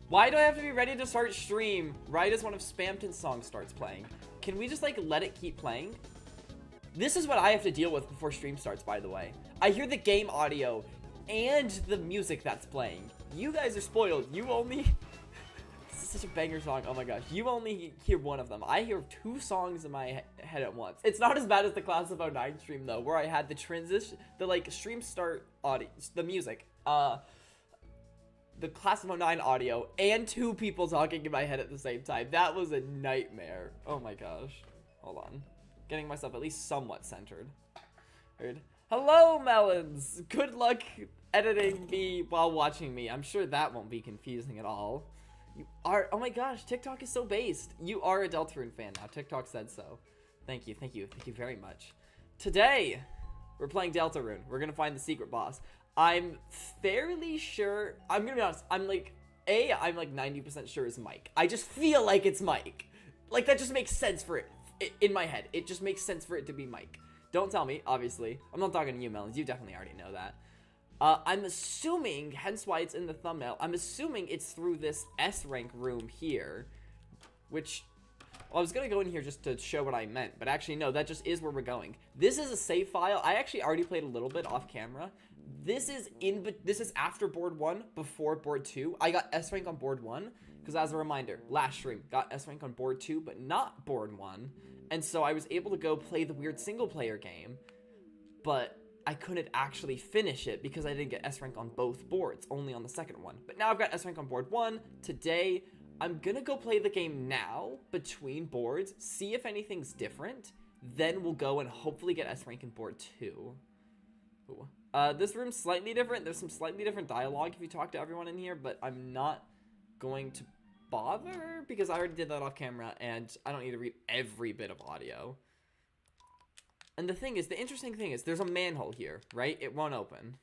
Why do I have to be ready to start stream right as one of Spamton's songs starts playing? Can we just, like, let it keep playing? This is what I have to deal with before stream starts, by the way. I hear the game audio and the music that's playing. You guys are spoiled. You only... This is such a banger song. Oh my gosh. You only hear one of them. I hear 2 songs in my head at once. It's not as bad as the Class of 09 stream, though, where I had the transition, the, like, stream start audio, the music, the Class of 09 audio, and 2 people talking in my head at the same time. That was a nightmare. Oh my gosh. Hold on. Getting myself at least somewhat centered. Heard. Hello, Melons! Good luck editing me while watching me. I'm sure that won't be confusing at all. You are, oh my gosh, TikTok is so based. You are a Deltarune fan now. TikTok said so. Thank you, thank you, thank you very much. Today, we're playing Deltarune. We're gonna find the secret boss. I'm fairly sure, I'm gonna be honest, I'm like 90% sure it's Mike. I just feel like it's Mike. Like, that just makes sense for it. In my head, it just makes sense for it to be Mike. Don't tell me, obviously. I'm not talking to you, Melons. You definitely already know that. I'm assuming, hence why it's in the thumbnail, I'm assuming it's through this S rank room here, which, well, I was gonna go in here just to show what I meant, but actually, no, that just is where we're going. This is a save file. I actually already played a little bit off camera. This is after board 1, before board 2. I got S rank on board 1, because as a reminder, last stream, got S rank on board 2, but not board 1. And so I was able to go play the weird single player game, but I couldn't actually finish it because I didn't get S rank on both boards, only on the second one. But now I've got S rank on board 1. Today, I'm gonna go play the game now between boards, see if anything's different. Then we'll go and hopefully get S rank in board 2. Ooh. This room's slightly different. There's some slightly different dialogue if you talk to everyone in here, but I'm not going to bother because I already did that off camera and I don't need to read every bit of audio. And the thing is, the interesting thing is there's a manhole here, right? It won't open.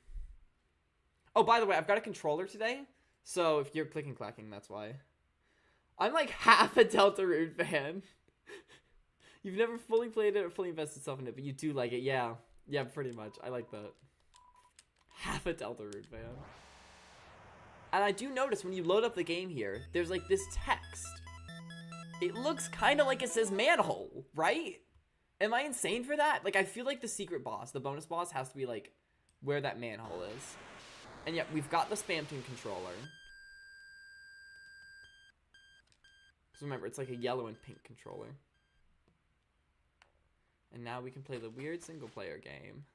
Oh, by the way, I've got a controller today, so if you're clicking clacking, that's why. I'm like half a Deltarune fan. You've never fully played it or fully invested yourself in it, but you do like it. Yeah, pretty much. I like that. Half a Deltarune fan. And I do notice when you load up the game here, there's like this text. It looks kind of like it says manhole, right? Am I insane for that? Like, I feel like the secret boss, the bonus boss, has to be like where that manhole is. And yet, we've got the Spamton controller. So remember, it's like a yellow and pink controller. And now we can play the weird single player game.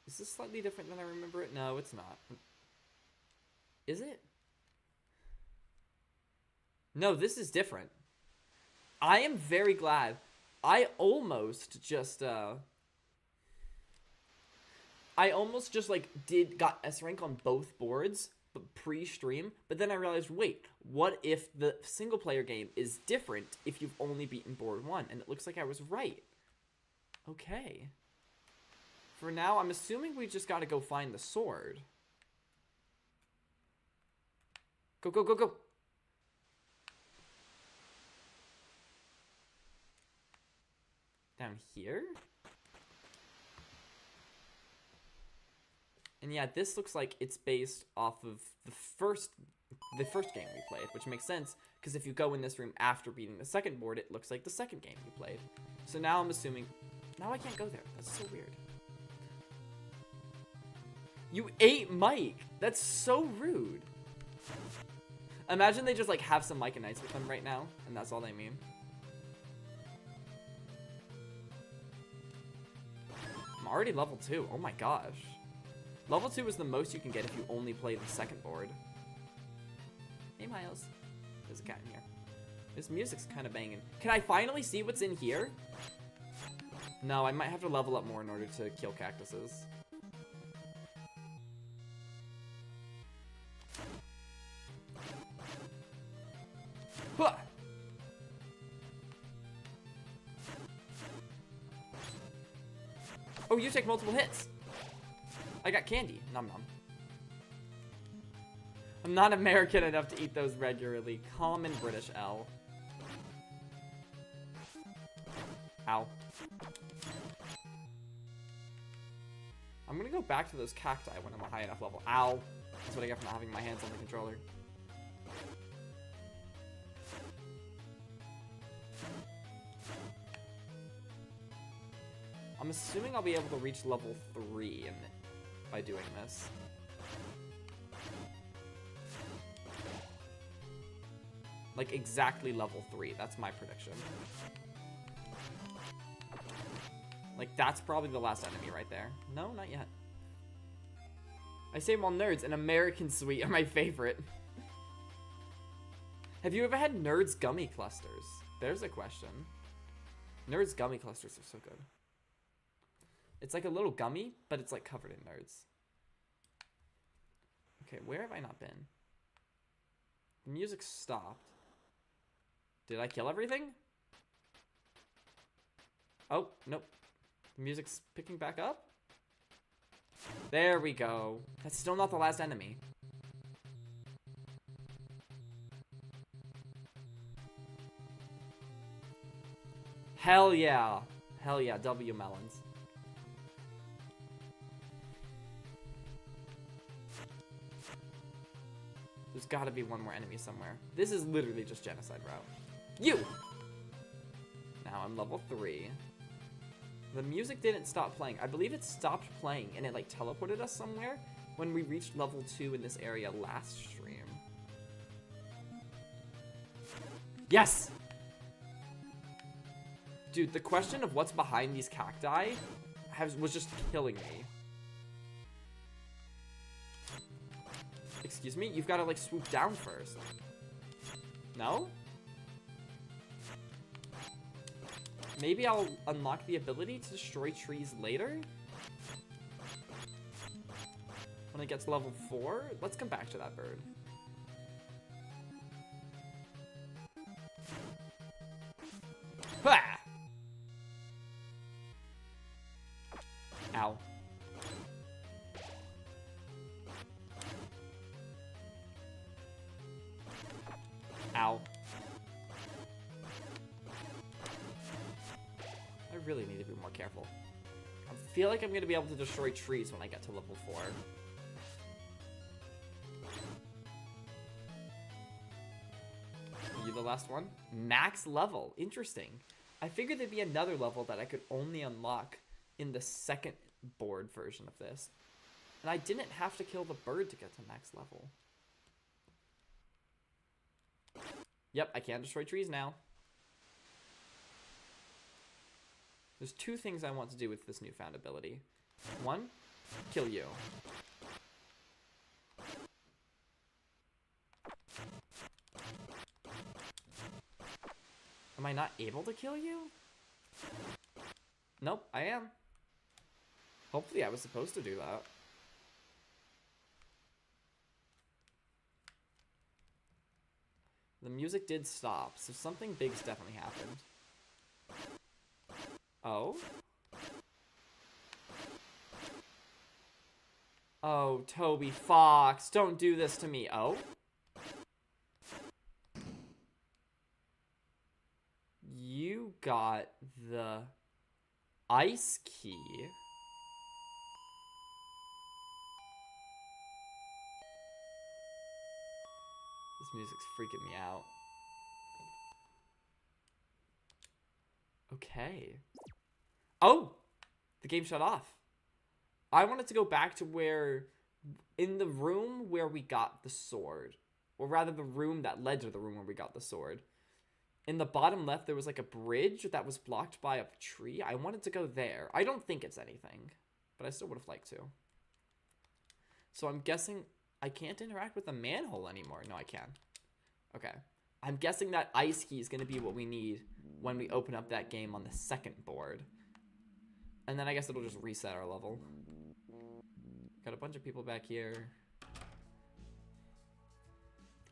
Is this slightly different than I remember it? No, it's not. Is it? No, this is different. I am very glad. I almost just like got S rank on both boards pre-stream, but then I realized, wait, what if the single player game is different if you've only beaten board 1? And it looks like I was right. Okay. For now, I'm assuming we just gotta go find the sword. Go, go, go, go! Down here? And yeah, this looks like it's based off of the first game we played, which makes sense, because if you go in this room after beating the second board, it looks like the second game we played. So now I'm assuming... Now I can't go there. That's so weird. You ate Mike! That's so rude. Imagine they just like have some Mike and Knights with them right now, and that's all they mean. I'm already level 2. Oh my gosh. Level 2 is the most you can get if you only play the second board. Hey Miles. There's a cat in here. This music's kind of banging. Can I finally see what's in here? No, I might have to level up more in order to kill cactuses. Huh. Oh, you take multiple hits. I got candy. Nom nom. I'm not American enough to eat those regularly. Common British L. Ow. I'm gonna go back to those cacti when I'm a high enough level. Ow. That's what I get from having my hands on the controller. I'm assuming I'll be able to reach level 3 by doing this. Like exactly level 3. That's my prediction. Like that's probably the last enemy right there. No, not yet. I say well, nerds, an American sweet are my favorite. Have you ever had Nerds gummy clusters? There's a question. Nerds gummy clusters are so good. It's like a little gummy, but it's like covered in nerds. Okay, where have I not been? The music stopped. Did I kill everything? Oh, nope. The music's picking back up? There we go. That's still not the last enemy. Hell yeah. Hell yeah, W melons. There's gotta be one more enemy somewhere. This is literally just genocide route. You! Now I'm level 3. The music didn't stop playing. I believe it stopped playing and it like teleported us somewhere when we reached level 2 in this area last stream. Yes! Dude, the question of what's behind these cacti was just killing me. Excuse me? You've got to like swoop down first. No? Maybe I'll unlock the ability to destroy trees later? When it gets to level 4? Let's come back to that bird. Ha! Ow. Ow. I really need to be more careful. I feel like I'm going to be able to destroy trees when I get to level 4. Are you the last one? Max level. Interesting. I figured there'd be another level that I could only unlock in the second board version of this. And I didn't have to kill the bird to get to max level. Yep, I can destroy trees now. There's 2 things I want to do with this newfound ability. 1, kill you. Am I not able to kill you? Nope, I am. Hopefully I was supposed to do that. The music did stop, so something big's definitely happened. Oh? Oh, Toby Fox, don't do this to me. Oh? You got the ice key. This music's freaking me out. Okay. Oh! The game shut off. I wanted to go back to where... in the room where we got the sword. Or rather, the room that led to the room where we got the sword. In the bottom left, there was like a bridge that was blocked by a tree. I wanted to go there. I don't think it's anything. But I still would have liked to. So I'm guessing... I can't interact with the manhole anymore. No, I can. Okay. I'm guessing that ice key is going to be what we need when we open up that game on the second board. And then I guess it'll just reset our level. Got a bunch of people back here.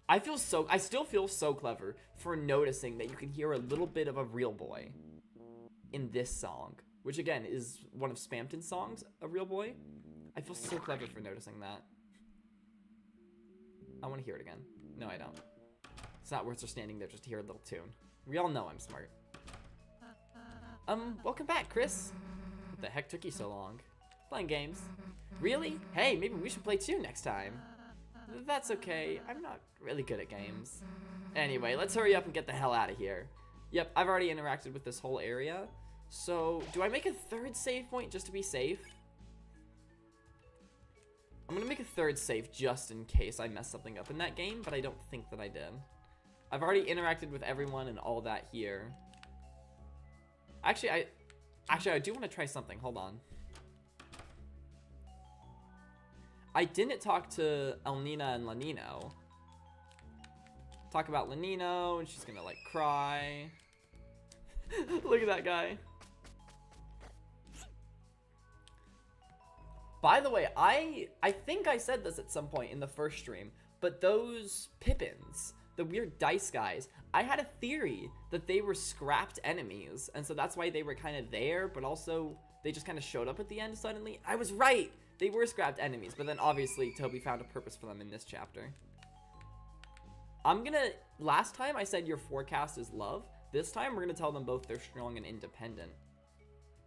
I still feel so clever for noticing that you can hear a little bit of a real boy in this song. Which again is one of Spamton's songs, A Real Boy. I feel so clever for noticing that. I want to hear it again. No, I don't. It's not worth just standing there just to hear a little tune. We all know I'm smart. Welcome back, Chris. What the heck took you so long? playing games. Really? Hey, maybe we should play too next time. That's okay. I'm not really good at games. Anyway, let's hurry up and get the hell out of here. Yep, I've already interacted with this whole area. So, do I make a third save point just to be safe? I'm gonna make a third save just in case I mess something up in that game, but I don't think that I did. I've already interacted with everyone and all that here. Actually, I do want to try something. Hold on. I didn't talk to Elnina and Lanino. Talk about Lanino, and she's gonna like cry. Look at that guy. By the way, I think I said this at some point in the first stream, but those Pippins, the weird dice guys, I had a theory that they were scrapped enemies, and so that's why they were kind of there, but also they just kind of showed up at the end suddenly. I was right! They were scrapped enemies, but then obviously Toby found a purpose for them in this chapter. Last time I said your forecast is love. This time we're gonna tell them both they're strong and independent.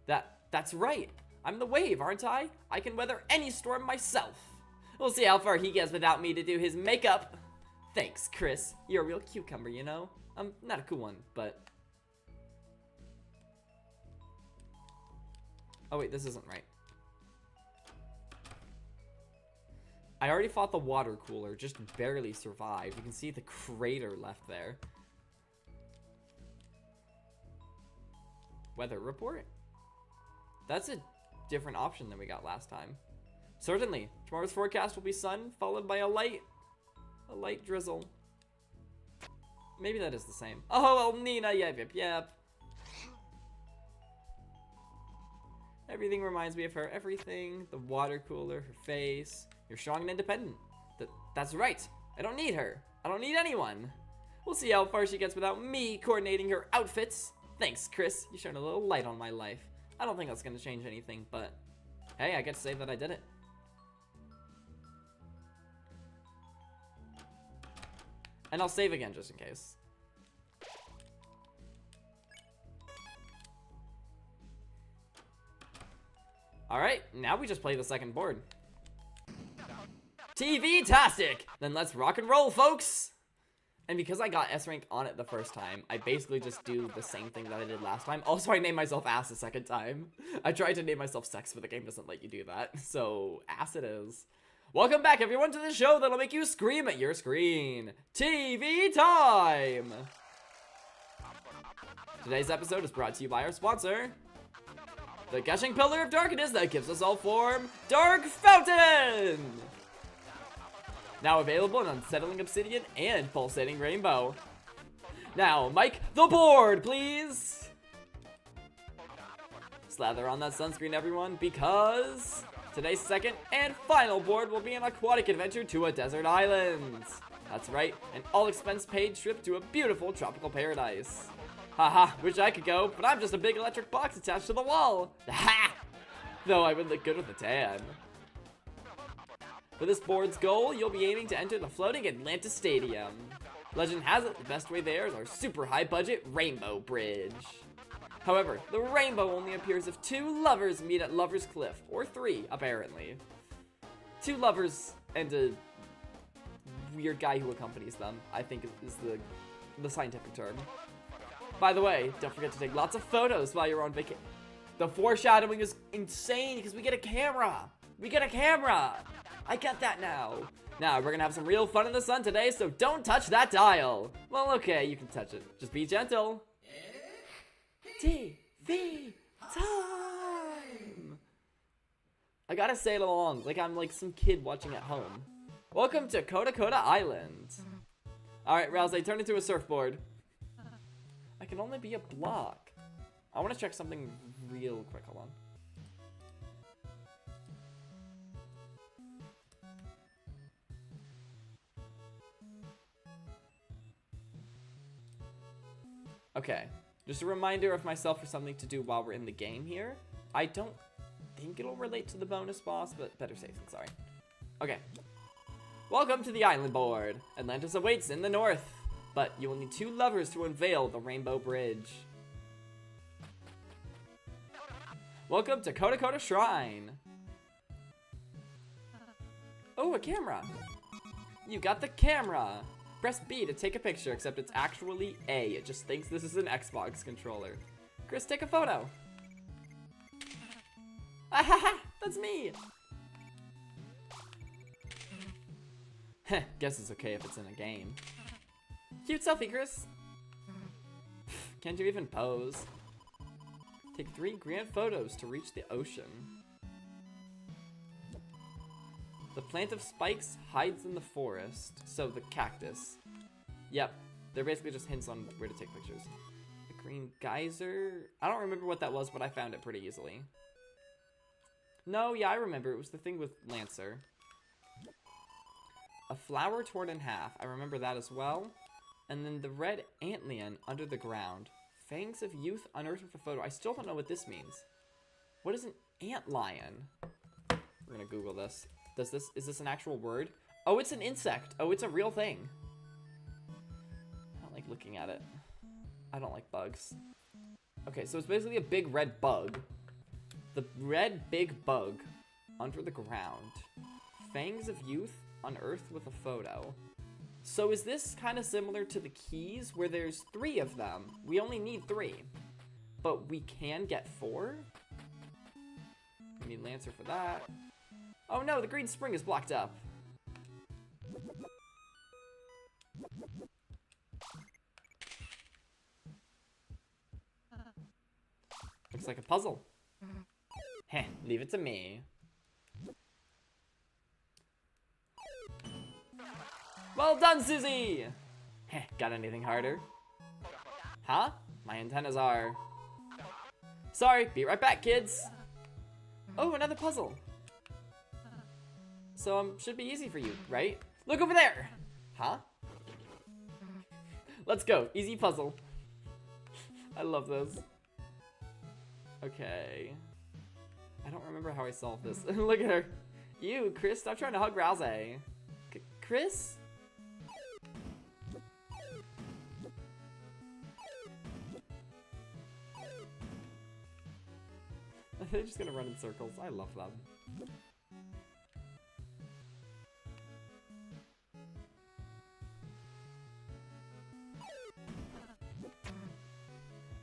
That's right! I'm the wave, aren't I? I can weather any storm myself. We'll see how far he gets without me to do his makeup. Thanks, Chris. You're a real cucumber, you know? I'm not a cool one, but... Oh wait, this isn't right. I already fought the water cooler, just barely survived. You can see the crater left there. Weather report? That's a different option than we got last time. Certainly, tomorrow's forecast will be sun, followed by a light drizzle. Maybe that is the same. Oh, Nina, yep. Everything reminds me of her. Everything. The water cooler, her face. You're strong and independent. That's right. I don't need her. I don't need anyone. We'll see how far she gets without me coordinating her outfits. Thanks, Chris. You shone a little light on my life. I don't think that's going to change anything, but hey, I get to say that I did it. And I'll save again just in case. Alright, now we just play the second board. TV-tastic! Then let's rock and roll, folks! And because I got S rank on it the first time, I basically just do the same thing that I did last time. Also, I named myself Ass the second time. I tried to name myself Sex, but the game doesn't let you do that. So, Ass it is. Welcome back, everyone, to the show that'll make you scream at your screen. TV time! Today's episode is brought to you by our sponsor, the gushing pillar of darkness that gives us all form, Dark Fountain! Now available in unsettling obsidian and pulsating rainbow. Now, Mike, the board, please! Slather on that sunscreen, everyone, because today's second and final board will be an aquatic adventure to a desert island. That's right, an all-expense-paid trip to a beautiful tropical paradise. Haha, wish I could go, but I'm just a big electric box attached to the wall. Ha! Though I would look good with a tan. For this board's goal, you'll be aiming to enter the floating Atlantis Stadium. Legend has it, the best way there is our super high-budget Rainbow Bridge. However, the rainbow only appears if two lovers meet at Lover's Cliff, or three, apparently. Two lovers and a weird guy who accompanies them, I think is the scientific term. By the way, don't forget to take lots of photos while you're on vacation. The foreshadowing is insane because we get a camera! We get a camera! I get that now. Now, we're gonna have some real fun in the sun today, so don't touch that dial. Well, okay, you can touch it. Just be gentle. TV time! I gotta say it along, like I'm like some kid watching at home. Welcome to Coda Coda Island. Alright, Rousey, turn into a surfboard. I can only be a block. I wanna check something real quick, hold on. Okay, just a reminder of myself for something to do while we're in the game here. I don't think it'll relate to the bonus boss, but better safe than sorry. Okay. Welcome to the island board. Atlantis awaits in the north, but you will need two lovers to unveil the Rainbow Bridge. Welcome to Coda Coda Shrine. Oh, a camera. You got the camera. Press B to take a picture, except it's actually A. It just thinks this is an Xbox controller. Chris, take a photo. Ahaha, that's me. Heh, guess it's okay if it's in a game. Cute selfie, Chris. Can't you even pose? Take 3 grand photos to reach the ocean. The plant of spikes hides in the forest. So the cactus. Yep, they're basically just hints on where to take pictures. The green geyser. I don't remember what that was, but I found it pretty easily. No, yeah, I remember. It was the thing with Lancer. A flower torn in half. I remember that as well. And then the red antlion under the ground. Fangs of youth unearthed with a photo. I still don't know what this means. What is an antlion? We're gonna Google this. Is this an actual word? Oh, it's an insect. Oh, it's a real thing. I don't like looking at it. I don't like bugs. Okay, so it's basically a big red bug. The red big bug under the ground. Fangs of youth unearthed with a photo. So is this kind of similar to the keys where there's 3 of them? We only need 3. But we can get 4? We need Lancer for that. Oh no, the green spring is blocked up. Looks like a puzzle. Heh, leave it to me. Well done, Susie! Heh, got anything harder? Huh? My antennas are... Sorry, be right back, kids! Oh, another puzzle. So, should be easy for you, right? Look over there! Huh? Let's go, easy puzzle. I love this. Okay. I don't remember how I solved this. Look at her. You, Chris, stop trying to hug Rousey. Chris? They're just gonna run in circles. I love them.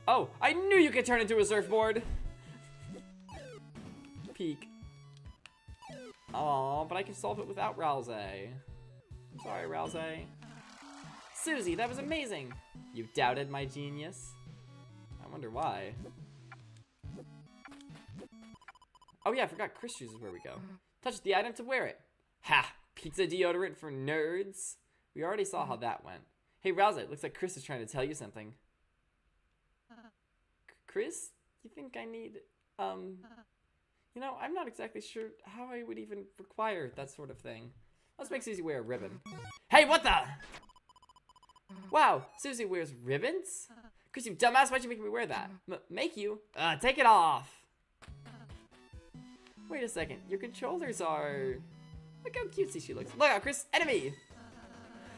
Oh, I knew you could turn into a surfboard. Peek. Aw, but I can solve it without Rousey. I'm sorry, Rousey. Susie, that was amazing. You doubted my genius? I wonder why. Oh yeah, I forgot Chris chooses where we go. Touch the item to wear it. Ha! Pizza deodorant for nerds. We already saw how that went. Hey, Rousey, looks like Chris is trying to tell you something. Chris, you think I need, you know, I'm not exactly sure how I would even require that sort of thing. Let's make Susie wear a ribbon. Hey, what the? Wow, Susie wears ribbons? Chris, you dumbass, why'd you make me wear that? Make you? Take it off. Wait a second, your controllers are... Look how cutesy she looks. Look out, Chris, enemy!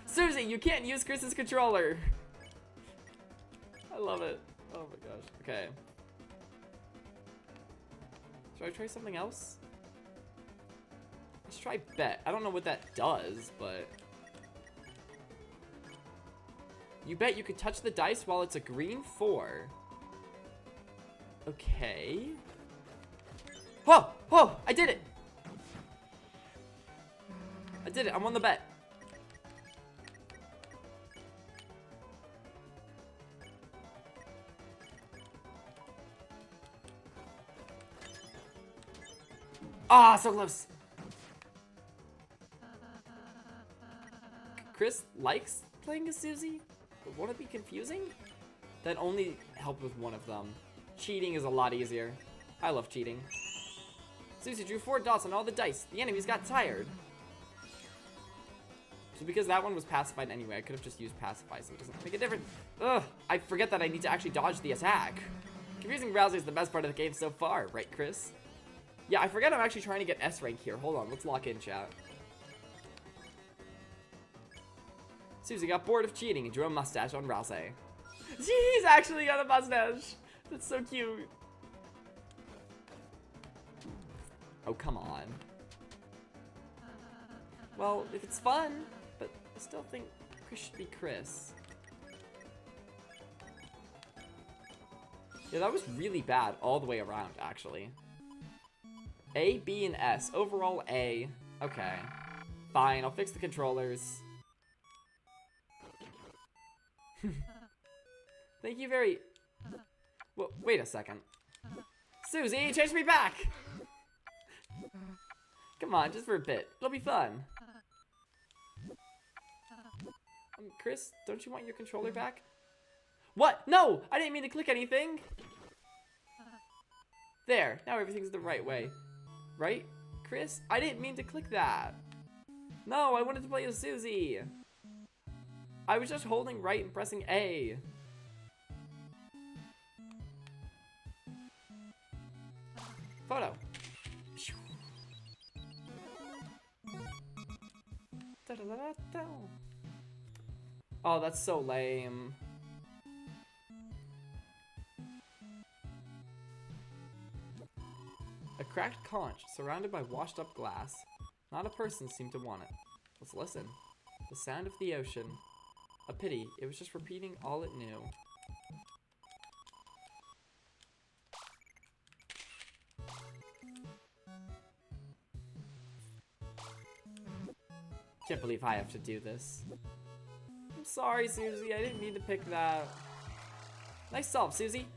Susie, you can't use Chris's controller. I love it. Oh my gosh. Okay. Should I try something else? Let's try bet. I don't know what that does, but... You bet you could touch the dice while it's a green 4. Okay. Whoa! Whoa! I did it! I did it. I'm on the bet. Ah, so close. Chris likes playing as Susie, but won't it be confusing? That only helped with one of them. Cheating is a lot easier. I love cheating. Susie drew 4 dots on all the dice. The enemies got tired. So because that one was pacified anyway, I could have just used pacify, so it doesn't make a difference. Ugh, I forget that I need to actually dodge the attack. Confusing Rousey is the best part of the game so far, right, Chris? Yeah, I forget I'm actually trying to get S rank here. Hold on, let's lock in, chat. Susie got bored of cheating and drew a mustache on Rousey. He's actually got a mustache. That's so cute. Oh, come on. Well, if it's fun, but I still think Chris should be Chris. Yeah, that was really bad all the way around, actually. A, B, and S. Overall, A. Okay. Fine, I'll fix the controllers. Thank you very... Well, wait a second. Susie, chase me back! Come on, just for a bit. It'll be fun. Chris, don't you want your controller back? What? No! I didn't mean to click anything! There, now everything's the right way. Right, Chris? I didn't mean to click that. No, I wanted to play as Susie. I was just holding right and pressing A. Photo. Oh, that's so lame. A cracked conch surrounded by washed up glass. Not a person seemed to want it. Let's listen. The sound of the ocean. A pity, it was just repeating all it knew. Can't believe I have to do this. I'm sorry, Susie. I didn't mean to pick that. Nice solve, Susie.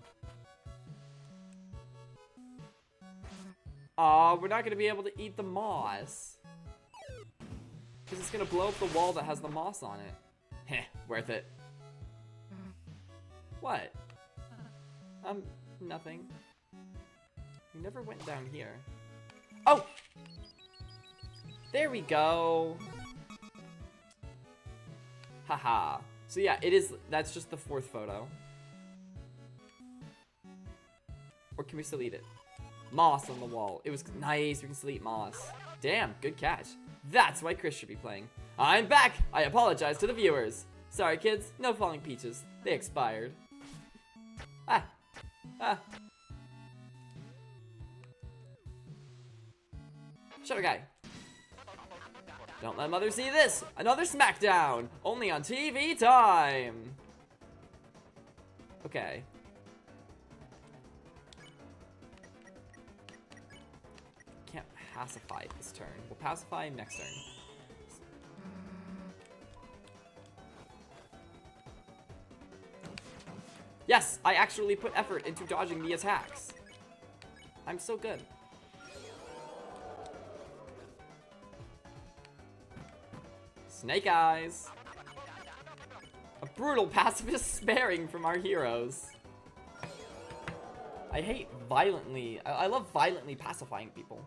Aw, we're not gonna be able to eat the moss. Because it's gonna blow up the wall that has the moss on it. Heh, worth it. What? Nothing. You never went down here. Oh! There we go. Haha. So yeah, that's just the fourth photo. Or can we still eat it? Moss on the wall. It was nice, we can still eat moss. Damn, good catch. That's why Chris should be playing. I'm back! I apologize to the viewers. Sorry kids, no falling peaches. They expired. Ah. Ah. Shutter guy. Don't let mother see this! Another SmackDown! Only on TV time! Okay. Can't pacify this turn. We'll pacify next turn. Yes! I actually put effort into dodging the attacks. I'm so good. Snake eyes. A brutal pacifist sparing from our heroes. I hate violently. I love violently pacifying people.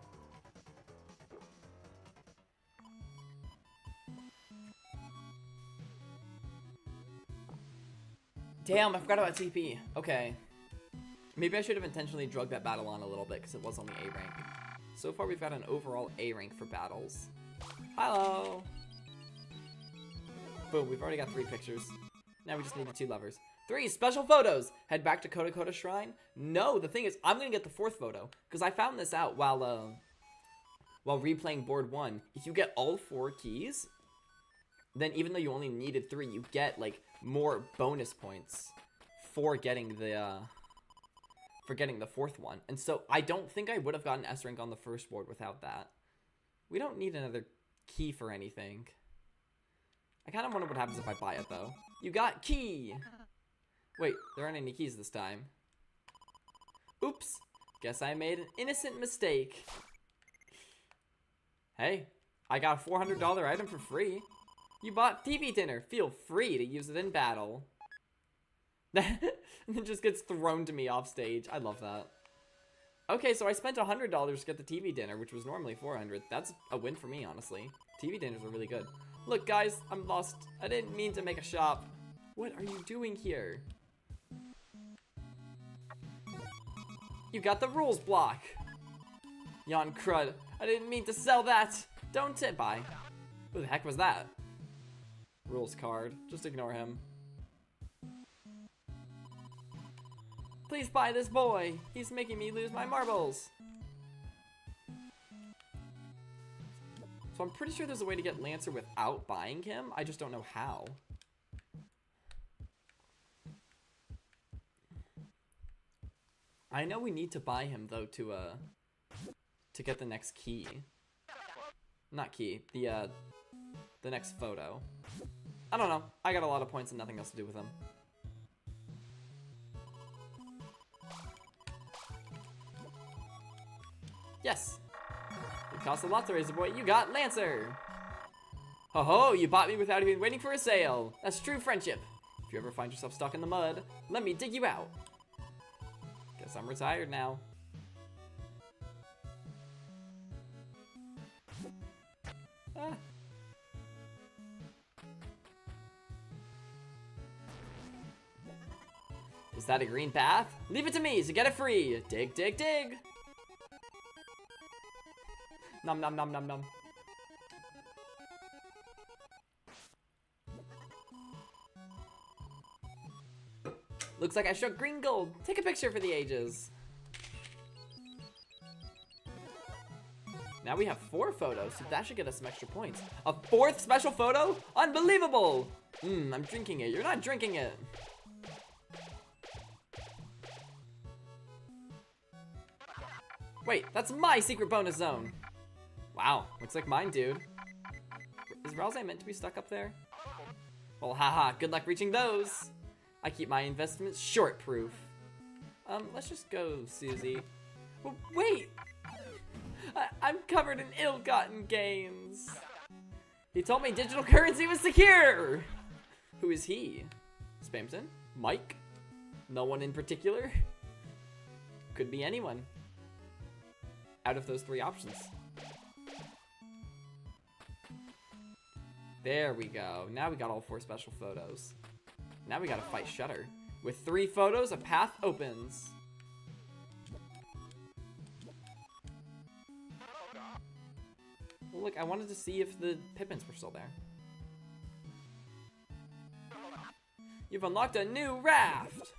Damn, I forgot about TP. Okay. Maybe I should have intentionally drugged that battle on a little bit because it was only A rank. So far, we've got an overall A rank for battles. Hello. Boom, we've already got 3 pictures. Now we just need the 2 levers. 3 special photos! Head back to Koda Shrine? No, the thing is, I'm gonna get the 4th photo. Because I found this out while replaying board 1. If you get all 4 keys, then even though you only needed 3, you get, like, more bonus points for getting the 4th one. And so, I don't think I would have gotten S rank on the first board without that. We don't need another key for anything. I kind of wonder what happens if I buy it, though. You got key! Wait, there aren't any keys this time. Oops. Guess I made an innocent mistake. Hey, I got a $400 item for free. You bought TV dinner. Feel free to use it in battle. And it just gets thrown to me off stage. I love that. Okay, so I spent $100 to get the TV dinner, which was normally $400. That's a win for me, honestly. TV dinners are really good. Look, guys, I'm lost. I didn't mean to make a shop. What are you doing here? You got the rules block. Yon crud. I didn't mean to sell that. Don't tip by. Who the heck was that? Rules card. Just ignore him. Please buy this boy. He's making me lose my marbles. So I'm pretty sure there's a way to get Lancer without buying him. I just don't know how. I know we need to buy him though to get the next key. Not key, the next photo. I don't know. I got a lot of points and nothing else to do with him. Yes. It costs a lot to raise a boy. You got Lancer. Ho ho, you bought me without even waiting for a sale. That's true friendship. If you ever find yourself stuck in the mud, let me dig you out. Guess I'm retired now. Ah. Is that a green path? Leave it to me to get it free. Dig, dig, dig. Nom nom nom nom nom. Looks like I struck green gold. Take a picture for the ages. Now we have 4 photos, so that should get us some extra points. A 4th special photo? Unbelievable! I'm drinking it. You're not drinking it. Wait, that's my secret bonus zone. Wow, looks like mine, dude. Is Ralsei meant to be stuck up there? Well, haha, good luck reaching those. I keep my investments short-proof. Let's just go, Susie. Well, wait! I'm covered in ill-gotten gains. He told me digital currency was secure! Who is he? Spamton? Mike? No one in particular? Could be anyone. Out of those 3 options. There we go. Now we got all 4 special photos. Now we gotta fight Shutter. With 3 photos, a path opens. Well, look, I wanted to see if the Pippins were still there. You've unlocked a new raft!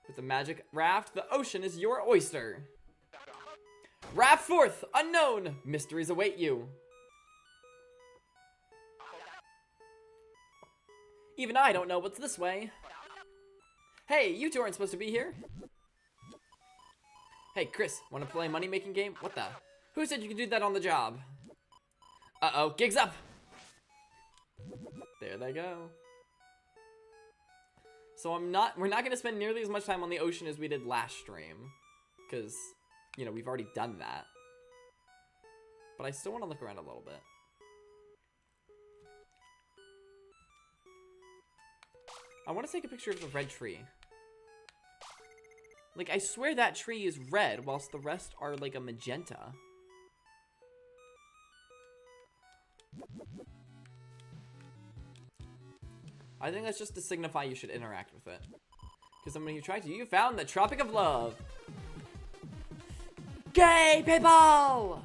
With the magic raft, the ocean is your oyster. Raft 4th, unknown! Mysteries await you. Even I don't know what's this way. Hey, you 2 aren't supposed to be here. Hey, Chris, wanna play a money-making game? What the? Who said you could do that on the job? Uh-oh, gigs up! There they go. So we're not gonna spend nearly as much time on the ocean as we did last stream. Because, you know, we've already done that. But I still wanna look around a little bit. I want to take a picture of the red tree. Like, I swear that tree is red, whilst the rest are, like, a magenta. I think that's just to signify you should interact with it. Because when you try to, you found the Tropic of Love. Gay people!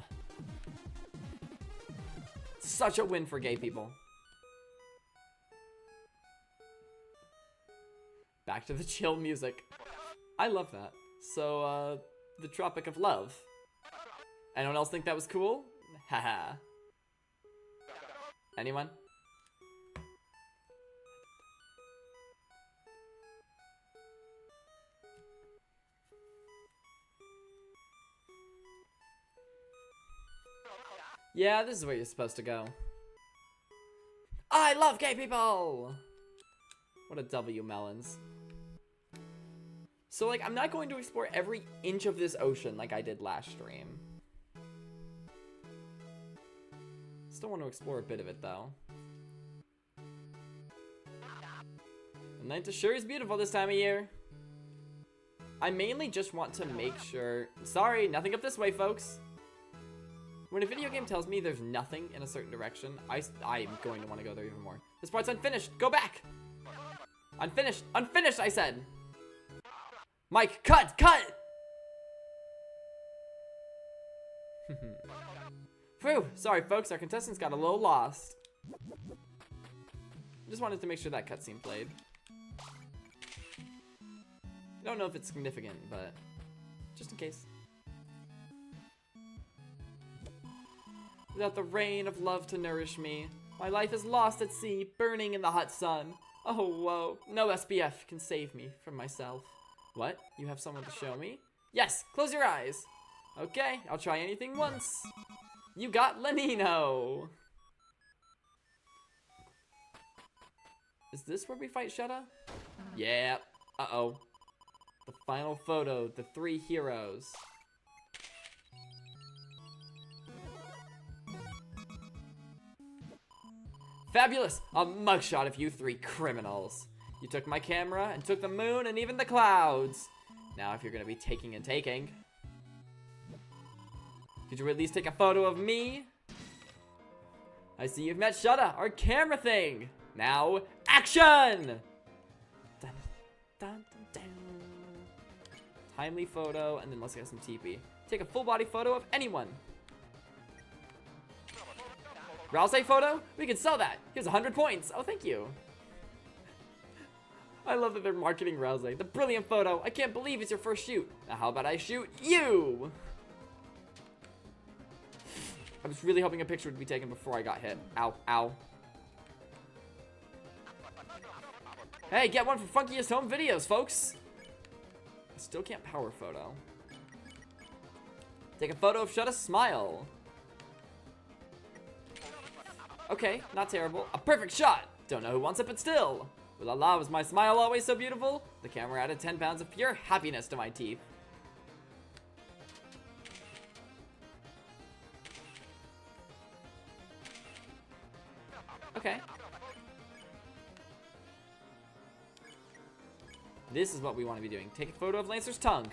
Such a win for gay people. Back to the chill music. I love that. So, the Tropic of Love. Anyone else think that was cool? Haha. Anyone? Yeah, this is where you're supposed to go. I love gay people! What a W, Melons. So, like, I'm not going to explore every inch of this ocean like I did last stream. Still want to explore a bit of it, though. The night sure is beautiful this time of year. I mainly just want to make sure... Sorry, nothing up this way, folks. When a video game tells me there's nothing in a certain direction, I'm going to want to go there even more. This part's unfinished. Go back! Unfinished! Unfinished, I said! Mike, cut! Cut! Phew! Sorry, folks. Our contestants got a little lost. Just wanted to make sure that cutscene played. I don't know if it's significant, but just in case. without the rain of love to nourish me. My life is lost at sea, burning in the hot sun. Oh, whoa. No SPF can save me from myself. What? You have someone to show me? Yes, close your eyes. Okay, I'll try anything once. You got Lenino. Is this where we fight Shutta? Yeah. Uh-oh. The final photo, the 3 heroes. Fabulous! A mugshot of you 3 criminals. You took my camera and took the moon and even the clouds. Now if you're gonna be taking and taking, could you at least take a photo of me? I see you've met Shutta, our camera thing. Now, action! Dun, dun, dun, dun. Timely photo, and then let's get some TP. Take a full body photo of anyone. Rouse photo? We can sell that. Here's 100 points. Oh, thank you. I love that they're marketing Rouse. The brilliant photo. I can't believe it's your first shoot. Now how about I shoot you? I was really hoping a picture would be taken before I got hit. Ow, ow. Hey, get one for Funkiest Home Videos, folks. I still can't power photo. Take a photo of Shutta's smile. Okay, not terrible. A perfect shot. Don't know who wants it, but still. Well, la la, was my smile always so beautiful? The camera added 10 pounds of pure happiness to my teeth. Okay. This is what we want to be doing. Take a photo of Lancer's tongue.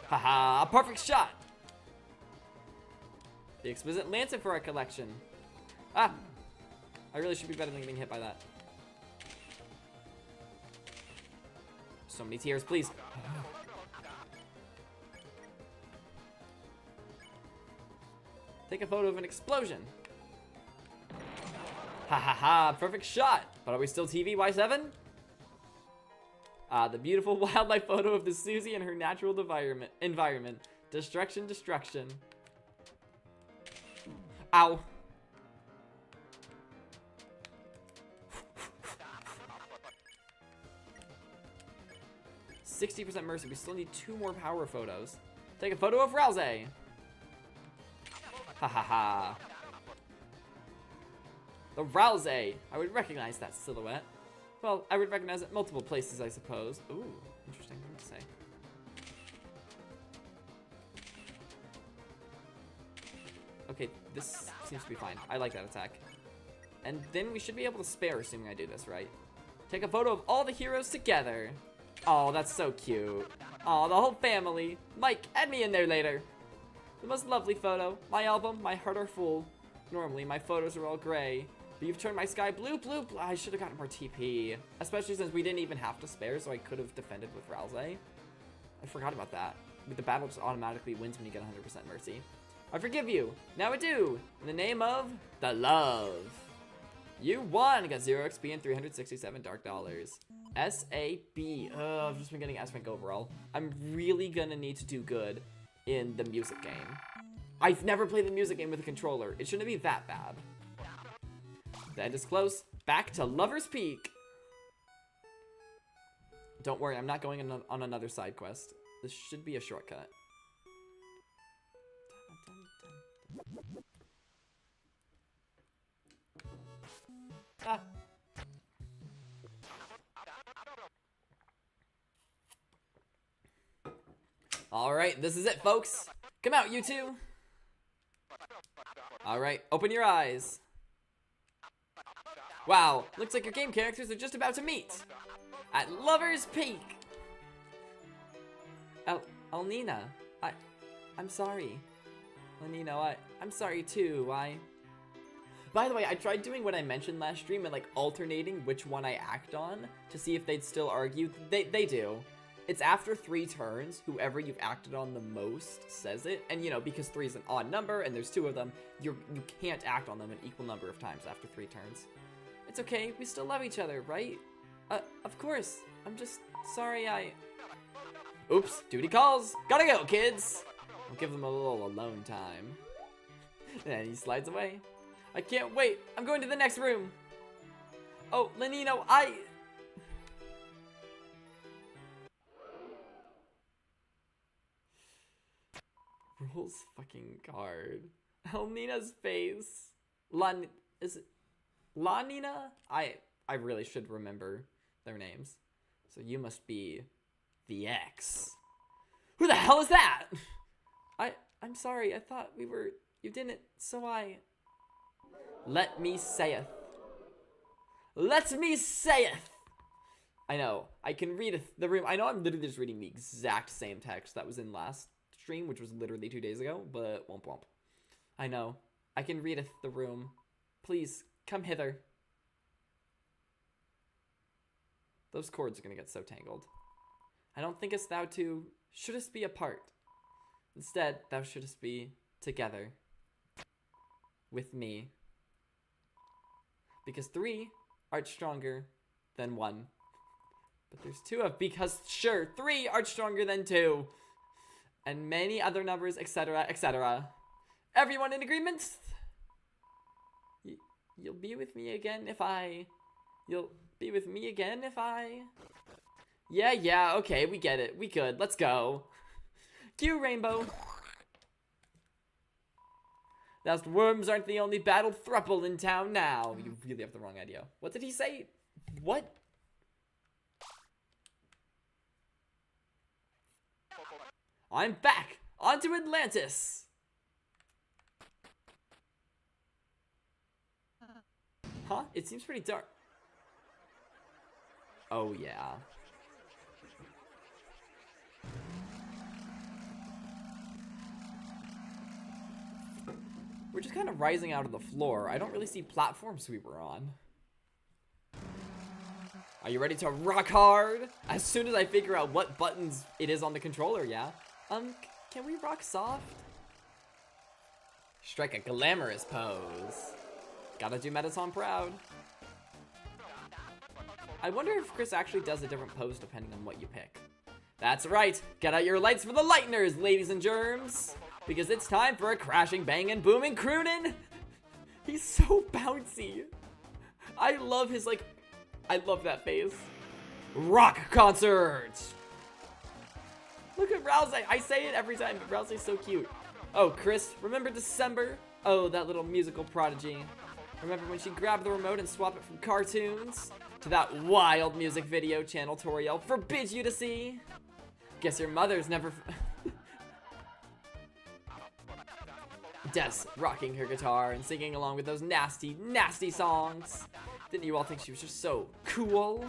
Haha, a perfect shot. The exquisite Lancer for our collection. Ah, I really should be better than getting hit by that. So many tears, please. Take a photo of an explosion. Ha ha ha, perfect shot. But are we still TV Y7? The beautiful wildlife photo of the Susie and her natural environment. Destruction, destruction. Ow. 60% mercy. We still need 2 more power photos. Take a photo of Rouse. Ha ha ha. The Rouse. I would recognize that silhouette. Well, I would recognize it multiple places, I suppose. Ooh, interesting thing to say. Okay, this seems to be fine. I like that attack. And then we should be able to spare, assuming I do this right. Take a photo of all the heroes together. Oh, that's so cute. Oh, the whole family. Mike, add me in there later. The most lovely photo. My album, my heart are full. Normally, my photos are all gray. But you've turned my sky blue, blue, blue. I should have gotten more TP. Especially since we didn't even have to spare, so I could have defended with Rouse. I forgot about that. But the battle just automatically wins when you get 100% mercy. I forgive you. Now I do. In the name of the love. You won. Got 0 XP and 367 dark dollars. SAB. I've just been getting S rank overall. I'm really gonna need to do good in the music game. I've never played the music game with a controller. It shouldn't be that bad. The end is close. Back to Lover's Peak. Don't worry, I'm not going on another side quest. This should be a shortcut. Ah. Alright, this is it, folks. Come out, you two. Alright, open your eyes. Wow, looks like your game characters are just about to meet. At Lover's Peak. Elnina, I'm sorry. Lenino, I'm sorry too, By the way, I tried doing what I mentioned last stream and like alternating which one I act on to see if they'd still argue. They do. It's after 3 turns, whoever you've acted on the most says it. And you know, because 3 is an odd number and there's 2 of them, you can't act on them an equal number of times after 3 turns. It's okay, we still love each other, right? Of course. I'm just sorry Oops, duty calls. Gotta go, kids. I'll give them a little alone time. And he slides away. I can't wait. I'm going to the next room. Oh, Lenino, Rules fucking guard. Elnina's face. Is it La Nina? I really should remember their names. So you must be the X. Who the hell is that? I'm sorry. I thought we were. You didn't. So Let me saith. Let me saith. I know. I can read the room. I know I'm literally just reading the exact same text that was in last stream, which was literally 2 days ago, but womp womp. I know. I can readeth the room. Please, come hither. Those cords are gonna get so tangled. I don't thinkest thou two shouldest be apart. Instead, thou shouldest be together with me. Because 3 art stronger than 1. But there's 2 of, because sure, 3 art stronger than 2. And many other numbers, etc., etc. Everyone in agreement? You'll be with me again if I... You'll be with me again if I... Yeah, okay, we get it. We good. Let's go. Cue Rainbow. Those worms aren't the only battled thruple in town now. You really have the wrong idea. What did he say? What? I'm back! Onto Atlantis! Huh? It seems pretty dark. Oh, yeah. We're just kind of rising out of the floor. I don't really see platforms we were on. Are you ready to rock hard? As soon as I figure out what buttons it is on the controller, yeah. Can we rock soft? Strike a glamorous pose. Gotta do Mettaton proud. I wonder if Chris actually does a different pose depending on what you pick. That's right. Get out your lights for the lighteners, ladies and germs. Because it's time for a crashing, banging, booming, crooning. He's so bouncy. I love his, like, I love that face. Rock concert. Look at Rouse. I say it every time, but Rouse is so cute. Oh, Chris, remember December? Oh, that little musical prodigy. Remember when she grabbed the remote and swapped it from cartoons to that wild music video channel Toriel forbids you to see? Guess your mother's never... Des rocking her guitar and singing along with those nasty, nasty songs. Didn't you all think she was just so cool?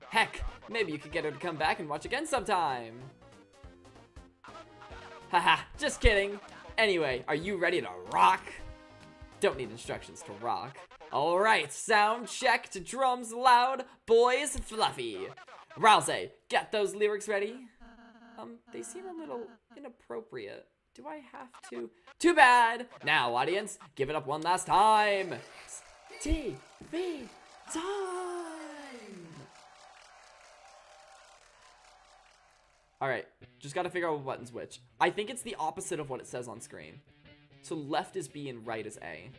Heck, maybe you could get her to come back and watch again sometime. Haha, just kidding. Anyway, are you ready to rock? Don't need instructions to rock. Alright, sound check to drums loud, boys fluffy. Rousey, get those lyrics ready. They seem a little inappropriate. Do I have to? Too bad! Now, audience, give it up one last time. TV time! Alright, just gotta figure out what button's which. I think it's the opposite of what it says on screen. So left is B and right is A.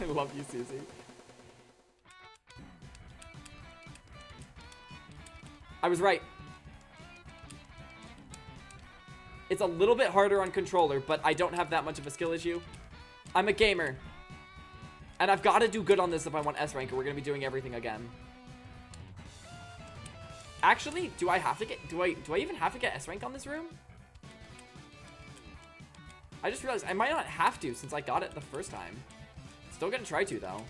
I love you, Susie. I was right. It's a little bit harder on controller, but I don't have that much of a skill issue. I'm a gamer. And I've got to do good on this if I want S rank, or we're going to be doing everything again. Actually, do I have to get... Do I even have to get S rank on this room? I just realized I might not have to since I got it the first time. Still gonna try to, though.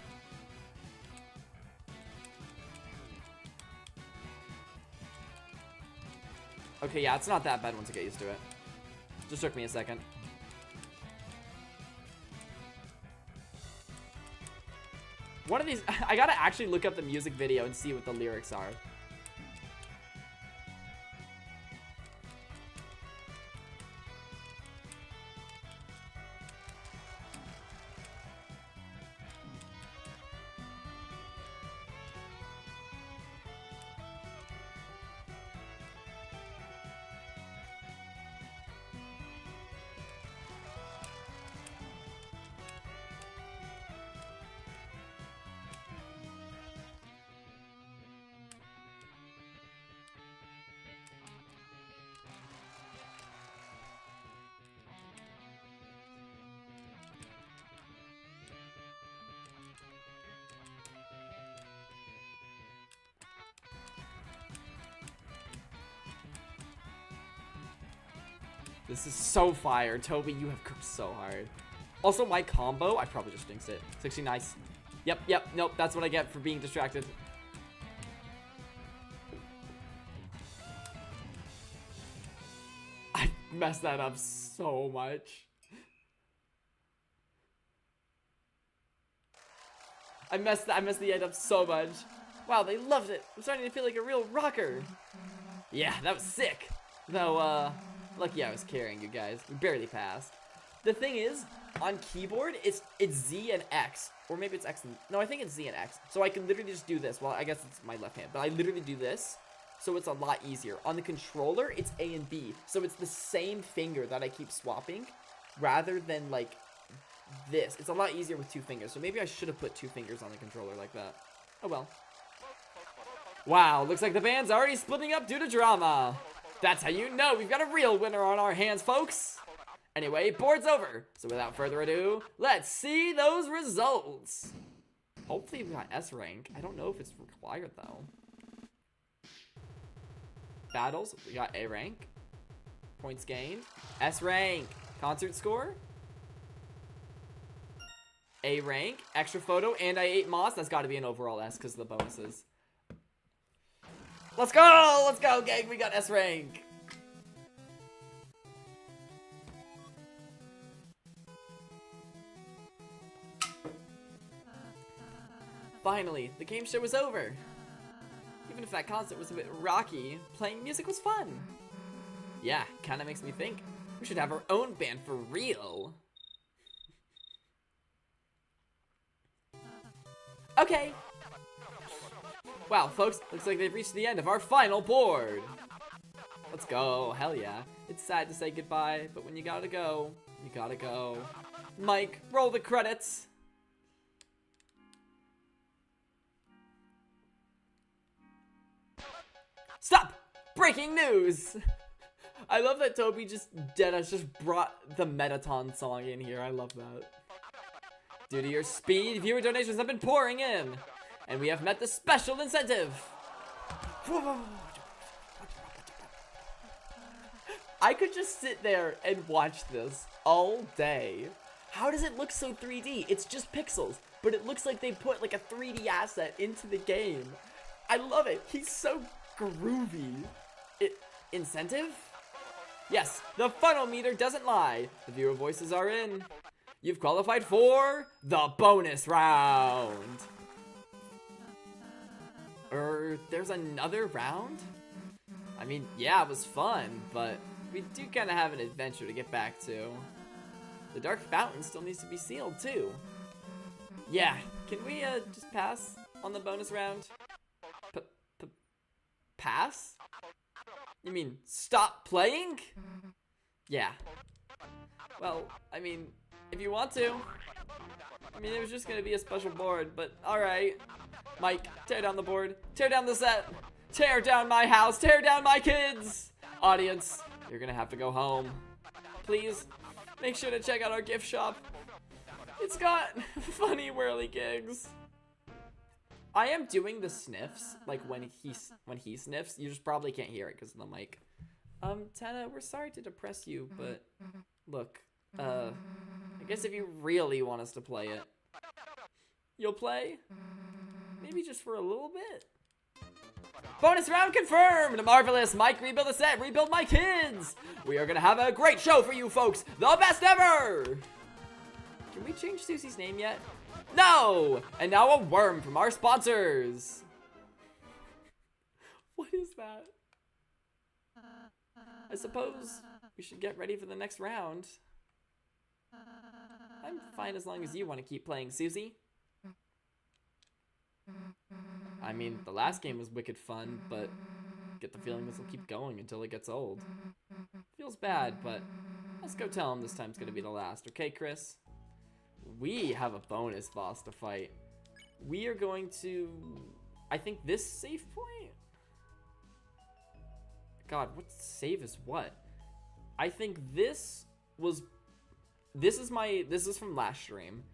Okay, yeah, it's not that bad once I get used to it. Just took me a second. One of these... I gotta actually look up the music video and see what the lyrics are. This is so fire. Toby, you have cooked so hard. Also, my combo, I probably just jinxed it. It's actually nice. Yep. Nope, that's what I get for being distracted. I messed that up so much. I messed the end up so much. Wow, they loved it. I'm starting to feel like a real rocker. Yeah, that was sick. Though, lucky I was carrying you guys. We barely passed. The thing is, on keyboard, it's Z and X. Or maybe it's X and... No, I think it's Z and X. So I can literally just do this. Well, I guess it's my left hand. But I literally do this. So it's a lot easier. On the controller, it's A and B. So it's the same finger that I keep swapping. Rather than, like, this. It's a lot easier with 2 fingers. So maybe I should have put 2 fingers on the controller like that. Oh, well. Wow, looks like the band's already splitting up due to drama. That's how you know we've got a real winner on our hands, folks. Anyway, board's over. So without further ado, let's see those results. Hopefully we got S rank. I don't know if it's required, though. Battles, we got A rank. Points gained. S rank. Concert score. A rank. Extra photo, and I ate moss. That's got to be an overall S because of the bonuses. Let's go, gang. We got S rank. Finally, the game show was over. Even if that concert was a bit rocky, playing music was fun. Yeah, kinda makes me think we should have our own band for real. Okay. Wow, folks, looks like they've reached the end of our final board. Let's go, hell yeah. It's sad to say goodbye, but when you gotta go, you gotta go. Mike, roll the credits. Stop! Breaking news! I love that Toby just brought the Metaton song in here. I love that. Due to your speed, viewer donations have been pouring in. And we have met the special incentive. I could just sit there and watch this all day. How does it look so 3D? It's just pixels, but it looks like they put like a 3D asset into the game. I love it. He's so groovy. Incentive? Yes, the funnel meter doesn't lie. The viewer voices are in. You've qualified for the bonus round. There's another round? I mean, yeah, it was fun, but we do kind of have an adventure to get back to. The Dark Fountain still needs to be sealed, too. Yeah, can we, just pass on the bonus round? Pass? You mean, stop playing? Yeah. Well, I mean, if you want to. I mean, it was just gonna be a special board, but alright. Mike, tear down the board, tear down the set, tear down my house, tear down my kids! Audience, you're gonna have to go home. Please, make sure to check out our gift shop. It's got funny whirly gigs. I am doing the sniffs, like when he sniffs. You just probably can't hear it because of the mic. Tana, we're sorry to depress you, but look, I guess if you really want us to play it, you'll play? Maybe just for a little bit? Bonus round confirmed! Marvelous! Mike, rebuild the set! Rebuild my kids! We are gonna have a great show for you folks! The best ever! Can we change Susie's name yet? No! And now a worm from our sponsors! What is that? I suppose we should get ready for the next round. I'm fine as long as you want to keep playing, Susie. I mean, the last game was wicked fun, but I get the feeling this will keep going until it gets old. Feels bad, but let's go tell him this time's gonna be the last, okay, Chris? We have a bonus boss to fight. We are going to, I think, this save point? God, what save is what? I think this is from last stream.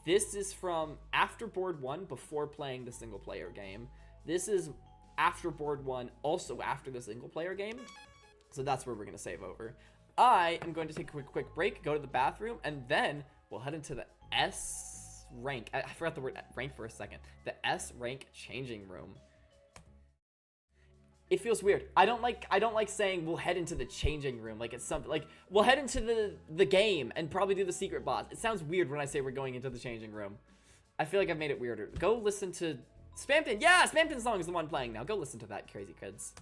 This is from after board 1 before playing the single player game. This is after board 1 also after the single player game. So that's where we're gonna save over. I am going to take a quick break, go to the bathroom, and then we'll head into the S rank. I forgot the word rank for a second. The S rank changing room. It feels weird. I don't like saying we'll head into the changing room like it's something like we'll head into the game and probably do the secret boss. It sounds weird when I say we're going into the changing room. I feel like I've made it weirder. Go listen to Spamton. Yeah, Spamton's song is the one playing now. Go listen to that, crazy kids.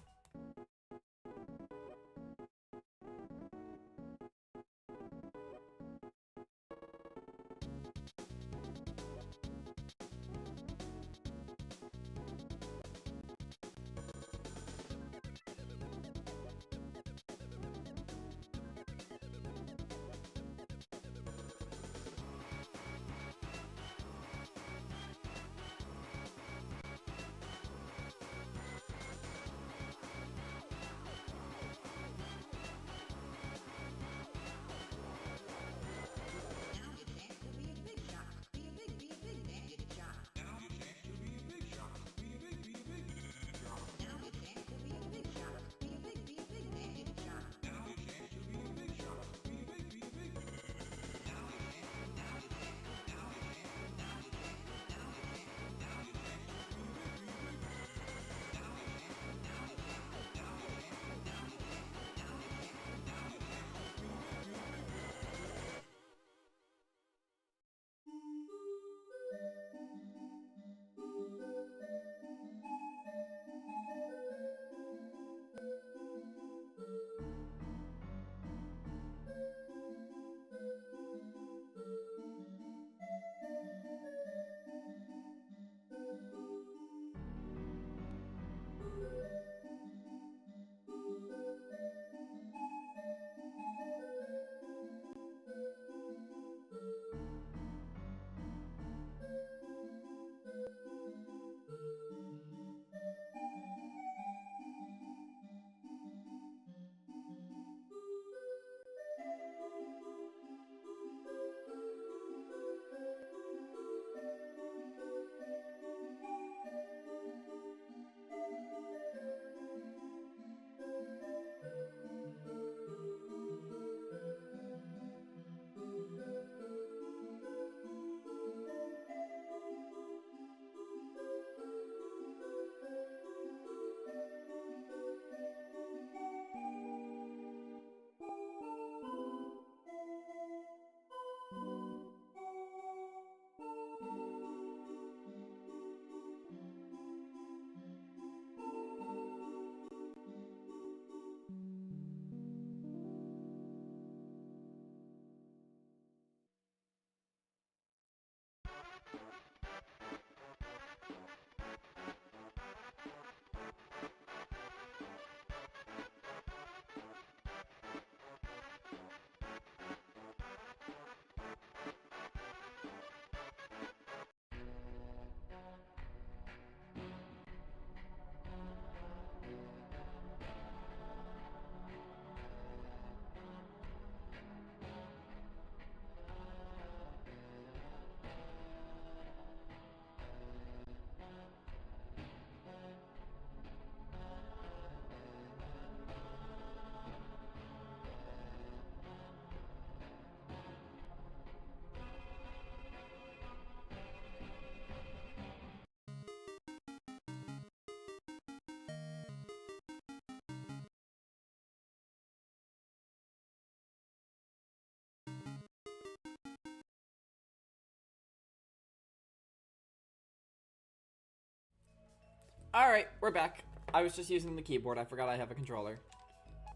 Alright, we're back. I was just using the keyboard. I forgot I have a controller.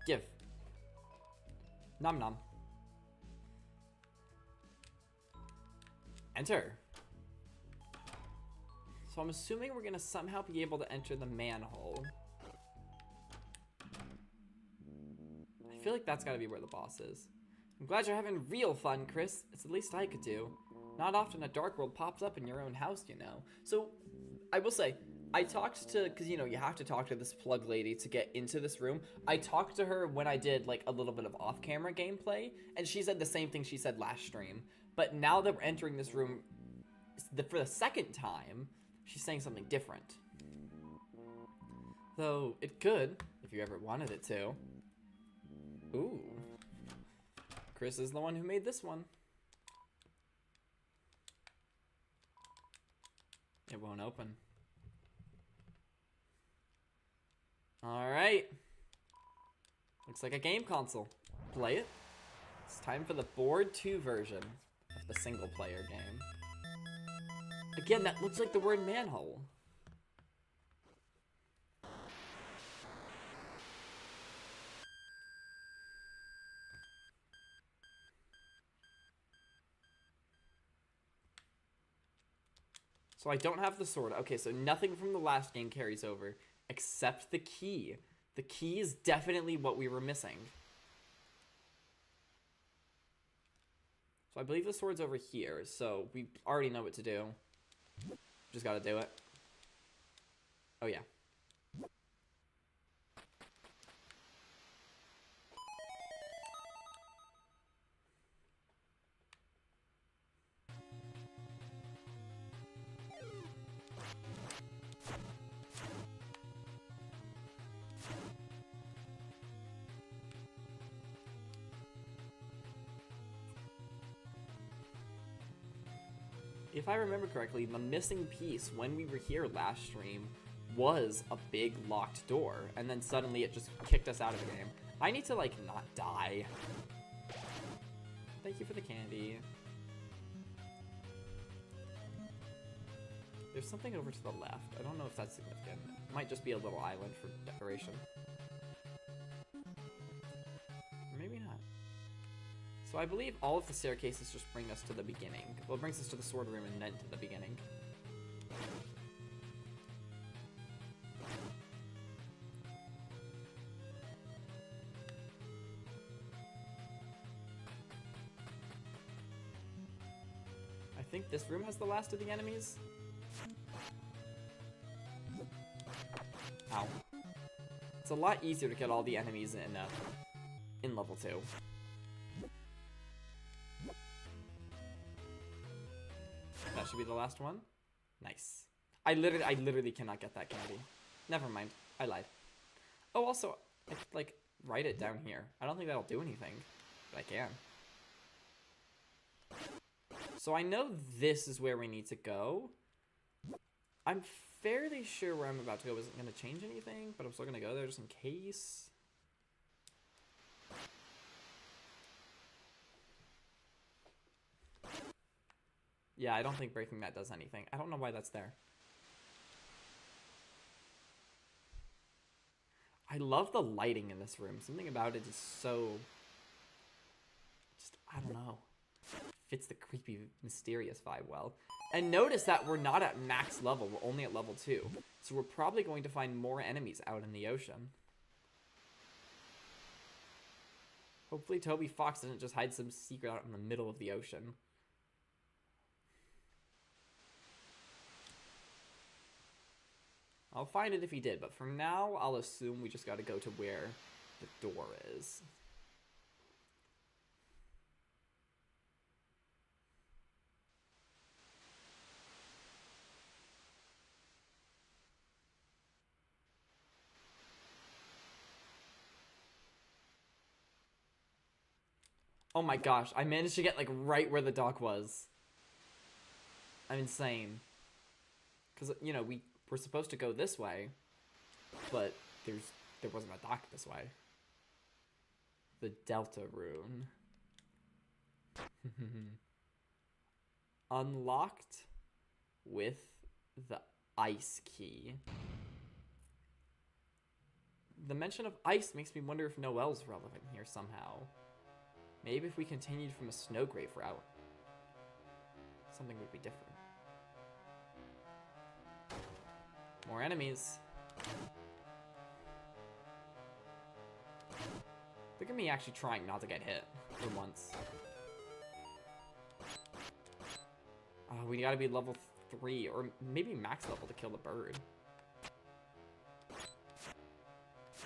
Give. Nom nom. Enter. So I'm assuming we're gonna somehow be able to enter the manhole. I feel like that's gotta be where the boss is. I'm glad you're having real fun, Chris. It's the least I could do. Not often a dark world pops up in your own house, you know. So, I will say, I talked to, because, you know, you have to talk to this plug lady to get into this room. I talked to her when I did, like, a little bit of off-camera gameplay, and she said the same thing she said last stream. But now that we're entering this room for the second time, she's saying something different. Though, it could, if you ever wanted it to. Ooh. Chris is the one who made this one. It won't open. Alright. Looks like a game console. Play it. It's time for the board 2 version of the single player game. Again, that looks like the word manhole. So I don't have the sword. Okay, so nothing from the last game carries over except the key. The key is definitely what we were missing. So I believe the sword's over here, so we already know what to do. Just gotta do it. Oh yeah. If I remember correctly, the missing piece when we were here last stream was a big locked door, and then suddenly it just kicked us out of the game. I need to, like, not die. Thank you for the candy. There's something over to the left. I don't know if that's significant. It might just be a little island for decoration. Maybe not. So I believe all of the staircases just bring us to the beginning. Well, it brings us to the sword room and then to the beginning. I think this room has the last of the enemies. Ow. It's a lot easier to get all the enemies in level 2. That should be the last one. Nice. I literally cannot get that candy. Never mind. I lied. Oh, also, I could, like, write it down here. I don't think that'll do anything, but I can. So I know this is where we need to go. I'm fairly sure where I'm about to go isn't going to change anything, but I'm still going to go there just in case. Yeah, I don't think breaking that does anything. I don't know why that's there. I love the lighting in this room. Something about it is so... just, I don't know. Fits the creepy, mysterious vibe well. And notice that we're not at max level. We're only at level 2. So we're probably going to find more enemies out in the ocean. Hopefully Toby Fox doesn't just hide some secret out in the middle of the ocean. I'll find it if he did, but for now, I'll assume we just gotta go to where the door is. Oh my gosh, I managed to get, like, right where the dock was. I'm insane. Because, you know, we're supposed to go this way, but there wasn't a dock this way. The Deltarune. Unlocked with the ice key. The mention of ice makes me wonder if Noelle's relevant here somehow. Maybe if we continued from a snow grave route, something would be different. More enemies. Look at me actually trying not to get hit for once. We gotta be level 3 or maybe max level to kill the bird.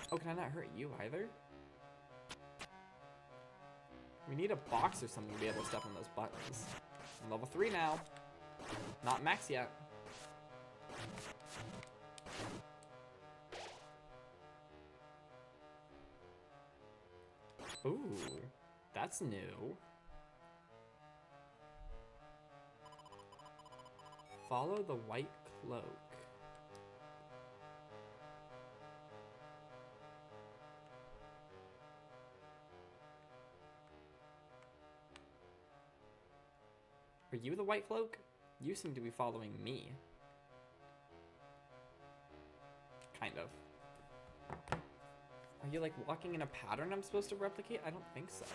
Oh, can I not hurt you either? We need a box or something to be able to step on those buttons. I'm level 3 now. Not max yet. Ooh, That's new. Follow the white cloak. Are you the white cloak? You seem to be following me. Kind of. Are you like walking in a pattern I'm supposed to replicate? I don't think so.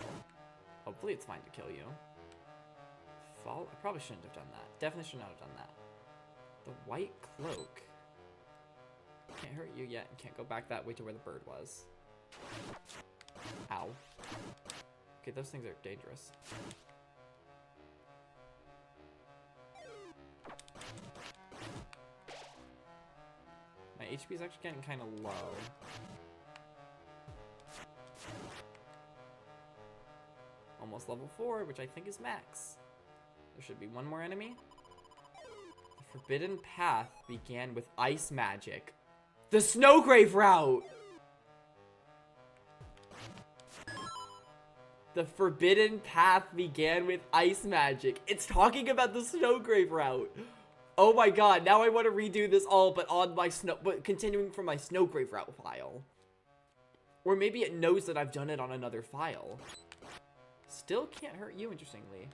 Hopefully it's fine to kill you. Follow? I probably shouldn't have done that. Definitely should not have done that. The white cloak. Can't hurt you yet and can't go back that way to where the bird was. Ow. Okay, those things are dangerous. My HP is actually getting kind of low. Almost level 4, which I think is max. There should be one more enemy. The forbidden path began with ice magic. The Snowgrave route! The forbidden path began with ice magic. It's talking about the Snowgrave route. Oh my god, now I want to redo this all, but on my continuing from my Snowgrave route file. Or maybe it knows that I've done it on another file. Still can't hurt you, interestingly.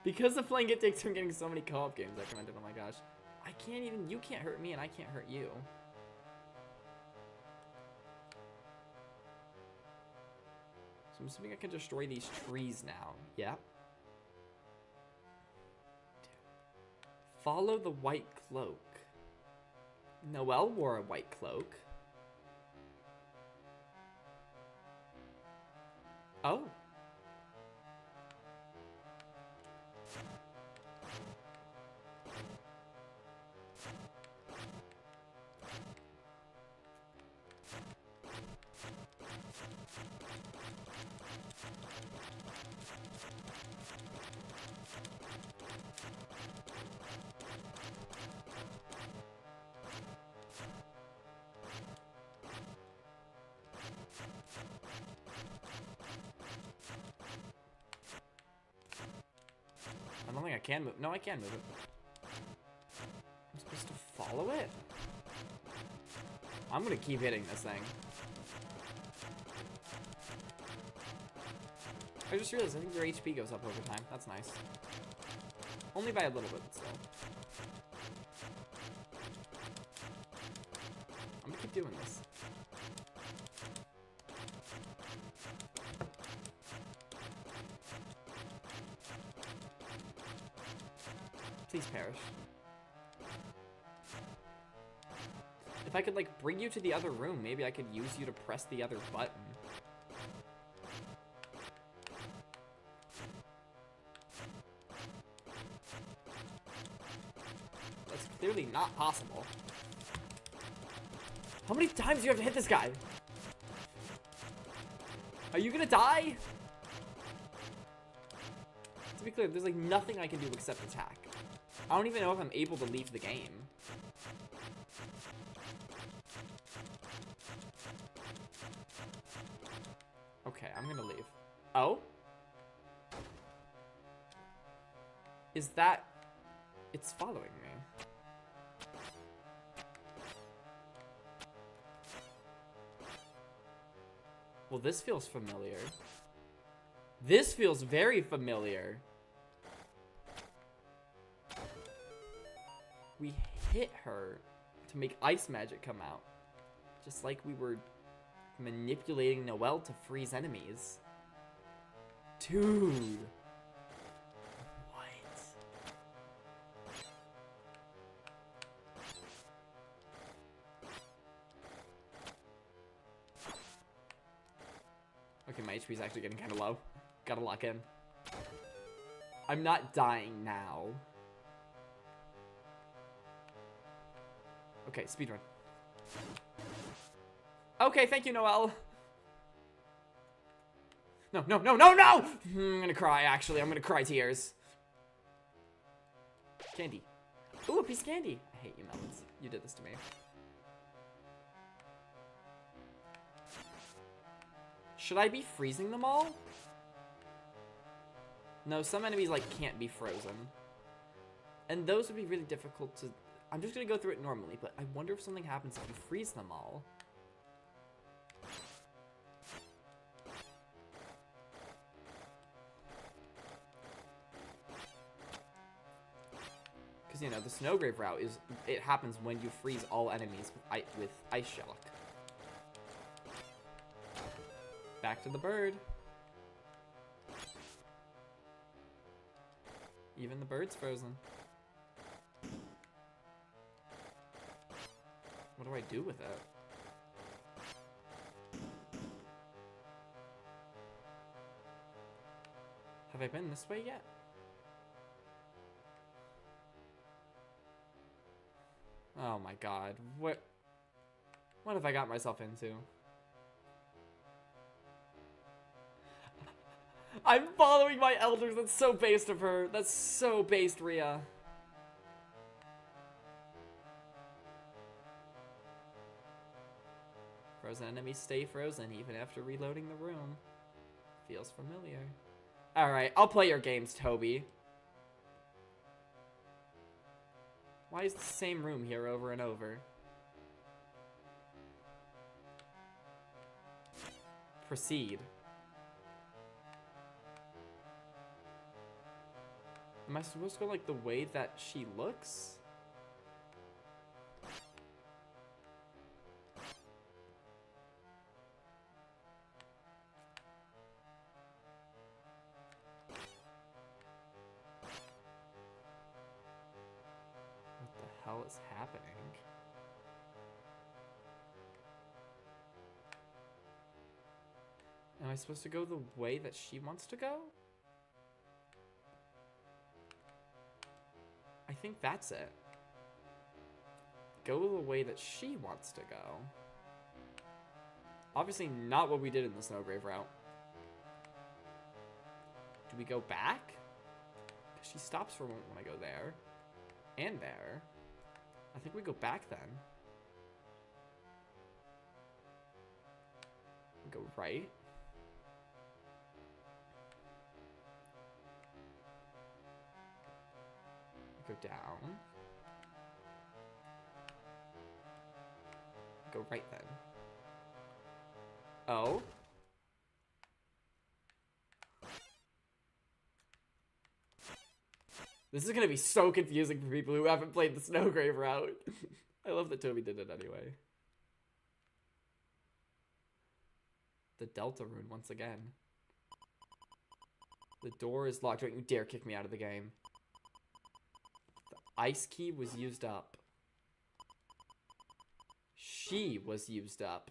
Because of playing It Takes Two, I'm getting so many co-op games recommended, oh my gosh. You can't hurt me and I can't hurt you. So I'm assuming I can destroy these trees now. Yep. Follow the white cloak. Noelle wore a white cloak. Oh. I don't think I can move. No, I can move it. I'm supposed to follow it? I'm gonna keep hitting this thing. I just realized I think your HP goes up over time. That's nice. Only by a little bit, but still. I'm gonna keep doing this. Please perish. If I could, like, bring you to the other room, maybe I could use you to press the other button. That's clearly not possible. How many times do you have to hit this guy? Are you gonna die? To be clear, there's, like, nothing I can do except attack. I don't even know if I'm able to leave the game. Okay, I'm gonna leave. Oh? Is that... It's following me. Well, this feels familiar. This feels very familiar. We hit her to make ice magic come out. Just like we were manipulating Noelle to freeze enemies. Dude. What? Okay, my HP is actually getting kind of low. Gotta lock in. I'm not dying now. Okay, speedrun. Okay, thank you, Noelle. No, no, no, no, no! I'm gonna cry, actually. I'm gonna cry tears. Candy. Ooh, a piece of candy. I hate you, Melons. You did this to me. Should I be freezing them all? No, some enemies, like, can't be frozen. And those would be really difficult to... I'm just gonna go through it normally, but I wonder if something happens if you freeze them all. Because, you know, the Snowgrave route is... It happens when you freeze all enemies with Ice Shock. Back to the bird. Even the bird's frozen. What do I do with it? Have I been this way yet? Oh my god. What have I got myself into? I'm following my elders. That's so based of her. That's so based, Rhea. Frozen enemies stay frozen even after reloading the room. Feels familiar. Alright, I'll play your games, Toby. Why is the same room here over and over? Proceed. Am I supposed to go like the way that she looks? What the hell is happening? Am I supposed to go the way that she wants to go? I think that's it. Go the way that she wants to go. Obviously not what we did in the Snowgrave route. Do we go back? Because she stops for a moment when I go there. And there. I think we go back then. We go right. Go down. Go right then. Oh. This is gonna be so confusing for people who haven't played the Snowgrave route. I love that Toby did it anyway. The Deltarune once again. The door is locked. Don't you dare kick me out of the game. Ice key was used up. She was used up.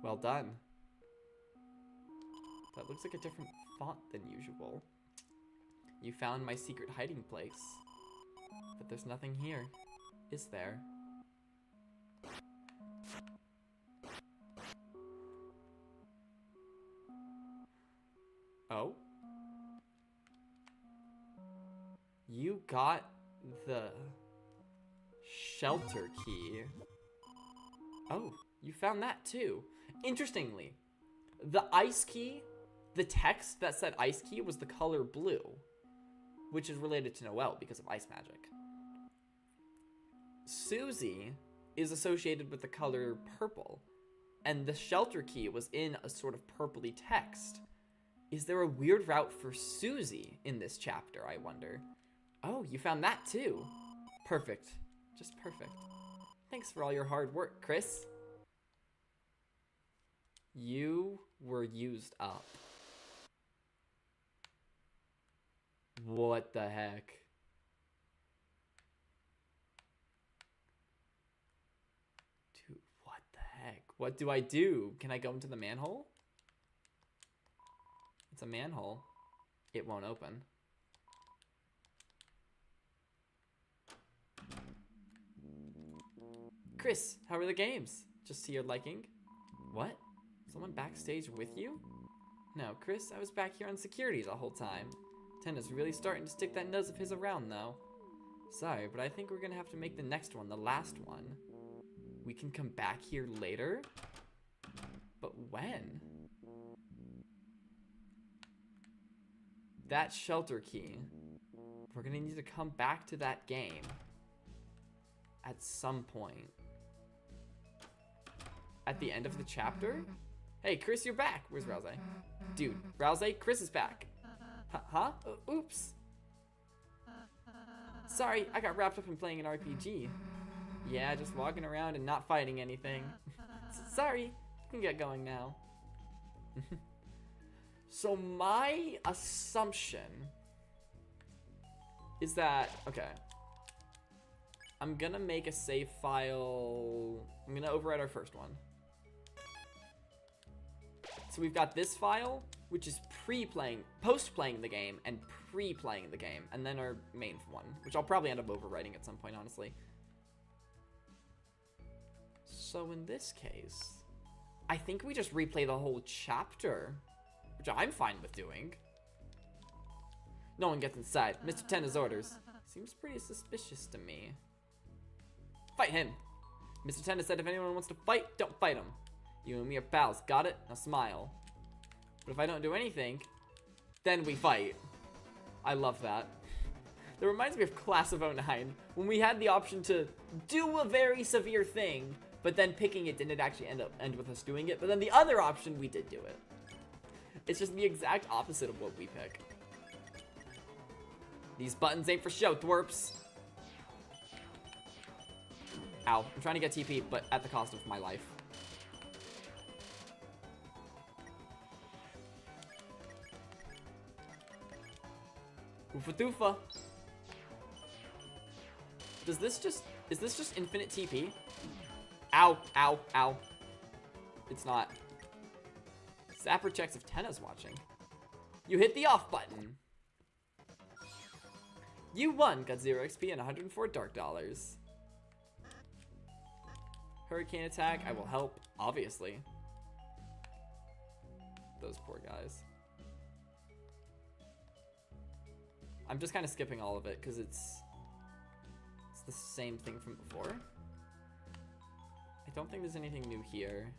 Well done. That looks like a different font than usual. You found my secret hiding place. But there's nothing here. Is there? Oh? You got the shelter key. Oh, you found that too. Interestingly, the ice key, the text that said ice key was the color blue, which is related to Noelle because of ice magic. Susie is associated with the color purple, and the shelter key was in a sort of purpley text. Is there a weird route for Susie in this chapter, I wonder? Oh, you found that too. Perfect. Just perfect. Thanks for all your hard work, Chris. You were used up. What the heck? Dude, what the heck? What do I do? Can I go into the manhole? It's a manhole. It won't open. Chris, how are the games? Just to your liking? What? Someone backstage with you? No, Chris, I was back here on security the whole time. Tenna's really starting to stick that nose of his around, though. Sorry, but I think we're gonna have to make the next one the last one. We can come back here later? But when? That shelter key. We're gonna need to come back to that game. At some point. At the end of the chapter? Hey, Chris, you're back. Where's Rouse? Dude, Rouse, Chris is back. Huh? Oops. Sorry, I got wrapped up in playing an RPG. Yeah, just walking around and not fighting anything. Sorry, you can get going now. So my assumption is that, okay, I'm gonna make a save file. I'm gonna overwrite our first one. So we've got this file, which is post-playing the game and pre-playing the game, and then our main one, which I'll probably end up overwriting at some point, honestly. So in this case, I think we just replay the whole chapter, which I'm fine with doing. No one gets inside. Mr. Tenna's orders. Seems pretty suspicious to me. Fight him. Mr. Tenna said if anyone wants to fight, don't fight him. You and me are pals, got it? Now smile. But if I don't do anything, then we fight. I love that. That reminds me of Class of '09, when we had the option to do a very severe thing, but then picking it didn't actually end with us doing it. But then the other option, we did do it. It's just the exact opposite of what we pick. These buttons ain't for show, thwerps. Ow, I'm trying to get TP, but at the cost of my life. Oofa doofa. Is this just infinite TP? Ow, ow, ow. It's not. Zapper checks if Tenna's watching. You hit the off button. You won, got 0 XP and 104 dark dollars. Hurricane attack, I will help, obviously. Those poor guys. I'm just kind of skipping all of it because it's the same thing from before. I don't think there's anything new here.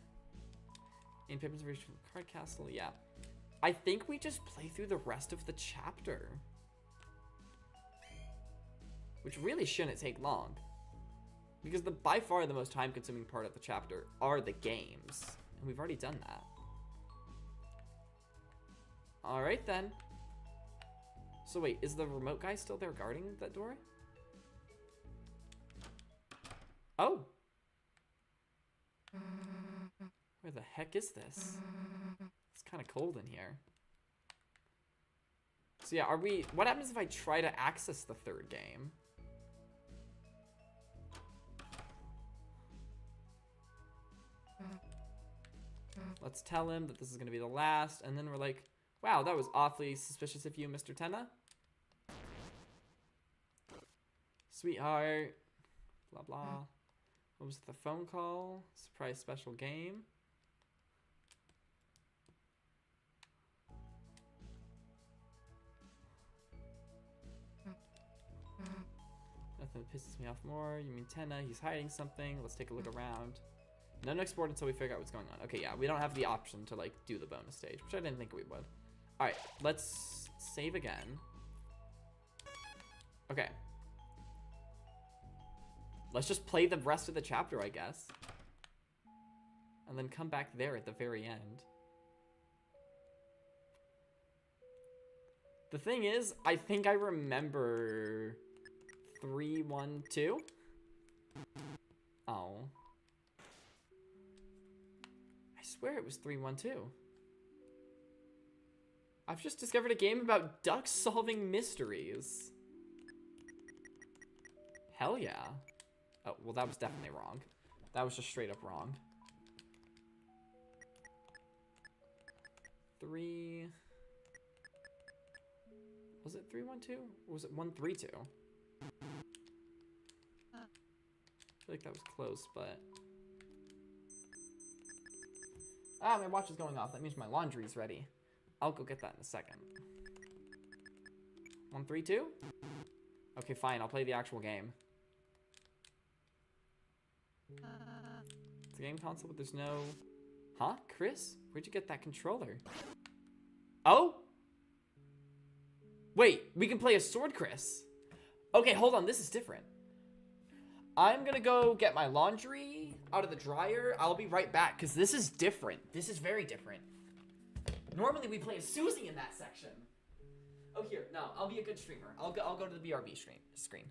In Pippin's version from Card Castle, yeah. I think we just play through the rest of the chapter. Which really shouldn't take long. Because by far the most time-consuming part of the chapter are the games. And we've already done that. Alright then. So wait, is the remote guy still there guarding that door? Oh! Where the heck is this? It's kind of cold in here. So yeah, what happens if I try to access the third game? Let's tell him that this is going to be the last, and then we're like, wow, that was awfully suspicious of you, Mr. Tenna. Sweetheart. Blah, blah. What was the phone call? Surprise special game. Nothing pisses me off more. You mean Tenna? He's hiding something. Let's take a look around. None export until we figure out what's going on. Okay, yeah, we don't have the option to, like, do the bonus stage, which I didn't think we would. Alright, let's save again. Okay. Let's just play the rest of the chapter, I guess. And then come back there at the very end. The thing is, I think I remember 312. Oh. I swear it was 312. I've just discovered a game about ducks solving mysteries. Hell yeah. Oh, well, that was definitely wrong. That was just straight up wrong. 3... Was it 312? Or was it 132? I feel like that was close, but... Ah, my watch is going off. That means my laundry's ready. I'll go get that in a second. 1, 3, 2? Okay, fine. I'll play the actual game. It's a game console, but there's no... Huh? Chris? Where'd you get that controller? Oh? Wait, we can play a sword, Chris. Okay, hold on. This is different. I'm gonna go get my laundry out of the dryer. I'll be right back, because this is different. This is very different. Normally, we play as Susie in that section. Oh, here. No, I'll be a good streamer. I'll go to the BRB screen.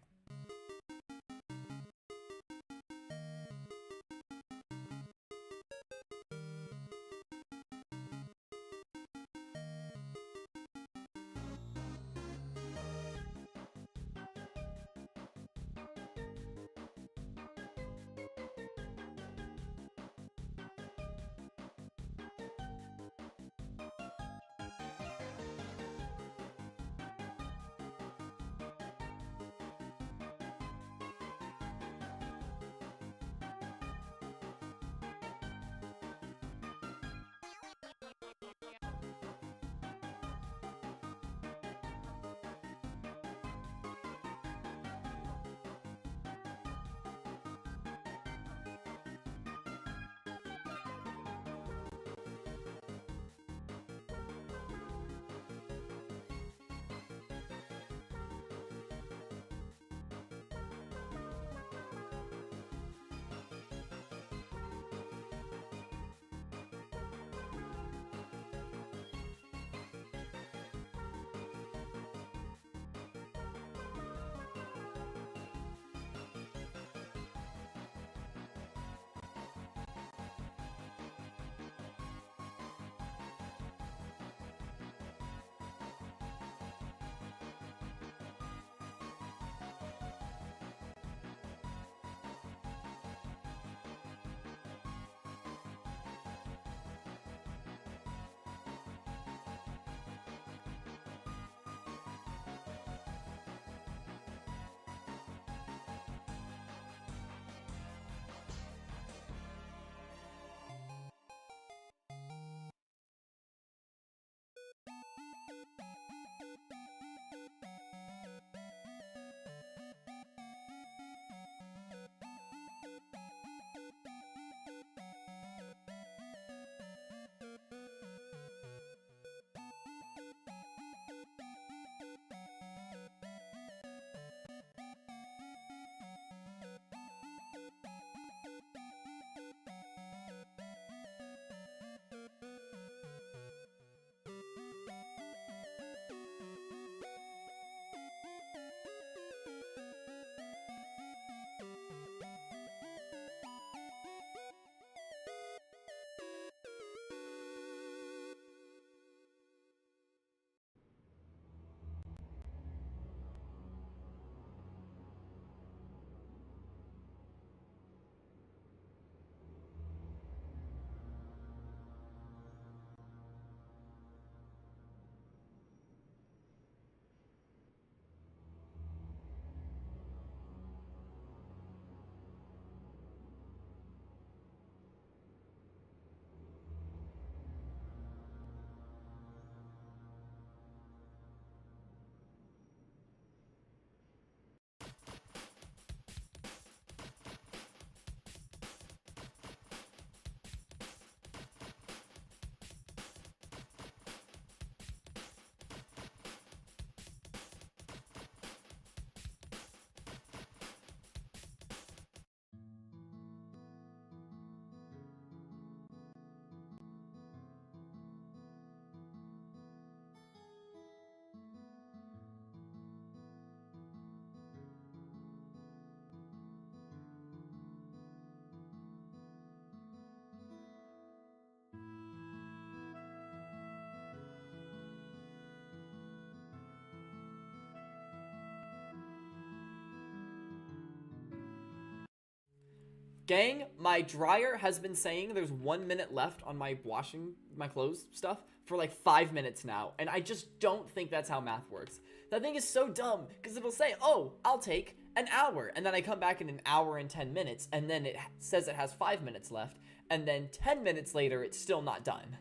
Gang, my dryer has been saying there's 1 minute left on my washing my clothes stuff for like 5 minutes now, and I just don't think that's how math works. That thing is so dumb, because it'll say, oh, I'll take an hour, and then I come back in an hour and 10 minutes, and then it says it has 5 minutes left, and then 10 minutes later, it's still not done.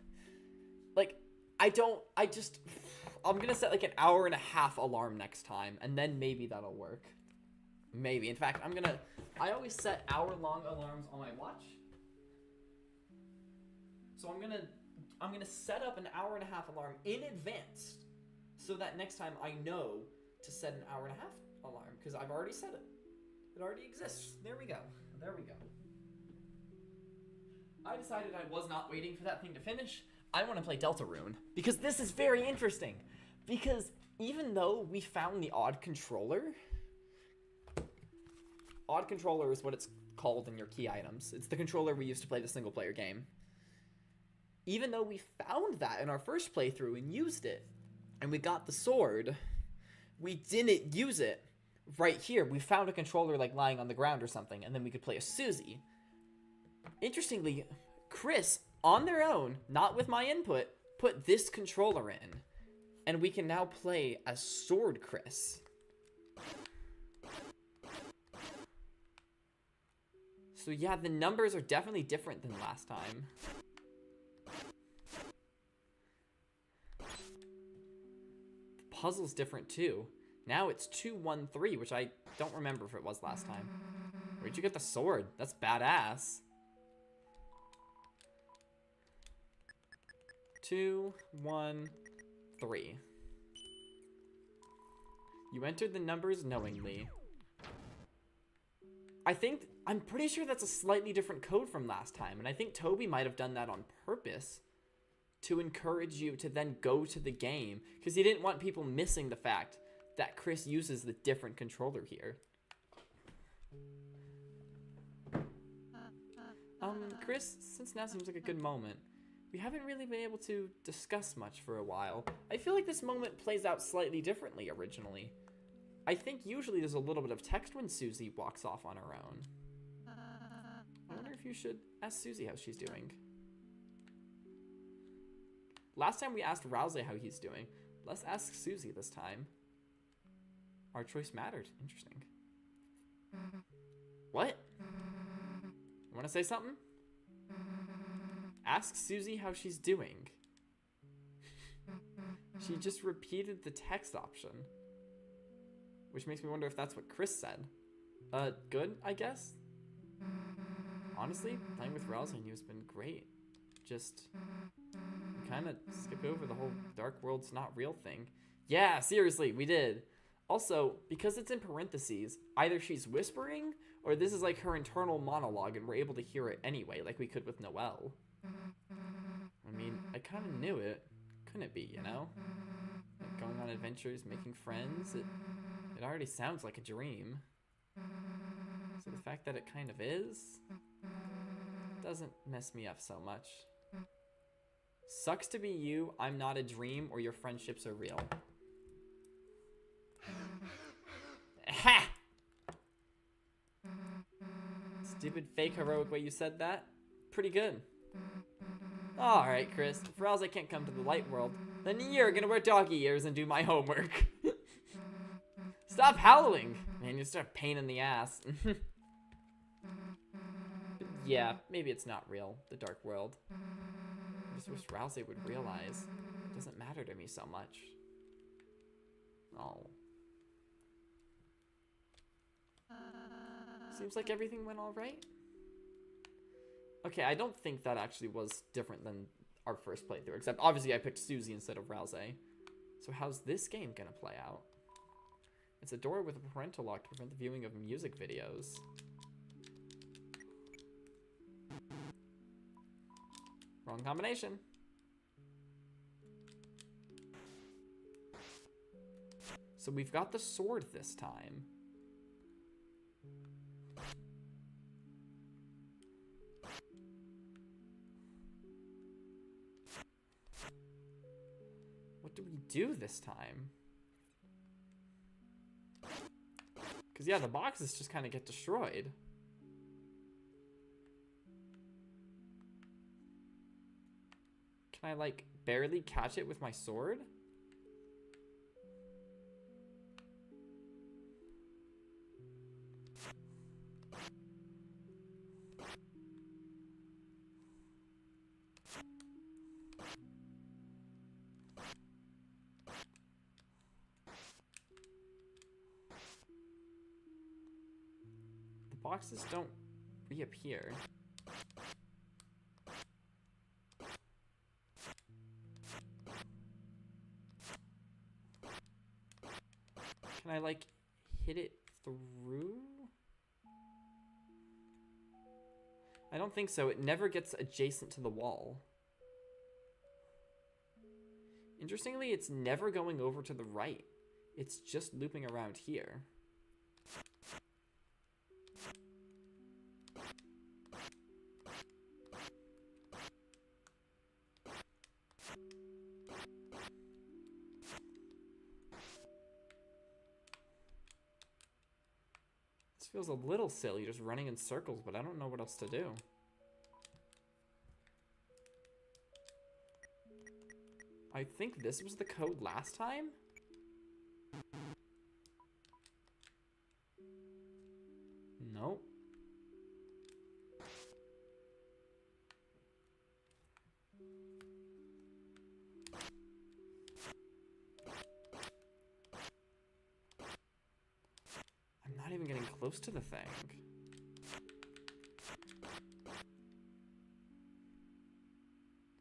Like, I'm gonna set like an hour and a half alarm next time, and then maybe that'll work. Maybe. In fact, I always set hour-long alarms on my watch. So I'm gonna set up an hour and a half alarm in advance, so that next time I know to set an hour and a half alarm, because I've already set it. It already exists. There we go. There we go. I decided I was not waiting for that thing to finish. I want to play Deltarune, because this is very interesting. Because even though we found the odd controller is what it's called in your key items. It's the controller we used to play the single player game. Even though we found that in our first playthrough and used it, and we got the sword, we didn't use it right here. We found a controller like lying on the ground or something, and then we could play as Susie. Interestingly, Chris, on their own, not with my input, put this controller in. And we can now play as Sword Chris. So yeah, the numbers are definitely different than last time. The puzzle's different too. Now it's 2-1-3, which I don't remember if it was last time. Where'd you get the sword? That's badass. 2, 1, 3. You entered the numbers knowingly. I'm pretty sure that's a slightly different code from last time, and I think Toby might have done that on purpose to encourage you to then go to the game, because he didn't want people missing the fact that Chris uses the different controller here. Chris, since now seems like a good moment, we haven't really been able to discuss much for a while. I feel like this moment plays out slightly differently originally. I think usually there's a little bit of text when Susie walks off on her own. I wonder if you should ask Susie how she's doing. Last time we asked Rousey how he's doing. Let's ask Susie this time. Our choice mattered. Interesting. What? You want to say something? Ask Susie how she's doing. She just repeated the text option. Which makes me wonder if that's what Chris said. Good, I guess? Honestly, playing with Rousey and you has been great. Just kind of skip over the whole Dark World's not real thing. Yeah, seriously, we did. Also, because it's in parentheses, either she's whispering or this is like her internal monologue and we're able to hear it anyway, like we could with Noelle. I mean, I kind of knew it. Couldn't it be, you know? Like going on adventures, making friends, it already sounds like a dream. So the fact that it kind of is doesn't mess me up so much. Sucks to be you, I'm not a dream, or your friendships are real. Ha! Stupid fake heroic way you said that. Pretty good. Alright, Chris. If Rousey can't come to the light world, then you're gonna wear doggy ears and do my homework. Stop howling! Man, you're such a pain in the ass. Yeah, maybe it's not real, the Dark World. I just wish Rousey would realize it doesn't matter to me so much. Oh. Seems like everything went alright. Okay, I don't think that actually was different than our first playthrough, except obviously I picked Susie instead of Rousey. So how's this game gonna play out? It's a door with a parental lock to prevent the viewing of music videos. Wrong combination. So we've got the sword this time. What do we do this time? Because, yeah, the boxes just kind of get destroyed. Can I, like, barely catch it with my sword? Boxes don't reappear. Can I, like, hit it through? I don't think so. It never gets adjacent to the wall. Interestingly, it's never going over to the right. It's just looping around here. This feels a little silly, just running in circles, but I don't know what else to do. I think this was the code last time? Nope. I'm not even getting close to the thing.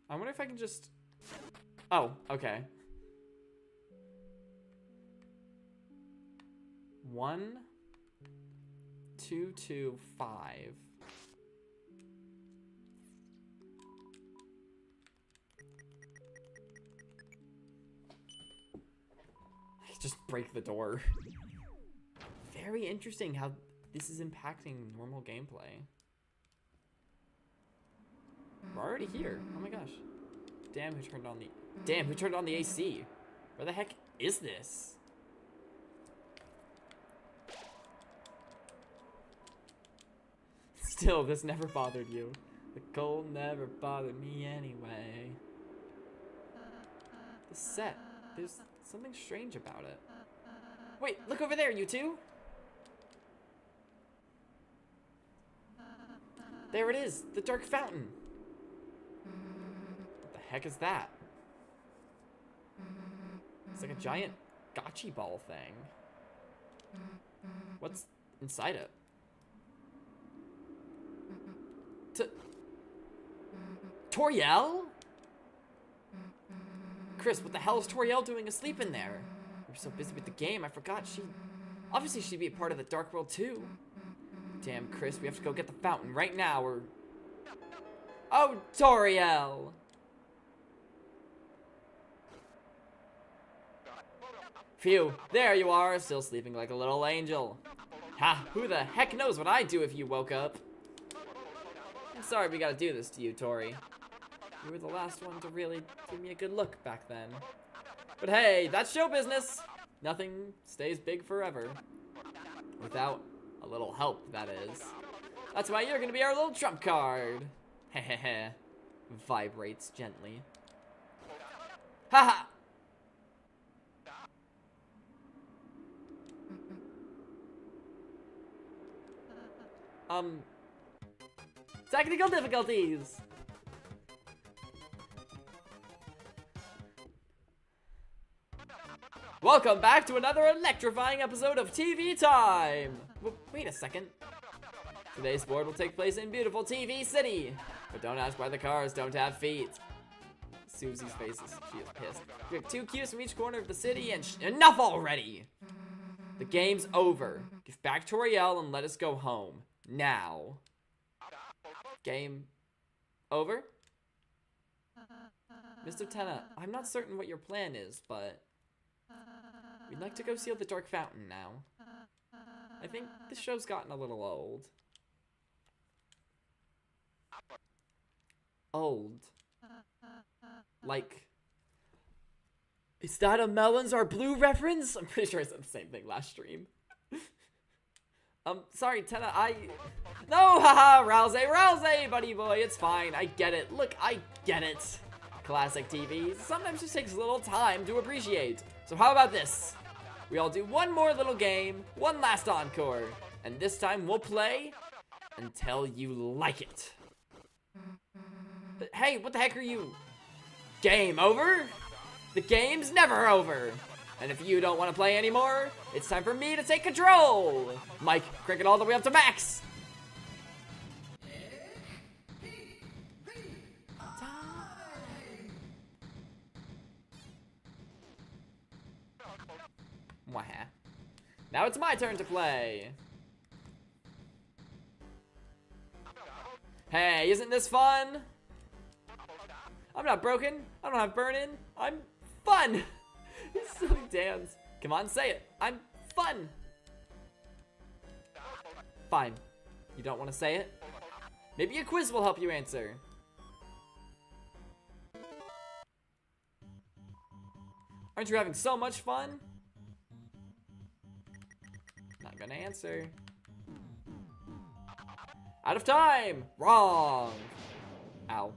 I wonder if I can just... Oh, okay. 1, 2, 2, 5. Just break the door. Very interesting how this is impacting normal gameplay. We're already here. Oh my gosh. Damn, who turned on the AC? Where the heck is this? Still, this never bothered you. The cold never bothered me anyway. The set, there's something strange about it. Wait, look over there, you two! There it is, the dark fountain. What the heck is that? It's like a giant gotchi ball thing. What's inside it? Toriel? Chris, what the hell is Toriel doing asleep in there? We were so busy with the game, I forgot obviously she'd be a part of the Dark World too. Damn, Chris, we have to go get the fountain right now or... Oh, Toriel! Phew, there you are, still sleeping like a little angel. Ha, who the heck knows what I'd do if you woke up? I'm sorry we gotta do this to you, Tori. You were the last one to really give me a good look back then. But hey, that's show business! Nothing stays big forever. Without a little help, that is. That's why you're gonna be our little trump card. Hehehe. Vibrates gently. Haha! Technical difficulties! Welcome back to another electrifying episode of TV Time! Wait a second. Today's board will take place in beautiful TV City. But don't ask why the cars don't have feet. Susie's face she is pissed. We have 2 queues from each corner of the city and enough already! The game's over. Give back Toriel and let us go home. Now. Game over? Mr. Tenna, I'm not certain what your plan is, but we'd like to go seal the Dark Fountain now. I think this show's gotten a little old. Old? Like, is that a Melons Are Blue reference? I'm pretty sure I said the same thing last stream. Sorry, Tenna, No, haha, rouse, buddy boy, it's fine, I get it. Look, I get it. Classic TV sometimes just takes a little time to appreciate. So how about this? We all do one more little game, one last encore, and this time we'll play until you like it. But hey, what the heck are you? Game over? The game's never over. And if you don't want to play anymore, it's time for me to take control. Mike, crank it all the way up to max. Mwah. Now it's my turn to play. Hey, isn't this fun? I'm not broken. I don't have burn-in. I'm fun. This silly dance. Come on, say it. I'm fun. Fine. You don't want to say it? Maybe a quiz will help you answer. Aren't you having so much fun? Not gonna answer. Out of time! Wrong! Ow.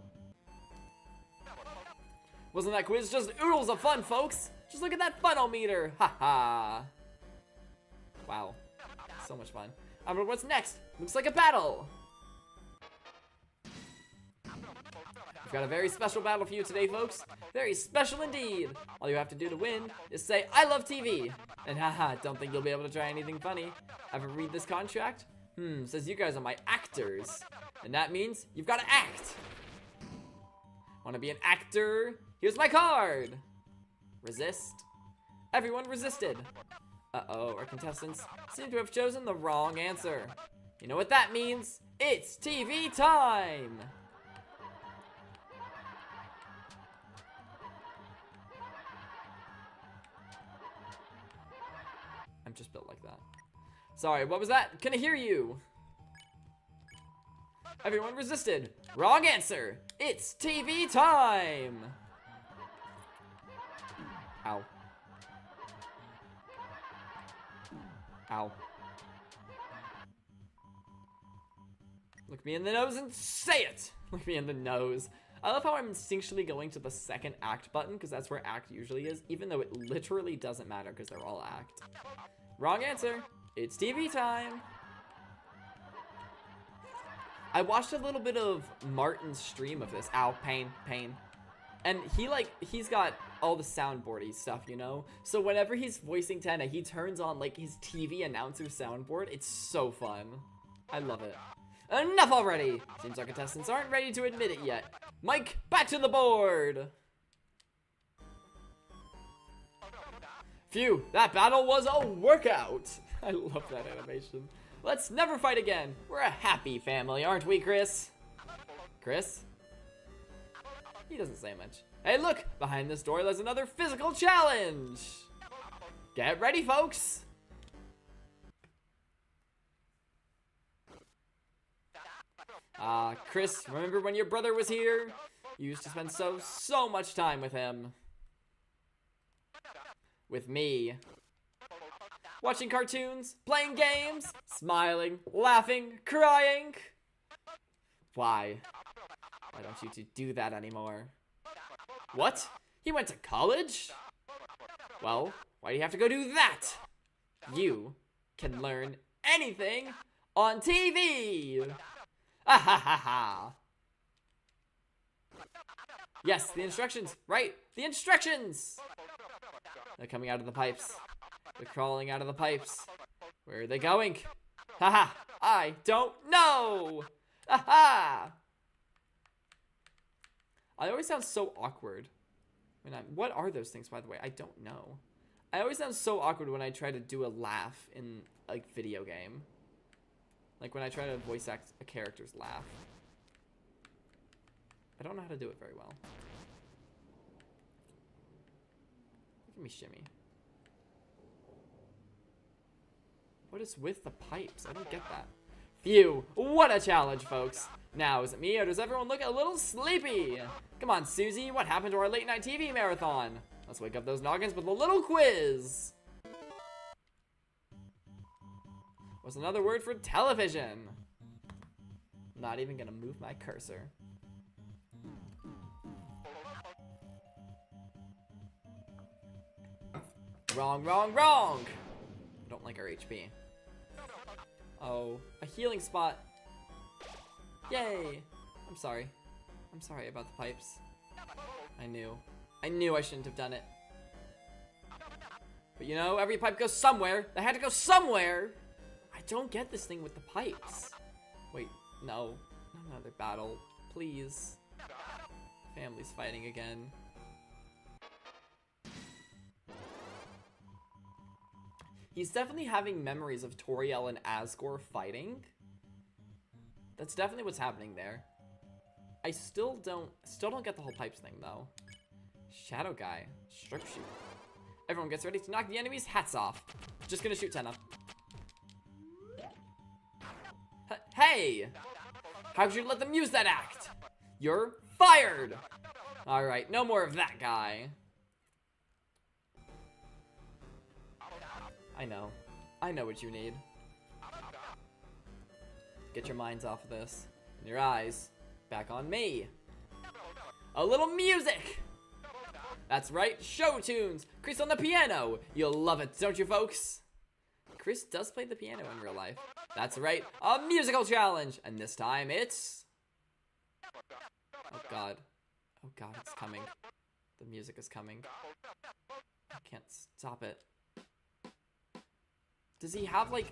Wasn't that quiz just oodles of fun, folks? Just look at that funometer! Haha! Wow. So much fun. I wonder what's next. Looks like a battle! We've got a very special battle for you today, folks. Very special indeed. All you have to do to win is say, I love TV. And haha, don't think you'll be able to try anything funny. Ever read this contract? Says you guys are my actors. And that means you've got to act. Want to be an actor? Here's my card. Resist. Everyone resisted. Uh-oh, our contestants seem to have chosen the wrong answer. You know what that means? It's TV time! I'm just built like that. Sorry, what was that? Can I hear you? Everyone resisted. Wrong answer. It's TV time. Ow. Ow. Look me in the nose and say it. Look me in the nose. I love how I'm instinctually going to the second act button because that's where act usually is, even though it literally doesn't matter because they're all act. Wrong answer. It's TV time. I watched a little bit of Martin's stream of this. Ow, pain, pain. And he's got all the soundboardy stuff, you know? So whenever he's voicing Tenna, he turns on like his TV announcer soundboard. It's so fun. I love it. Enough already! Seems our contestants aren't ready to admit it yet. Mike, back to the board! Phew, that battle was a workout! I love that animation. Let's never fight again. We're a happy family, aren't we, Chris? Chris? He doesn't say much. Hey, look! Behind this door, there's another physical challenge! Get ready, folks! Chris, remember when your brother was here? You used to spend so much time with him. With me. Watching cartoons, playing games, smiling, laughing, crying. Why? Why don't you two do that anymore? What? He went to college? Well, why do you have to go do that? You can learn anything on TV! Ah ha ha ha! Yes, the instructions, right? The instructions! They're coming out of the pipes. They're crawling out of the pipes. Where are they going? Haha! I don't know! Aha! I always sound so awkward when what are those things, by the way? I don't know. I always sound so awkward when I try to do a laugh in a video game. Like when I try to voice act a character's laugh. I don't know how to do it very well. Look at me shimmy. What is with the pipes? I don't get that. Phew, what a challenge, folks. Now, is it me or does everyone look a little sleepy? Come on, Susie, what happened to our late night TV marathon? Let's wake up those noggins with a little quiz. What's another word for television? I'm not even gonna move my cursor. Wrong, wrong, wrong! I don't like our HP. Oh, a healing spot. Yay! I'm sorry. I'm sorry about the pipes. I knew I shouldn't have done it. But you know, every pipe goes somewhere. They had to go somewhere! I don't get this thing with the pipes. Wait, no. Not another battle. Please. Family's fighting again. He's definitely having memories of Toriel and Asgore fighting. That's definitely what's happening there. I still don't get the whole pipes thing though. Shadow guy, strip shoot. Everyone gets ready to knock the enemy's hats off. Just gonna shoot Tenna. Hey! How could you let them use that act? You're fired! Alright, no more of that guy. I know. I know what you need. Get your minds off of this. And your eyes back on me. A little music! That's right, show tunes! Chris on the piano! You'll love it, don't you folks? Chris does play the piano in real life. That's right, a musical challenge! And this time it's... Oh god. Oh god, it's coming. The music is coming. I can't stop it. Does he have like...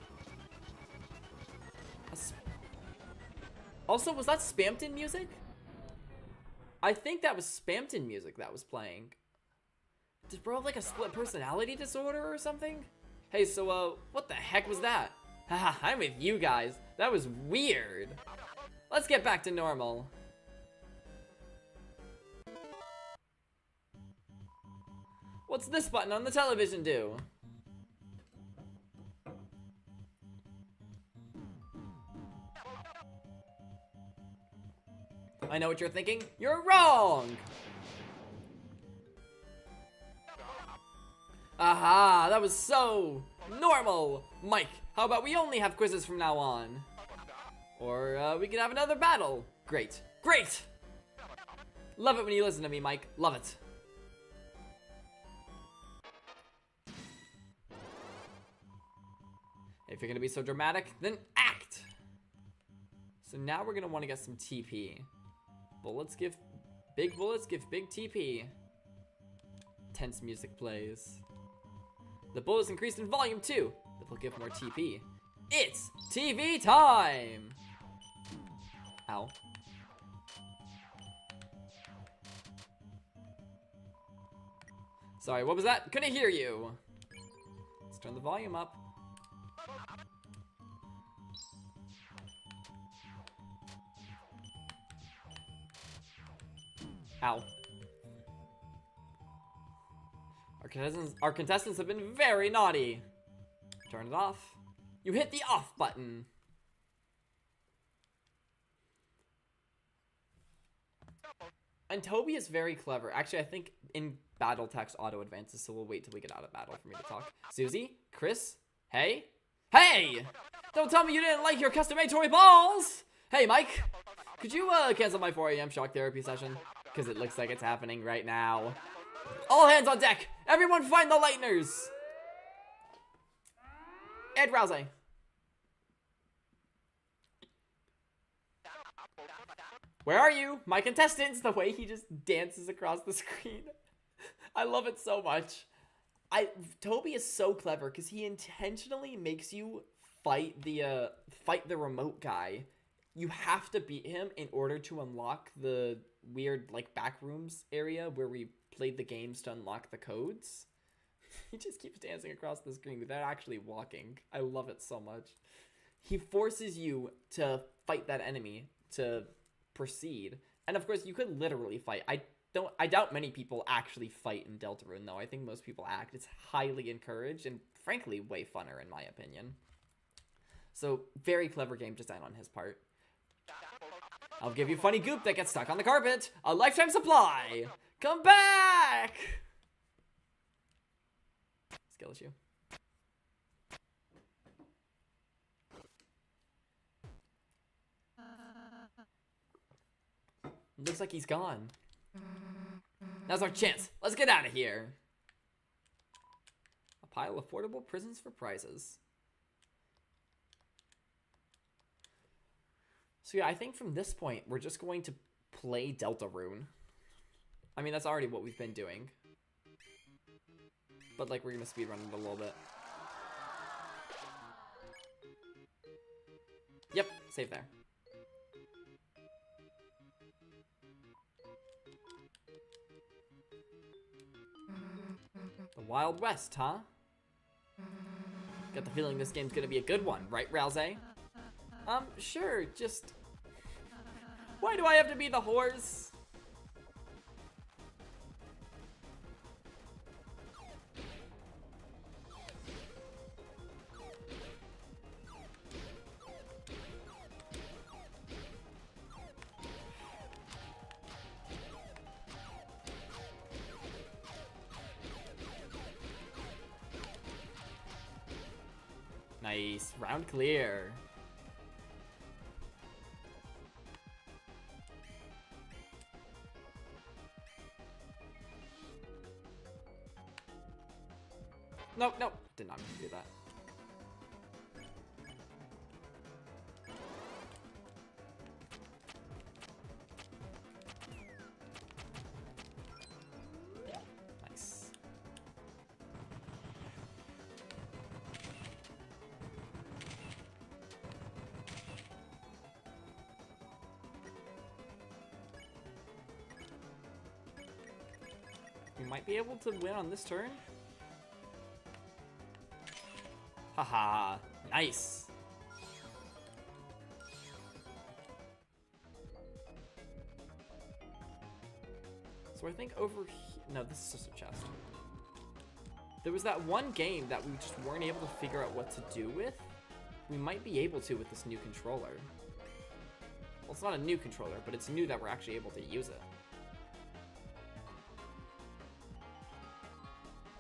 Also, was that Spampton music? I think that was Spampton music that was playing. Does bro have like a split personality disorder or something? Hey, so what the heck was that? Haha, I'm with you guys. That was weird. Let's get back to normal. What's this button on the television do? I know what you're thinking. You're wrong! Aha, that was so normal! Mike, how about we only have quizzes from now on? Or we could have another battle. Great, great! Love it when you listen to me, Mike. Love it. If you're gonna be so dramatic, then act! So now we're gonna want to get some TP. Bullets give big TP. Tense music plays. The bullets increased in volume too, but they'll give more TP. It's TV time! Ow. Sorry, what was that? Couldn't hear you. Let's turn the volume up. Ow. Our contestants have been very naughty. Turn it off. You hit the off button. And Toby is very clever. Actually, I think in battle text auto advances, so we'll wait till we get out of battle for me to talk. Susie? Chris? Hey? Hey! Don't tell me you didn't like your custom-made toy balls! Hey, Mike! Could you cancel my 4 AM shock therapy session? Because it looks like it's happening right now. All hands on deck! Everyone find the lighteners! Ed Rouse. Where are you? My contestants! The way he just dances across the screen. I love it so much. Toby is so clever because he intentionally makes you fight the remote guy. You have to beat him in order to unlock the weird like back rooms area where we played the games to unlock the codes. He just keeps dancing across the screen without actually walking. I love it so much. He forces you to fight that enemy to proceed. And of course you could literally fight. I doubt many people actually fight in Deltarune though. I think most people act. It's highly encouraged and frankly way funner in my opinion. So very clever game design on his part. I'll give you funny goop that gets stuck on the carpet. A lifetime supply. Come back. Skill issue. Looks like he's gone. Now's our chance. Let's get out of here. A pile of affordable prisons for prizes. So yeah, I think from this point, we're just going to play Deltarune. I mean, that's already what we've been doing. But like, we're gonna speedrun it a little bit. Yep, save there. The Wild West, huh? Got the feeling this game's gonna be a good one, right, Rousey? Sure, just... Why do I have to be the horse? Nice, round clear. Nope, nope, did not mean to do that. Nice. We might be able to win on this turn. Haha, nice. So I think over here, no, this is just a chest. There was that one game that we just weren't able to figure out what to do with. We might be able to with this new controller. Well, it's not a new controller, but it's new that we're actually able to use it.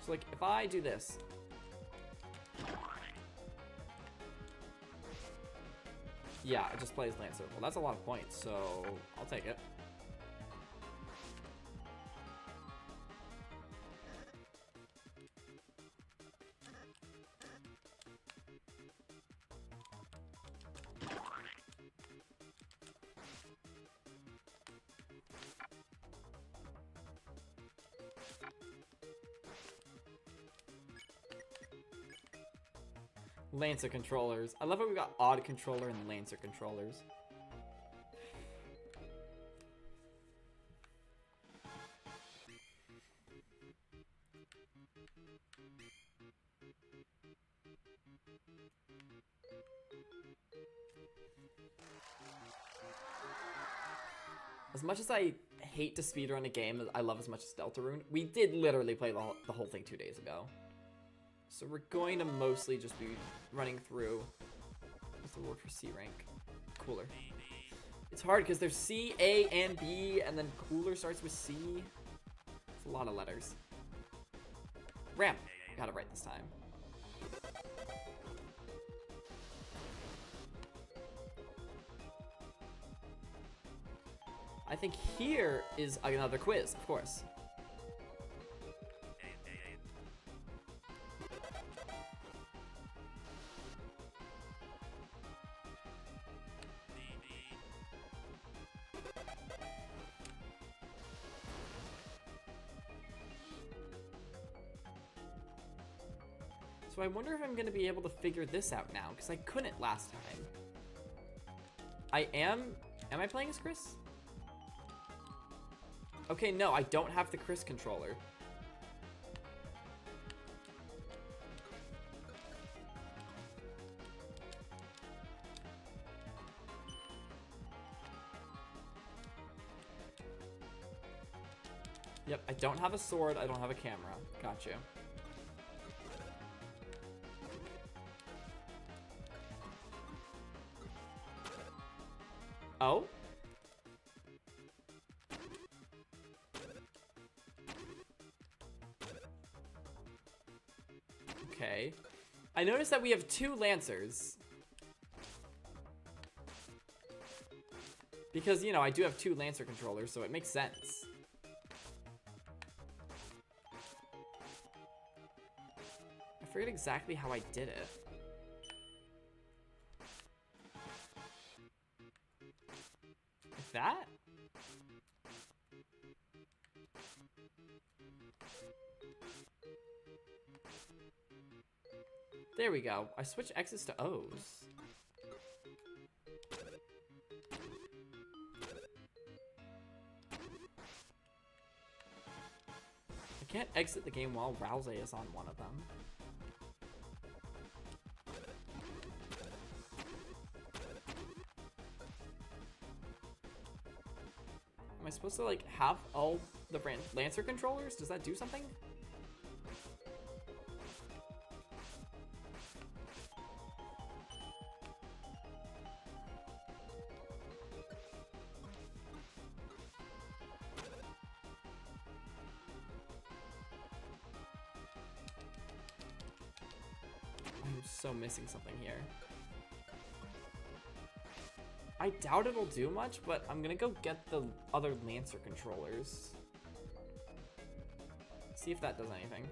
So like, if I do this, yeah, it just plays Lancer. Well, that's a lot of points, so I'll take it. Lancer controllers. I love how we got odd controller and Lancer controllers. As much as I hate to speedrun a game I love as much as Deltarune, we did literally play the whole thing 2 days ago. So we're going to mostly just be running through. What's the word for C rank? Cooler. It's hard because there's C, A, and B, and then cooler starts with C. It's a lot of letters. Ramp. Got it right this time. I think here is another quiz, of course. So I wonder if I'm going to be able to figure this out now, because I couldn't last time. Am I playing as Chris? Okay, no, I don't have the Chris controller. Yep, I don't have a sword, I don't have a camera. Gotcha. Oh? Okay. I noticed that we have 2 Lancers. Because, you know, I do have 2 Lancer controllers, so it makes sense. I forget exactly how I did it. Like that? There we go. I switched X's to O's. I can't exit the game while Rousey is on one of them. supposed to like have all the Lancer controllers? Does that do something? I'm so missing something here. I doubt it'll do much, but I'm gonna go get the other Lancer controllers. See if that does anything.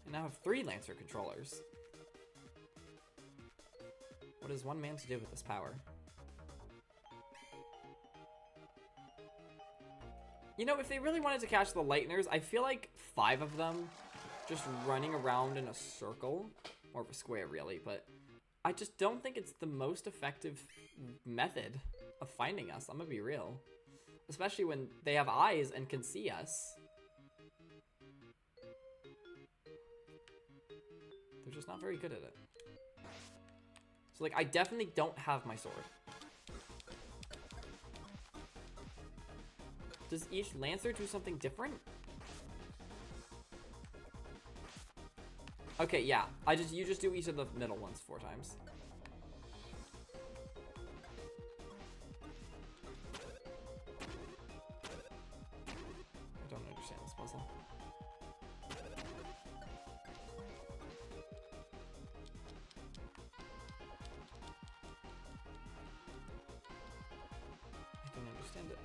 I now have 3 Lancer controllers. What is one man to do with this power? You know, if they really wanted to catch the Lightners, I feel like 5 of them just running around in a circle, or a square really, but I just don't think it's the most effective method of finding us. I'm gonna be real. Especially when they have eyes and can see us. They're just not very good at it. So, like, I definitely don't have my sword. Does each Lancer do something different? Okay, yeah. You just do each of the middle ones 4 times. I don't understand this puzzle. I don't understand it.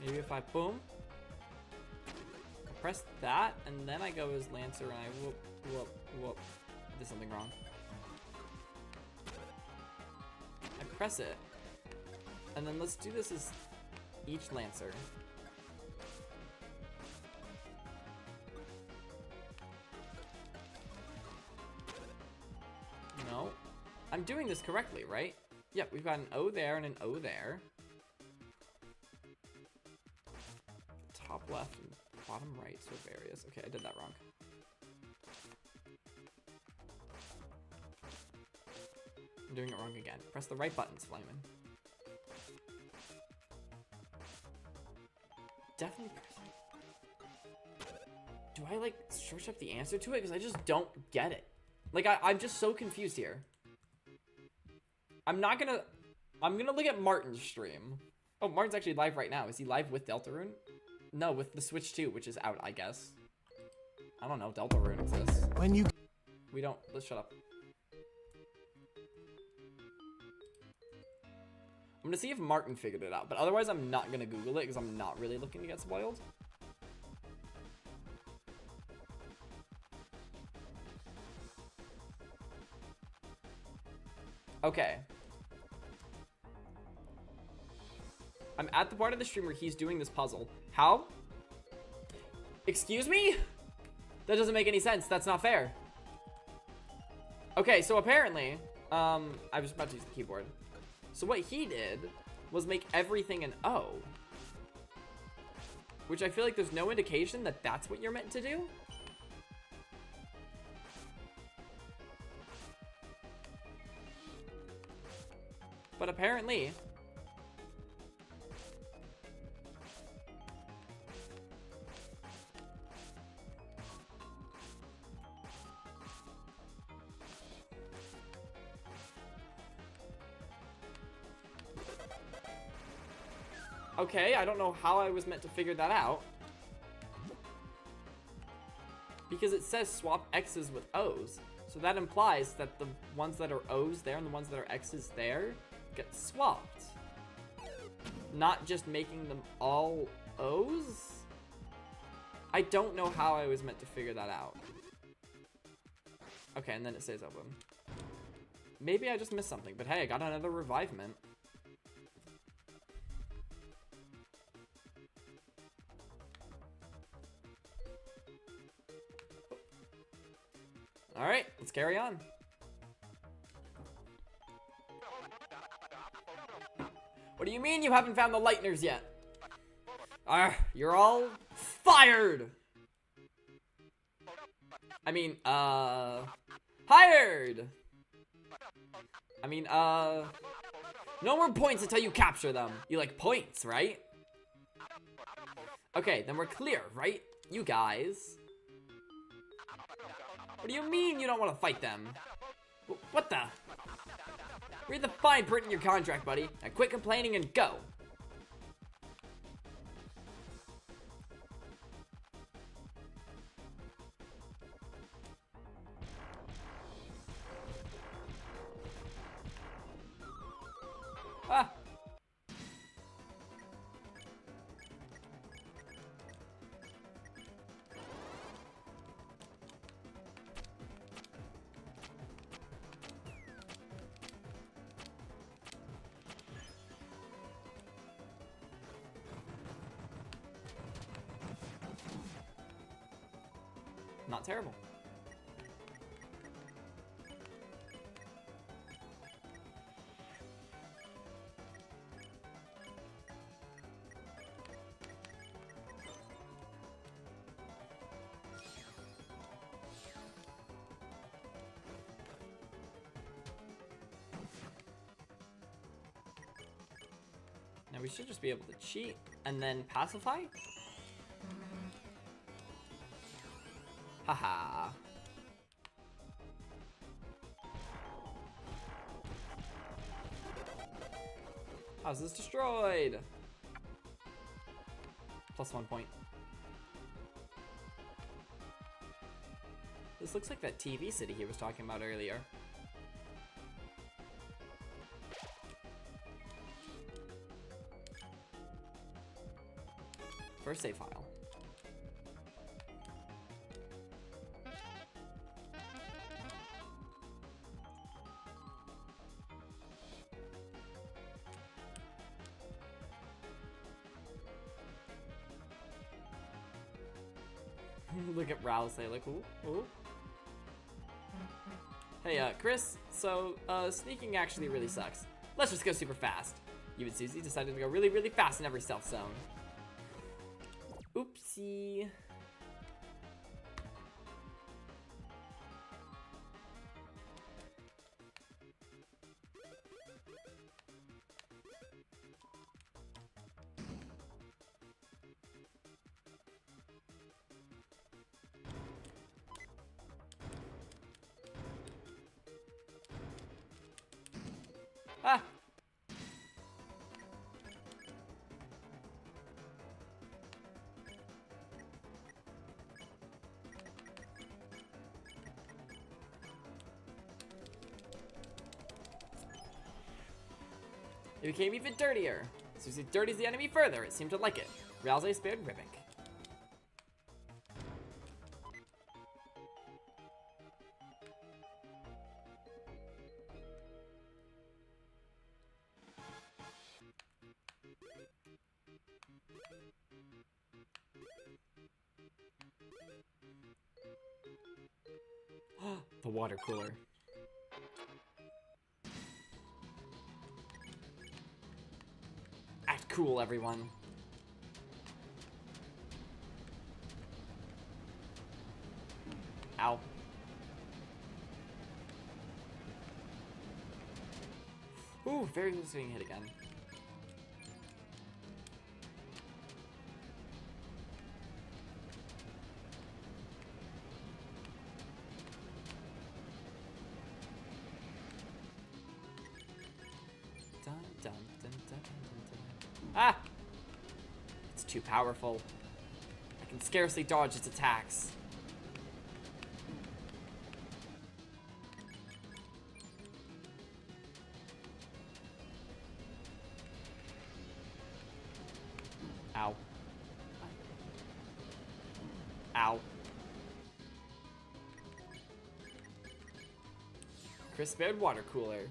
Maybe if I boom, I press that, and then I go as Lancer, and I whoop, whoop, whoop. I did something wrong. I press it, and then let's do this as each Lancer. No, I'm doing this correctly, right? Yep, we've got an O there and an O there. Top left and bottom right sort of areas. Okay, I did that wrong. I'm doing it wrong again. Press the right buttons, Flyman. Definitely press it. Do I, like, search up the answer to it? Because I just don't get it. Like, I'm just so confused here. I'm gonna look at Martin's stream. Oh, Martin's actually live right now. Is he live with Deltarune? No, with the Switch 2, which is out, I guess. I don't know. Deltarune exists. We don't. Let's shut up. I'm gonna see if Martin figured it out, but otherwise I'm not gonna Google it because I'm not really looking to get spoiled. Okay. I'm at the part of the stream where he's doing this puzzle. How? Excuse me? That doesn't make any sense. That's not fair. Okay, so apparently, I was about to use the keyboard. So what he did was make everything an O. Which I feel like there's no indication that that's what you're meant to do. But apparently... Okay, I don't know how I was meant to figure that out. Because it says swap X's with O's. So that implies that the ones that are O's there and the ones that are X's there get swapped. Not just making them all O's? I don't know how I was meant to figure that out. Okay, and then it says open. Maybe I just missed something, but hey, I got another revivement. Alright, let's carry on. What do you mean you haven't found the lighteners yet? You're all fired! I mean, hired! I mean, no more points until you capture them. You like points, right? Okay, then we're clear, right? You guys. What do you mean you don't want to fight them? What the? Read the fine print in your contract, buddy. Now quit complaining and go. Ah. Not terrible. Now we should just be able to cheat and then pacify. Haha. How's this destroyed? Plus 1 point. This looks like that TV city he was talking about earlier. First save file. Look at Rouse, they like, ooh, ooh. Hey, Chris, so, sneaking actually really sucks. Let's just go super fast. You and Susie decided to go really, really fast in every stealth zone. Oopsie. Ah! It became even dirtier. Susie dirties the enemy further. It seemed to like it. Rouse spared Rivik. The water cooler. Act cool, everyone. Ow. Ooh, very close to getting hit again. Ah! too powerful. I can scarcely dodge its attacks. Ow. Ow. Crisp aired water cooler.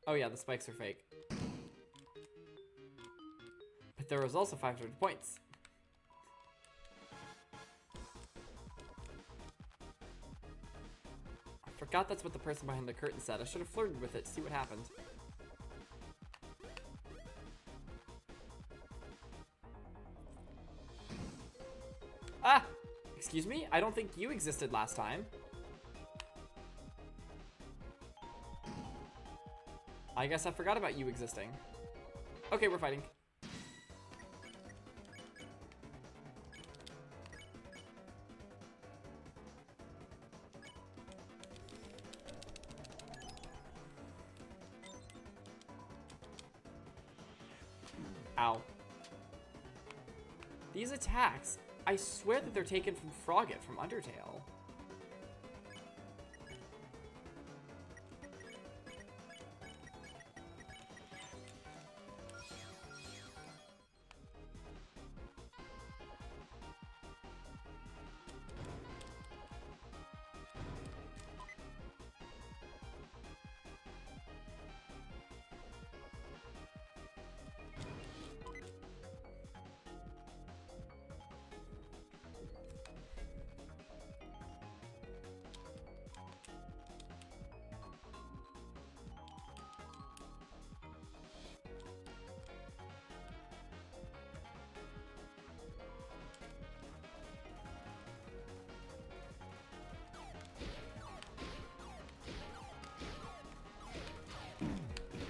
Oh yeah, the spikes are fake. But there was also 500 points. I forgot that's what the person behind the curtain said. I should have flirted with it, see what happened. Ah! Excuse me? I don't think you existed last time. I guess I forgot about you existing. Okay, we're fighting. Ow. These attacks, I swear that they're taken from Frogget from Undertale.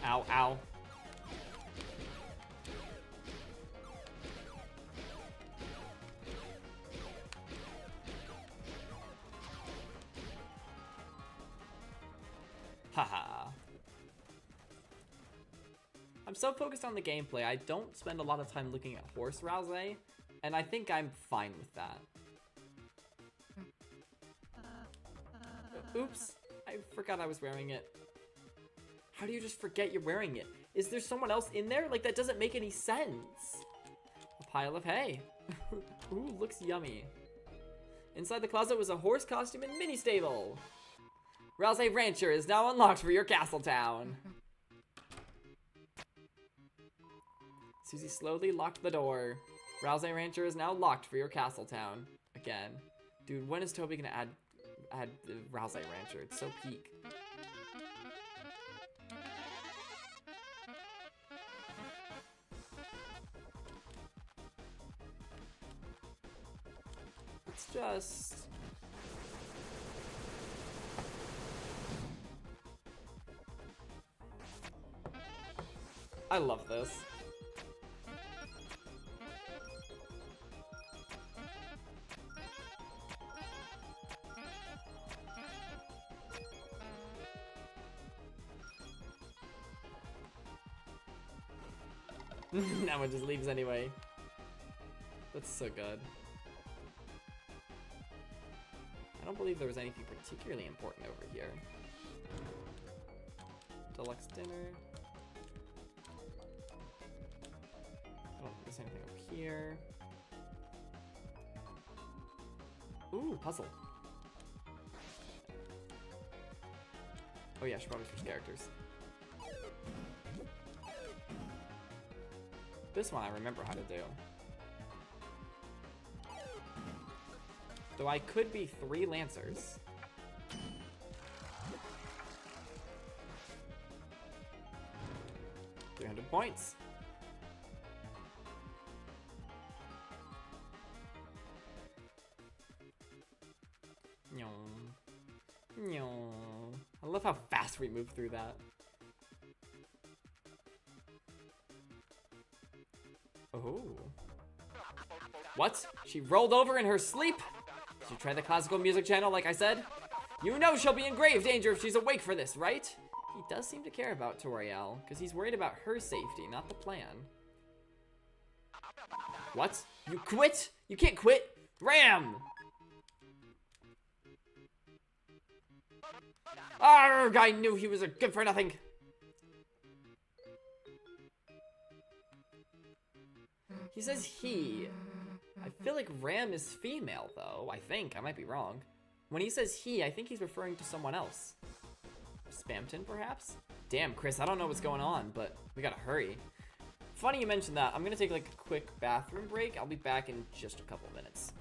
Ow, ow. Haha. I'm so focused on the gameplay, I don't spend a lot of time looking at horse rouse, and I think I'm fine with that. Oops, I forgot I was wearing it. How do you just forget you're wearing it? Is there someone else in there? Like, that doesn't make any sense. A pile of hay. Ooh, looks yummy. Inside the closet was a horse costume and mini stable. Rouse Rancher is now unlocked for your castle town. Susie slowly locked the door. Rouse Rancher is now locked for your castle town. Again. Dude, when is Toby gonna add the Rouse Rancher? It's so peak. It's just... I love this. That one just leaves anyway. That's so good. I don't believe there was anything particularly important over here. Deluxe dinner. I don't think there's anything over here. Ooh, puzzle. Oh yeah, she probably switched characters. This one I remember how to do. Though I could be 3 Lancers. $300 points. I love how fast we move through that. Oh. What? She rolled over in her sleep? Did you try the classical music channel like I said? You know she'll be in grave danger if she's awake for this, right? He does seem to care about Toriel, because he's worried about her safety, not the plan. What? You quit? You can't quit. Ram! Arrgh, I knew he was a good for nothing. He says he. I feel like Ram is female, though. I think. I might be wrong. When he says he, I think he's referring to someone else. Spamton, perhaps? Damn, Chris, I don't know what's going on, but we gotta hurry. Funny you mentioned that. I'm gonna take like a quick bathroom break. I'll be back in just a couple minutes.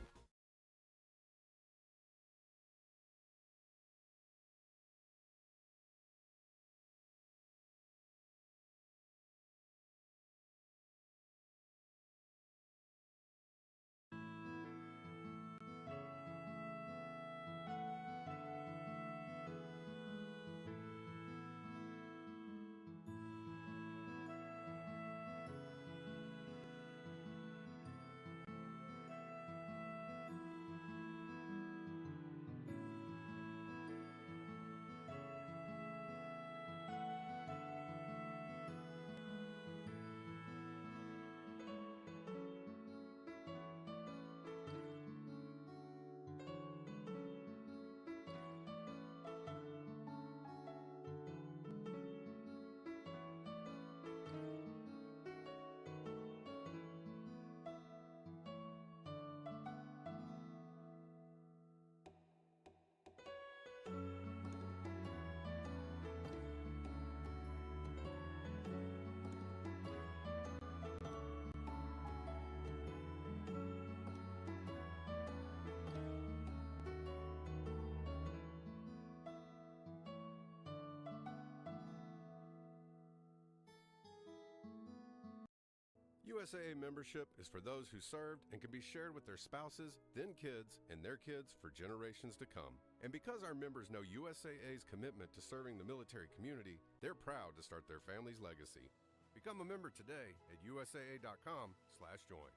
USAA membership is for those who served and can be shared with their spouses, then kids, and their kids for generations to come. And because our members know USAA's commitment to serving the military community, they're proud to start their family's legacy. Become a member today at usaa.com/join.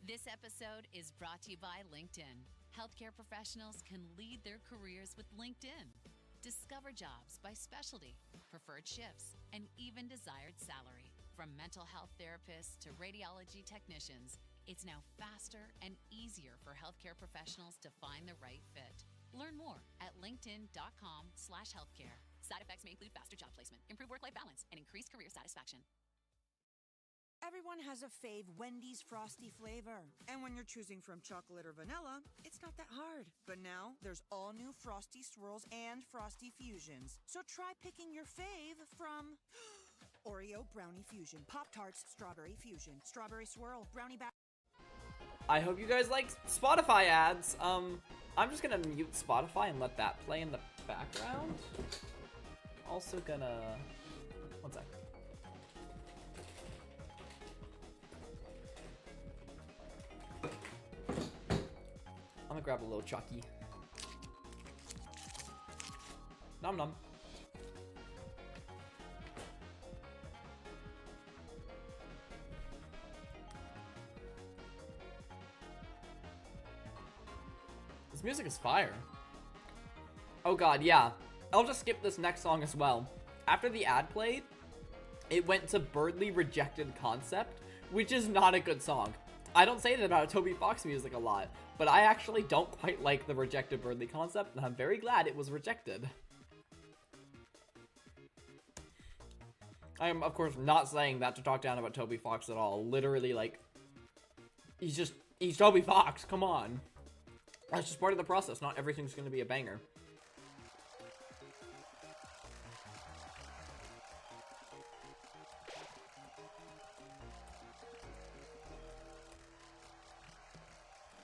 This episode is brought to you by LinkedIn. Healthcare professionals can lead their careers with LinkedIn. Discover jobs by specialty, preferred shifts, and even desired salary. From mental health therapists to radiology technicians, it's now faster and easier for healthcare professionals to find the right fit. Learn more at linkedin.com/healthcare. Side effects may include faster job placement, improved work-life balance, and increased career satisfaction. Everyone has a fave Wendy's Frosty flavor. And when you're choosing from chocolate or vanilla, it's not that hard. But now, there's all new Frosty Swirls and Frosty Fusions. So try picking your fave from Oreo Brownie Fusion, Pop-Tarts Strawberry Fusion, Strawberry Swirl, Brownie Back. I hope you guys like Spotify ads. I'm just gonna mute Spotify and let that play in the background. Also gonna... One sec. I'm gonna grab a little Chucky. Nom nom. This music is fire. Oh god, yeah. I'll just skip this next song as well. After the ad played, it went to Birdly Rejected Concept, which is not a good song. I don't say that about Toby Fox music a lot, but I actually don't quite like the rejected Birdly concept, and I'm very glad it was rejected. I am, of course, not saying that to talk down about Toby Fox at all. Literally, like, he's Toby Fox, come on. That's just part of the process. Not everything's going to be a banger.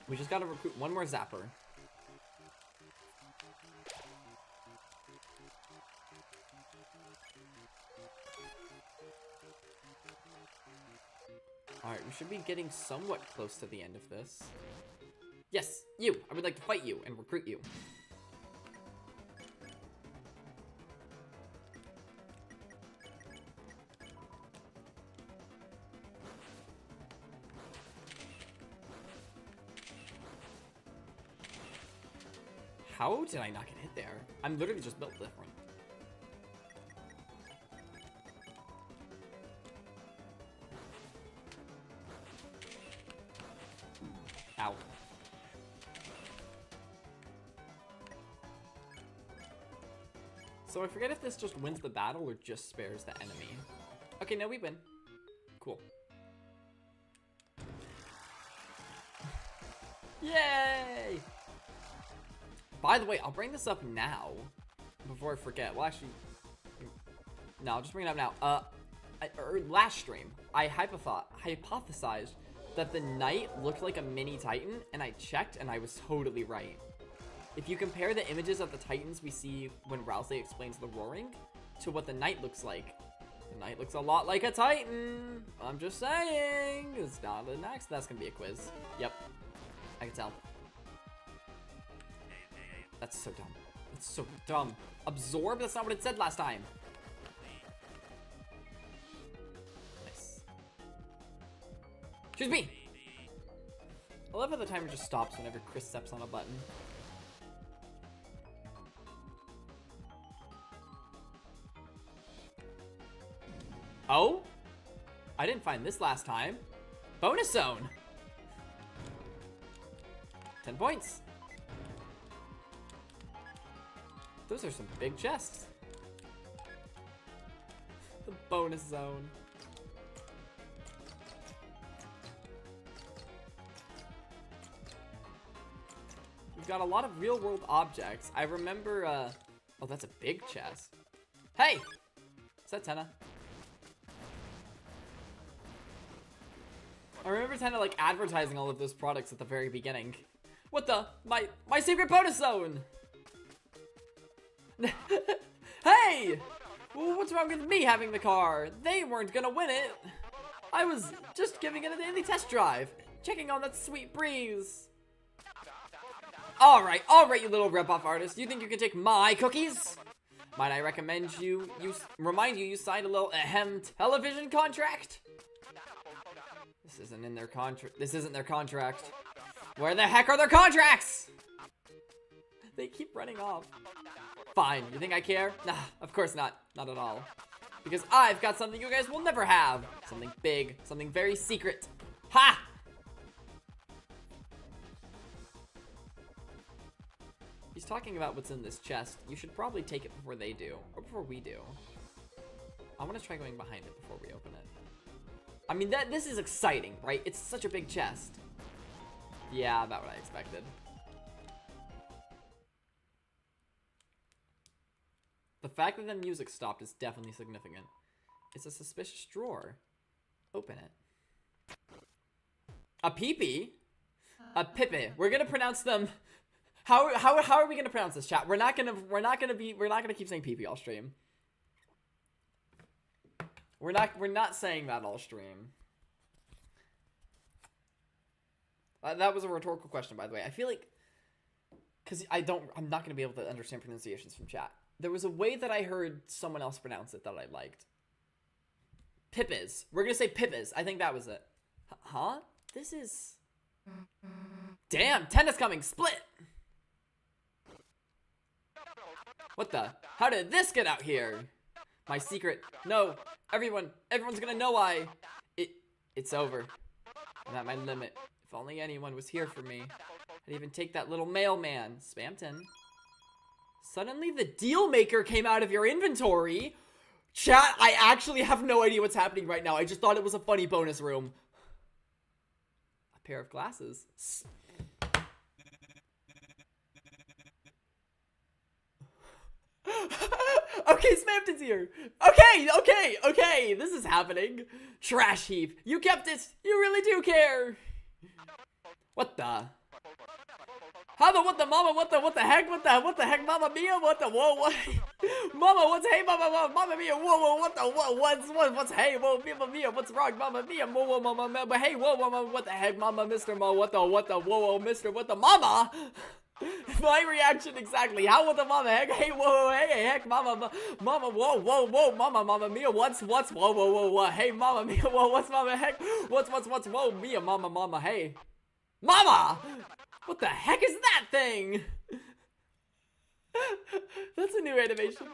We just gotta recruit one more Zapper. Alright, we should be getting somewhat close to the end of this. Yes, you! I would like to fight you and recruit you. How did I not get hit there? I'm literally just built different. Ow. So I forget if this just wins the battle or just spares the enemy. Okay, no, we win. Cool. Yay! By the way, I'll bring this up now before I forget. Well, actually, no, I'll just bring it up now. Last stream, I hypothesized that the knight looked like a mini titan, and I checked, and I was totally right. If you compare the images of the titans we see when Rowsley explains the roaring to what the knight looks like, the knight looks a lot like a titan. I'm just saying. It's not the next. That's gonna be a quiz. Yep, I can tell. That's so dumb. It's so dumb. Absorb? That's not what it said last time. Nice. Choose me! I love how the timer just stops whenever Chris steps on a button. Oh? I didn't find this last time. Bonus zone! 10 points. Those are some big chests. The bonus zone. We've got a lot of real world objects. I remember, oh, that's a big chest. Hey! Is that Tenna? I remember Tenna, like, advertising all of those products at the very beginning. What the? My secret bonus zone! Hey! Well, what's wrong with me having the car? They weren't gonna win it. I was just giving it a daily test drive, checking on that sweet breeze. Alright, you little rip-off artist. You think you can take my cookies? Might I recommend remind you signed a little ahem television contract? This isn't in their contract. This isn't their contract. Where the heck are their contracts? They keep running off. Fine, you think I care? Nah, of course not. Not at all. Because I've got something you guys will never have. Something big, something very secret. Ha! He's talking about what's in this chest. You should probably take it before they do, or before we do. I want to try going behind it before we open it. I mean, this is exciting, right? It's such a big chest. Yeah, about what I expected. The fact that the music stopped is definitely significant. It's a suspicious drawer. Open it. A peepee? A pippy. We're gonna pronounce them. How are we gonna pronounce this, chat? We're not gonna keep saying peepee all stream. We're not saying that all stream. That was a rhetorical question, by the way. I feel like, because I'm not gonna be able to understand pronunciations from chat. There was a way that I heard someone else pronounce it that I liked. Pippies. We're gonna say Pippies. I think that was it. Huh? This is... Damn, Tenna's coming. Split! What the? How did this get out here? My secret. No. Everyone's gonna know it's over. I'm at my limit. If only anyone was here for me. I'd even take that little mailman. Spamton. Suddenly the deal maker came out of your inventory. Chat, I actually have no idea what's happening right now. I just thought it was a funny bonus room. A pair of glasses. Okay, Spamton's here. Okay. This is happening. Trash heap. You kept it. You really do care. What the? How the what the mama? What the heck? What the heck? Mama mia? What the whoa? What? Mama, what's hey? Mama mia? Whoa! What the what? What's hey? Whoa, mama mia? What's wrong? Mama mia? Whoa, mama, but hey, whoa, mama, what the heck? Mama, Mister Mo? What the whoa, Mister? What the mama? My reaction exactly. How what the mama heck? Hey, whoa, hey, heck, mama, whoa, mama mia, what's, whoa, hey, mama mia, whoa, what's mama heck? What's, whoa, mia, mama, hey, mama, what the heck is that thing? That's a new animation.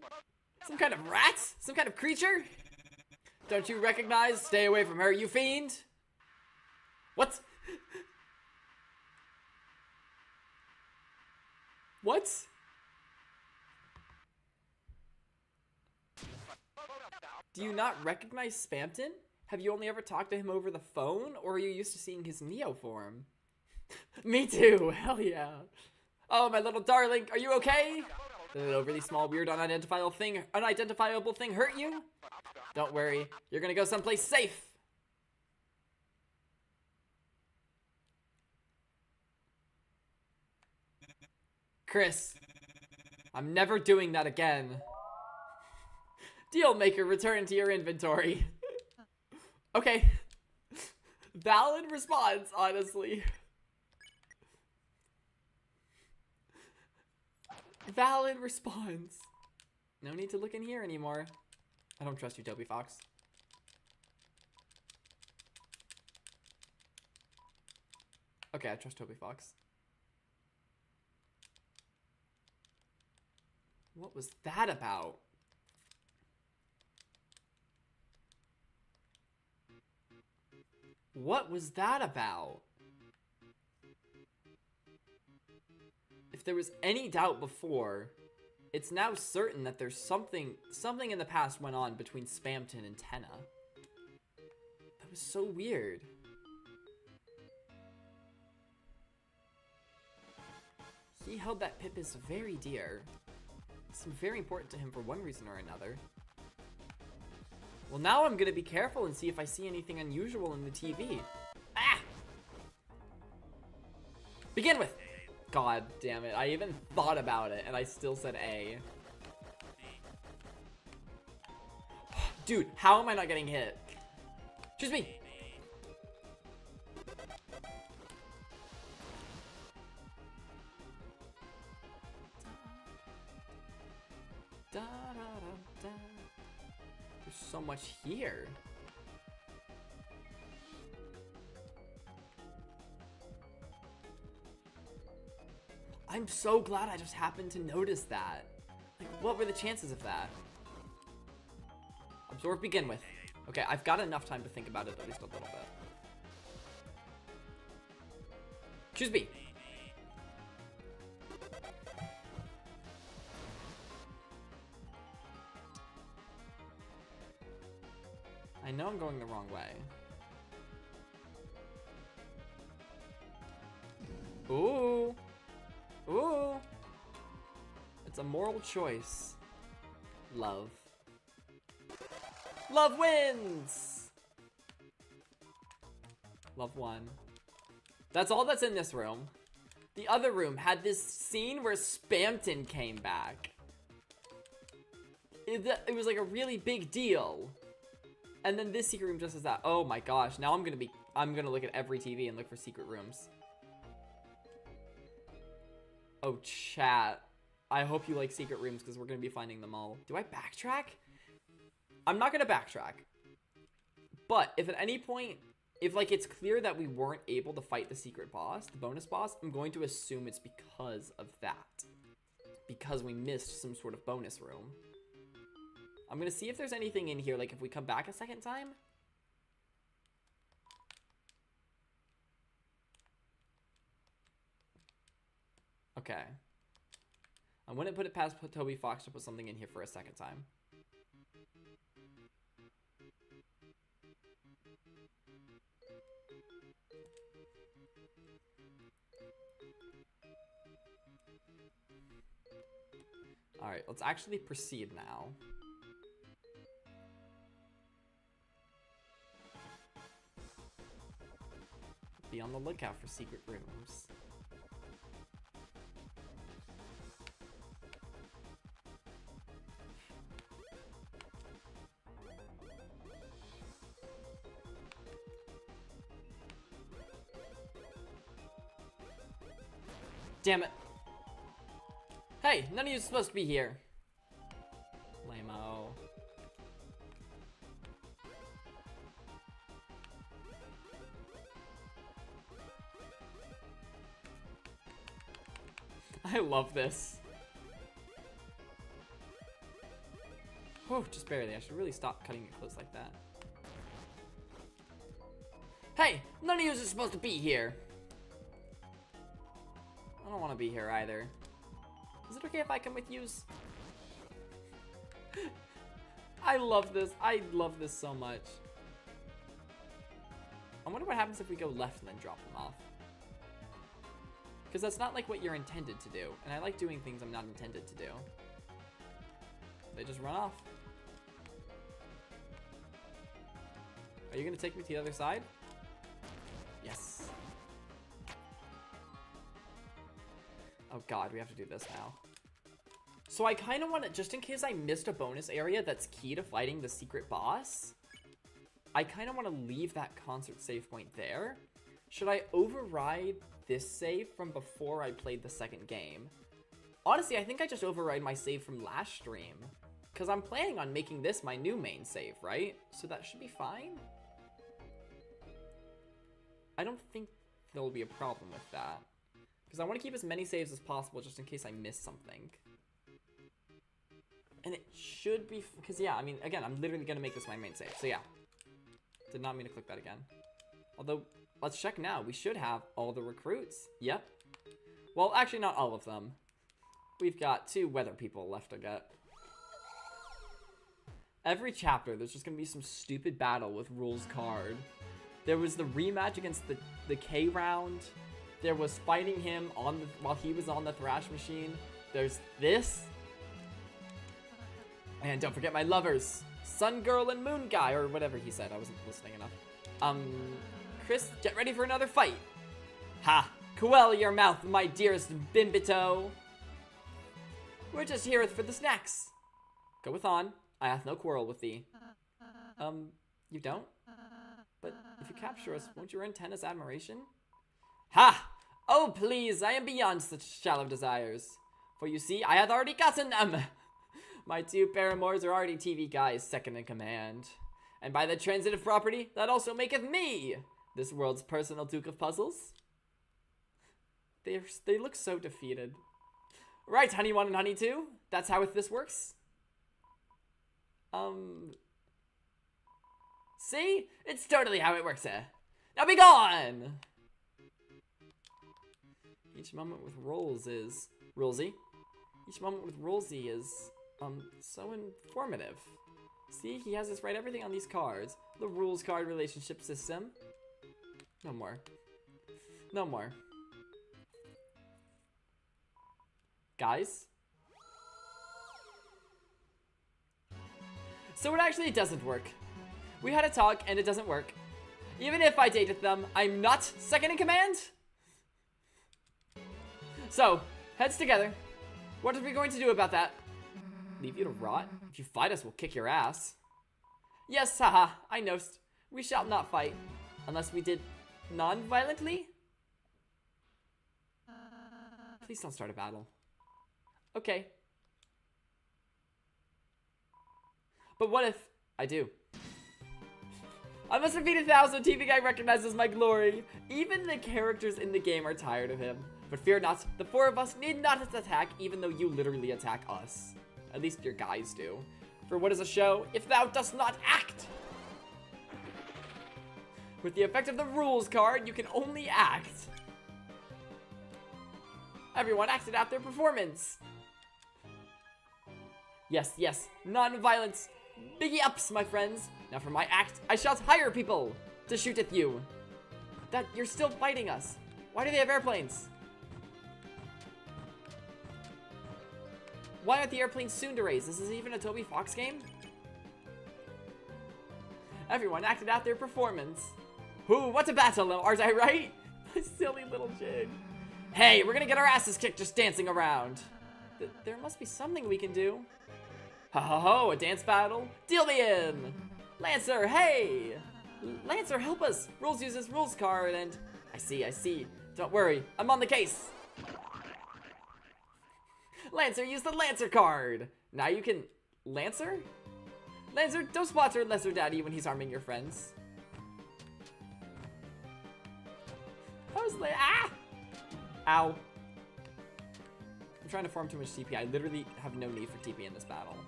Some kind of rat? Some kind of creature? Don't you recognize? Stay away from her, you fiend. What? What? Do you not recognize Spampton? Have you only ever talked to him over the phone, or are you used to seeing his Neo form? Me too, hell yeah. Oh, my little darling, are you okay? Did an overly small, weird, unidentifiable thing hurt you? Don't worry, you're gonna go someplace safe. Chris, I'm never doing that again. Deal maker, return to your inventory. Okay. Valid response, honestly. Valid response. No need to look in here anymore. I don't trust you, Toby Fox. Okay, I trust Toby Fox. What was that about? What was that about? If there was any doubt before, it's now certain that there's something in the past went on between Spampton and Tenna. That was so weird. He held that Pipis very dear. It seemed very important to him for one reason or another. Well, now I'm gonna be careful and see if I see anything unusual in the TV. Ah! Begin with! God damn it, I even thought about it and I still said A. Dude, how am I not getting hit? Choose me! Da, da, da, da. There's so much here. I'm so glad I just happened to notice that. Like, what were the chances of that? Absorb, begin with. Okay, I've got enough time to think about it at least a little bit. Choose B. I know I'm going the wrong way. Ooh. Ooh. It's a moral choice. Love. Love wins! Love won. That's all that's in this room. The other room had this scene where Spampton came back. It was like a really big deal. And then this secret room just has that. Oh my gosh, now I'm gonna look at every TV and look for secret rooms. Oh, chat. I hope you like secret rooms because we're gonna be finding them all. Do I backtrack? I'm not gonna backtrack. But if at any point, if like it's clear that we weren't able to fight the secret boss, the bonus boss, I'm going to assume it's because of that. Because we missed some sort of bonus room. I'm gonna see if there's anything in here, like if we come back a second time. Okay. I wouldn't put it past Toby Fox to put something in here for a second time. Alright, let's actually proceed now. Be on the lookout for secret rooms. Damn it. Hey, none of you are supposed to be here. Lame-o. I love this. Whew, just barely. I should really stop cutting it close like that. Hey, none of you are supposed to be here. I don't want to be here either. Is it okay if I come with yous? I love this. I love this so much. I wonder what happens if we go left and then drop them off. Because that's not like what you're intended to do. And I like doing things I'm not intended to do. They just run off. Are you going to take me to the other side? Yes. Oh god, we have to do this now. So I kind of want to, just in case I missed a bonus area that's key to fighting the secret boss, I kind of want to leave that concert save point there. Should I override this save from before I played the second game? Honestly, I think I just override my save from last stream, because I'm planning on making this my new main save, right? So that should be fine. I don't think there'll be a problem with that, because I want to keep as many saves as possible just in case I miss something. And it should be, because yeah, I mean, again, I'm literally going to make this my main save. So yeah, did not mean to click that again. Although, let's check now. We should have all the recruits. Yep. Well, actually not all of them. We've got 2 weather people left to get. Every chapter, there's just going to be some stupid battle with Rules card. There was the rematch against the K round. There was fighting him on the, while he was on the Thrash Machine. There's this. And don't forget my lovers, Sun Girl and Moon Guy, or whatever he said. I wasn't listening enough. Chris, get ready for another fight. Ha! Quell your mouth, my dearest Bimbito. We're just here for the snacks. Goeth on. I hath no quarrel with thee. You don't? But if you capture us, won't you earn Tenna's admiration? Ha! Oh, please, I am beyond such shallow desires. For you see, I have already gotten them. My 2 paramours are already TV guys second in command. And by the transitive property, that also maketh me this world's personal Duke of Puzzles. They look so defeated. Right, Honey 1 and Honey 2? That's how this works? See? It's totally how it works, eh? Now be gone! Each moment with Rolls is... Rollsy? Each moment with Rollsy is... so informative. See, he has us write everything on these cards. The rules card relationship system. No more. No more. Guys? So it actually doesn't work. We had a talk and it doesn't work. Even if I dated them, I'm not second in command? So, heads together. What are we going to do about that? Leave you to rot? If you fight us, we'll kick your ass. Yes, haha, I knowst. We shall not fight. Unless we did non-violently? Please don't start a battle. Okay. But what if I do? I must defeat 1,000. TV Guy recognizes my glory. Even the characters in the game are tired of him. But fear not, the 4 of us need not attack, even though you literally attack us. At least your guys do. For what is a show, if thou dost not act? With the effect of the rules card, you can only act. Everyone acted out their performance. Yes, yes, non-violence. Biggie ups, my friends. Now for my act, I shall hire people to shoot at you. That you're still fighting us. Why do they have airplanes? Why aren't the airplanes tsunderes? This is even a Toby Fox game? Everyone acted out their performance. Ooh, what a battle, aren't I right? Silly little jig. Hey, we're gonna get our asses kicked just dancing around. There must be something we can do. Ho ho ho, a dance battle? Deal me in! Lancer, hey! Lancer, help us! Rules uses rules card and... I see. Don't worry, I'm on the case. Lancer, use the Lancer card! Now you can... Lancer? Lancer, don't sponsor Lesser Daddy when he's harming your friends. I was like, ah! Ow. I'm trying to farm too much TP. I literally have no need for TP in this battle.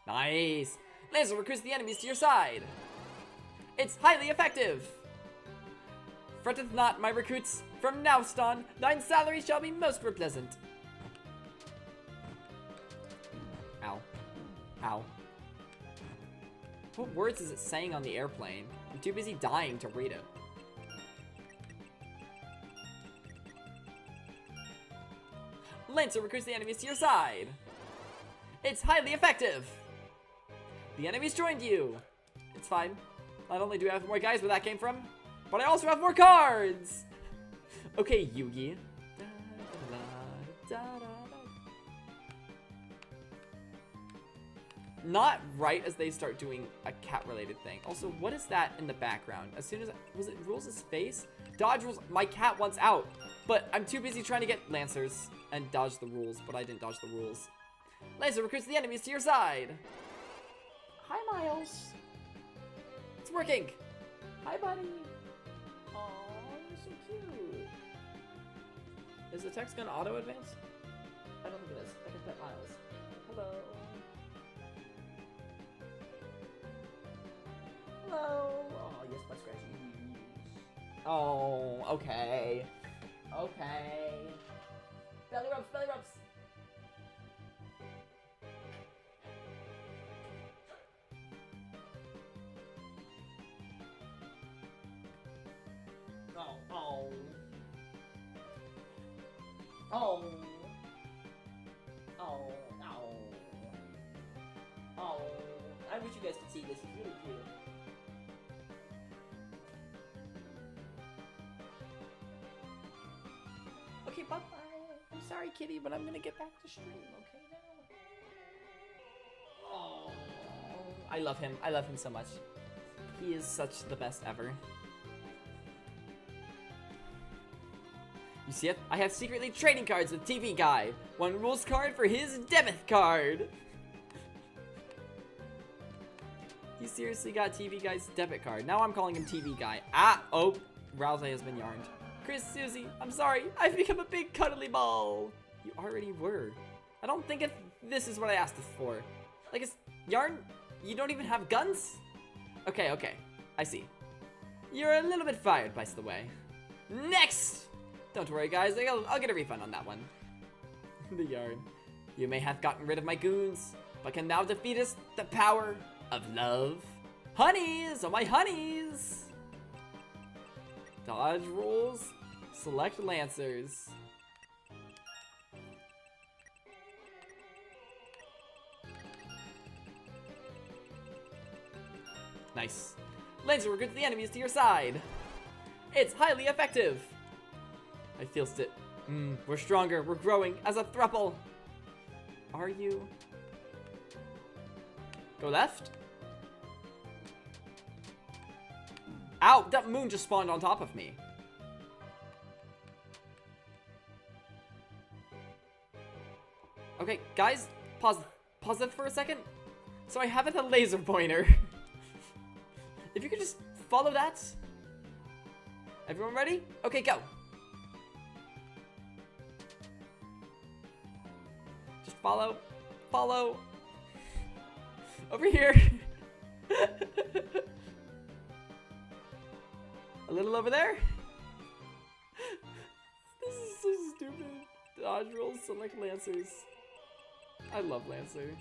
Nice! Lancer recruits the enemies to your side. It's highly effective! Fretteth not, my recruits, From now on, thine salary shall be most pleasant. Ow. Ow. What words is it saying on the airplane? I'm too busy dying to read it. Lancer recruits the enemies to your side. It's highly effective. The enemies joined you. It's fine. Not only do I have more guys where that came from, but I also have more cards. Okay, Yugi. Not right as they start doing a cat-related thing. Also, what is that in the background? As soon as was it Rules' face? Dodge rules. My cat wants out, but I'm too busy trying to get Lancers and dodge the rules. But I didn't dodge the rules. Lancer recruits the enemies to your side. Hi, Miles. It's working. Hi, buddy. Aw, you're so cute. Is the text gun auto advance? I don't think it is. I can pet Miles. Hello. Hello. Oh, yes, my scratchy. Oh, okay. Okay. Belly rubs, belly rubs. Oh, oh. Oh. Oh, oh. Oh. I wish you guys could see this. It's really cute. Okay, bye-bye. I'm sorry, kitty, but I'm gonna get back to stream, okay, now? Oh. I love him. I love him so much. He is such the best ever. You see it? I have secretly trading cards with TV Guy. One rules card for his debit card. He seriously got TV Guy's debit card. Now I'm calling him TV Guy. Ah, oh, Rousey has been yarned. Chris, Susie, I'm sorry. I've become a big cuddly ball. You already were. I don't think this is what I asked for. Like, is Yarn, you don't even have guns? Okay, okay. I see. You're a little bit fired, by the way. Next! Don't worry, guys. I'll get a refund on that one. The Yarn. You may have gotten rid of my goons, but can now defeat us the power of love. Honeys! Oh, my honeys! Dodge rules. Select Lancers. Nice. Lancer recruits the enemies to your side. It's highly effective. I feel it. We're stronger. We're growing as a throuple. Are you? Go left. Ow! That moon just spawned on top of me. Okay, guys, pause it for a second. So I have a laser pointer. If you could just follow that. Everyone ready? Okay, go. Just follow. Follow. Over here. A little over there. This is so stupid. Dodge rolls, select Lancers. I love Lancer.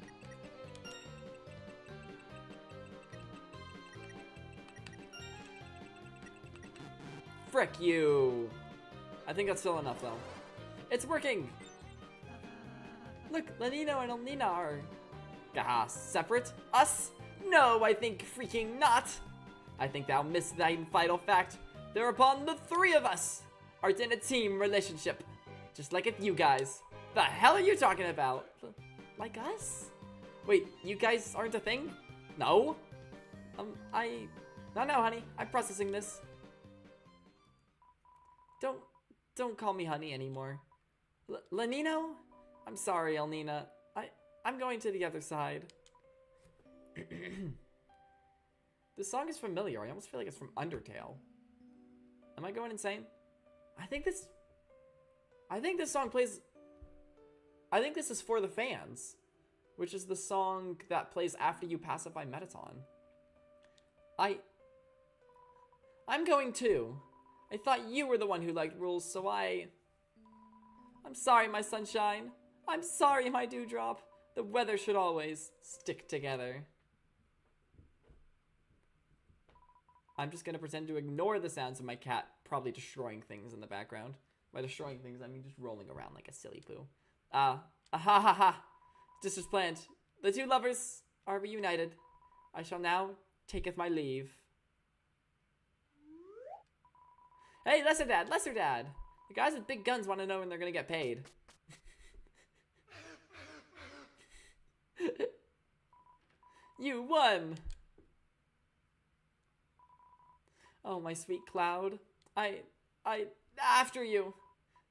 Frick you. I think that's still enough though. It's working. Look, Lenino and Elnina are separate. Us? No, I think freaking not. I think thou missed that vital fact. Thereupon the three of us are in a team relationship. Just like you guys. The hell are you talking about? Like us? Wait, you guys aren't a thing? No? No, honey. I'm processing this. Don't call me honey anymore. Lenino? I'm sorry, Elnina. I'm going to the other side. This song is familiar. I almost feel like it's from Undertale. Am I going insane? I think this song plays... I think this is For the Fans, which is the song that plays after you pacify Metaton. I'm going too. I thought you were the one who liked rules, so I'm sorry, my sunshine. I'm sorry, my dewdrop. The weather should always stick together. I'm just gonna pretend to ignore the sounds of my cat probably destroying things in the background. By destroying things, I mean just rolling around like a silly poo. Ha ha ha. Just as planned. The two lovers are reunited. I shall now taketh my leave. Hey, Lesser Dad, Lesser Dad. The guys with big guns want to know when they're gonna get paid. You won. Oh, my sweet cloud. After you.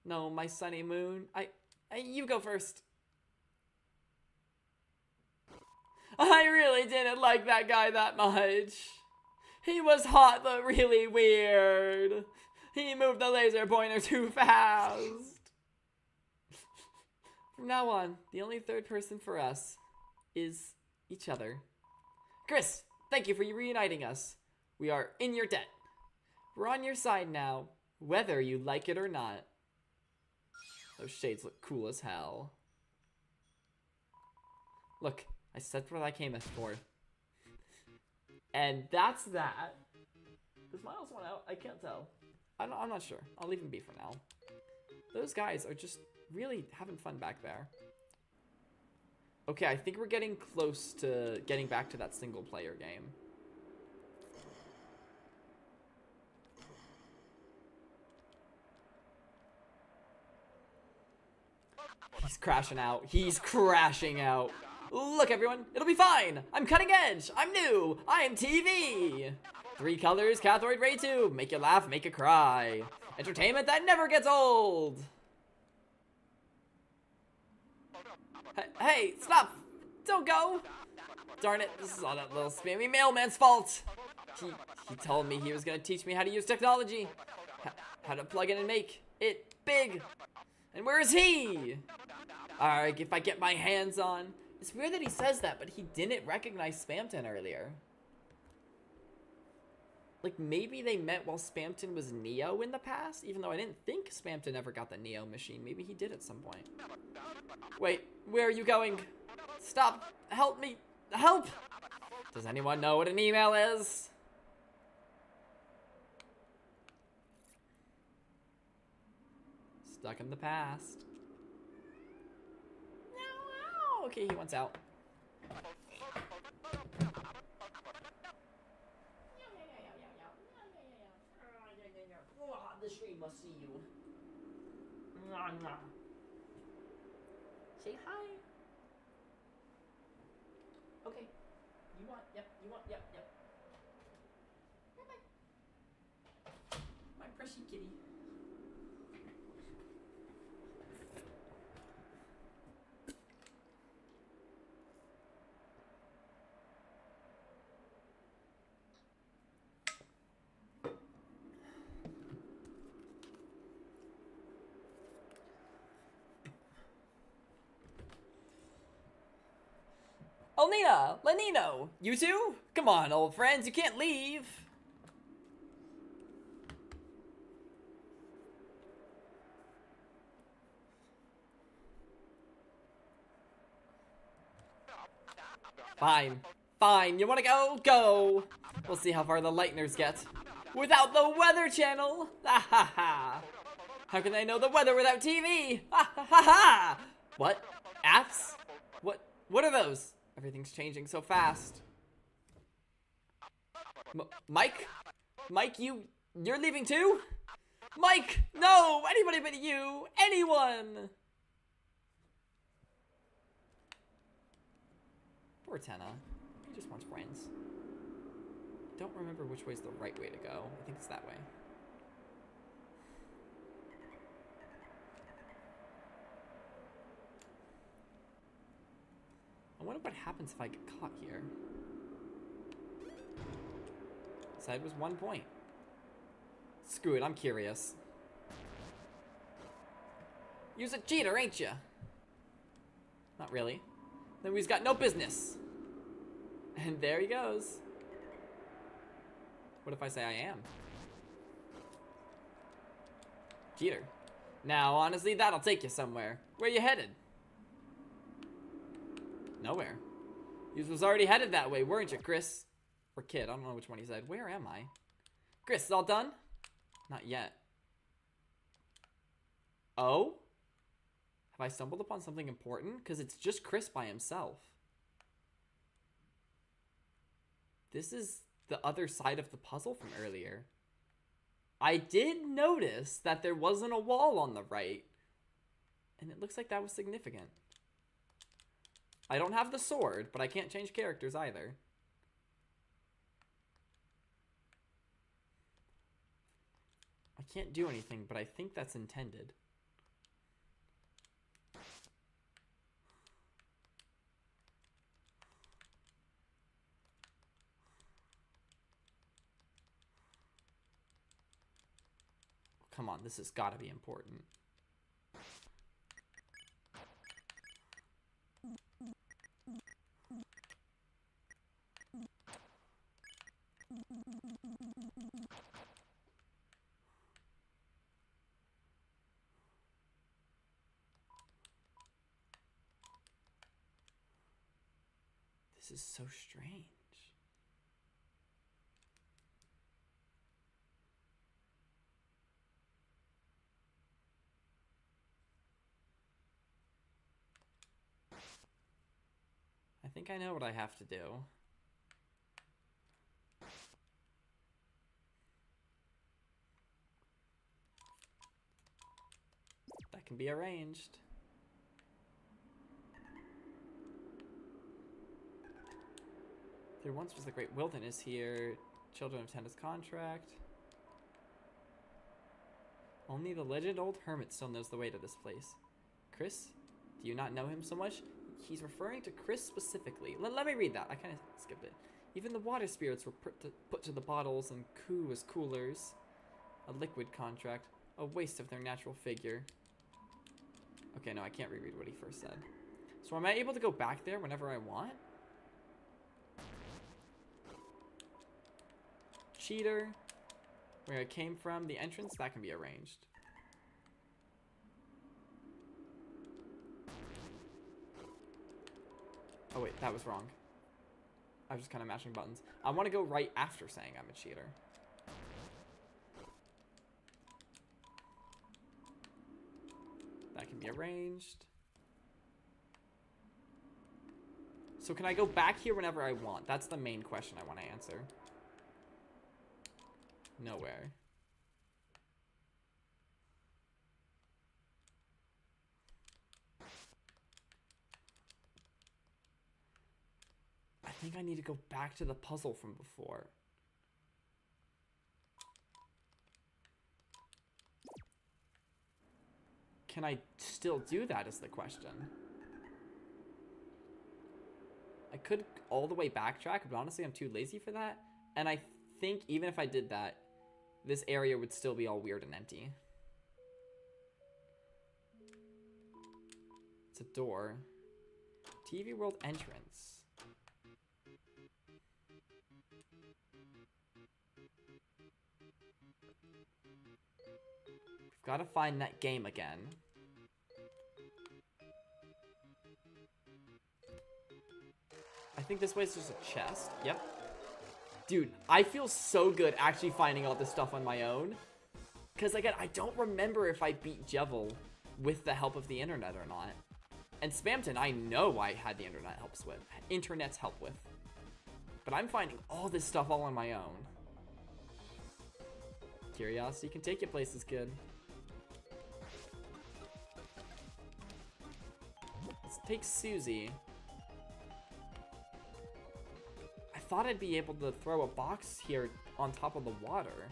No, my sunny moon. You go first. I really didn't like that guy that much. He was hot but really weird. He moved the laser pointer too fast. From now on, the only third person for us is each other. Chris, thank you for reuniting us. We are in your debt. We're on your side now, whether you like it or not. Those shades look cool as hell. Look, I said what I came for. And that's that. Does Miles want out? I can't tell. I'm not sure. I'll leave him be for now. Those guys are just really having fun back there. Okay, I think we're getting close to getting back to that single player game. He's crashing out. He's crashing out. Look, everyone, it'll be fine. I'm cutting edge. I'm new. I am TV. 3 colors, cathode ray tube. Make you laugh, make you cry. Entertainment that never gets old. Hey, stop. Don't go. Darn it, this is all that little spammy mailman's fault. He told me he was going to teach me how to use technology. How to plug in and make it big. And where is he? Alright, if I get my hands on... It's weird that he says that, but he didn't recognize Spamton earlier. Like, maybe they meant while Spamton was Neo in the past? Even though I didn't think Spamton ever got the Neo machine. Maybe he did at some point. Wait, where are you going? Stop! Help me! Help! Does anyone know what an email is? Stuck in the past. Okay, he wants out. The stream must see you. Say hi. Okay. You want, yep. Bye-bye. My precious kitty. Oh, Nina! Lenino! You two? Come on, old friends, you can't leave! Fine. Fine, you wanna go? Go! We'll see how far the Lightners get. Without the Weather Channel! Ha ha ha! How can I know the weather without TV? Ha ha ha ha! What? Apps? What are those? Everything's changing so fast. Mike? Mike, you're leaving too? Mike! No! Anybody but you! Anyone! Poor Tenna. He just wants friends. Don't remember which way's the right way to go. I think it's that way. I wonder what happens if I get caught here. Said was 1 point. Screw it, I'm curious. You's a cheater, ain't ya? Not really. Then we've got no business. And there he goes. What if I say I am? Cheater. Now, honestly, that'll take you somewhere. Where you headed? Nowhere. You was already headed that way, weren't you, Chris? Or Kid, I don't know which one he said. Where am I? Chris, is all done? Not yet. Oh? Have I stumbled upon something important? Because it's just Chris by himself. This is the other side of the puzzle from earlier. I did notice that there wasn't a wall on the right. And it looks like that was significant. I don't have the sword, but I can't change characters either. I can't do anything, but I think that's intended. Come on, this has got to be important. This is so strange. I think I know what I have to do. That can be arranged. There once was the great wilderness here. Children of Tenda's contract. Only the legend old hermit still knows the way to this place. Chris? Do you not know him so much? He's referring to Chris specifically. Let me read that. I kind of skipped it. Even the water spirits were put to the bottles and Koo as coolers. A liquid contract. A waste of their natural figure. Okay, no, I can't reread what he first said. So am I able to go back there whenever I want? Cheater. Where I came from, the entrance, that can be arranged. Oh wait, that was wrong. I was just kind of mashing buttons. I want to go right after saying I'm a cheater. That can be arranged. So can I go back here whenever I want? That's the main question I want to answer. Nowhere. I think I need to go back to the puzzle from before. Can I still do that is the question. I could all the way backtrack, but honestly I'm too lazy for that. And I think even if I did that, this area would still be all weird and empty. It's a door. TV World entrance. We've got to find that game again. I think this way is just a chest. Yep. Dude, I feel so good actually finding all this stuff on my own. Because again, I don't remember if I beat Jevil with the help of the internet or not. And Spamton, I know I had the internet's help with. But I'm finding all this stuff all on my own. Curiosity can take you places, kid. Let's take Susie. I thought I'd be able to throw a box here on top of the water.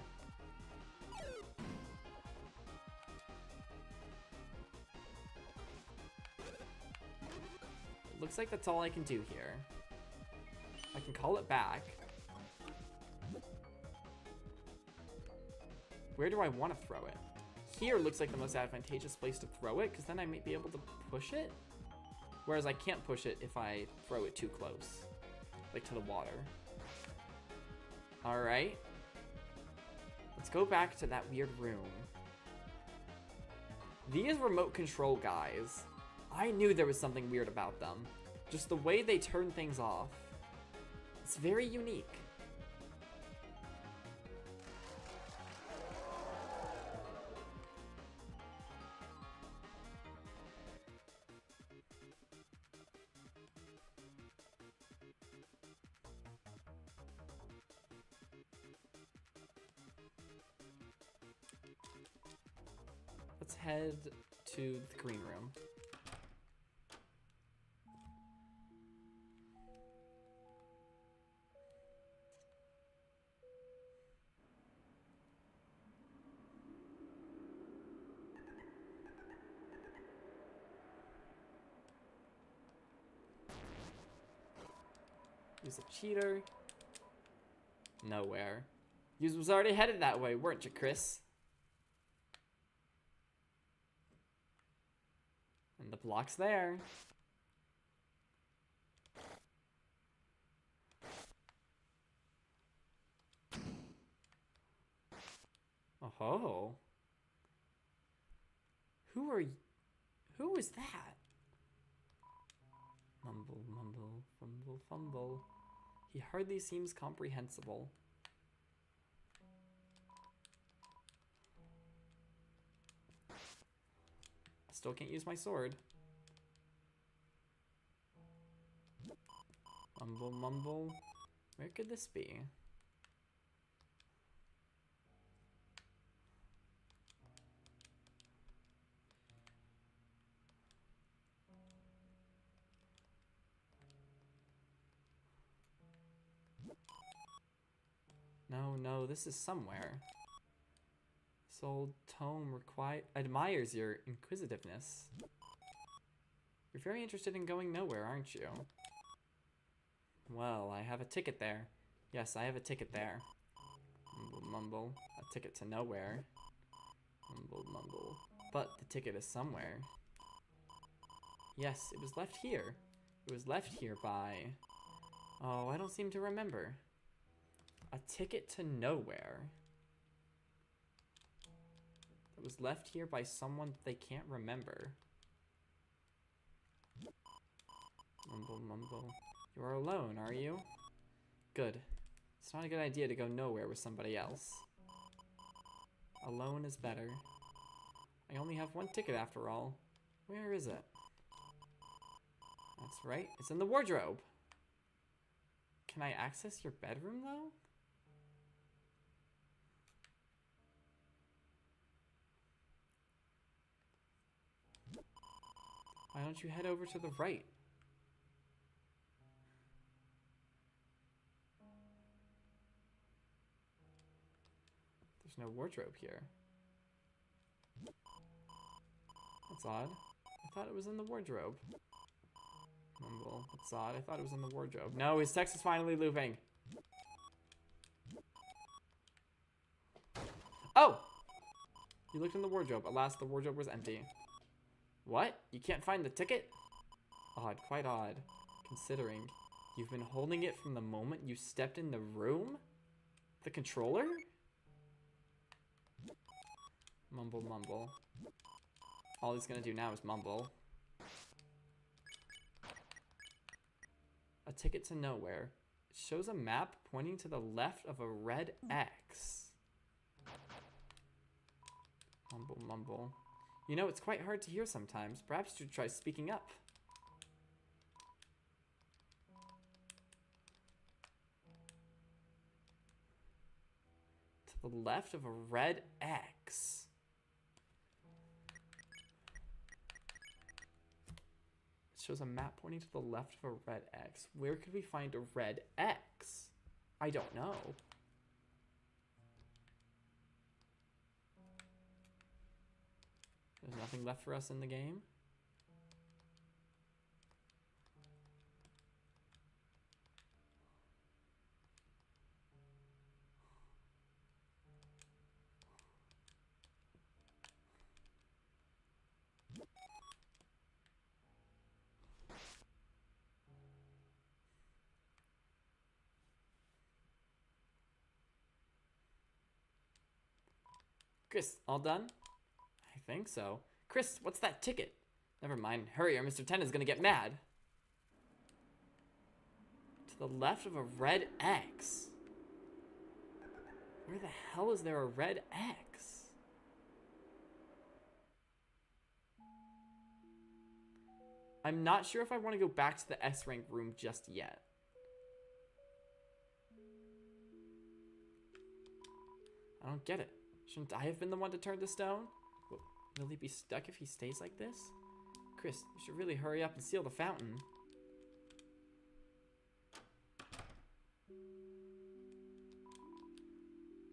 Looks like that's all I can do here. I can call it back. Where do I want to throw it? Here looks like the most advantageous place to throw it, because then I might be able to push it. Whereas I can't push it if I throw it too close. Like to the water. Alright. Let's go back to that weird room. These remote control guys, I knew there was something weird about them. Just the way they turn things off. It's very unique. Let's head to the green room. Use a cheater. Nowhere. You was already headed that way, weren't you, Chris? And the block's there. Oh. Who are you? Who is that? Mumble, mumble, fumble, fumble. He hardly seems comprehensible. Still can't use my sword. Mumble, mumble. Where could this be? No, this is somewhere. This old tome admires your inquisitiveness. You're very interested in going nowhere, aren't you? Well, I have a ticket there. Yes, I have a ticket there. Mumble, mumble. A ticket to nowhere. Mumble, mumble. But the ticket is somewhere. Yes, it was left here. It was left here by... Oh, I don't seem to remember. A ticket to nowhere. It was left here by someone they can't remember. Mumble, mumble. You are alone, are you? Good. It's not a good idea to go nowhere with somebody else. Alone is better. I only have one ticket after all. Where is it? That's right. It's in the wardrobe. Can I access your bedroom, though? Why don't you head over to the right? There's no wardrobe here. That's odd. I thought it was in the wardrobe. Mumble. That's odd. I thought it was in the wardrobe. No, his text is finally looping. Oh! You looked in the wardrobe. Alas, the wardrobe was empty. What? You can't find the ticket? Odd, quite odd. Considering you've been holding it from the moment you stepped in the room? The controller? Mumble, mumble. All he's gonna do now is mumble. A ticket to nowhere. It shows a map pointing to the left of a red X. Mumble, mumble. You know, it's quite hard to hear sometimes. Perhaps you should try speaking up. To the left of a red X. It shows a map pointing to the left of a red X. Where could we find a red X? I don't know. There's nothing left for us in the game. Chris, all done? I think so. Chris, what's that ticket? Never mind. Hurry or Mr. 10 is gonna get mad. To the left of a red X. Where the hell is there a red X? I'm not sure if I want to go back to the S rank room just yet. I don't get it. Shouldn't I have been the one to turn to stone? Will he be stuck if he stays like this? Chris, you should really hurry up and seal the fountain.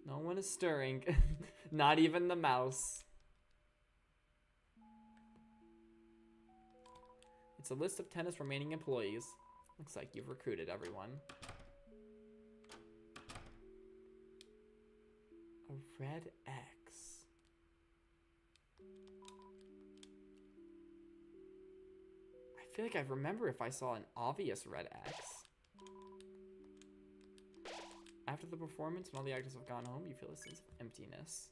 No one is stirring. Not even the mouse. It's a list of tennis remaining employees. Looks like you've recruited everyone. A red X. I feel like I remember if I saw an obvious red X. After the performance, when all the actors have gone home, you feel a sense of emptiness.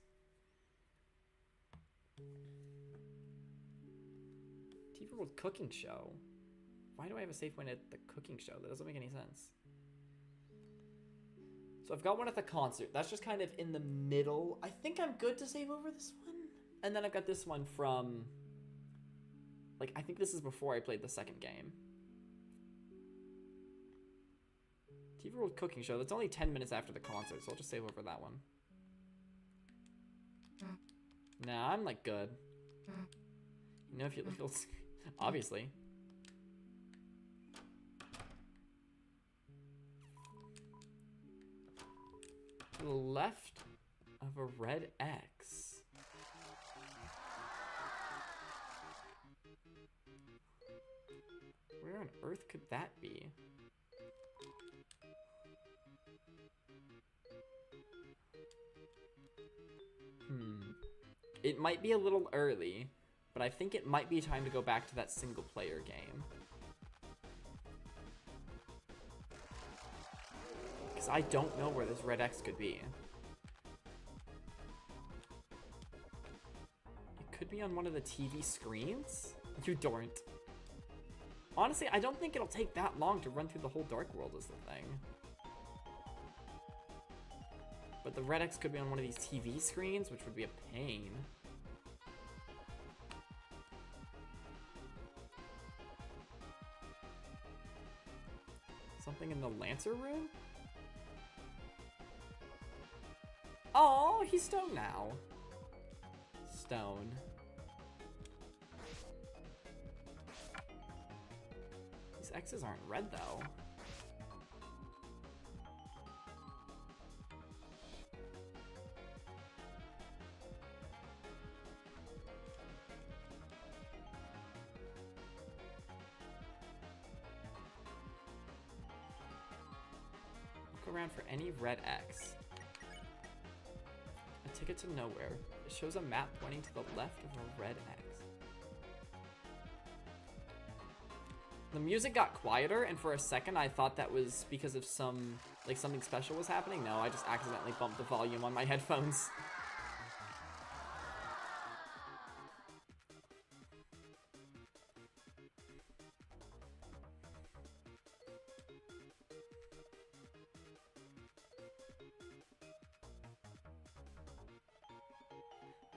TV World Cooking Show? Why do I have a save point at the cooking show? That doesn't make any sense. So I've got one at the concert. That's just kind of in the middle. I think I'm good to save over this one. And then I've got this one from... Like, I think this is before I played the second game. TV World Cooking Show. That's only 10 minutes after the concert, so I'll just save over that one. Nah, I'm like good. You know, if you look, obviously. To the left of a red X. Where on earth could that be? It might be a little early, but I think it might be time to go back to that single player game. Because I don't know where this red X could be. It could be on one of the TV screens? You don't. Honestly, I don't think it'll take that long to run through the whole Dark World is the thing. But the red X could be on one of these TV screens, which would be a pain. Something in the Lancer room? Oh, he's stone now. Stone. These X's aren't red though. Look around for any red X. A ticket to nowhere. It shows a map pointing to the left of a red X. The music got quieter, and for a second I thought that was because of something special was happening. No, I just accidentally bumped the volume on my headphones.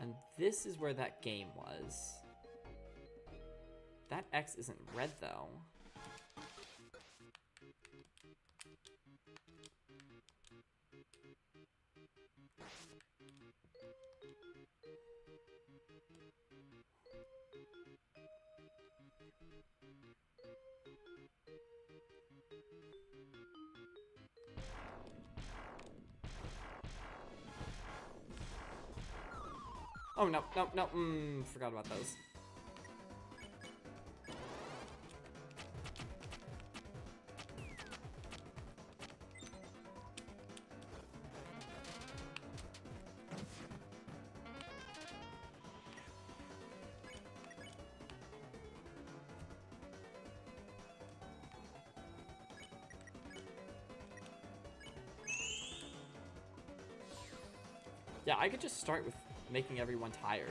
And this is where that game was. That X isn't red though. Oh, no, no, no, forgot about those. Yeah, I could just start with making everyone tired.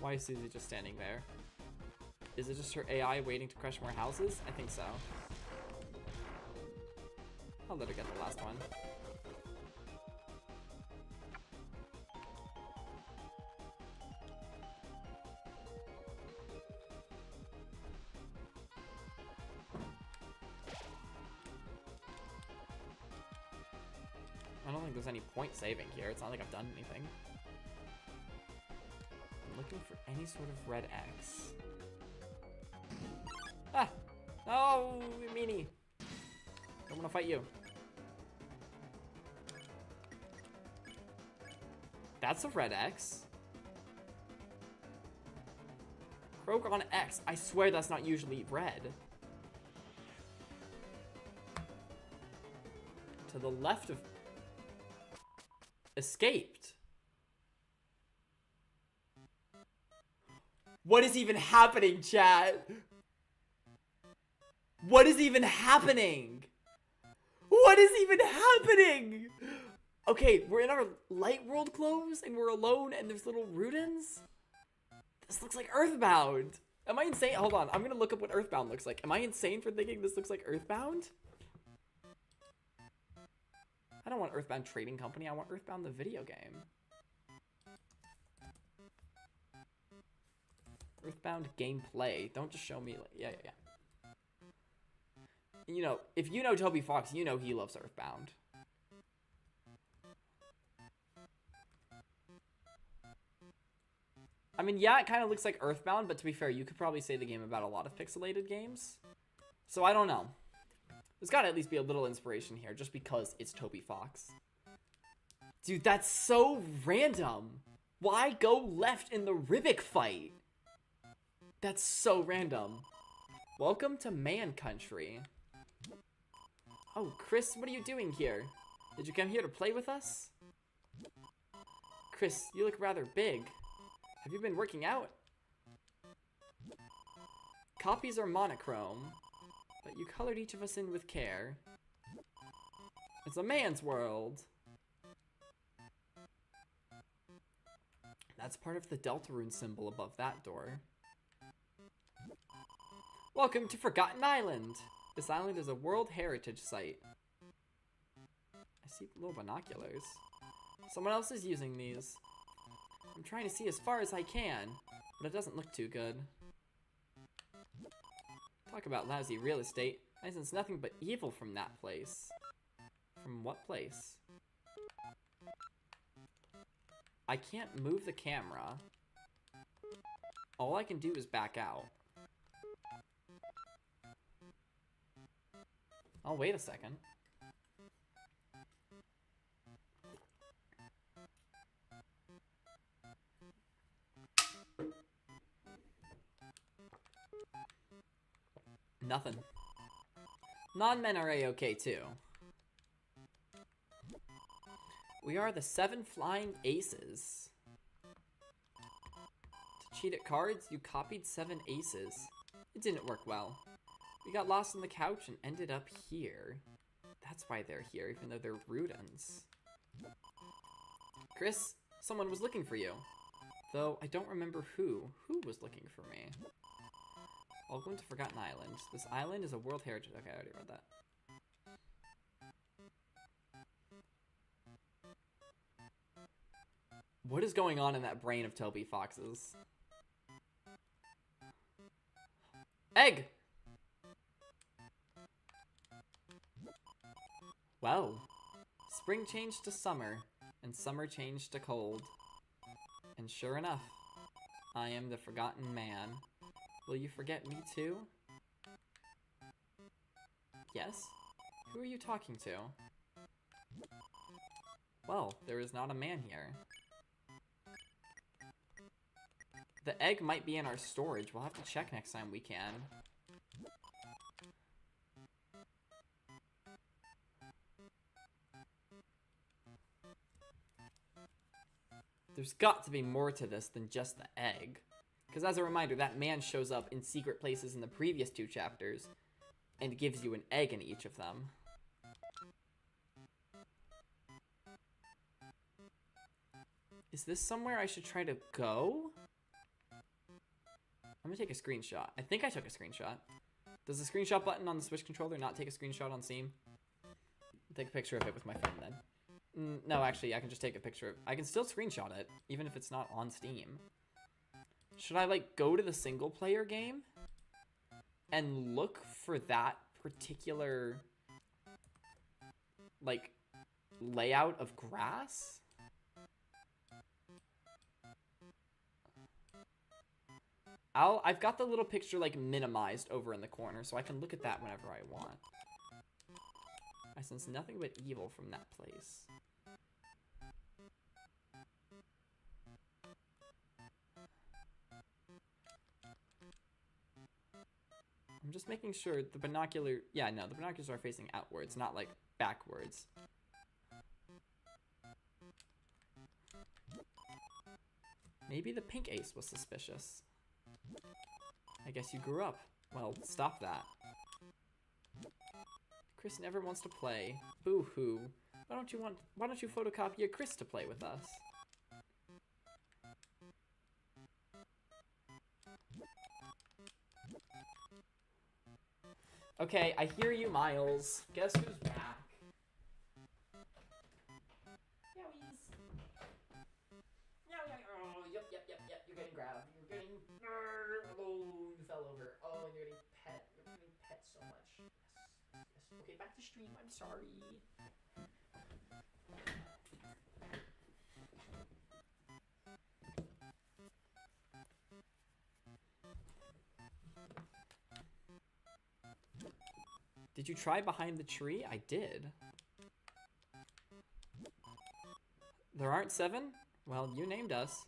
Why is Susie just standing there? Is it just her AI waiting to crush more houses? I think so. I'll let her get the last one. I don't think there's any point saving here. It's not like I've done anything. I'm looking for any sort of red X. Ah! Oh, you meanie. I'm gonna fight you. That's a red X. Krogon X. I swear that's not usually red. To the left of... Escaped. What is even happening, chat? What is even happening? What is even happening? Okay, we're in our light world clothes and we're alone and there's little Rudens? This looks like Earthbound. Am I insane? Hold on, I'm gonna look up what Earthbound looks like. Am I insane for thinking this looks like Earthbound? I don't want Earthbound Trading Company, I want Earthbound the video game. Earthbound gameplay. Don't just show me, like, yeah. You know, if you know Toby Fox, you know he loves Earthbound. I mean, yeah, it kind of looks like Earthbound, but to be fair, you could probably say the game about a lot of pixelated games. So I don't know. There's got to at least be a little inspiration here, just because it's Toby Fox. Dude, that's so random. Why go left in the Ribic fight? That's so random. Welcome to Man Country. Oh, Chris, what are you doing here? Did you come here to play with us? Chris, you look rather big. Have you been working out? Copies are monochrome, but you colored each of us in with care. It's a man's world. That's part of the Deltarune symbol above that door. Welcome to Forgotten Island. This island is a World Heritage Site. I see little binoculars. Someone else is using these. I'm trying to see as far as I can, but it doesn't look too good. Talk about lousy real estate. I sense nothing but evil from that place. From what place? I can't move the camera. All I can do is back out. Oh, wait a second. Nothing. Non-men are A-okay too. We are the 7 Flying Aces. To cheat at cards, you copied 7 aces. It didn't work well. We got lost on the couch and ended up here. That's why they're here, even though they're Rudens. Chris, someone was looking for you. Though I don't remember who. Who was looking for me? Welcome to Forgotten Island. This island is a World Heritage... Okay, I already read that. What is going on in that brain of Toby Fox's? Egg! Well, spring changed to summer, and summer changed to cold. And sure enough, I am the Forgotten Man. Will you forget me too? Yes? Who are you talking to? Well, there is not a man here. The egg might be in our storage. We'll have to check next time we can. There's got to be more to this than just the egg. Because as a reminder, that man shows up in secret places in the previous 2 chapters and gives you an egg in each of them. Is this somewhere I should try to go? gonna take a screenshot. I think I took a screenshot. Does the screenshot button on the Switch controller not take a screenshot on Steam? I'll take a picture of it with my phone then. No, actually, I can just take a picture of... I can still screenshot it, even if it's not on Steam. Should I, like, go to the single-player game and look for that particular, like, layout of grass? I've got the little picture, like, minimized over in the corner, so I can look at that whenever I want. I sense nothing but evil from that place. I'm just making sure the binocular... Yeah, no, the binoculars are facing outwards, not, like, backwards. Maybe the pink ace was suspicious. I guess you grew up. Well, stop that. Chris never wants to play. Boo-hoo. Why don't you photocopy a Chris to play with us? Okay, I hear you, Miles. Guess who's back? Yowies. Oh, yep. You're getting grabbed. You're getting... Oh, you fell over. Oh, and you're getting pet. You're getting pet so much. Yes. Okay, back to stream. I'm sorry. Did you try behind the tree? I did. There aren't 7? Well, you named us.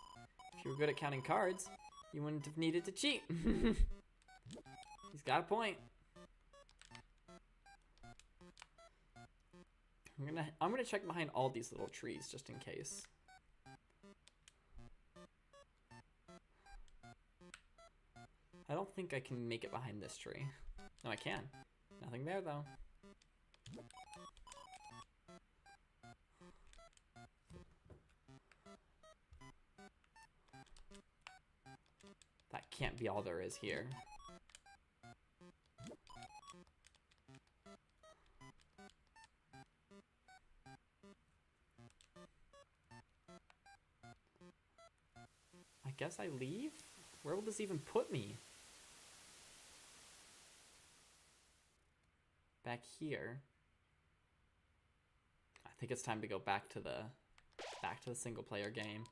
If you were good at counting cards, you wouldn't have needed to cheat. He's got a point. I'm gonna check behind all these little trees just in case. I don't think I can make it behind this tree. No, I can. Nothing there though. That can't be all there is here. I guess I leave? Where will this even put me? Back here. I think it's time to go back to the single player game.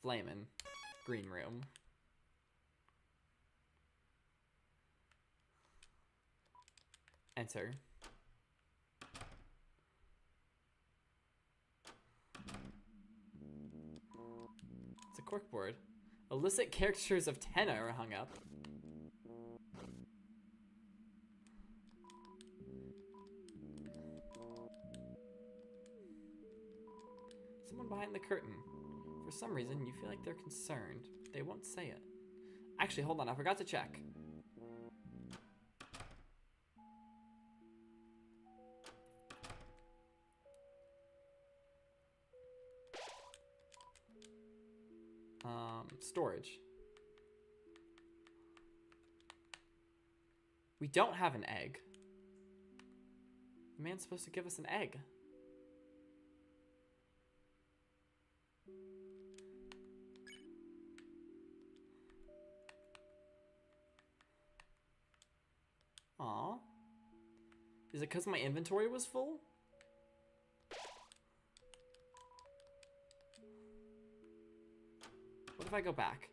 Flamin'. Green room. Enter. It's a corkboard. Illicit caricatures of Tenna are hung up. Someone behind the curtain. For some reason, you feel like they're concerned. They won't say it. Actually, hold on. I forgot to check. Storage. We don't have an egg. The man's supposed to give us an egg. Aw. Is it because my inventory was full? What if I go back?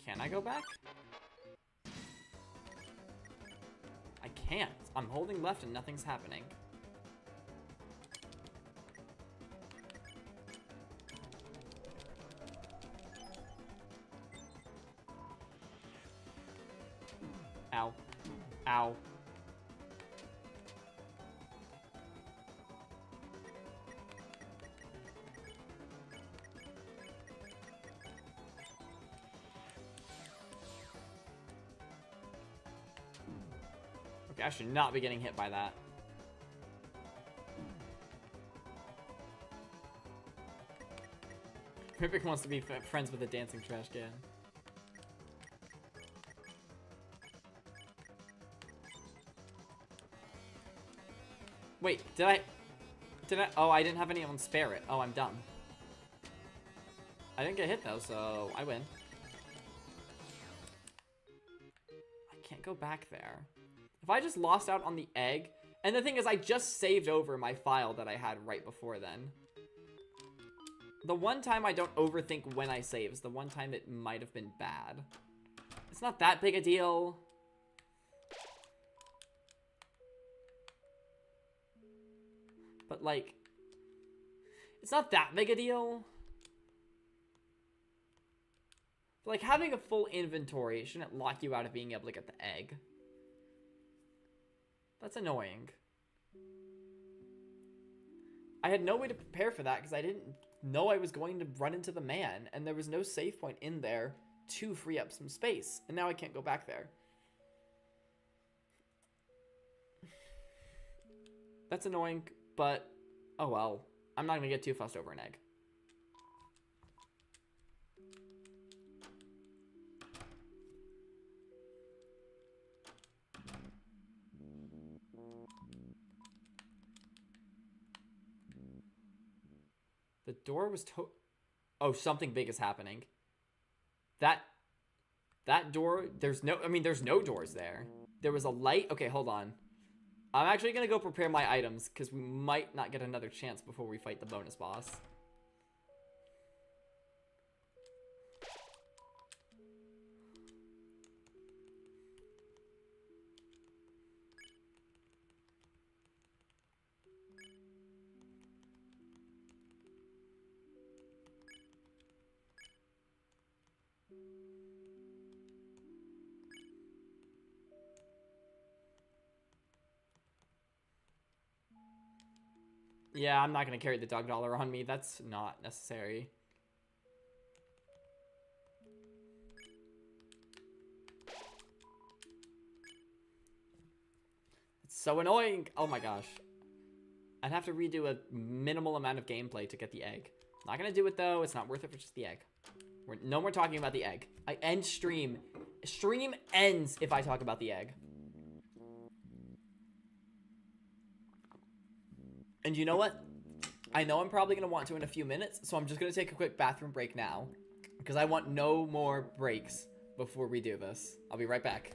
Can I go back? I can't. I'm holding left and nothing's happening. Ow. Ow. Okay, I should not be getting hit by that. Ripik wants to be friends with a dancing trash can. Wait, did I... Oh, I didn't have anyone spare it. Oh, I'm dumb. I didn't get hit, though, so I win. I can't go back there. If I just lost out on the egg... And the thing is, I just saved over my file that I had right before then. The one time I don't overthink when I save is the one time it might have been bad. It's not that big a deal. But, like, it's not that big a deal. But, like, having a full inventory shouldn't lock you out of being able to get the egg. That's annoying. I had no way to prepare for that because I didn't know I was going to run into the man, and there was no save point in there to free up some space, and now I can't go back there. That's annoying, but oh well. I'm not gonna get too fussed over an egg. The door was oh, something big is happening. That door, there's no doors there. There was a light. Okay, hold on. I'm actually gonna go prepare my items because we might not get another chance before we fight the bonus boss. Yeah, I'm not gonna carry the dog dollar on me. That's not necessary. It's so annoying. Oh my gosh. I'd have to redo a minimal amount of gameplay to get the egg. Not gonna do it though. It's not worth it for just the egg. No more talking about the egg. I end stream. Stream ends if I talk about the egg. And you know what? I know I'm probably going to want to in a few minutes, so I'm just going to take a quick bathroom break now. Because I want no more breaks before we do this. I'll be right back.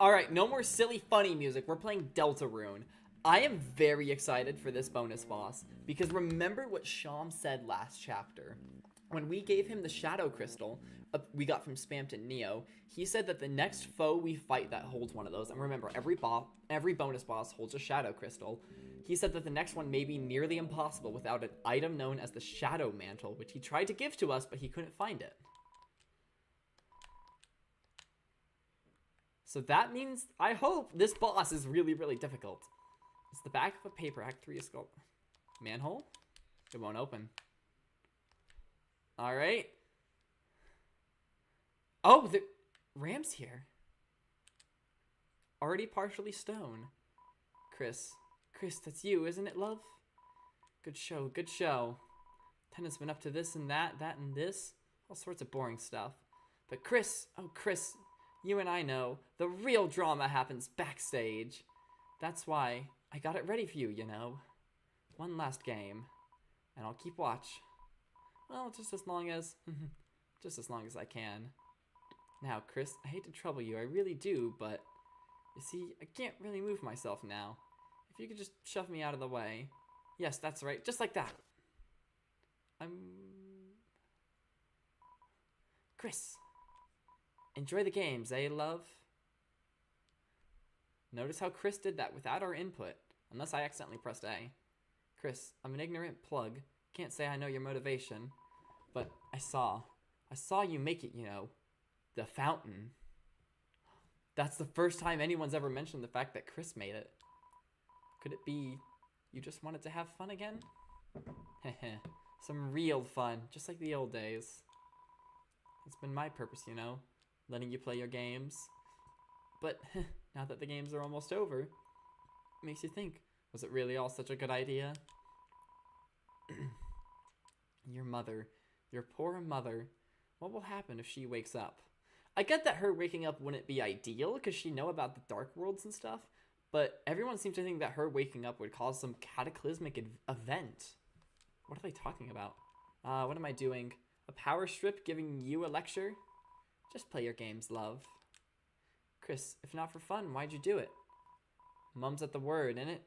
Alright, no more silly funny music. We're playing Deltarune. I am very excited for this bonus boss, because remember what Sham said last chapter. When we gave him the Shadow Crystal we got from Spamton Neo, he said that the next foe we fight that holds one of those, and remember, every bonus boss holds a Shadow Crystal, he said that the next one may be nearly impossible without an item known as the Shadow Mantle, which he tried to give to us, but he couldn't find it. So that means, I hope, this boss is really, really difficult. It's the back of a paper, Act 3 is called manhole? It won't open. Alright. Oh, the Ram's here. Already partially stone. Chris, that's you, isn't it, love? Good show, good show. Tenna's been up to this and that and this. All sorts of boring stuff. But Chris, oh Chris, you and I know, the real drama happens backstage. That's why I got it ready for you, you know. One last game, and I'll keep watch. Well, just as long as I can. Now, Chris, I hate to trouble you, I really do, but you see, I can't really move myself now. If you could just shove me out of the way. Yes, that's right, just like that. Chris, enjoy the games, eh, love? Notice how Chris did that without our input, unless I accidentally pressed A. Chris, I'm an ignorant plug. Can't say I know your motivation, but I saw you make it, you know. The fountain. That's the first time anyone's ever mentioned the fact that Chris made it. Could it be you just wanted to have fun again? Heh. Some real fun, just like the old days. It's been my purpose, you know, letting you play your games. But now that the games are almost over, it makes you think, was it really all such a good idea? Your mother, your poor mother, what will happen if she wakes up? I get that her waking up wouldn't be ideal because she'd know about the dark worlds and stuff, but everyone seems to think that her waking up would cause some cataclysmic event. What are they talking about? What am I doing? A power strip giving you a lecture? Just play your games, love. Chris, if not for fun, why'd you do it? Mum's at the word, innit?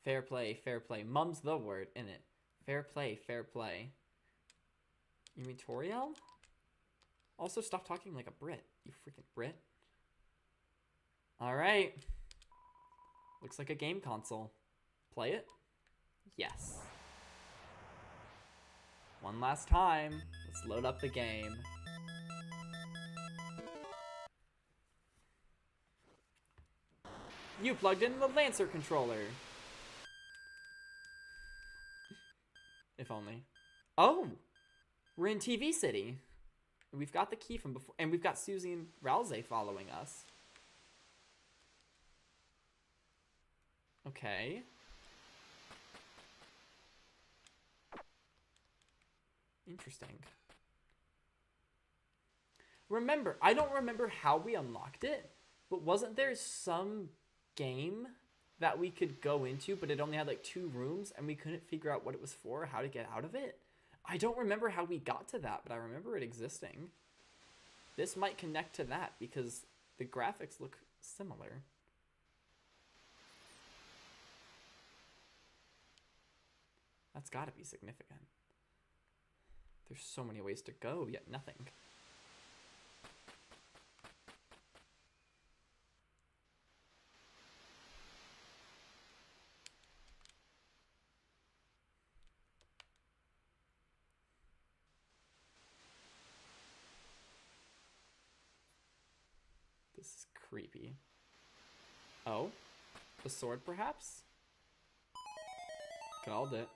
Fair play, fair play. Mum's the word, innit? Fair play, fair play. You mean Toriel? Also, stop talking like a Brit, you freaking Brit. Alright. Looks like a game console. Play it? Yes. One last time. Let's load up the game. You plugged in the Lancer controller. If only. Oh! We're in TV City. We've got the key from before, and we've got Susie and Ralze following us. Okay. Interesting. Remember, I don't remember how we unlocked it, but wasn't there some game that we could go into, but it only had like 2 rooms, and we couldn't figure out what it was for, or how to get out of it? I don't remember how we got to that, but I remember it existing. This might connect to that, because the graphics look similar. That's gotta be significant. There's so many ways to go, yet nothing. This is creepy. Oh? The sword, perhaps? Called it.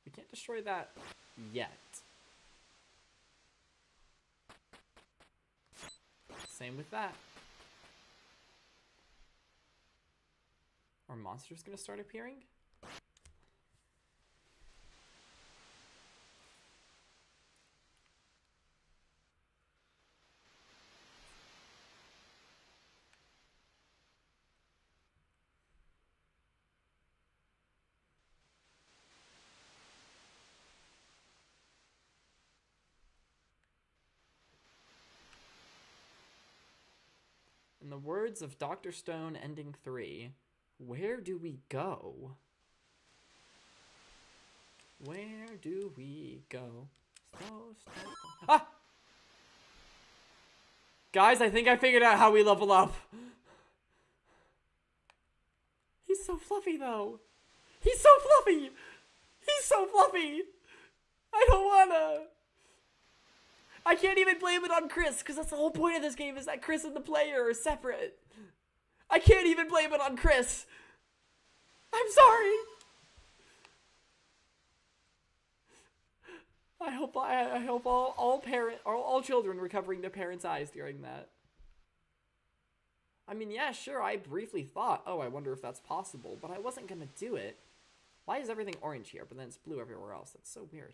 We can't destroy that yet. Same with that. Are monsters gonna start appearing? In the words of Dr. Stone ending 3, where do we go? Where do we go? Ah! Guys, I think I figured out how we level up. He's so fluffy, though. He's so fluffy. He's so fluffy. I don't wanna. I can't even blame it on Chris, because that's the whole point of this game, is that Chris and the player are separate. I can't even blame it on Chris. I'm sorry. I hope all children recovering their parents' eyes during that. I mean, yeah, sure, I briefly thought, oh, I wonder if that's possible, but I wasn't gonna do it. Why is everything orange here, but then it's blue everywhere else? That's so weird.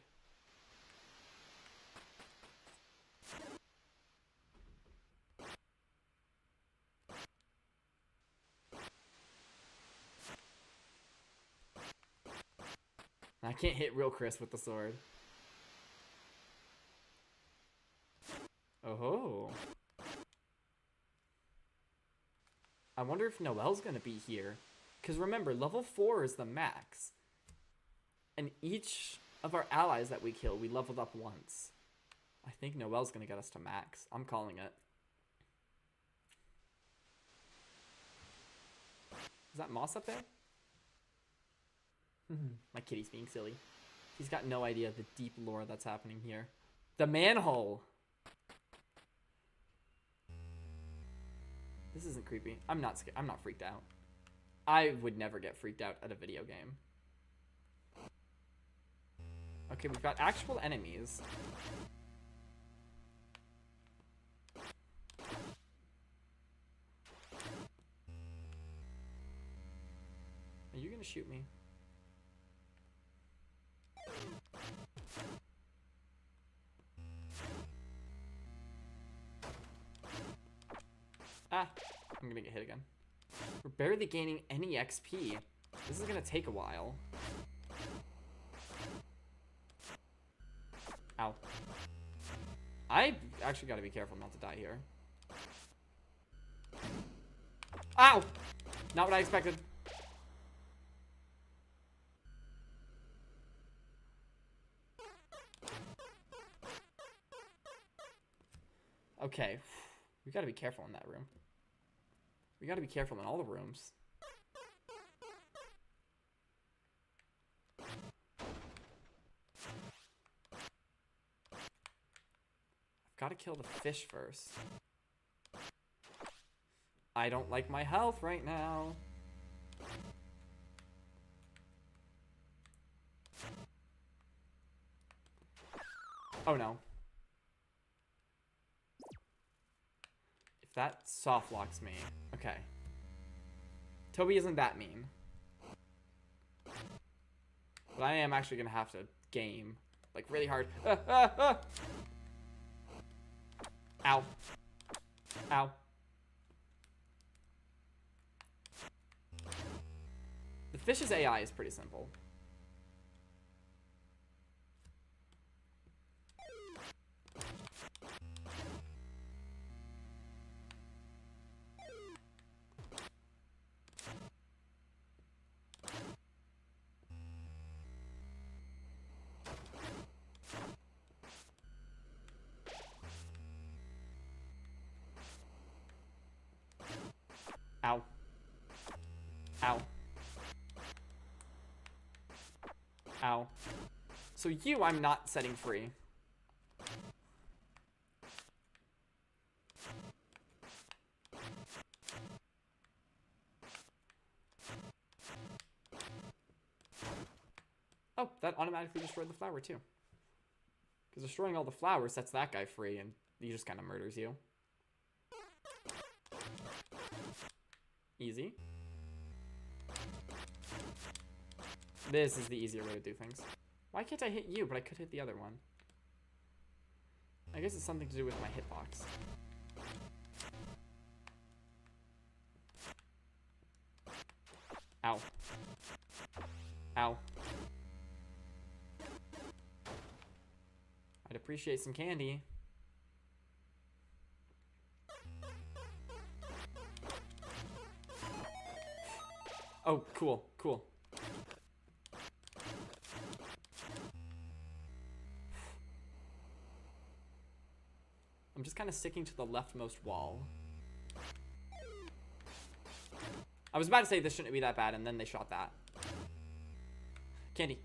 I can't hit real Chris with the sword. Oh. I wonder if Noelle's gonna be here. Because remember, level 4 is the max. And each of our allies that we kill, we leveled up once. I think Noelle's gonna get us to max. I'm calling it. Is that Moss up there? My kitty's being silly. He's got no idea the deep lore that's happening here. The manhole! This isn't creepy. I'm not scared. I'm not freaked out. I would never get freaked out at a video game. Okay, we've got actual enemies. Are you gonna shoot me? Ah, I'm gonna get hit again. We're barely gaining any XP. This is gonna take a while. Ow. I actually gotta be careful not to die here. Ow! Not what I expected. Okay. We gotta be careful in that room. We gotta be careful in all the rooms. I've gotta kill the fish first. I don't like my health right now. Oh no. That soft locks me. Okay. Toby isn't that mean. But I am actually gonna have to game. Like, really hard. Ow. Ow. The fish's AI is pretty simple. Ow. Ow. Ow. So you, I'm not setting free. Oh, that automatically destroyed the flower too. Because destroying all the flowers sets that guy free and he just kind of murders you. Easy. This is the easier way to do things. Why can't I hit you, but I could hit the other one? I guess it's something to do with my hitbox. Ow. Ow. I'd appreciate some candy. Oh, cool, cool. I'm just kind of sticking to the leftmost wall. I was about to say this shouldn't be that bad, and then they shot that. Candy.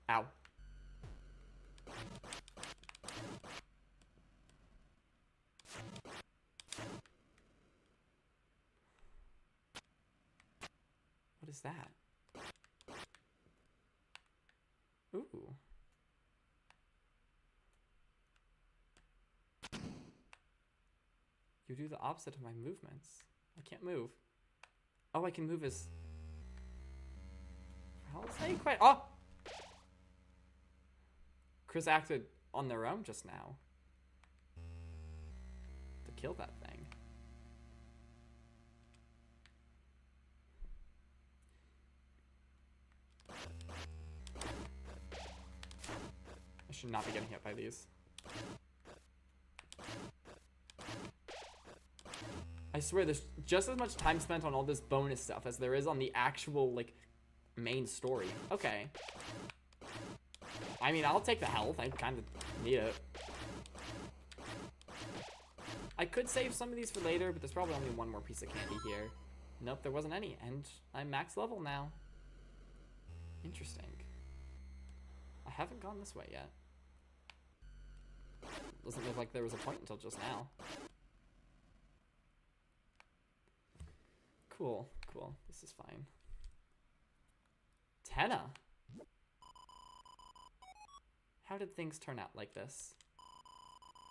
Ow. What is that? Ooh. You do the opposite of my movements. I can't move. Oh, I can move as... How is that quite... Oh! Chris acted on their own just now. To kill that thing. I should not be getting hit by these. I swear there's just as much time spent on all this bonus stuff as there is on the actual, like, main story. Okay. I mean, I'll take the health. I kind of need it. I could save some of these for later, but there's probably only one more piece of candy here. Nope, there wasn't any, and I'm max level now. Interesting. I haven't gone this way yet. Doesn't look like there was a point until just now. Cool, cool. This is fine. Tenna? How did things turn out like this?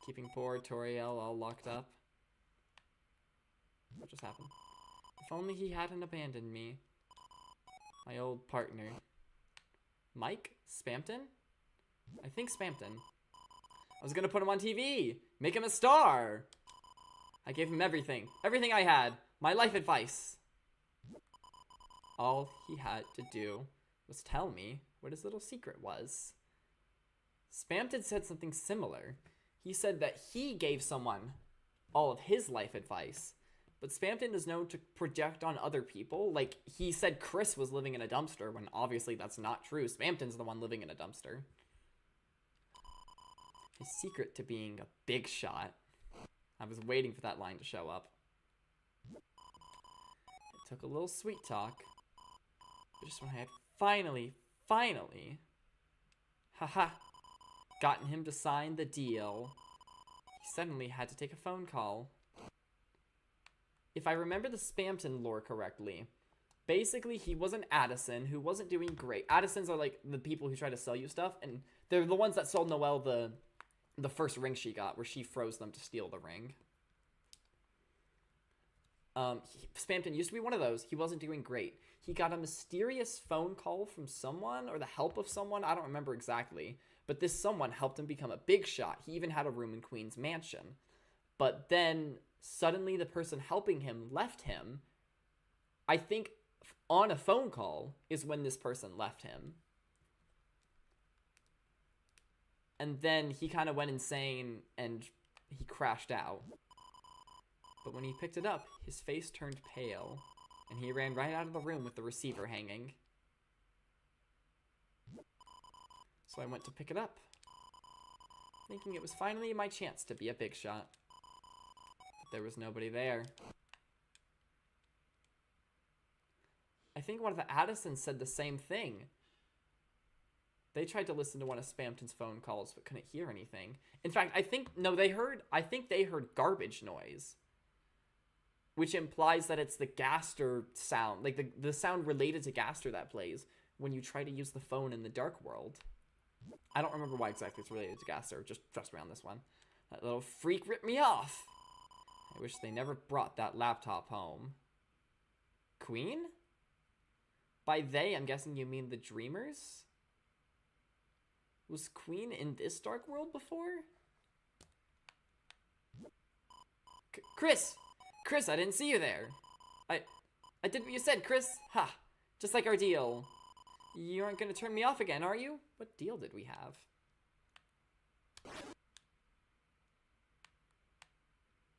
Keeping poor Toriel all locked up. What just happened? If only he hadn't abandoned me. My old partner. Mike? Spampton? I think Spampton. I was gonna put him on TV! Make him a star! I gave him everything. Everything I had. My life advice. All he had to do was tell me what his little secret was. Spampton said something similar. He said that he gave someone all of his life advice, but Spampton is known to project on other people. Like, he said Chris was living in a dumpster, when obviously that's not true. Spampton's the one living in a dumpster. His secret to being a big shot. I was waiting for that line to show up. It took a little sweet talk. But just when I had finally, haha, gotten him to sign the deal, he suddenly had to take a phone call. If I remember the Spampton lore correctly, basically he was an Addison who wasn't doing great. Addisons are like the people who try to sell you stuff, and they're the ones that sold Noelle the first ring she got, where she froze them to steal the ring. Spampton used to be one of those. He wasn't doing great. He got a mysterious phone call from someone, or the help of someone. I don't remember exactly. But this someone helped him become a big shot. He even had a room in Queen's Mansion. But then, suddenly the person helping him left him. I think on a phone call is when this person left him. And then he kind of went insane and he crashed out. But when he picked it up, his face turned pale, and he ran right out of the room with the receiver hanging. So I went to pick it up, thinking it was finally my chance to be a big shot. But there was nobody there. I think one of the Addisons said the same thing. They tried to listen to one of Spampton's phone calls, but couldn't hear anything. In fact, I think they heard garbage noise. Which implies that it's the Gaster sound, like the sound related to Gaster that plays when you try to use the phone in the Dark World. I don't remember why exactly it's related to Gaster, just trust me on this one. That little freak ripped me off. I wish they never brought that laptop home. Queen? By they, I'm guessing you mean the Dreamers? Was Queen in this Dark World before? Chris! Chris, I didn't see you there. I did what you said, Chris. Ha! Just like our deal. You aren't gonna turn me off again, are you? What deal did we have?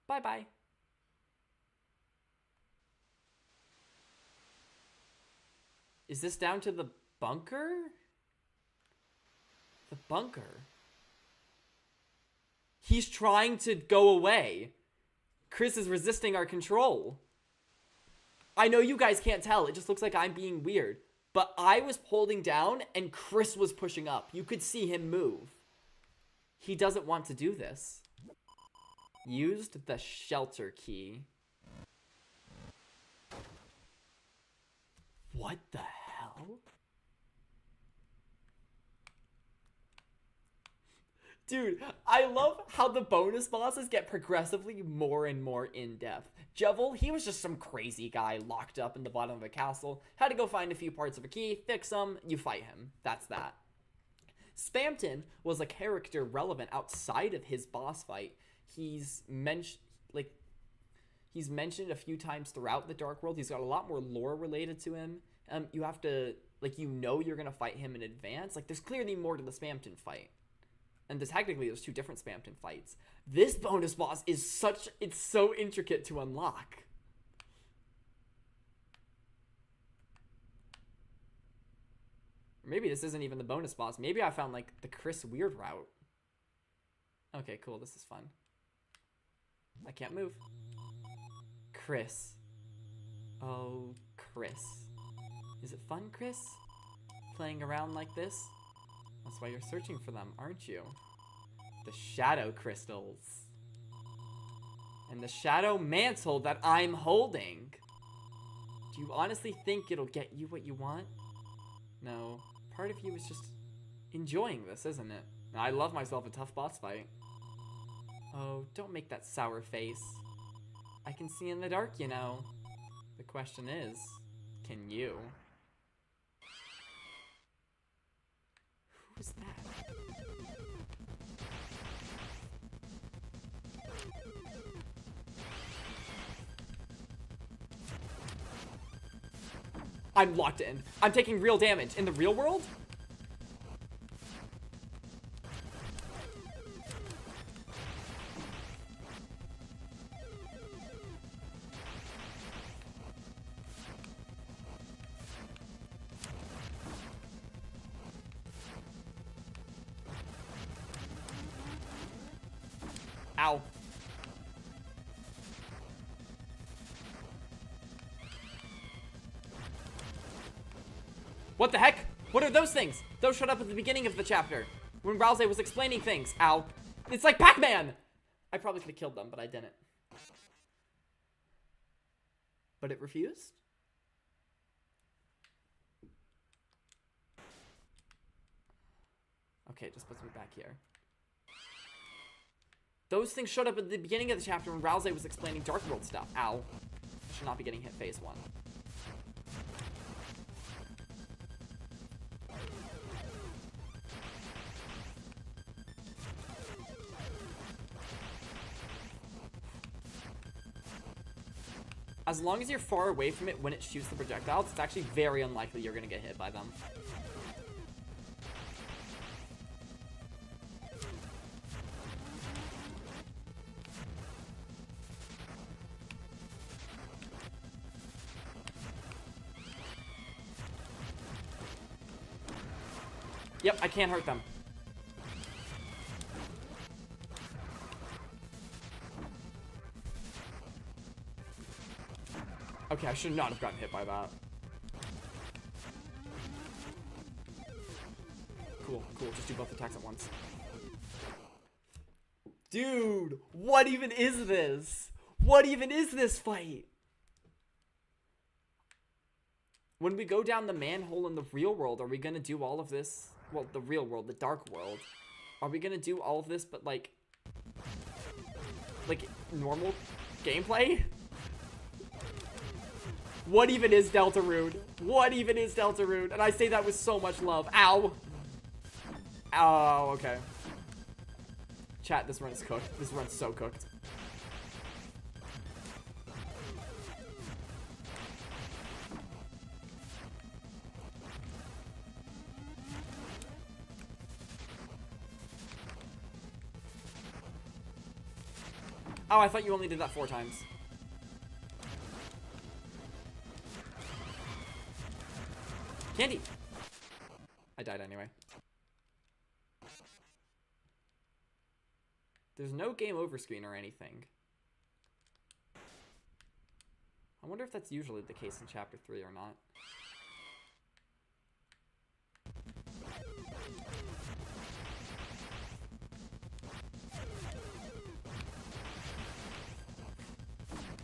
Bye-bye. Is this down to the bunker? The bunker. He's trying to go away. Chris is resisting our control. I know you guys can't tell. It just looks like I'm being weird. But I was holding down and Chris was pushing up. You could see him move. He doesn't want to do this. Used the shelter key. What the hell? Dude, I love how the bonus bosses get progressively more and more in-depth. Jevil, he was just some crazy guy locked up in the bottom of a castle. Had to go find a few parts of a key, fix them, you fight him. That's that. Spamton was a character relevant outside of his boss fight. He's mentioned a few times throughout the Dark World. He's got a lot more lore related to him. You have to, like, you know you're gonna fight him in advance. Like, there's clearly more to the Spamton fight. And technically, there's 2 different Spamton fights. This bonus boss is it's so intricate to unlock. Maybe this isn't even the bonus boss. Maybe I found, like, the Chris weird route. Okay, cool. This is fun. I can't move. Chris. Oh, Chris. Is it fun, Chris? Playing around like this? That's why you're searching for them, aren't you? The shadow crystals. And the shadow mantle that I'm holding. Do you honestly think it'll get you what you want? No. Part of you is just enjoying this, isn't it? I love myself a tough boss fight. Oh, don't make that sour face. I can see in the dark, you know. The question is, can you? Who's that? I'm locked in. I'm taking real damage. In the real world? Ow. What the heck? What are those things? Those showed up at the beginning of the chapter when Rousey was explaining things. Ow. It's like Pac-Man! I probably could have killed them, but I didn't. But it refused? Okay, it just puts me back here. Those things showed up at the beginning of the chapter when Rousey was explaining Dark World stuff. Ow. I should not be getting hit phase 1. As long as you're far away from it when it shoots the projectiles, it's actually very unlikely you're going to get hit by them. Yep, I can't hurt them. Okay, I should not have gotten hit by that. Cool, cool. Just do both attacks at once. Dude, what even is this? What even is this fight? When we go down the manhole in the real world, are we gonna do all of this? Well, the real world, the dark world. Are we gonna do all of this, but like normal gameplay? What even is Deltarune? What even is Deltarune? And I say that with so much love. Ow. Oh, okay. Chat, this run is cooked. This run's so cooked. Oh, I thought you only did that 4 times. Candy! I died anyway. There's no game over screen or anything. I wonder if that's usually the case in Chapter 3 or not.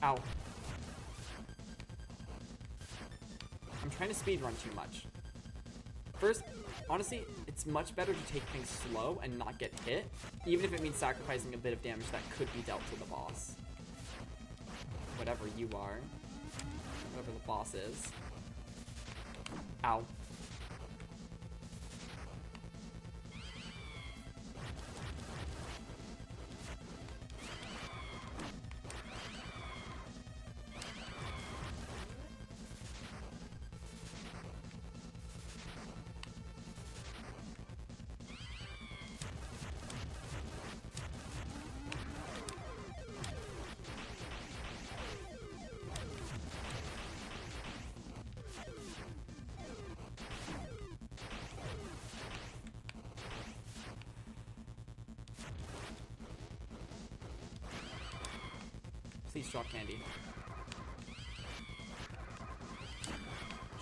Ow. I'm trying to speedrun too much. First, honestly, it's much better to take things slow and not get hit, even if it means sacrificing a bit of damage that could be dealt to the boss. Whatever you are. Whatever the boss is. Ow. Please drop candy.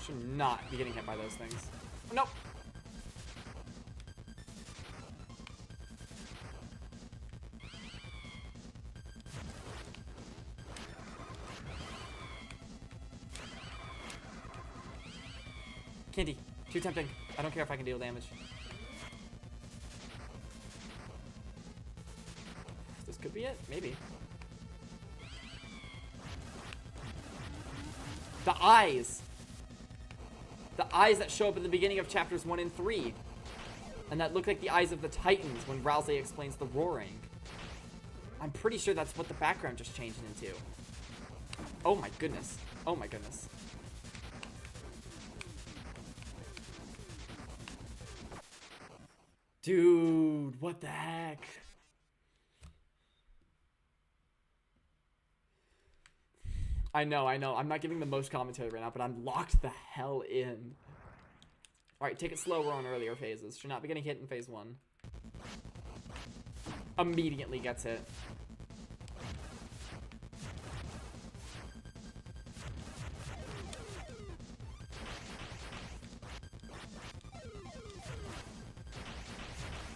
Should not be getting hit by those things. Oh, nope. Candy, too tempting. I don't care if I can deal damage. This could be it, maybe. The eyes! The eyes that show up in the beginning of chapters 1 and 3. And that look like the eyes of the Titans when Rousey explains the roaring. I'm pretty sure that's what the background just changed into. Oh my goodness. Oh my goodness. Dude, what the heck? I know. I'm not giving the most commentary right now, but I'm locked the hell in. Alright, take it slower on earlier phases. Should not be getting hit in phase 1. Immediately gets hit.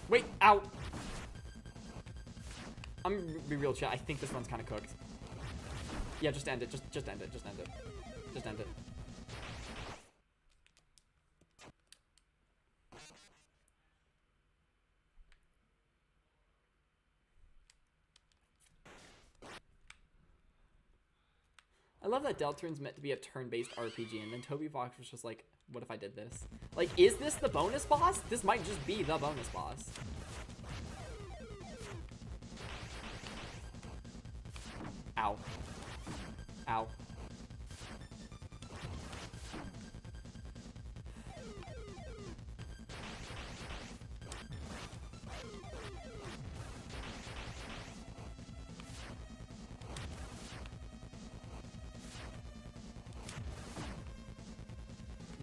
Wait, ow! I'm gonna be real chat. I think this one's kind of cooked. Yeah, just end it. Just end it. Just end it. Just end it. I love that Deltarune's meant to be a turn-based RPG, and then Toby Fox was just like, what if I did this? Like, is this the bonus boss? This might just be the bonus boss. Ow. Ow.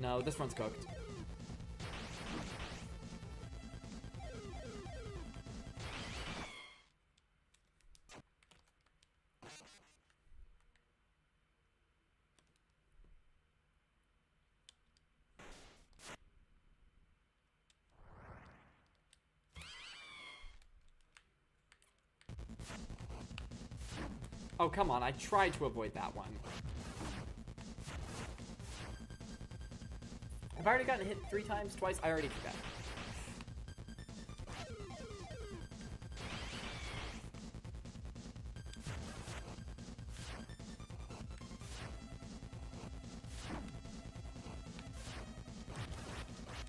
No, this one's cooked. Oh, come on. I tried to avoid that one. I've already gotten hit 3 times, twice. I already forgot.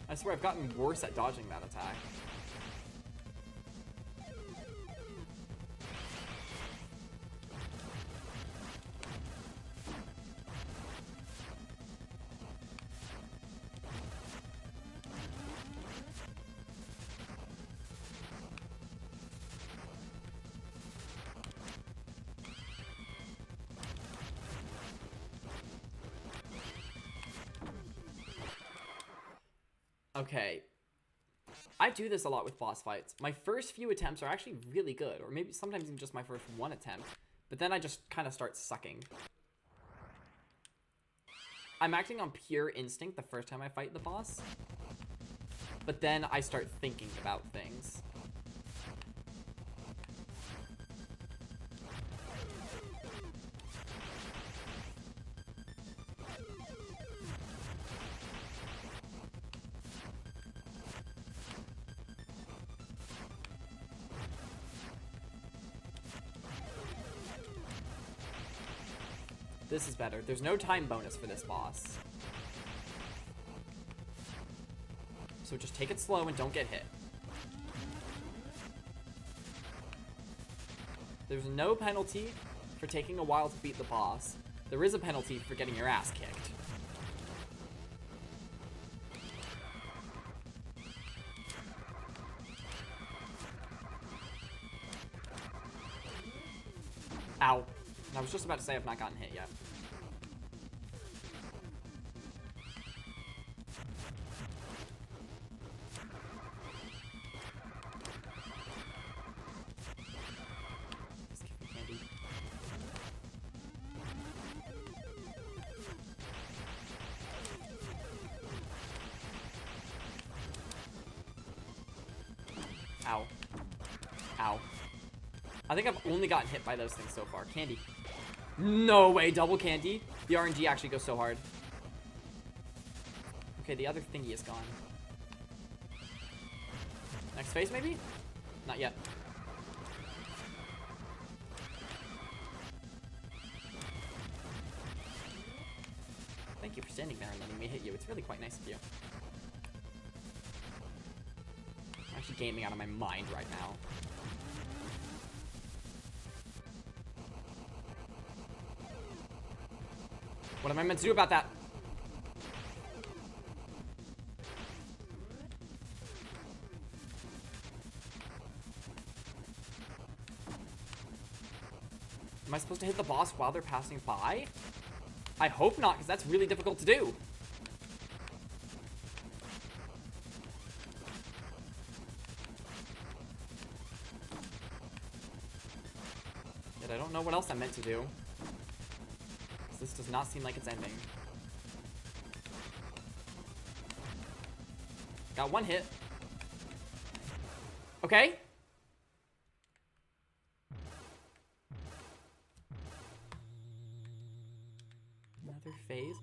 I swear I've gotten worse at dodging that attack. Okay. I do this a lot with boss fights. My first few attempts are actually really good, or maybe sometimes even just my first one attempt, but then I just kind of start sucking. I'm acting on pure instinct the first time I fight the boss, but then I start thinking about things. This is better. There's no time bonus for this boss. So just take it slow and don't get hit. There's no penalty for taking a while to beat the boss. There is a penalty for getting your ass kicked. Ow. I was just about to say I've not gotten hit yet. Just give me candy. Ow. Ow. I think I've only gotten hit by those things so far. Candy. No way, double candy. The RNG actually goes so hard. Okay, the other thingy is gone. Next phase, maybe? Not yet. Thank you for standing there and letting me hit you. It's really quite nice of you. I'm actually gaming out of my mind right now. What am I meant to do about that? Am I supposed to hit the boss while they're passing by? I hope not, because that's really difficult to do. Yet I don't know what else I'm meant to do. This does not seem like it's ending. Got one hit. Okay. Another phase.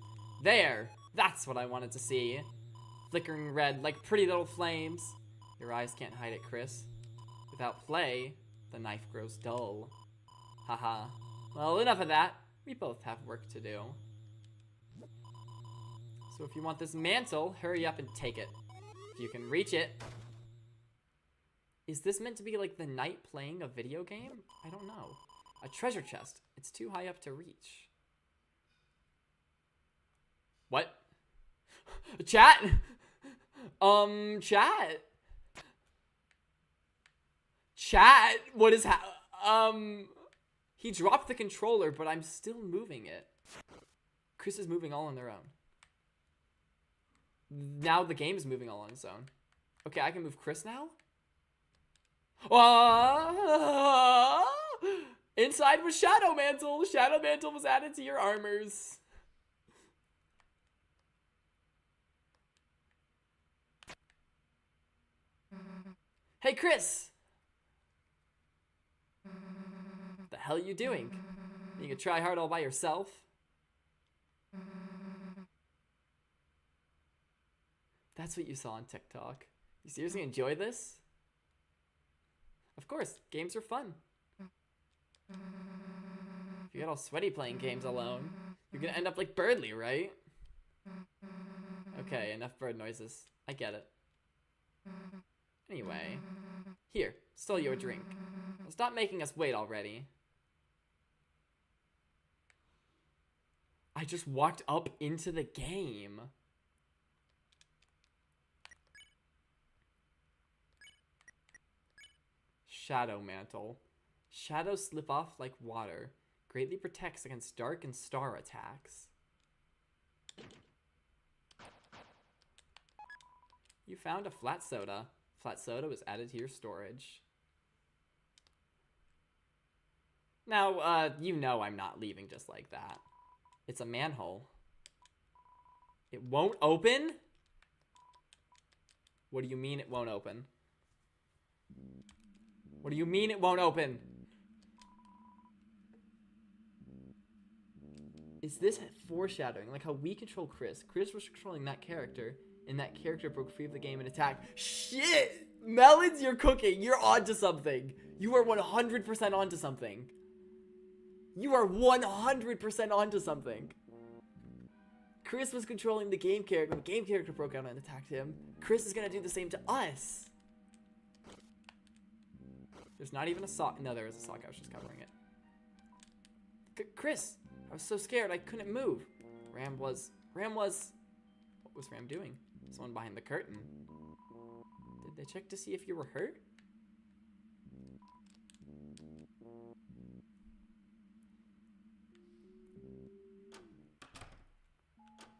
There! That's what I wanted to see. Flickering red like pretty little flames. Your eyes can't hide it, Chris. Without play, the knife grows dull. Haha. Well, enough of that. We both have work to do. So if you want this mantle, hurry up and take it. If you can reach it. Is this meant to be like the knight playing a video game? I don't know. A treasure chest. It's too high up to reach. What? Chat? Chat? Chat? What is He dropped the controller, but I'm still moving it. Chris is moving all on their own. Now the game is moving all on its own. Okay, I can move Chris now? Inside was Shadow Mantle. Shadow Mantle was added to your armors. Hey, Chris! What the hell are you doing? You can try hard all by yourself. That's what you saw on TikTok. You seriously enjoy this? Of course, games are fun. If you get all sweaty playing games alone, you're gonna end up like Birdly, right? Okay, enough bird noises. I get it. Anyway, here, stole you a drink. Stop making us wait already. I just walked up into the game. Shadow Mantle. Shadows slip off like water. Greatly protects against dark and star attacks. You found a flat soda. Flat soda was added to your storage. Now, you know I'm not leaving just like that. It's a manhole. It won't open? What do you mean it won't open? What do you mean it won't open? Is this foreshadowing? Like how we control Chris. Chris was controlling that character, and that character broke free of the game and attacked. Shit! Melons, you're cooking. You're onto something. You are 100% onto something. You are 100% onto something. Chris was controlling the game character. The game character broke out and attacked him. Chris is gonna do the same to us. There's not even a sock. No, there is a sock. I was just covering it. Chris, I was so scared I couldn't move. Ram was. What was Ram doing? Someone behind the curtain. Did they check to see if you were hurt?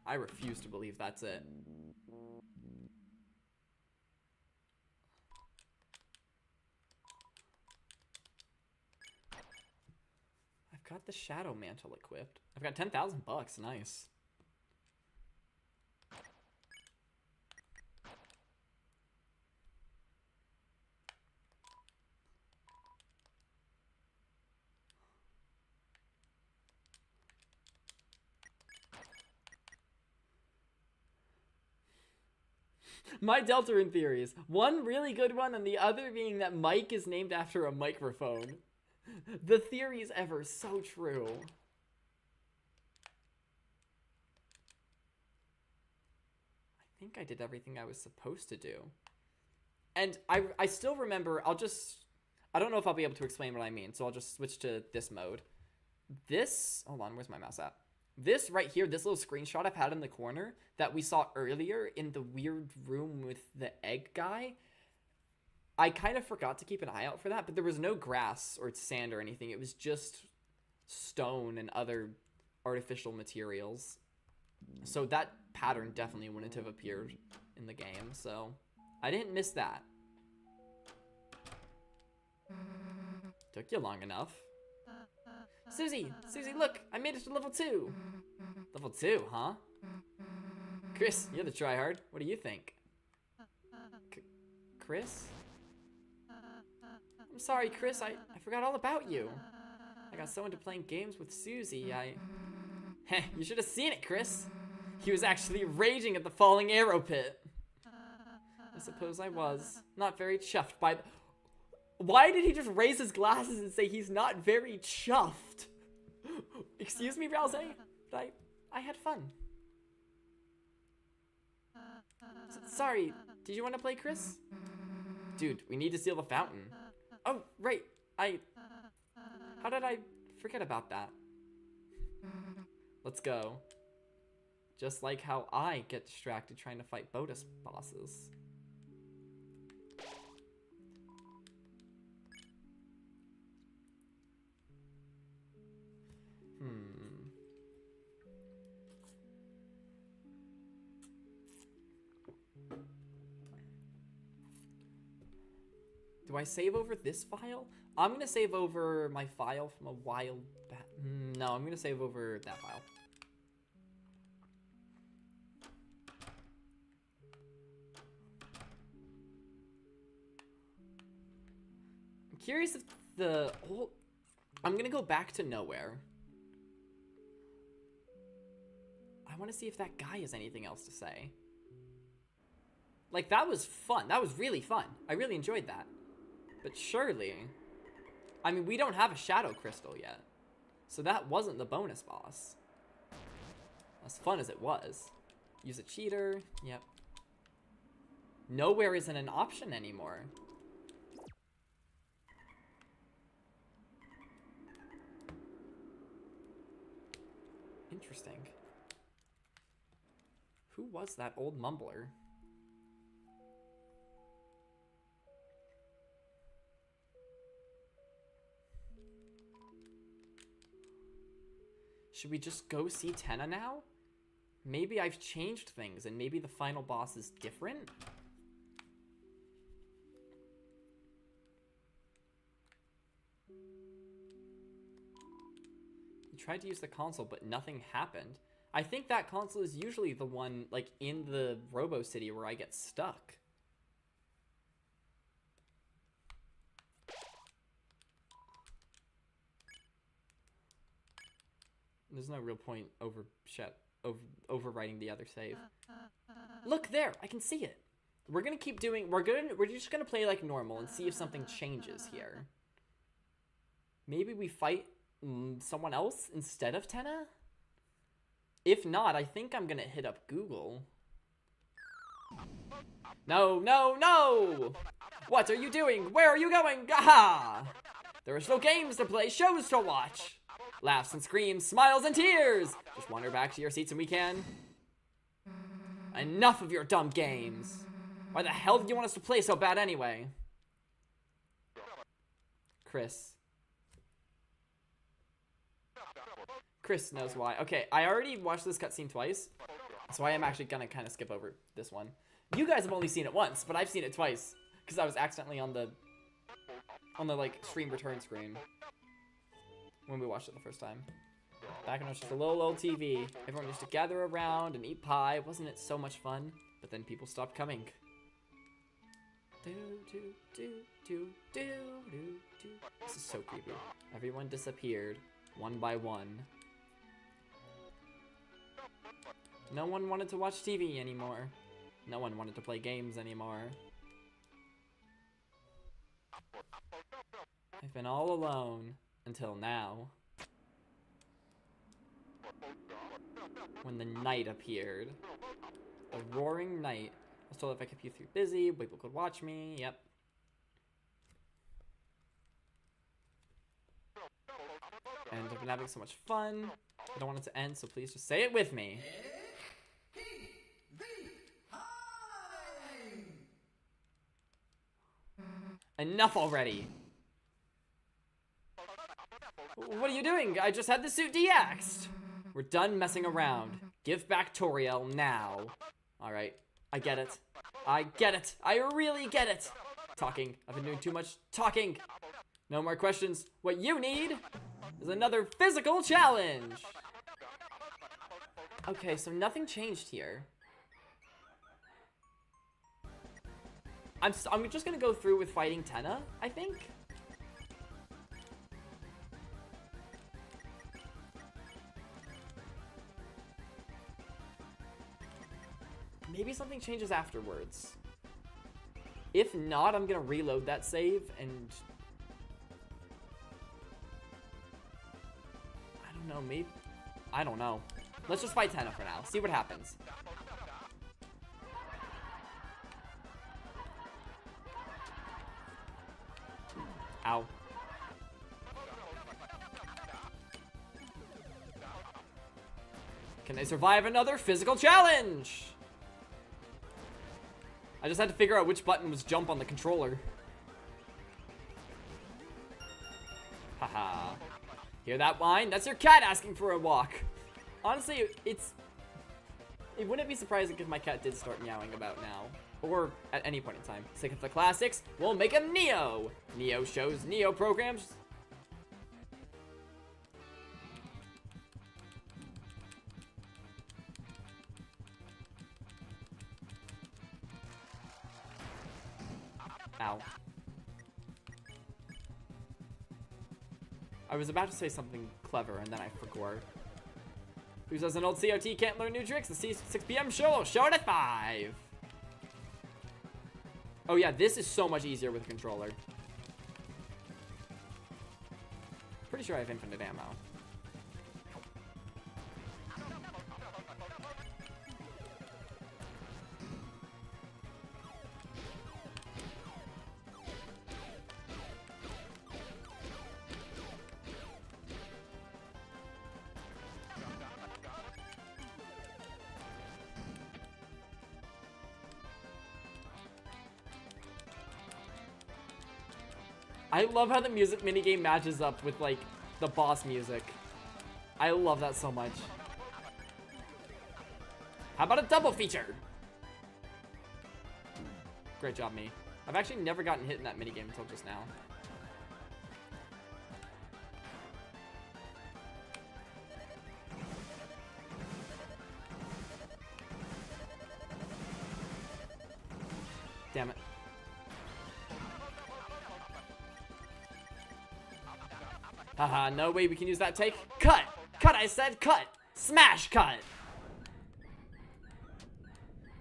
I refuse to believe that's it. I've got the shadow mantle equipped. I've got 10,000 bucks. Nice. My Deltarune theories. One really good one, and the other being that Mike is named after a microphone. The theories ever so true. I think I did everything I was supposed to do. And I still remember, I don't know if I'll be able to explain what I mean, so I'll just switch to this mode. Hold on, where's my mouse at? This right here, this little screenshot I've had in the corner that we saw earlier in the weird room with the egg guy, I kind of forgot to keep an eye out for that, but there was no grass or sand or anything. It was just stone and other artificial materials. So that pattern definitely wouldn't have appeared in the game, so I didn't miss that. Took you long enough. Susie, look, I made it to level 2. Level 2, huh? Chris, you're the tryhard. What do you think? Chris? I'm sorry, Chris, I forgot all about you. I got so into playing games with Susie, Heh, you should have seen it, Chris. He was actually raging at the falling arrow pit. I suppose I was. Not very chuffed by the... Why did he just raise his glasses and say he's not very chuffed? Excuse me, Rouse, but I had fun. Sorry, did you want to play, Chris? Dude, we need to steal the fountain. Oh, right, how did I forget about that? Let's go. Just like how I get distracted trying to fight bonus bosses. Do I save over this file? I'm gonna save over my file from a while back. No, I'm gonna save over that file. I'm curious if I'm gonna go back to nowhere. I want to see if that guy has anything else to say. Like, that was fun. That was really fun. I really enjoyed that. But surely... I mean, we don't have a shadow crystal yet. So that wasn't the bonus boss. As fun as it was. Use a cheater. Yep. Nowhere isn't an option anymore. Interesting. Who was that old mumbler? Should we just go see Tenna now? Maybe I've changed things and maybe the final boss is different? tried to use the console, but nothing happened. I think that console is usually the one, like, in the Robo City where I get stuck. There's no real point overwriting the other save. Look there, I can see it. We're gonna keep doing, we're just gonna play like normal and see if something changes here. Maybe we fight someone else instead of Tenna? If not, I think I'm gonna hit up Google. No, no, no! What are you doing? Where are you going? Aha! There are still games to play, shows to watch. Laughs and screams, smiles and tears. Just wander back to your seats and we can. Enough of your dumb games. Why the hell did you want us to play so bad anyway? Chris knows why. Okay, I already watched this cutscene twice, so I am actually gonna kind of skip over this one. You guys have only seen it once, but I've seen it twice because I was accidentally on the like stream return screen when we watched it the first time. Back when it was just a little old TV, everyone used to gather around and eat pie. Wasn't it so much fun? But then people stopped coming. This is so creepy. Everyone disappeared, one by one. No one wanted to watch TV anymore. No one wanted to play games anymore. I've been all alone until now. When the night appeared. The roaring night. I was told if I kept you too busy, people could watch me. Yep. And I've been having so much fun. I don't want it to end, so please just say it with me. Enough already. What are you doing? I just had the suit de-axed. We're done messing around. Give back Toriel now. Alright, I get it. I get it. I really get it. Talking. I've been doing too much talking. No more questions. What you need is another physical challenge. Okay, so nothing changed here. I'm just gonna go through with fighting Tenna, I think. Maybe something changes afterwards. If not, I'm gonna reload that save and... I don't know, maybe... I don't know. Let's just fight Tenna for now. See what happens. Ow. Can they survive another physical challenge? I just had to figure out which button was jump on the controller. Haha. Hear that whine? That's your cat asking for a walk. Honestly, it wouldn't be surprising if my cat did start meowing about now. Or at any point in time. Sick of the classics? We'll make him Neo! Neo shows, Neo programs. Ow. I was about to say something clever and then I forgot. Who says an old COT can't learn new tricks? The 6 p.m. show will show it at 5. Oh yeah, this is so much easier with a controller. Pretty sure I have infinite ammo. I love how the music minigame matches up with, like, the boss music. I love that so much. How about a double feature? Great job, me. I've actually never gotten hit in that minigame until just now. Damn it. Haha, no way we can use that take. Cut! Cut, I said cut! Smash cut!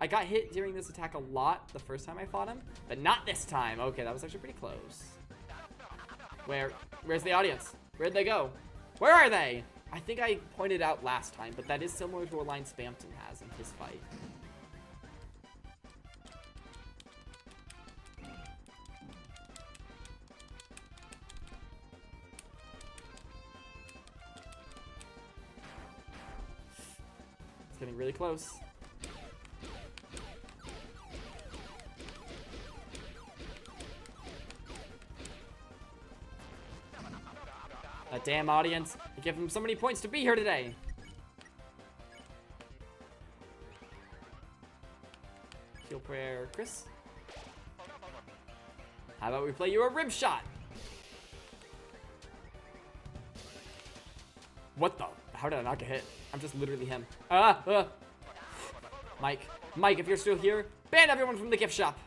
I got hit during this attack a lot the first time I fought him, but not this time. Okay, that was actually pretty close. Where's the audience? Where'd they go? Where are they? I think I pointed out last time, but that is similar to a line Spamton has in his fight. It's getting really close. That damn audience. I give them so many points to be here today. Heal prayer, Chris. How about we play you a rib shot? What the? How did I not get hit? I'm just literally him. Mike, if you're still here, ban everyone from the gift shop.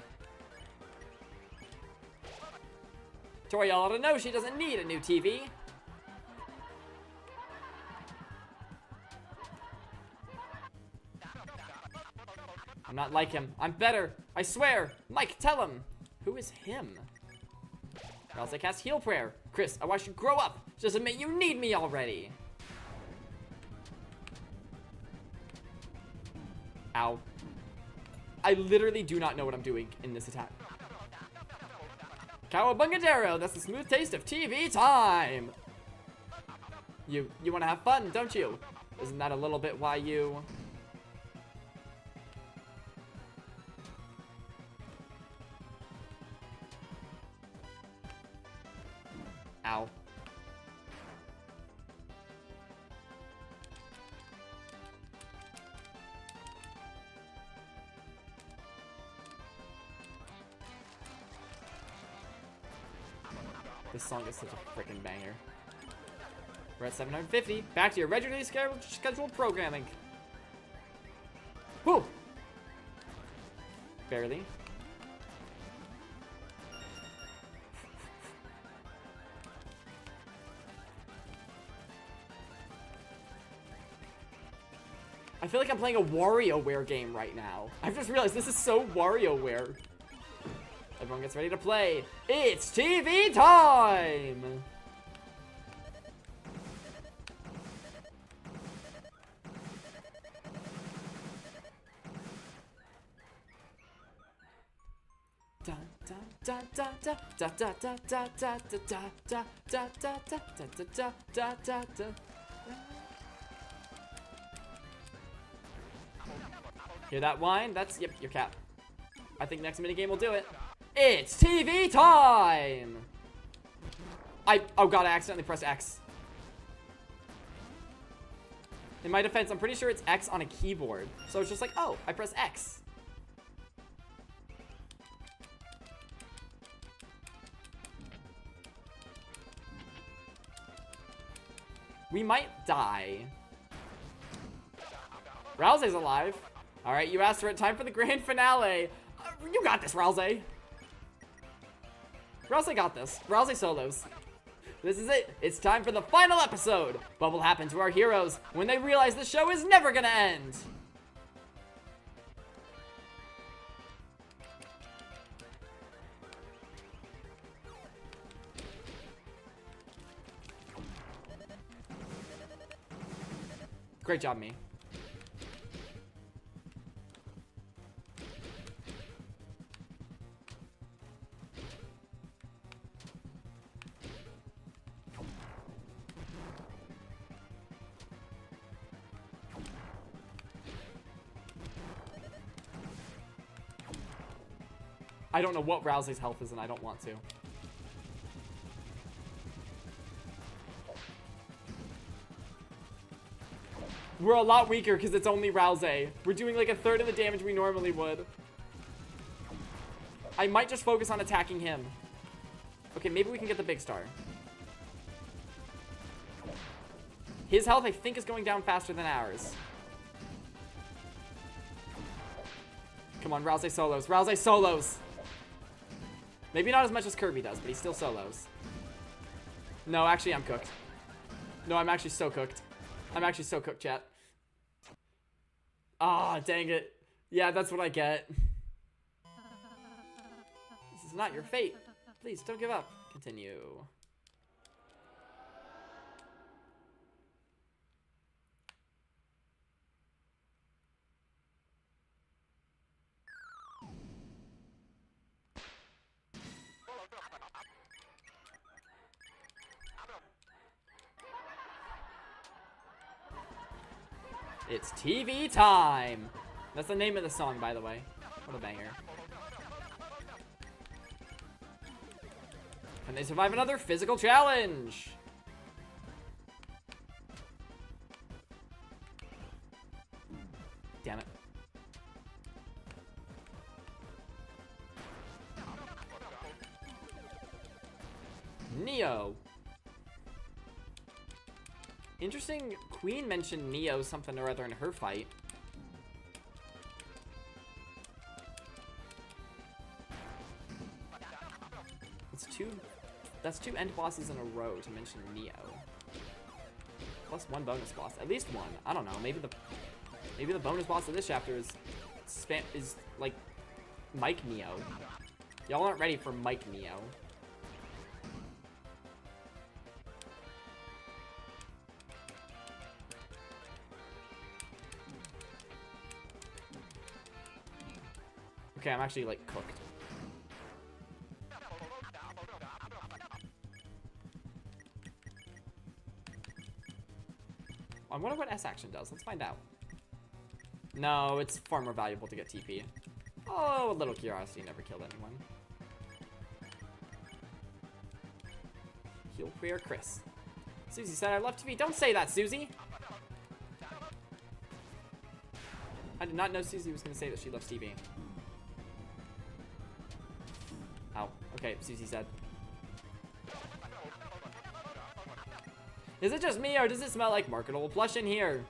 Tori ought to know she doesn't need a new TV. I'm not like him. I'm better. I swear. Mike, tell him. Who is him? Or else I cast heal prayer. Chris, I want you to grow up. Just admit you need me already. Ow. I literally do not know what I'm doing in this attack. Cowabungadero, that's the smooth taste of TV time. You want to have fun, don't you? Isn't that a little bit why you... Ow. This song is such a freaking banger. We're at 750. Back to your regularly scheduled programming. Whew! Barely. I feel like I'm playing a WarioWare game right now. I've just realized this is so WarioWare. Everyone gets ready to play. It's TV time! Hear that whine? That's, yep, your cap. I think next minigame will do it. It's TV time! Oh god, I accidentally pressed X. In my defense, I'm pretty sure it's X on a keyboard. So it's just like, oh, I press X. We might die. Rousey's alive. Alright, you asked for it. Time for the grand finale. You got this, Rousey. Rousey got this. Rousey solos. This is it. It's time for the final episode. What will happen to our heroes when they realize the show is never gonna end? Great job, me. I don't know what Rousey's health is, and I don't want to. We're a lot weaker because it's only Rousey. We're doing like a third of the damage we normally would. I might just focus on attacking him. Okay, maybe we can get the big star. His health, I think, is going down faster than ours. Come on, Rousey solos. Rousey solos. Maybe not as much as Kirby does, but he still solos. No, actually, I'm cooked. No, I'm actually so cooked. I'm actually so cooked, chat. Ah, dang it. Yeah, that's what I get. This is not your fate. Please, don't give up. Continue. It's TV time! That's the name of the song, by the way. What a banger. Can they survive another physical challenge? Damn it. Neo. Interesting, Queen mentioned Neo something or other in her fight. That's two end bosses in a row to mention Neo. Plus one bonus boss. At least one. I don't know. Maybe the bonus boss of this chapter is like Mike Neo. Y'all aren't ready for Mike Neo. Okay, I'm actually like cooked. I wonder what S action does. Let's find out. No, it's far more valuable to get TP. Oh, a little curiosity never killed anyone. Heal prayer Chris. Susie said I love TV. Don't say that, Susie! I did not know Susie was going to say that she loves TV. Ow. Okay, Susie said. Is it just me, or does it smell like marketable plush in here?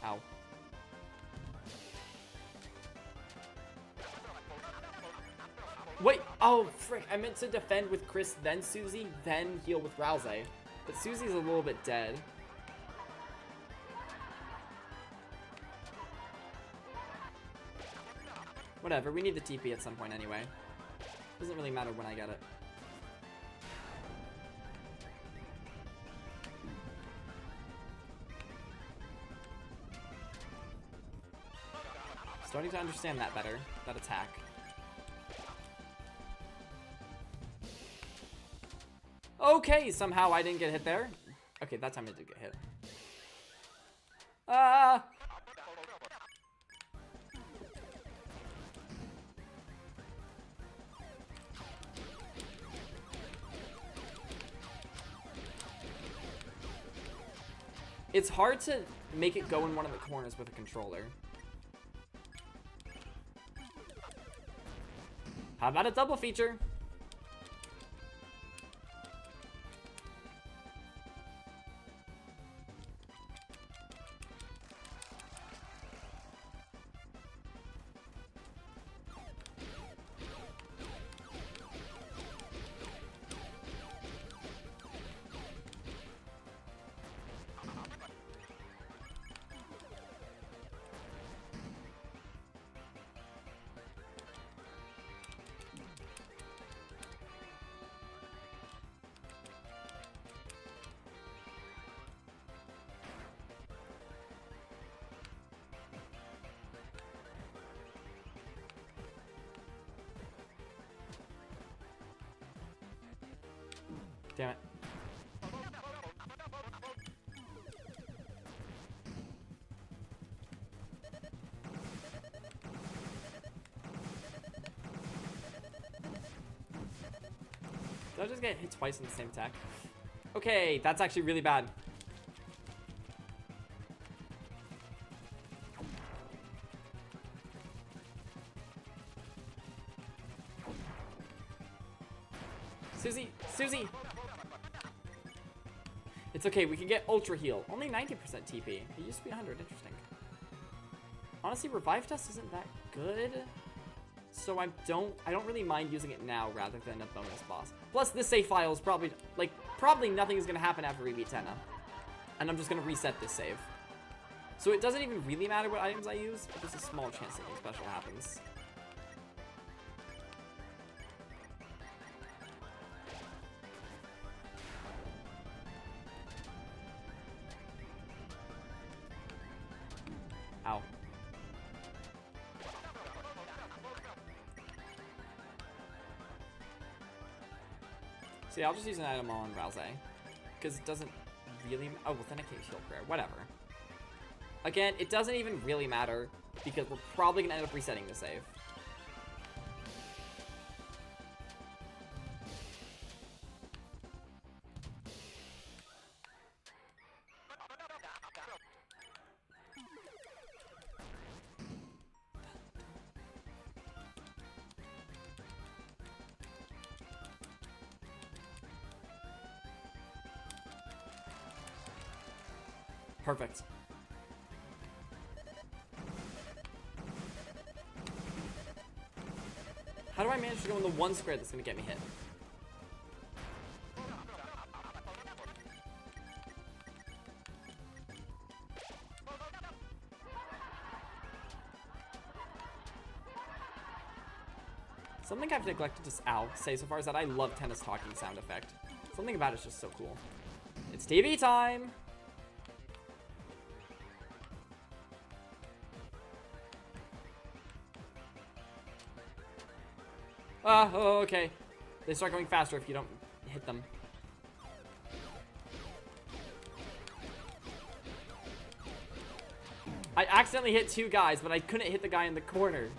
Ow. Wait, oh, frick. I meant to defend with Chris, then Susie, then heal with Rousey. But Susie's a little bit dead. Whatever, we need the TP at some point anyway. Doesn't really matter when I get it. Starting to understand that better, that attack. Okay, somehow I didn't get hit there. Okay, that time I did get hit. Ah! It's hard to make it go in one of the corners with a controller. How about a double feature? Damn it. Did I just get hit twice in the same attack? Okay, that's actually really bad. Susie! Susie! It's okay, we can get Ultra Heal. Only 90% TP. It used to be 100, interesting. Honestly, Revive Test isn't that good. So I don't really mind using it now rather than a bonus boss. Plus, this save file is probably, like, nothing is gonna happen after we beat Tenna. And I'm just gonna reset this save. So it doesn't even really matter what items I use, but there's a small chance something special happens. Ow. See, I'll just use an item on Rouse. Because it doesn't really... Oh, Authenticate Shield Prayer. Whatever. Again, it doesn't even really matter, because we're probably going to end up resetting the save. Perfect. How do I manage to go in the one square that's gonna get me hit? Something I've neglected to say so far is that I love Tenna's talking sound effect. Something about it's just so cool. It's TV time! Oh, okay. They start going faster if you don't hit them. I accidentally hit two guys, but I couldn't hit the guy in the corner.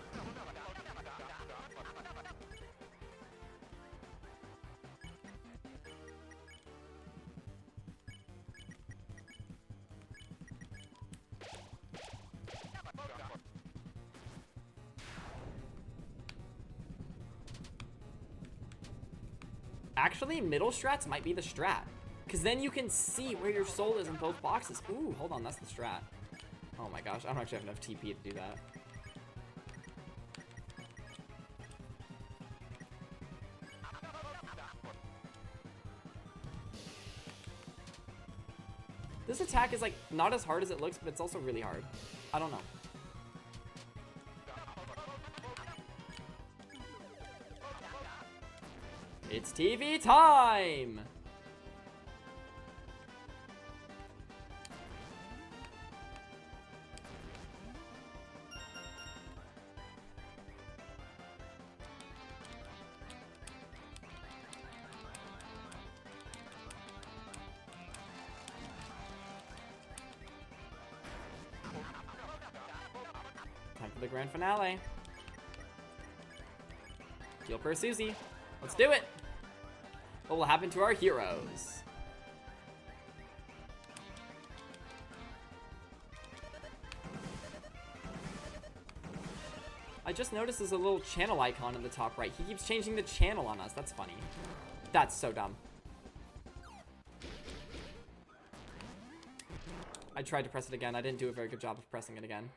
Actually, middle strats might be the strat. Because then you can see where your soul is in both boxes. Ooh, hold on, that's the strat. Oh my gosh, I don't actually have enough TP to do that. This attack is like not as hard as it looks, but it's also really hard. I don't know. It's TV time! Time for the grand finale. Heal per Susie. Let's do it! What will happen to our heroes? I just noticed there's a little channel icon in the top right. He keeps changing the channel on us. That's funny. That's so dumb. I tried to press it again. I didn't do a very good job of pressing it again.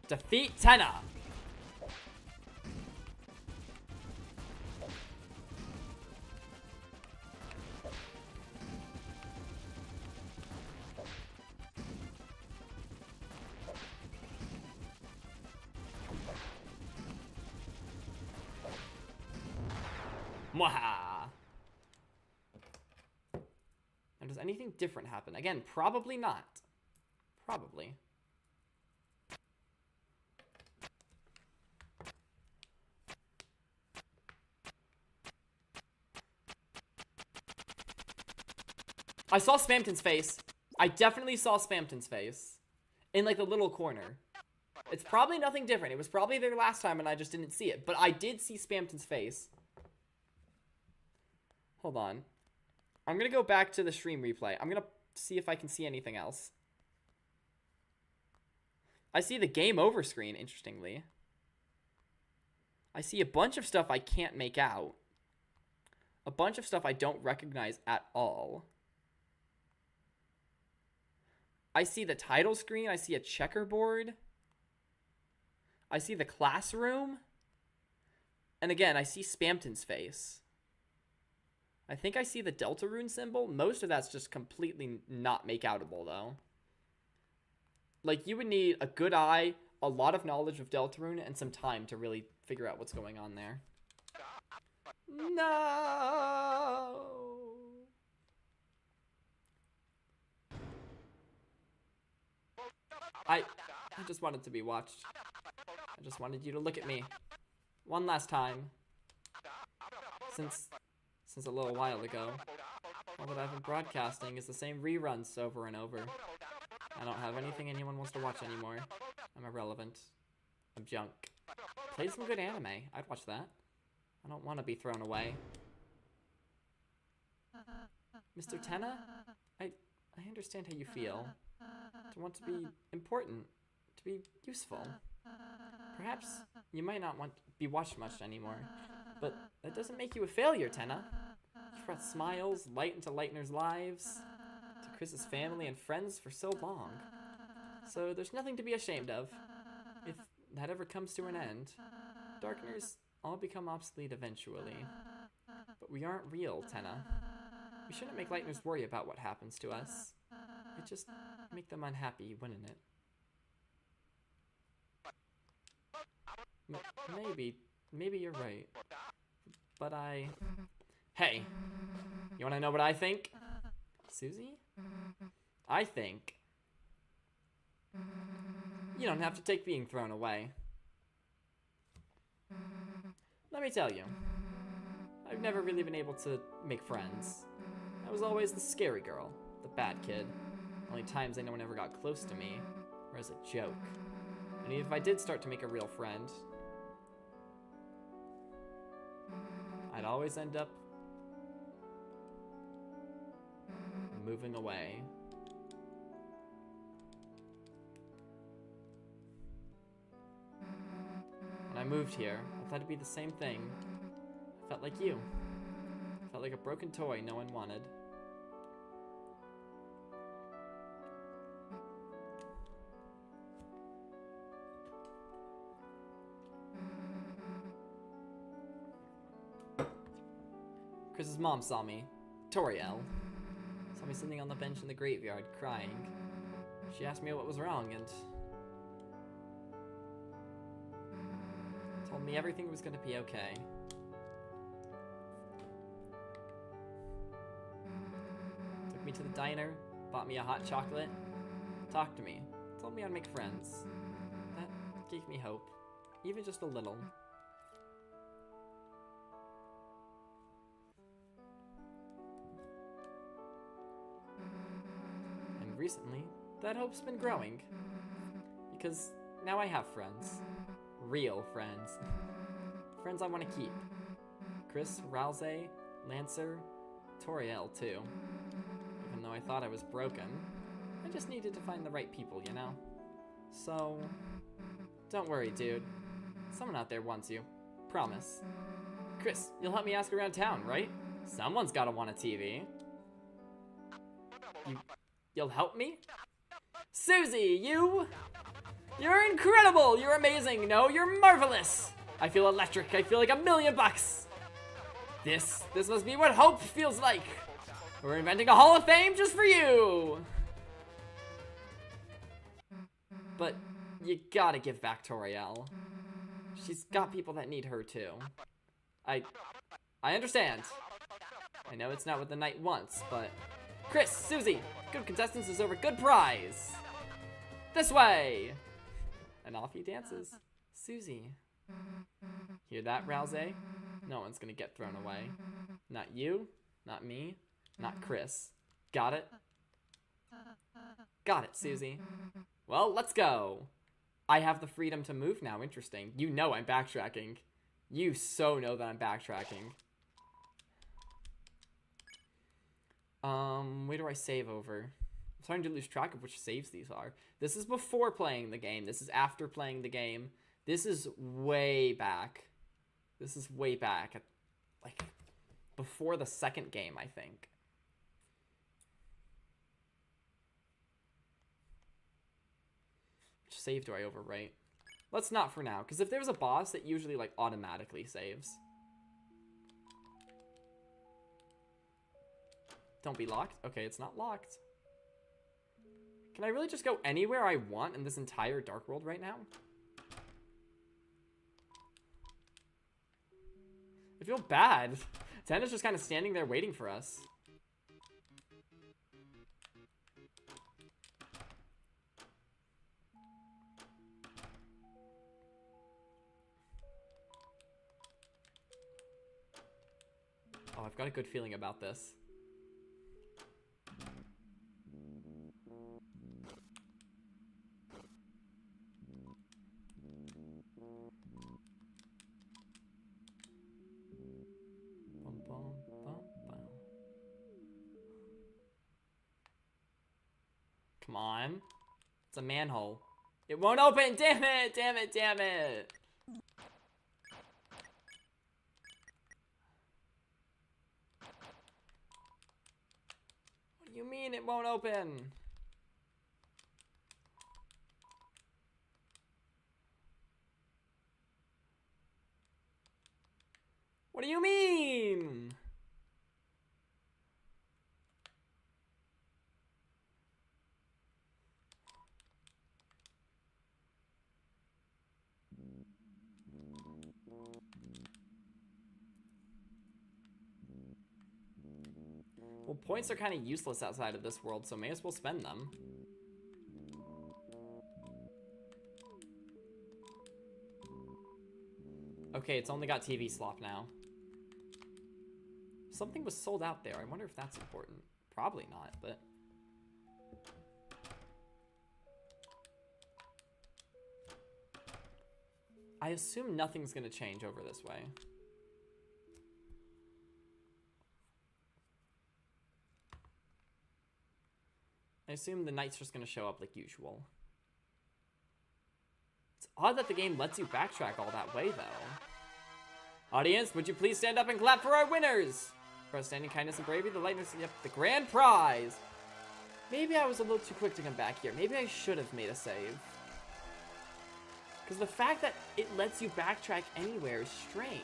Defeat Tenna! Mwaha! Now, does anything different happen? Again, probably not. Probably. I saw Spamton's face. I definitely saw Spamton's face. In, like, the little corner. It's probably nothing different. It was probably there last time and I just didn't see it. But I did see Spamton's face. Hold on. I'm gonna go back to the stream replay. I'm gonna see if I can see anything else. I see the game over screen, interestingly. I see a bunch of stuff I can't make out. A bunch of stuff I don't recognize at all. I see the title screen. I see a checkerboard. I see the classroom. And again, I see Spamton's face. I think I see the Deltarune symbol. Most of that's just completely not make-outable, though. Like, you would need a good eye, a lot of knowledge of Deltarune, and some time to really figure out what's going on there. No! I just wanted to be watched. I just wanted you to look at me. One last time. Since a little while ago. All that I've been broadcasting is the same reruns over and over. I don't have anything anyone wants to watch anymore. I'm irrelevant. I'm junk. Play some good anime. I'd watch that. I don't want to be thrown away. Mr. Tenna? I understand how you feel. To want to be important. To be useful. Perhaps you might not want to be watched much anymore. But that doesn't make you a failure, Tenna. You brought smiles, light into Lightner's lives, to Chris's family and friends for so long. So there's nothing to be ashamed of. If that ever comes to an end, Darkners all become obsolete eventually. But we aren't real, Tenna. We shouldn't make Lightners worry about what happens to us. It'd just make them unhappy, wouldn't it? Maybe you're right. But Hey, you wanna know what I think? Susie? I think you don't have to take being thrown away. Let me tell you, I've never really been able to make friends. I was always the scary girl, the bad kid. Only times anyone ever got close to me were as a joke. And even if I did start to make a real friend, I'd always end up moving away. When I moved here, I thought it'd be the same thing. I felt like you. I felt like a broken toy no one wanted. Chris's mom saw me. Toriel. Saw me sitting on the bench in the graveyard, crying. She asked me what was wrong and told me everything was gonna be okay. Took me to the diner, bought me a hot chocolate, talked to me, told me I'd make friends. That gave me hope, even just a little. Recently, that hope's been growing. Because now I have friends. Real friends. Friends I want to keep. Chris, Rousey, Lancer, Toriel too. Even though I thought I was broken, I just needed to find the right people, you know? So, don't worry, dude. Someone out there wants you. Promise. Chris, you'll help me ask around town, right? Someone's gotta want a TV. You'll help me? Susie, you're incredible! You're amazing! No, you're marvelous! I feel electric. I feel like $1,000,000. This must be what hope feels like. We're inventing a Hall of Fame just for you! But you gotta give back Toriel. She's got people that need her too. I understand. I know it's not what the knight wants, but Chris, Susie, good contestants deserve a good prize. This way! And off he dances. Susie. Hear that, Rousey? No one's gonna get thrown away. Not you, not me, not Chris. Got it? Got it, Susie. Well, let's go. I have the freedom to move now. Interesting. You know I'm backtracking. You so know that I'm backtracking. Where do I save over? I'm starting to lose track of which saves these are. This is before playing the game. This is after playing the game. This is way back. This is way back. Like, before the second game, I think. Which save do I overwrite? Let's not for now, because if there's a boss, it usually, like, automatically saves. Don't be locked? Okay, it's not locked. Can I really just go anywhere I want in this entire Dark World right now? I feel bad. Tenna's just kind of standing there waiting for us. Oh, I've got a good feeling about this. Come on. It's a manhole. It won't open! Damn it! Damn it! Damn it! What do you mean it won't open? What do you mean? Well, points are kind of useless outside of this world, so may as well spend them. Okay, it's only got TV slop now. Something was sold out there. I wonder if that's important. Probably not, but... I assume nothing's gonna change over this way. I assume the knight's just gonna show up like usual. It's odd that the game lets you backtrack all that way, though. Audience, would you please stand up and clap for our winners? For outstanding kindness and bravery, the lightness, yep, the grand prize. Maybe I was a little too quick to come back here. Maybe I should have made a save. Because the fact that it lets you backtrack anywhere is strange.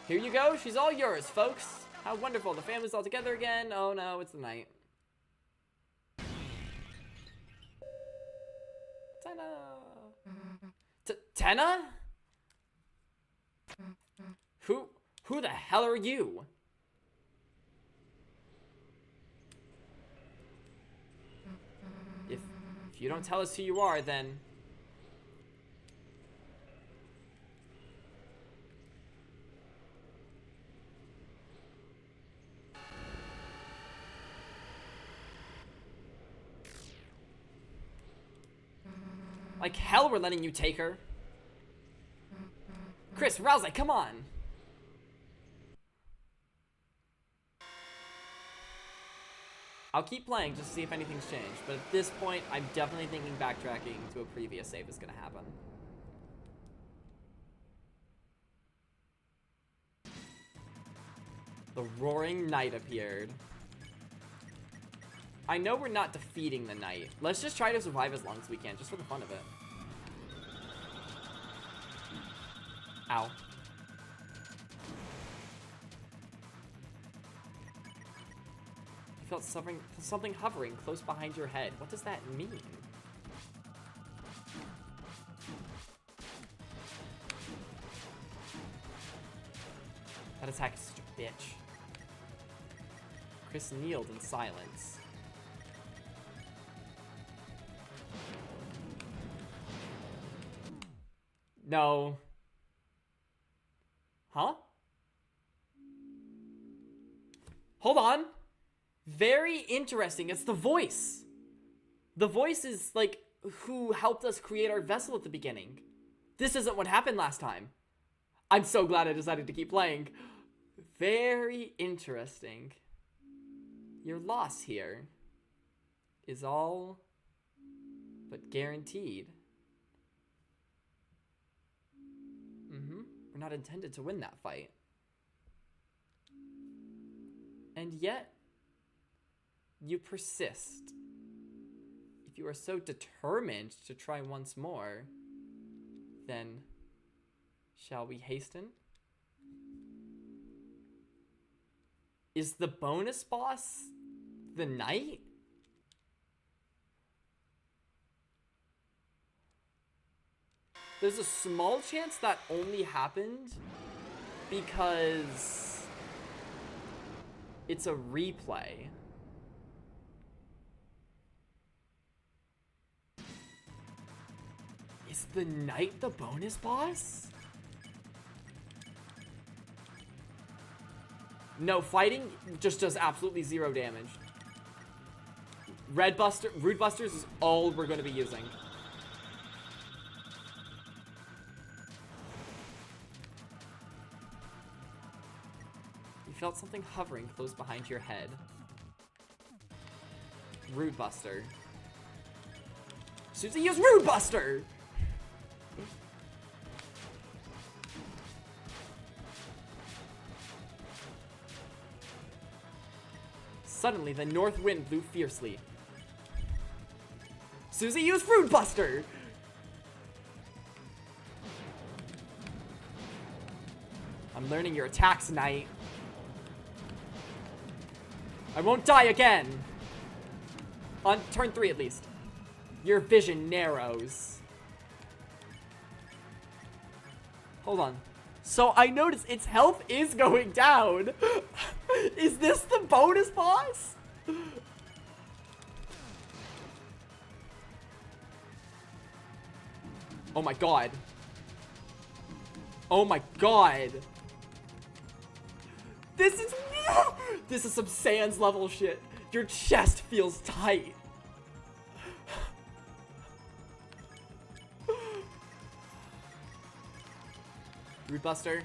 Here you go. She's all yours, folks. How wonderful. The family's all together again. Oh, no, it's the night. Tenna? Who the hell are you? If you don't tell us who you are, then... Like hell we're letting you take her. Chris, Rouse, come on. I'll keep playing just to see if anything's changed, but at this point, I'm definitely thinking backtracking to a previous save is gonna happen. The Roaring Knight appeared. I know we're not defeating the knight. Let's just try to survive as long as we can, just for the fun of it. Ow. I felt something hovering close behind your head. What does that mean? That attack is such a bitch. Chris kneeled in silence. No. Huh? Hold on. Very interesting. It's the voice. The voice is, like, who helped us create our vessel at the beginning. This isn't what happened last time. I'm so glad I decided to keep playing. Very interesting. Your loss here is all but guaranteed. We're not intended to win that fight. And yet, you persist. If you are so determined to try once more, then shall we hasten? Is the bonus boss the knight? There's a small chance that only happened because it's a replay. Is the knight the bonus boss? No, fighting just does absolutely 0 damage. Root Busters is all we're going to be using. You felt something hovering close behind your head. Root Buster. Susie, use Root Buster! Suddenly, the north wind blew fiercely. Susie, use Root Buster! I'm learning your attacks, Knight. I won't die again! On turn 3, at least. Your vision narrows. Hold on. So I noticed its health is going down. Is this the bonus boss? Oh my god. Oh my god. This is some Sans level shit. Your chest feels tight. Root Buster.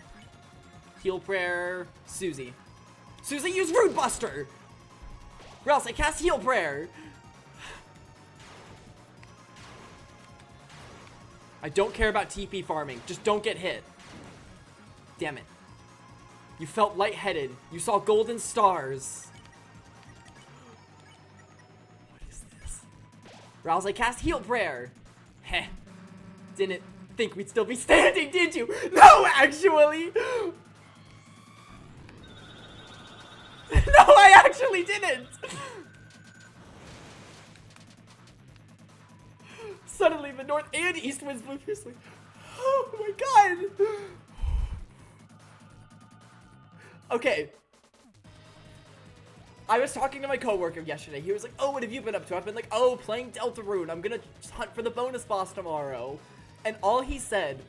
Heal Prayer. Susie. Susie, use Root Buster! Or else I cast Heal Prayer! I don't care about TP farming. Just don't get hit. Damn it. You felt lightheaded. You saw golden stars. What is this? Rouse, I cast Heal Prayer. Heh. Didn't think we'd still be standing, did you? No, actually! No, I actually didn't! Suddenly, the north and east winds blew fiercely. Oh my god! Okay. I was talking to my coworker yesterday. He was like, oh, what have you been up to? I've been like, oh, playing Deltarune. I'm gonna hunt for the bonus boss tomorrow. And all he said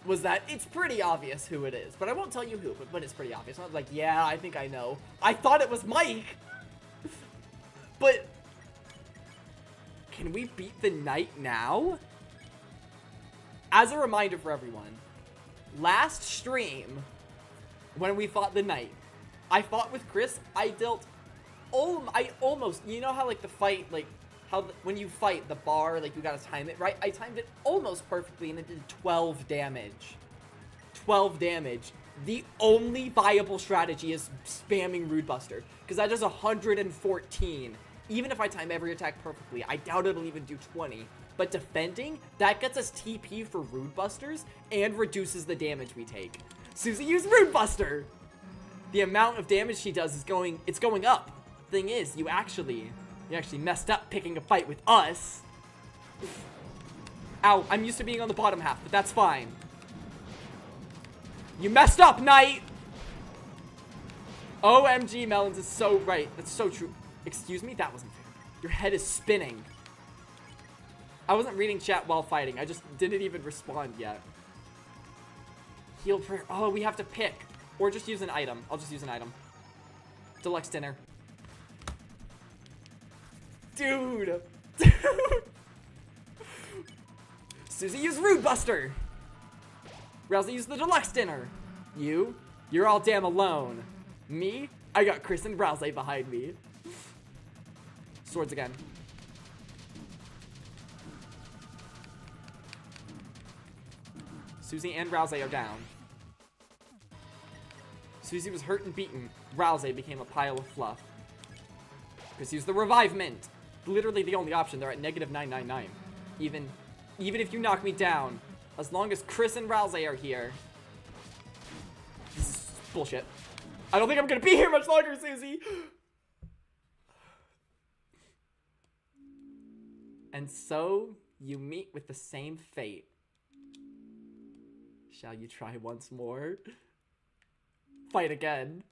was that it's pretty obvious who it is. But I won't tell you who, but it's pretty obvious. And I was like, yeah, I think I know. I thought it was Mike! But can we beat the knight now? As a reminder for everyone, last stream, when we fought the knight, I fought with Chris. I dealt, I almost, you know how like the fight, like how when you fight the bar, like you gotta time it, right? I timed it almost perfectly and it did 12 damage. 12 damage. The only viable strategy is spamming Root Buster, because that does 114. Even if I time every attack perfectly, I doubt it'll even do 20. But defending, that gets us TP for Root Busters and reduces the damage we take. Susie, use Root Buster! The amount of damage she does is going up. Thing is, you actually messed up picking a fight with us. Ow, I'm used to being on the bottom half, but that's fine. You messed up, Knight! OMG, Melons is so right. That's so true. Excuse me? That wasn't fair. Your head is spinning. I wasn't reading chat while fighting. I just didn't even respond yet. Heal Prayer. Oh, we have to pick. Or just use an item. I'll just use an item. Deluxe Dinner. Dude. Dude. Susie, use Root Buster. Rousey, use the Deluxe Dinner. You're all damn alone. Me? I got Chris and Rousey behind me. Swords again. Susie and Rousey are down. Susie was hurt and beaten. Rousey became a pile of fluff. Because use the Revive Mint. Literally the only option. They're at negative 999. Even if you knock me down, as long as Chris and Rousey are here. This is bullshit. I don't think I'm gonna be here much longer, Susie. And so you meet with the same fate. Shall you try once more? Fight again.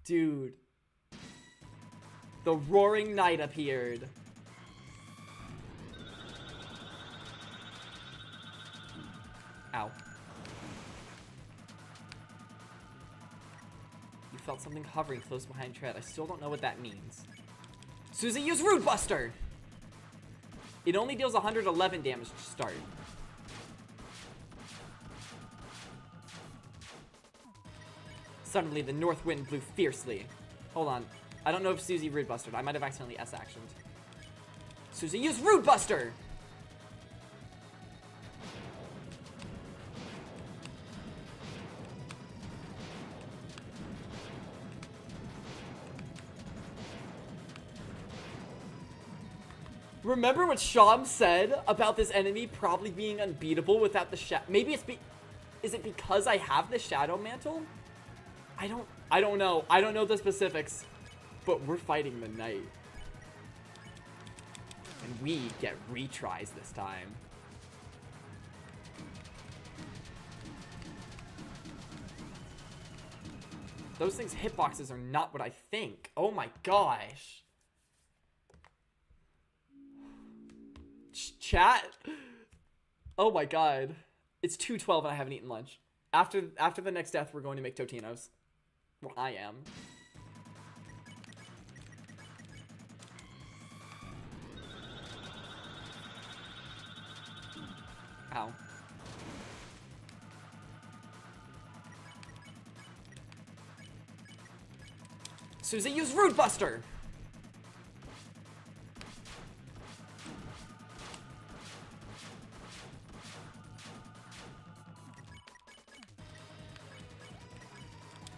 Dude. The Roaring Knight appeared. Ow. You felt something hovering close behind Tread. I still don't know what that means. Susie, use Root Buster! It only deals 111 damage to start. Suddenly, the north wind blew fiercely. Hold on. I don't know if Susie Root Bustered. I might have accidentally S-actioned. Susie, use Root Buster! Remember what Sham said about this enemy probably being unbeatable without the maybe it's is it because I have the Shadow Mantle? I don't know. I don't know the specifics, but we're fighting the Knight. And we get retries this time. Those things' hitboxes are not what I think. Oh my gosh. Chat? Oh my god. It's 2:12 and I haven't eaten lunch. After the next death, we're going to make Totinos. Well, I am. Ow. Susie, use Root Buster!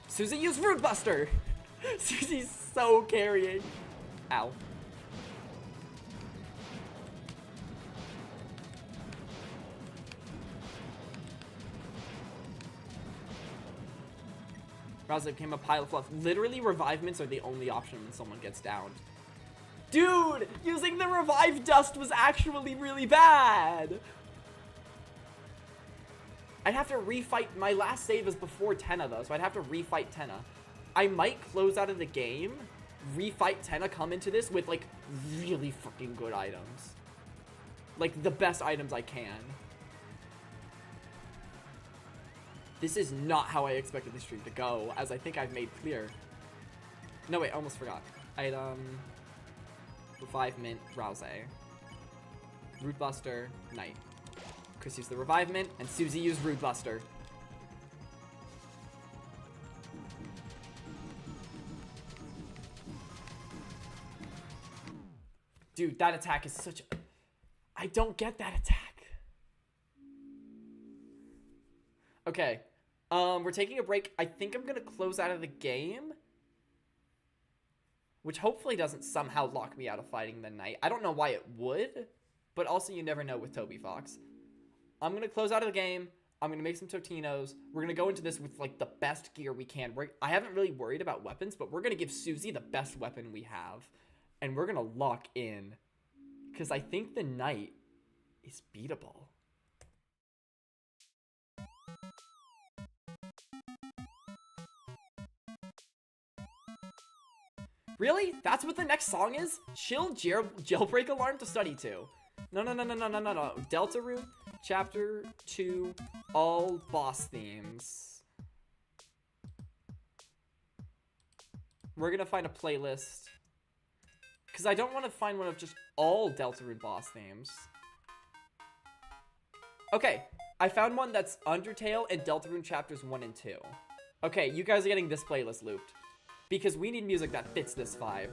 Susie, use Root Buster! Susie's so carrying. Ow. Rousey became a pile of fluff. Literally, revivements are the only option when someone gets downed. Dude! Using the Revive Dust was actually really bad! I'd have to refight. My last save is before Tenna, though, so I'd have to refight Tenna. I might close out of the game, refight Tenna, come into this with, like, really fucking good items. Like, the best items I can. This is not how I expected the stream to go, as I think I've made clear. No, wait, I almost forgot. Item... Revive Mint, Rousey. Root Buster, Knight. Chris used the Revive Mint, and Susie used Root Buster. Dude, that attack is such a... I don't get that attack. Okay. We're taking a break. I think I'm gonna close out of the game. Which hopefully doesn't somehow lock me out of fighting the Knight. I don't know why it would, but also you never know with Toby Fox. I'm going to close out of the game. I'm going to make some Totinos. We're going to go into this with, like, the best gear we can. I haven't really worried about weapons, but we're going to give Susie the best weapon we have. And we're going to lock in. Because I think the Knight is beatable. Really? That's what the next song is? Chill jailbreak alarm to study to. No. Deltarune, Chapter 2, all boss themes. We're gonna find a playlist. Because I don't want to find one of just all Deltarune boss themes. Okay, I found one that's Undertale and Deltarune Chapters 1 and 2. Okay, you guys are getting this playlist looped. Because we need music that fits this vibe.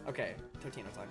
Okay, Totino time.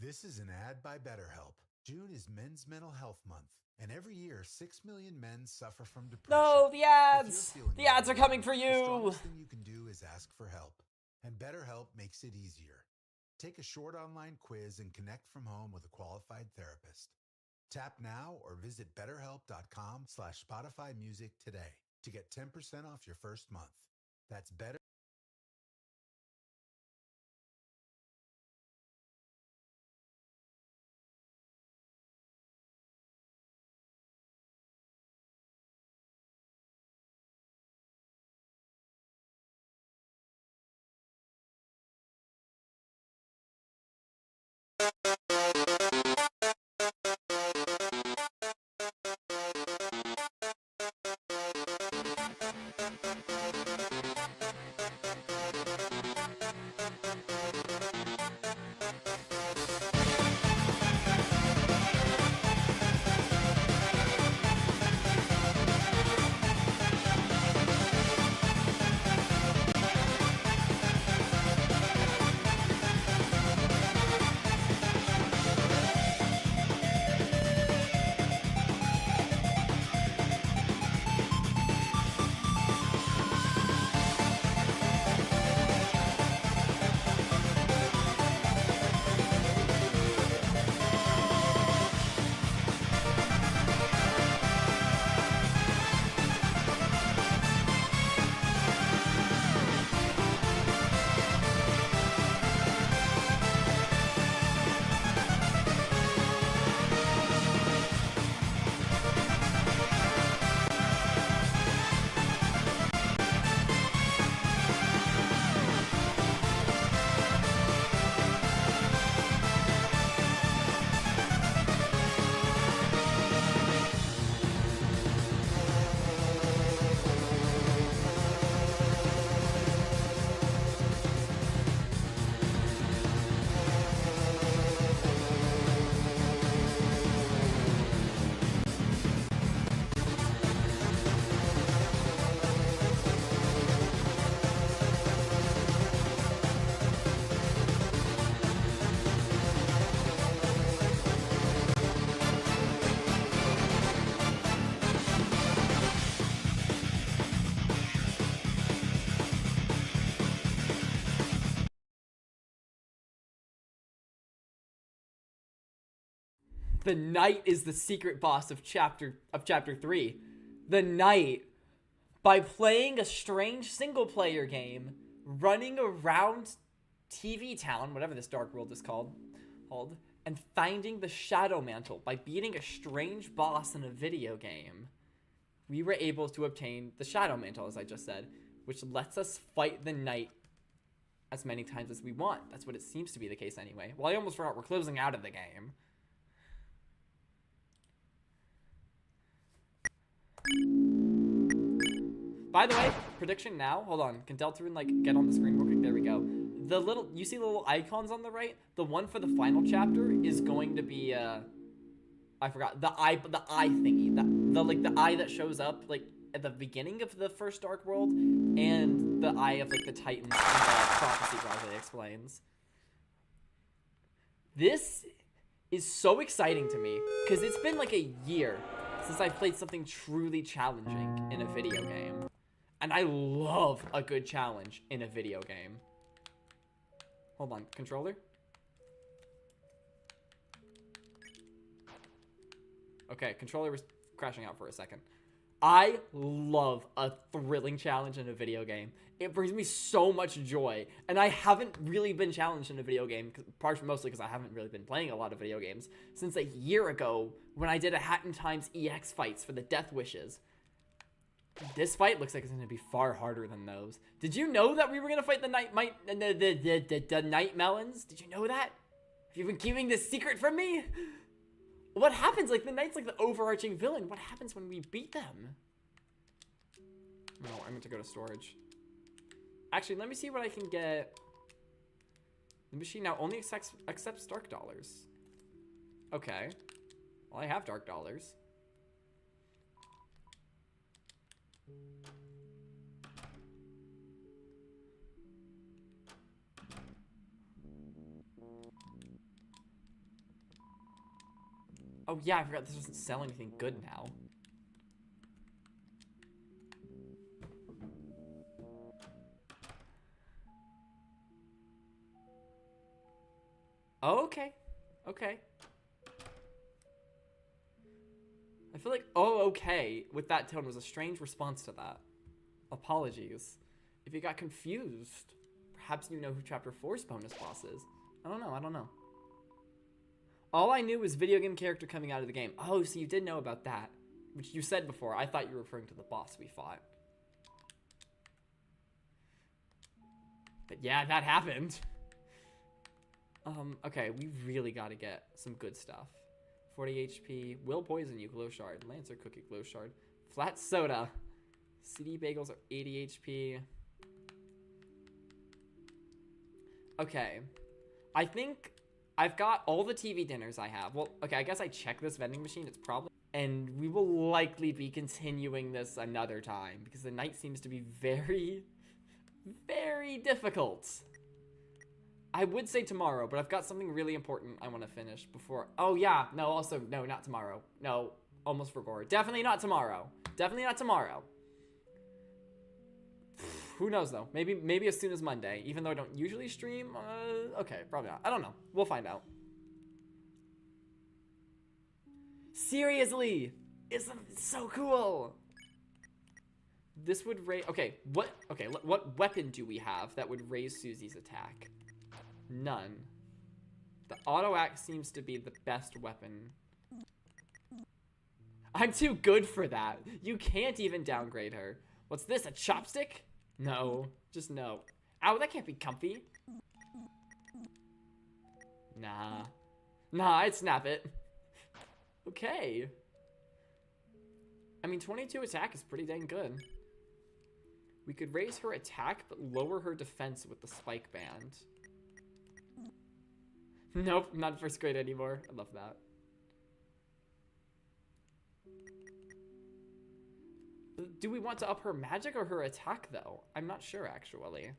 This is an ad by BetterHelp. June is Men's Mental Health Month, and every year 6 million men suffer from depression. No, the ads! The ads are coming for The you! strongest thing you can do is ask for help, and BetterHelp makes it easier. Take a short online quiz and connect from home with a qualified therapist. Tap now or visit betterhelp.com/Spotify Music today to get 10% off your first month. That's better. The Knight is the secret boss of chapter 3. The Knight, by playing a strange single player game, running around TV Town, whatever this dark world is called, and finding the Shadow Mantle by beating a strange boss in a video game, we were able to obtain the Shadow Mantle, as I just said, which lets us fight the Knight as many times as we want. That's what it seems to be the case anyway. Well, I almost forgot we're closing out of the game. By the way, prediction now. Hold on. Can Deltarune, like, get on the screen real quick? There we go. The little, you see the little icons on the right? The one for the final chapter is going to be, I forgot. The eye thingy. The eye that shows up, like, at the beginning of the first Dark World, and the eye of, like, the Titans in the prophecy Rajay explains. This is so exciting to me, because it's been, like, a year since I played something truly challenging in a video game. And I love a good challenge in a video game. Hold on, controller? Okay, controller was crashing out for a second. I love a thrilling challenge in a video game. It brings me so much joy. And I haven't really been challenged in a video game, mostly because I haven't really been playing a lot of video games, since a year ago when I did a Hat in Time's EX fights for the Death Wishes. This fight looks like it's going to be far harder than those. Did you know that we were going to fight the Night Melons? Did you know that? Have you been keeping this secret from me? What happens? Like, the Knight's like the overarching villain. What happens when we beat them? No, I'm going to go to storage. Actually, let me see what I can get. The machine now only accepts dark dollars. Okay. Well, I have dark dollars. Oh yeah, I forgot this doesn't sell anything good now. Oh, okay. Okay. I feel like, oh, okay, with that tone was a strange response to that. Apologies. If you got confused, perhaps you know who Chapter 4's bonus boss is. I don't know. All I knew was video game character coming out of the game. Oh, so you did know about that. Which you said before. I thought you were referring to the boss we fought. But yeah, that happened. Okay, we really gotta get some good stuff. 40 HP, will poison you, glow shard, lancer cookie, glow shard, flat soda, CD bagels are 80 HP. Okay, I think I've got all the TV dinners I have. Well, okay, I guess I check this vending machine, it's probably, and we will likely be continuing this another time because the night seems to be very, very difficult. I would say tomorrow, but I've got something really important I want to finish before. Oh yeah, no, also, no, not tomorrow. No, almost forgot. Definitely not tomorrow. Definitely not tomorrow. Who knows though? Maybe as soon as Monday, even though I don't usually stream. Okay, probably not. I don't know. We'll find out. Seriously, it's so cool. This would raise. Okay, what weapon do we have that would raise Susie's attack? None. The auto axe seems to be the best weapon. I'm too good for that. You can't even downgrade her. What's this, a chopstick? No, just no. Ow, that can't be comfy. Nah, I'd snap it. Okay. I mean, 22 attack is pretty dang good. We could raise her attack, but lower her defense with the spike band. Nope, not first grade anymore. I love that. Do we want to up her magic or her attack, though? I'm not sure, actually.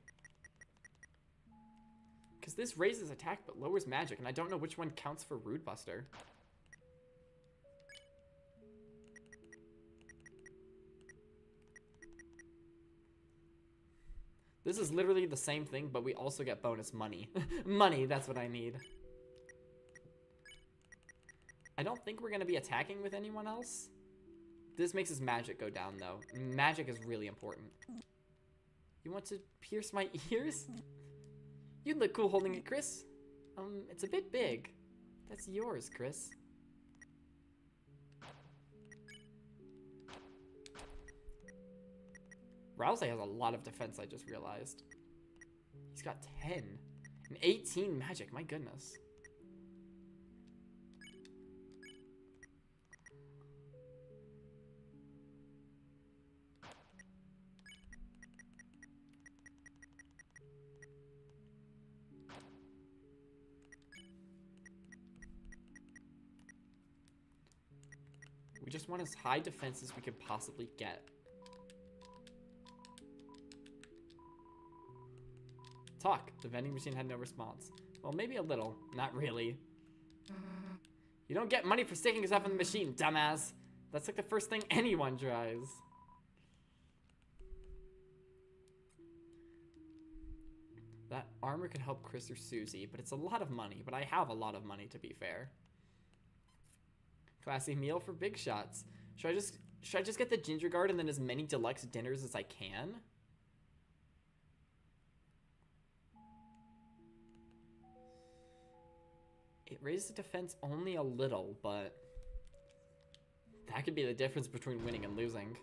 Because this raises attack but lowers magic, and I don't know which one counts for Rude Buster. This is literally the same thing, but we also get bonus money. Money, that's what I need. I don't think we're going to be attacking with anyone else. This makes his magic go down, though. Magic is really important. You want to pierce my ears? You'd look cool holding it, Chris. It's a bit big. That's yours, Chris. Rousey has a lot of defense, I just realized. He's got 10. And 18 magic, my goodness. We just want as high defense as we could possibly get. Talk. The vending machine had no response. Well, maybe a little. Not really. You don't get money for sticking stuff in the machine, dumbass. That's like the first thing anyone tries. That armor could help Chris or Susie, but it's a lot of money. But I have a lot of money, to be fair. Classy meal for big shots. Should I just get the ginger guard and then as many deluxe dinners as I can? It raises defense only a little, but that could be the difference between winning and losing.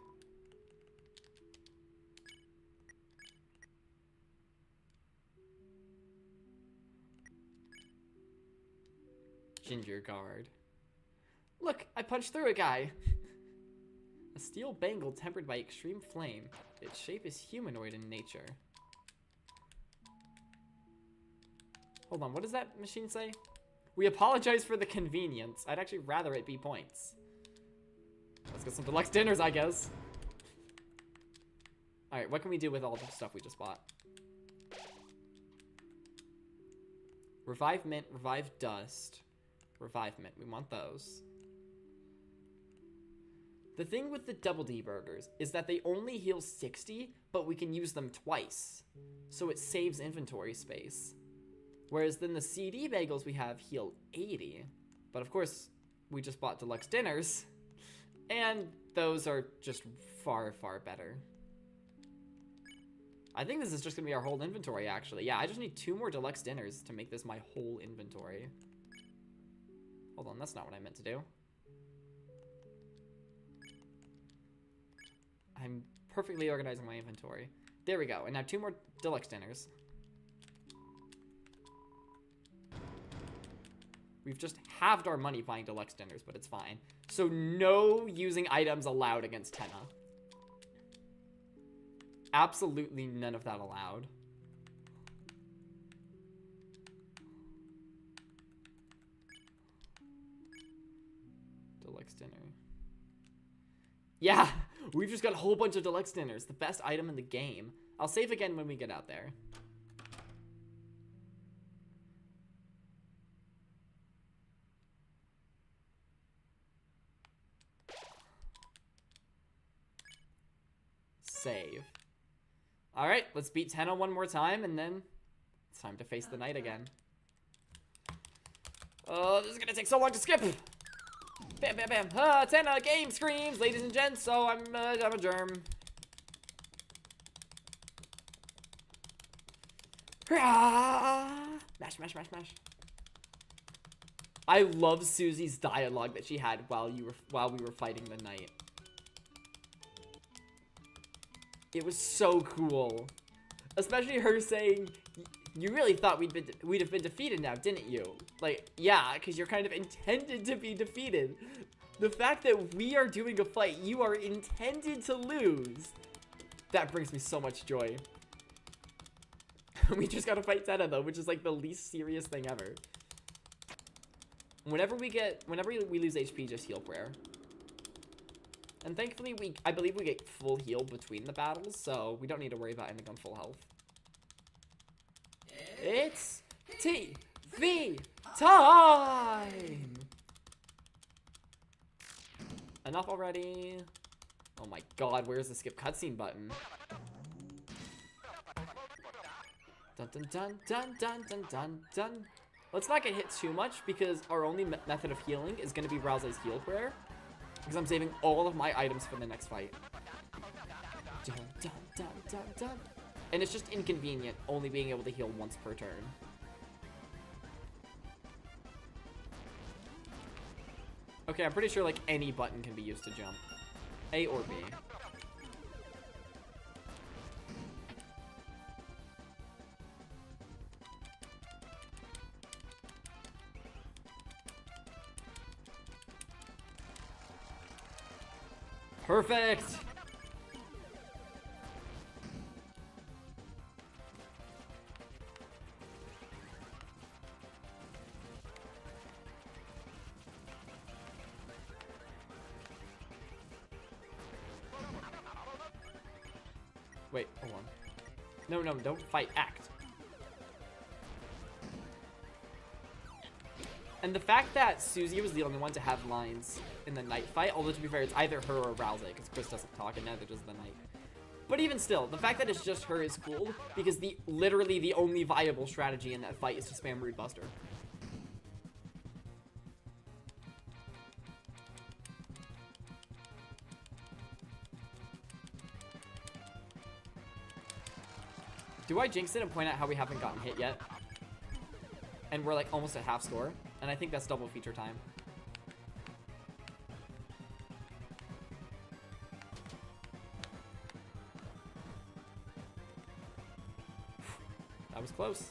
Ginger guard. Look, I punched through a guy. A steel bangle tempered by extreme flame. Its shape is humanoid in nature. Hold on, what does that machine say? We apologize for the convenience. I'd actually rather it be points. Let's get some deluxe dinners, I guess. Alright, what can we do with all the stuff we just bought? Revive mint, revive dust. Revive mint, we want those. The thing with the double D burgers is that they only heal 60, but we can use them twice. So it saves inventory space. Whereas then the CD bagels we have heal 80. But of course, we just bought deluxe dinners. And those are just far, far better. I think this is just going to be our whole inventory, actually. Yeah, I just need 2 more deluxe dinners to make this my whole inventory. Hold on, that's not what I meant to do. I'm perfectly organizing my inventory. There we go. And now 2 more deluxe dinners. We've just halved our money buying deluxe dinners, but it's fine. So no using items allowed against Tenna. Absolutely none of that allowed. Deluxe dinner. Yeah, we've just got a whole bunch of deluxe dinners. The best item in the game. I'll save again when we get out there. Save. Alright, let's beat Tenna one more time, and then it's time to face the night again. Oh, this is gonna take so long to skip! Bam, bam, bam. Tenna game screams, ladies and gents, so I'm a germ. Mash, mash, mash, mash. I love Susie's dialogue that she had while we were fighting the knight. It was so cool. Especially her saying, you really thought we'd have been defeated now, didn't you? Like, yeah, because you're kind of intended to be defeated. The fact that we are doing a fight you are intended to lose, that brings me so much joy. We just gotta fight Tenna though, which is like the least serious thing ever. Whenever we lose HP, just heal prayer. And thankfully, I believe we get full heal between the battles, so we don't need to worry about ending on full health. It's TV time! Enough already. Oh my god, where's the skip cutscene button? Dun dun dun dun dun dun dun dun. Let's not get hit too much, because our only method of healing is going to be Ralse's heal prayer. Because I'm saving all of my items for the next fight. Dun, dun, dun, dun, dun. And it's just inconvenient only being able to heal once per turn. Okay, I'm pretty sure like any button can be used to jump. A or B. Perfect! Wait, hold on. No, don't fight, act. And the fact that Susie was the only one to have lines in the night fight, although to be fair, it's either her or Ralse, because Chris doesn't talk and neither does the knight. But even still, the fact that it's just her is cool, because literally the only viable strategy in that fight is to spam Rude Buster. Do I jinx it and point out how we haven't gotten hit yet? And we're like almost at half score. And I think that's double feature time. That was close.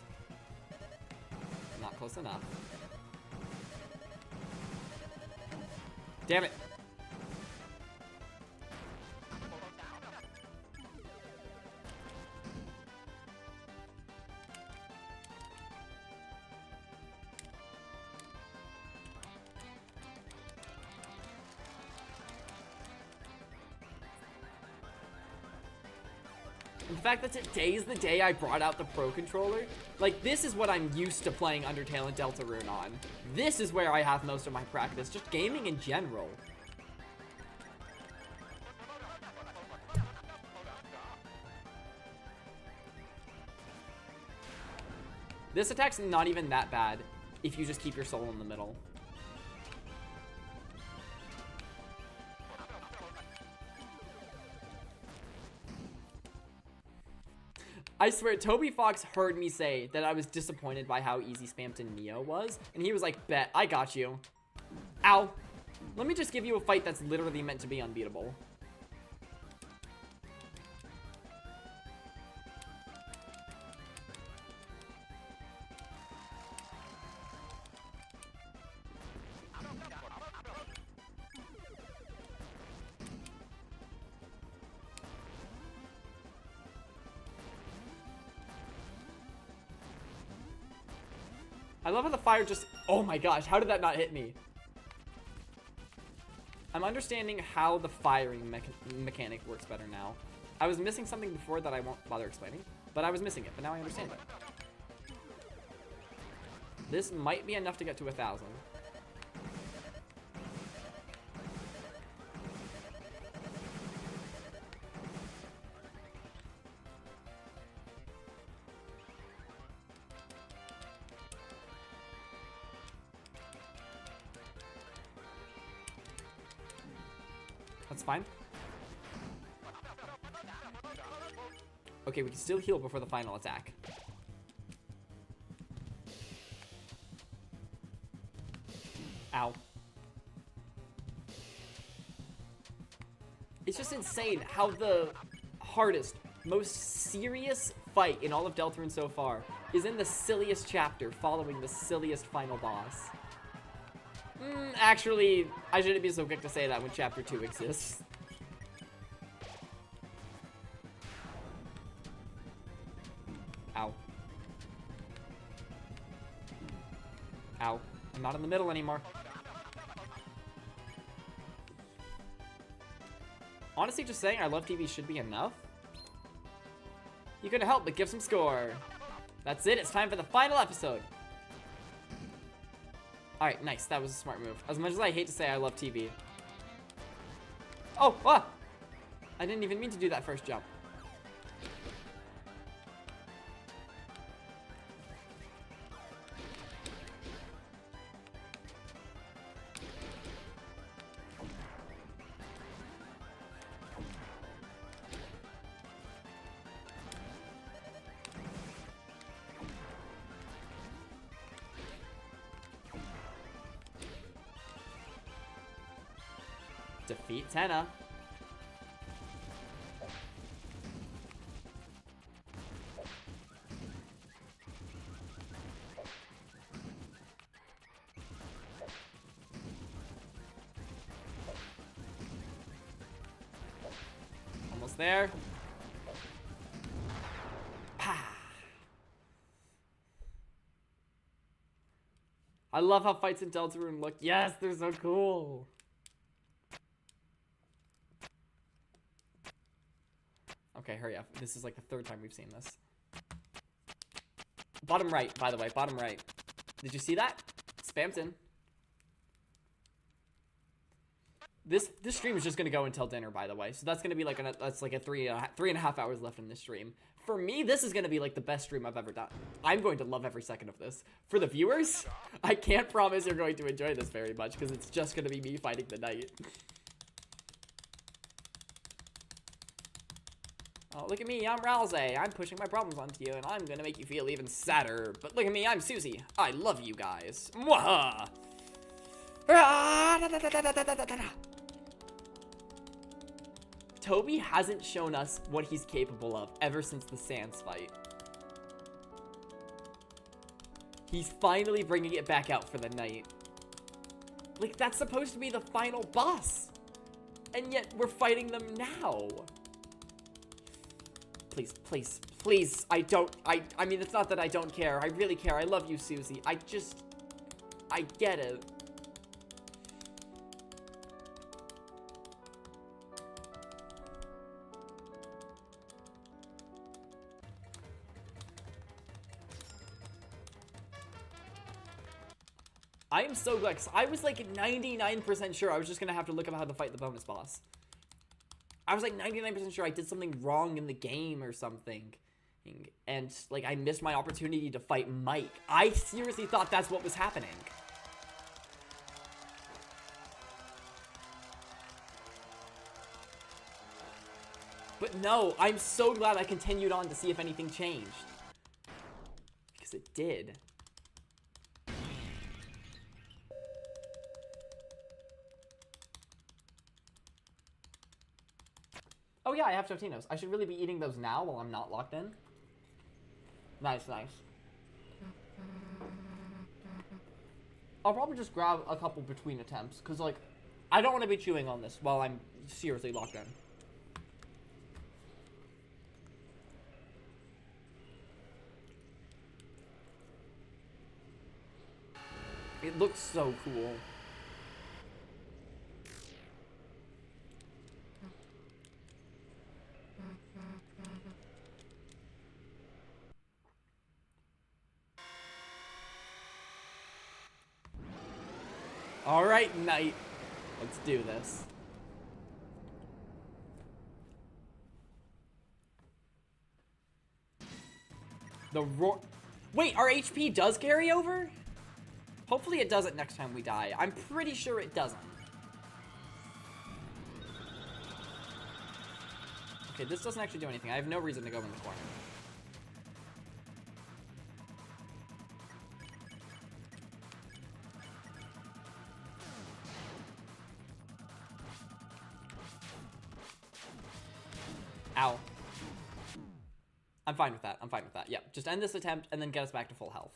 Not close enough. Damn it. The fact that today is the day I brought out the Pro Controller, like, this is what I'm used to playing Undertale and Deltarune on. This is where I have most of my practice, just gaming in general. This attack's not even that bad if you just keep your soul in the middle. I swear, Toby Fox heard me say that I was disappointed by how easy Spamton Neo was, and he was like, bet, I got you. Ow. Let me just give you a fight that's literally meant to be unbeatable. I love how the fire just... Oh my gosh, how did that not hit me? I'm understanding how the firing mechanic works better now. I was missing something before that I won't bother explaining, but I was missing it, but now I understand it. This might be enough to get to 1,000. That's fine. Okay, we can still heal before the final attack. Ow. It's just insane how the hardest, most serious fight in all of Deltarune so far is in the silliest chapter following the silliest final boss. Actually, I shouldn't be so quick to say that when Chapter 2 exists. Ow. Ow. I'm not in the middle anymore. Honestly, just saying I love TV should be enough. You couldn't help but give some score. That's it. It's time for the final episode. Alright, nice. That was a smart move. As much as I hate to say I love TV. Oh, ah! I didn't even mean to do that first jump. Defeat Tenna. Almost there. Pah. I love how fights in Deltarune look. Yes, they're so cool. Okay, hurry up. This is like the third time we've seen this. Bottom right, by the way. Bottom right. Did you see that? Spamton. This stream is just gonna go until dinner, by the way. So that's gonna be like that's like a three and a half hours left in this stream. For me, this is gonna be like the best stream I've ever done. I'm going to love every second of this. For the viewers, I can't promise you're going to enjoy this very much because it's just gonna be me fighting the knight. Oh, look at me, I'm Ralze. I'm pushing my problems onto you, and I'm gonna make you feel even sadder. But look at me, I'm Susie. I love you guys. Mwaha! Toby hasn't shown us what he's capable of ever since the Sans fight. He's finally bringing it back out for the night. Like, that's supposed to be the final boss. And yet, we're fighting them now. Please, please, please. I mean, it's not that I don't care. I really care. I love you, Susie. I get it. I am so glad, 'cause I was like 99% sure I was just gonna have to look up how to fight the bonus boss. I was like 99% sure I did something wrong in the game or something. And, like, I missed my opportunity to fight Mike. I seriously thought that's what was happening. But no, I'm so glad I continued on to see if anything changed. Because it did. Oh yeah, I have Totinos. I should really be eating those now while I'm not locked in. Nice, nice. I'll probably just grab a couple between attempts, because, like, I don't want to be chewing on this while I'm seriously locked in. It looks so cool. All right, Knight. Let's do this. The roar. Wait, our HP does carry over? Hopefully it doesn't next time we die. I'm pretty sure it doesn't. Okay, this doesn't actually do anything. I have no reason to go in the corner. Ow. I'm fine with that. I'm fine with that. Yeah, just end this attempt and then get us back to full health.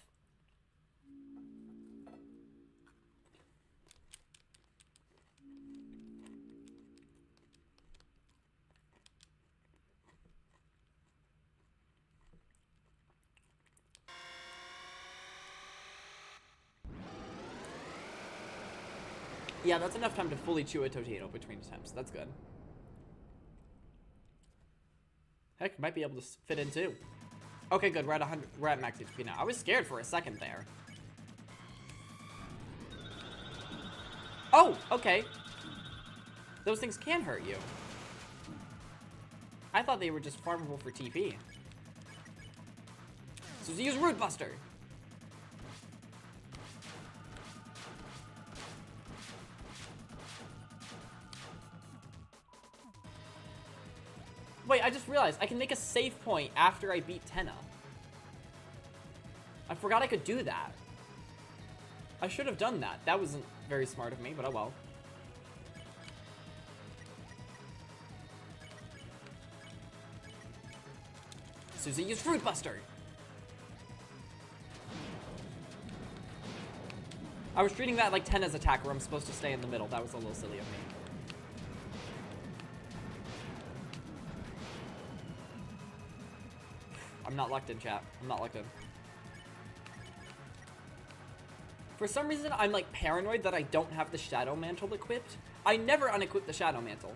Yeah, that's enough time to fully chew a Totino between attempts. That's good. Heck, might be able to fit in too. Okay, good. We're at 100. We're at max HP now. I was scared for a second there. Oh, okay. Those things can hurt you. I thought they were just farmable for TP. So use Root Buster. Wait, I just realized I can make a save point after I beat Tenna. I forgot I could do that. I should have done that. That wasn't very smart of me, but oh well. Susie used Fruit Buster. I was treating that like Tenna's attack where I'm supposed to stay in the middle. That was a little silly of me. I'm not locked in, chat. I'm not locked in. For some reason, I'm like paranoid that I don't have the Shadow Mantle equipped. I never unequip the Shadow Mantle.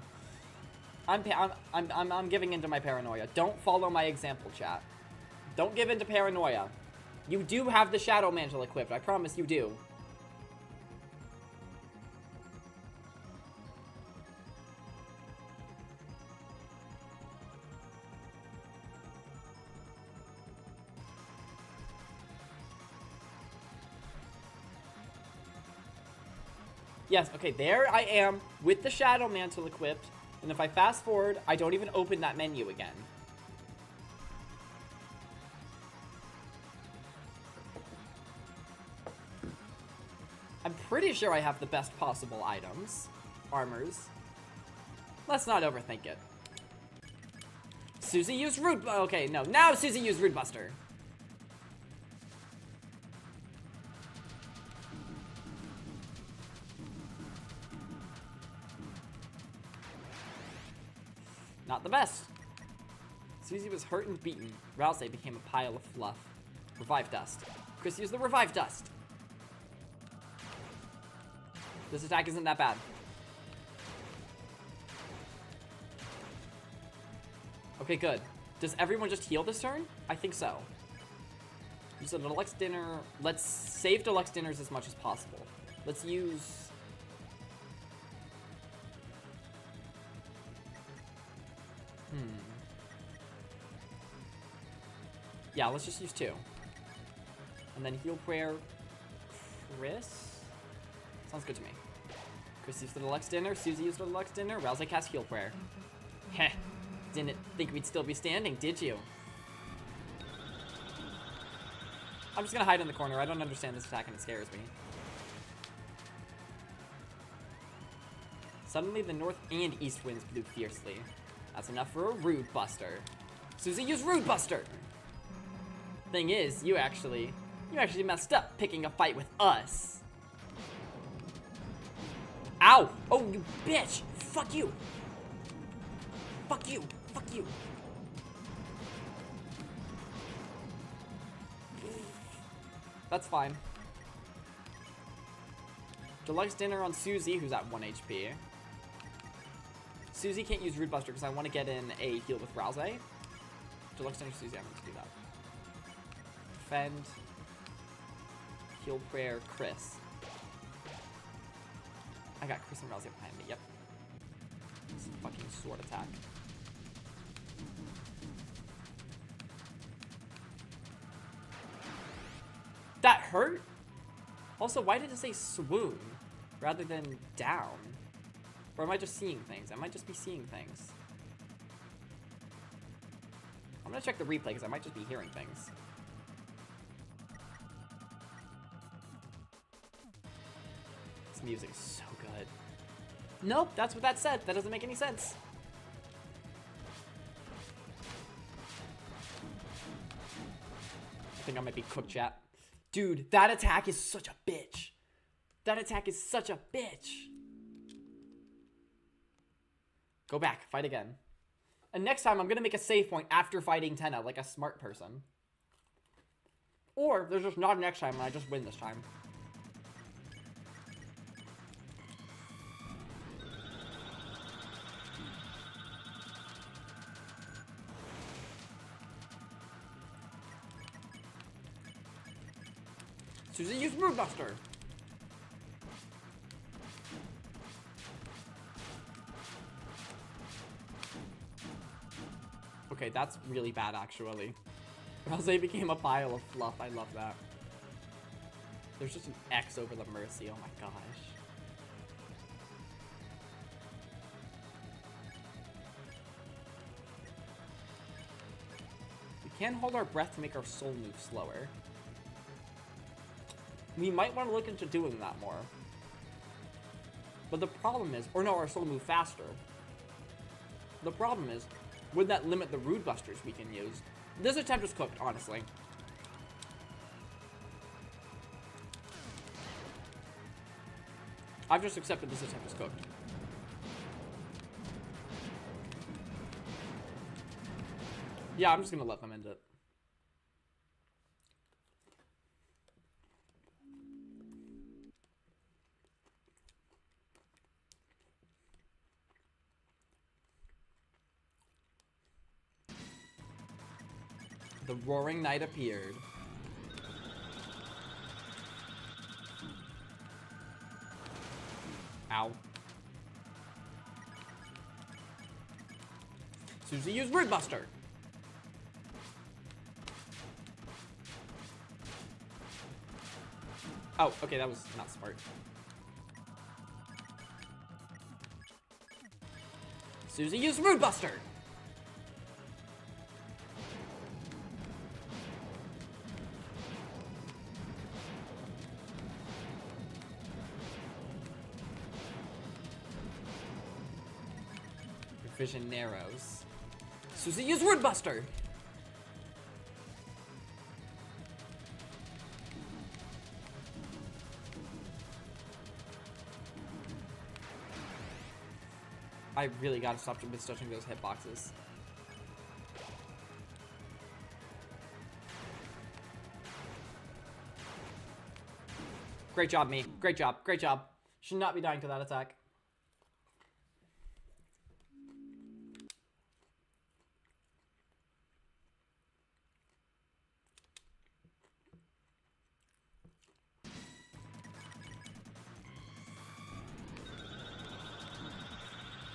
I'm giving into my paranoia. Don't follow my example, chat. Don't give into paranoia. You do have the Shadow Mantle equipped. I promise you do. Yes, okay, there I am with the Shadow Mantle equipped, and if I fast forward, I don't even open that menu again. I'm pretty sure I have the best possible items. Armors. Let's not overthink it. Susie used Root... Okay, no. Now Susie used Root Buster. Not the best. Susie was hurt and beaten. Rouse became a pile of fluff. Revive Dust. Chris used the Revive Dust. This attack isn't that bad. Okay, good. Does everyone just heal this turn? I think so. Use a Deluxe Dinner. Let's save Deluxe Dinners as much as possible. Let's use... Yeah, let's just use 2. And then heal prayer Chris? Sounds good to me. Chris used the deluxe dinner, Susie used the deluxe dinner, Rousey cast heal prayer. Heh. Didn't think we'd still be standing, did you? I'm just gonna hide in the corner. I don't understand this attack and it scares me. Suddenly the north and east winds blew fiercely. That's enough for a Rude Buster. Susie used Rude Buster! Thing is, you actually messed up picking a fight with us. Ow! Oh, you bitch! Fuck you! Fuck you! Fuck you! That's fine. Deluxe dinner on Susie, who's at 1 HP. Susie can't use Rude Buster because I want to get in a heal with Rousey. Deluxe dinner Susie, I'm going to do that. Defend. Heal prayer, Chris. I got Chris and Rousey behind me, yep. This fucking sword attack. That hurt? Also, why did it say swoon rather than down? Or am I just seeing things? I might just be seeing things. I'm gonna check the replay because I might just be hearing things. This music is so good. Nope, that's what that said. That doesn't make any sense. I think I might be cooked, chat. Dude, that attack is such a bitch. That attack is such a bitch. Go back, fight again. And next time, I'm gonna make a save point after fighting Tenna, like a smart person. Or, there's just not a next time and I just win this time. Susie used Mood Buster. Okay, that's really bad, actually. Rousey became a pile of fluff. I love that. There's just an X over the Mercy. Oh my gosh. We can hold our breath to make our soul move slower. We might want to look into doing that more. But the problem is, or no, our soul move faster. The problem is, would that limit the Rude Busters we can use? This attempt is cooked, honestly. I've just accepted this attempt is cooked. Yeah, I'm just gonna let them end it. The Roaring Knight appeared. Ow. Susie used Rude Buster. Oh, okay, that was not smart. Susie used Rude Buster. Vision narrows. Susie used Word Buster! I really gotta stop misjudging those hitboxes. Great job, me. Great job. Great job. Should not be dying to that attack.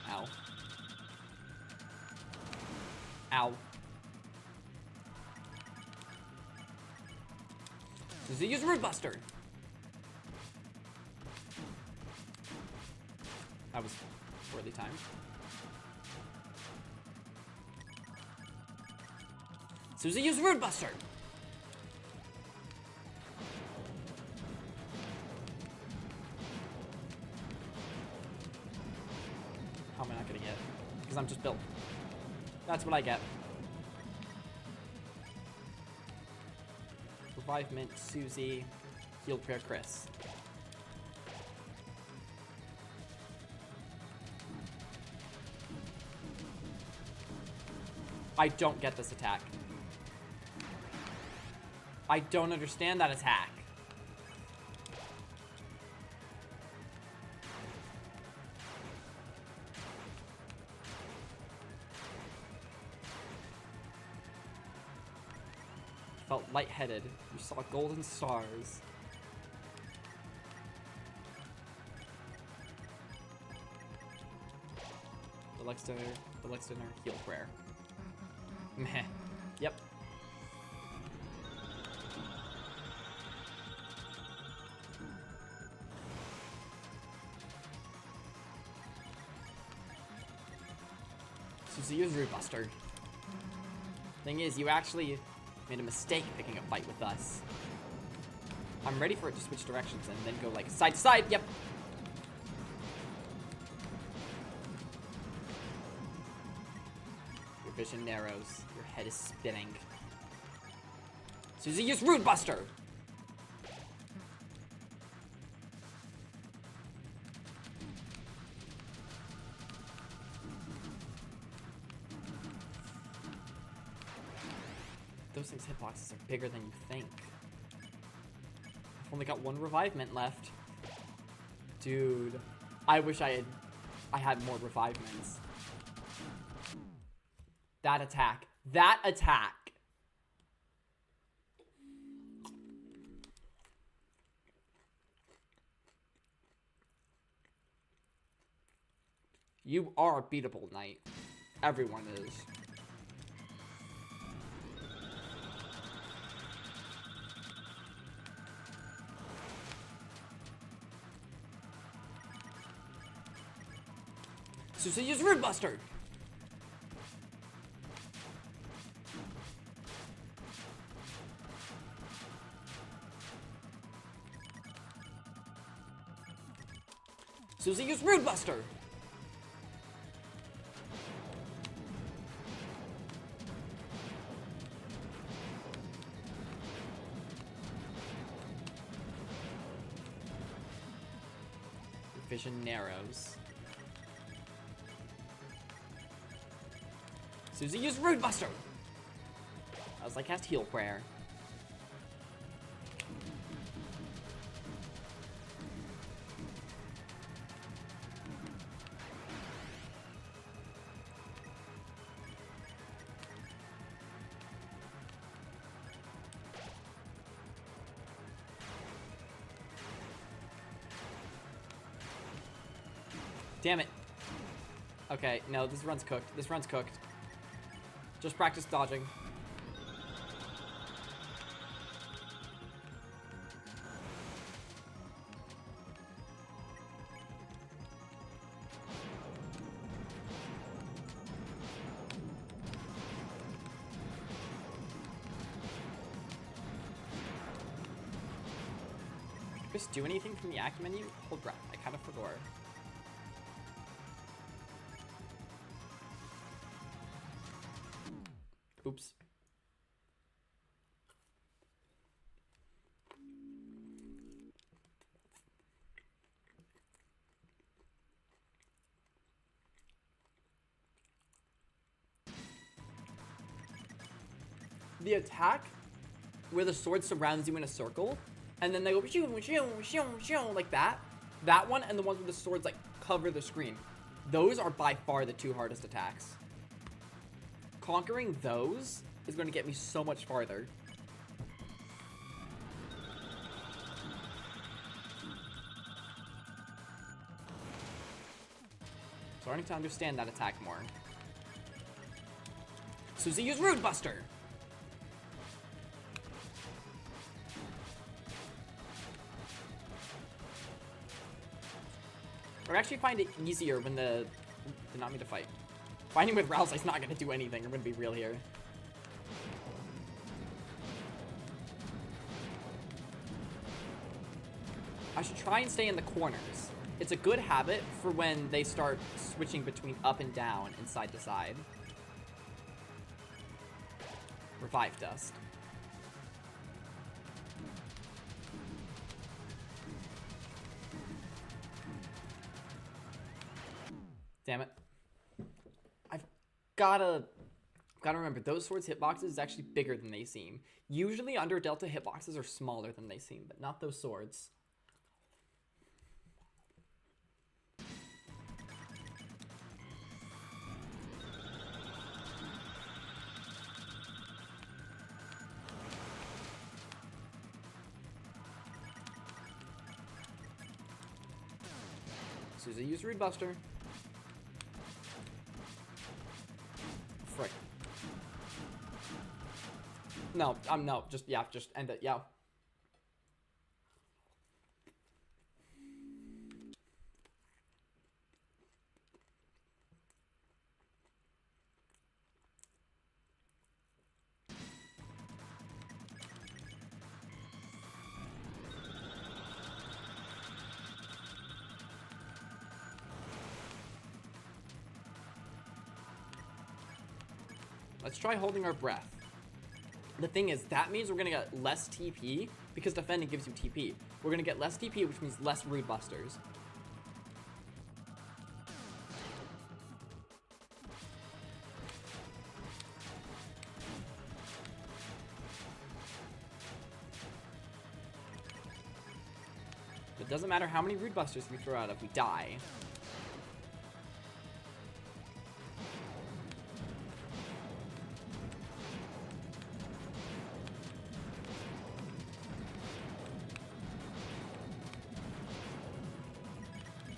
Ow. Ow. Susie, use Root Buster. That was poorly timed. Susie, use Root Buster. How am I not gonna get? Because I'm just built. That's what I get. Revive Mint, Susie, Heal Prayer, Chris. I don't get this attack. I don't understand that attack. Felt lightheaded. You saw golden stars. The Lex Dinner, Heal Prayer. Meh. Yep. Susie, use Root Buster. Thing is, you actually made a mistake picking a fight with us. I'm ready for it to switch directions and then go like side to side. Yep. Your vision narrows. Your head is spinning. Susie, use Root Buster. Those things' hitboxes are bigger than you think. I've only got one Revive Mint left. Dude, I wish I had more Revive Mints. That attack. That attack. You are beatable, Knight. Everyone is. Susie, use Root Buster. Susie, use Root Buster. Vision narrows. Susie, use Root Buster! I was like, cast Heal Prayer. Damn it. Okay, no, this run's cooked. This run's cooked. Just practice dodging. Chris, do anything from the act menu? Hold breath. I kind of forgot. Oops. The attack where the sword surrounds you in a circle and then they go shoo, shoo, shoo, shoo, like that. That one and the ones where the swords like cover the screen. Those are by far the two hardest attacks. Conquering those is going to get me so much farther. Starting to understand that attack more. Susie, use Root Buster! Or actually find it easier when the not me to fight. Fighting with Rousey's not gonna do anything. I'm gonna be real here. I should try and stay in the corners. It's a good habit for when they start switching between up and down and side to side. Revive Dust. Damn it. I've gotta remember, those swords hitboxes is actually bigger than they seem. Usually under Delta hitboxes are smaller than they seem, but not those swords. Susie used Rude Buster. Frick. No, no, just end it, yeah. Let's try holding our breath. The thing is, that means we're gonna get less TP, because defending gives you TP. We're gonna get less TP, which means less Rude Busters. It doesn't matter how many Rude Busters we throw out if we die.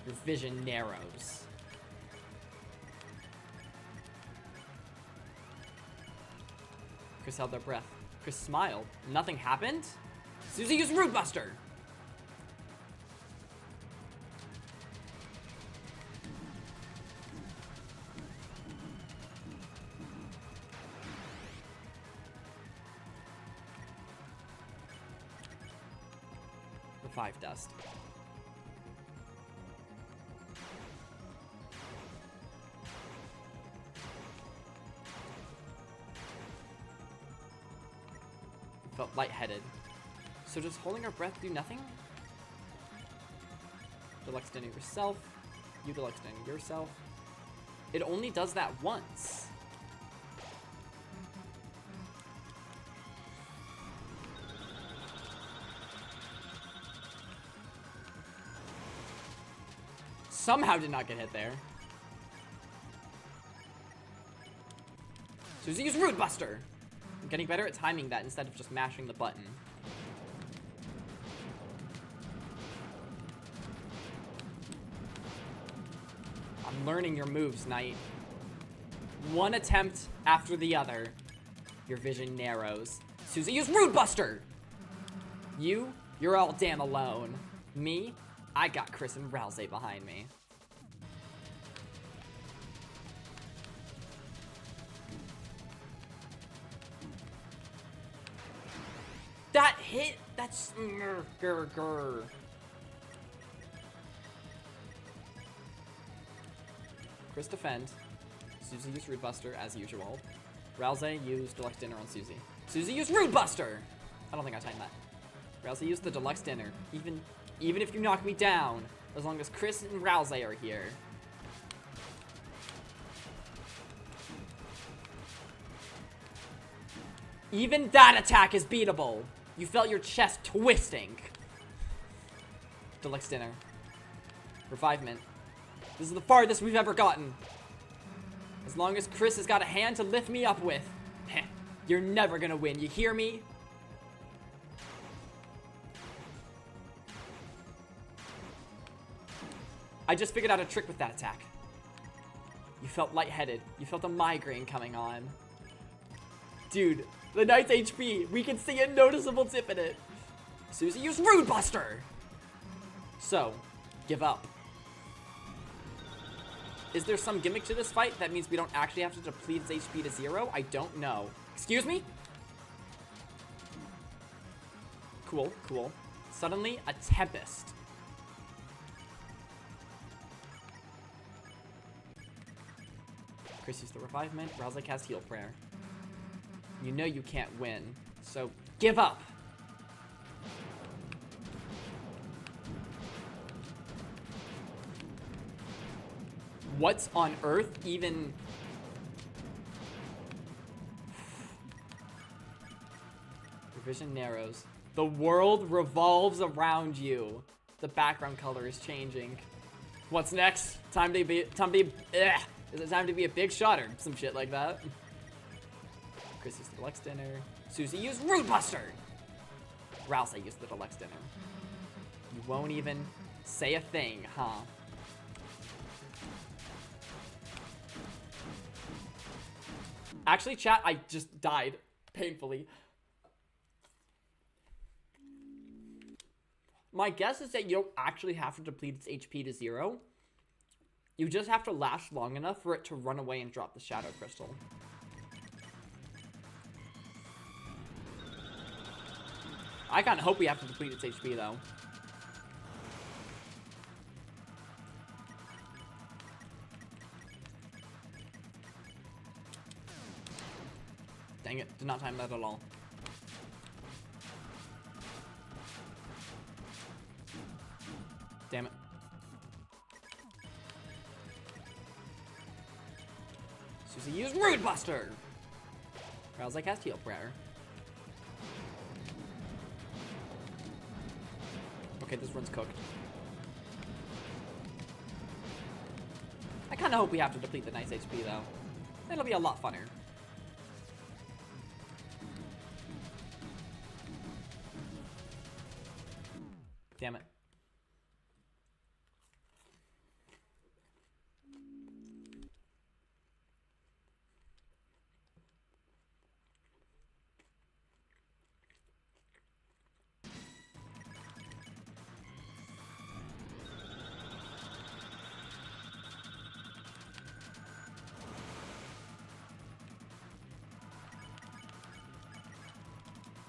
Your vision narrows. Chris held their breath. Chris smiled. Nothing happened? Susie used Rude Buster! Revive Dust. Felt lightheaded. So does holding our breath do nothing? Deluxe Dinner yourself. You Deluxe Dinner yourself. It only does that once. Somehow did not get hit there. Susie used Rude Buster! I'm getting better at timing that instead of just mashing the button. I'm learning your moves, Knight. One attempt after the other. Your vision narrows. Susie used Rude Buster! You're all damn alone. Me? I got Chris and Rousey behind me. That hit, that's grr. Chris defend. Susie used Rude Buster as usual. Rousey used Deluxe Dinner on Susie. Susie used Rude Buster! I don't think I timed that. Rousey used the Deluxe Dinner. Even if you knock me down, as long as Chris and Rousey are here. Even that attack is beatable. You felt your chest twisting. Deluxe Dinner. Revivement. This is the farthest we've ever gotten. As long as Chris has got a hand to lift me up with. Heh, you're never gonna win, you hear me? I just figured out a trick with that attack. You felt lightheaded. You felt a migraine coming on. Dude, the Knight's HP, we can see a noticeable dip in it. Susie used Rude Buster! So, give up. Is there some gimmick to this fight that means we don't actually have to deplete its HP to 0? I don't know. Excuse me? Cool, cool. Suddenly, a Tempest. Chris used the Revivement. Rowsley cast Heal Prayer. You know you can't win, so give up. What's on earth even... Your vision narrows. The world revolves around you. The background color is changing. What's next? Is it time to be a big shot or some shit like that? Chris used the deluxe dinner. Susie used Rude Buster. Ralsei used the deluxe dinner. You won't even say a thing, huh? Actually, chat, I just died painfully. My guess is that you don't actually have to deplete its HP to 0. You just have to last long enough for it to run away and drop the Shadow Crystal. I kind of hope we have to deplete its HP, though. Dang it, did not time that at all. Damn it. Susie used Rude Buster! Rouse cast Heal Prayer. Okay, this run's cooked. I kind of hope we have to deplete the nice HP, though. It'll be a lot funner. Damn it.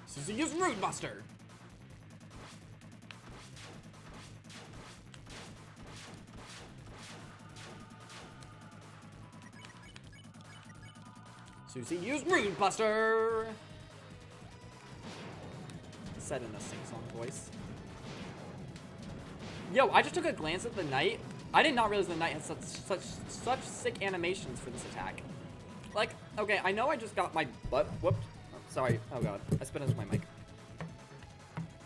Susie used Rude Buster! Susie used Rude Buster! Said in a sing-song voice. Yo, I just took a glance at the knight. I did not realize the knight had such sick animations for this attack. Like, okay, I know I just got my butt whooped. Oh, sorry. Oh god, I spit into my mic.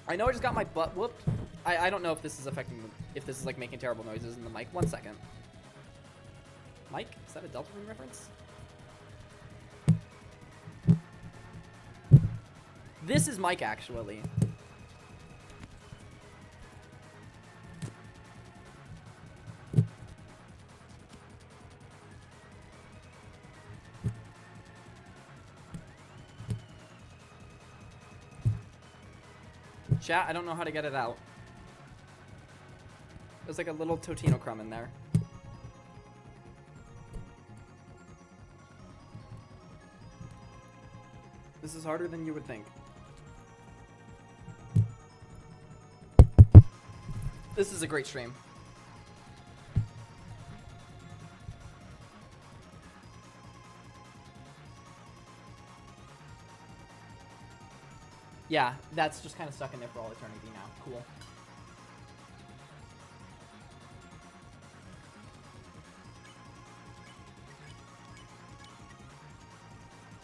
I know I just got my butt whooped. I don't know if this is affecting, if this is like making terrible noises in the mic. 1 second. Mike, is that a Deltarune reference? This is Mike, actually. Chat, I don't know how to get it out. There's like a little Totino crumb in there. This is harder than you would think. This is a great stream. Yeah, that's just kind of stuck in there for all eternity now. Cool.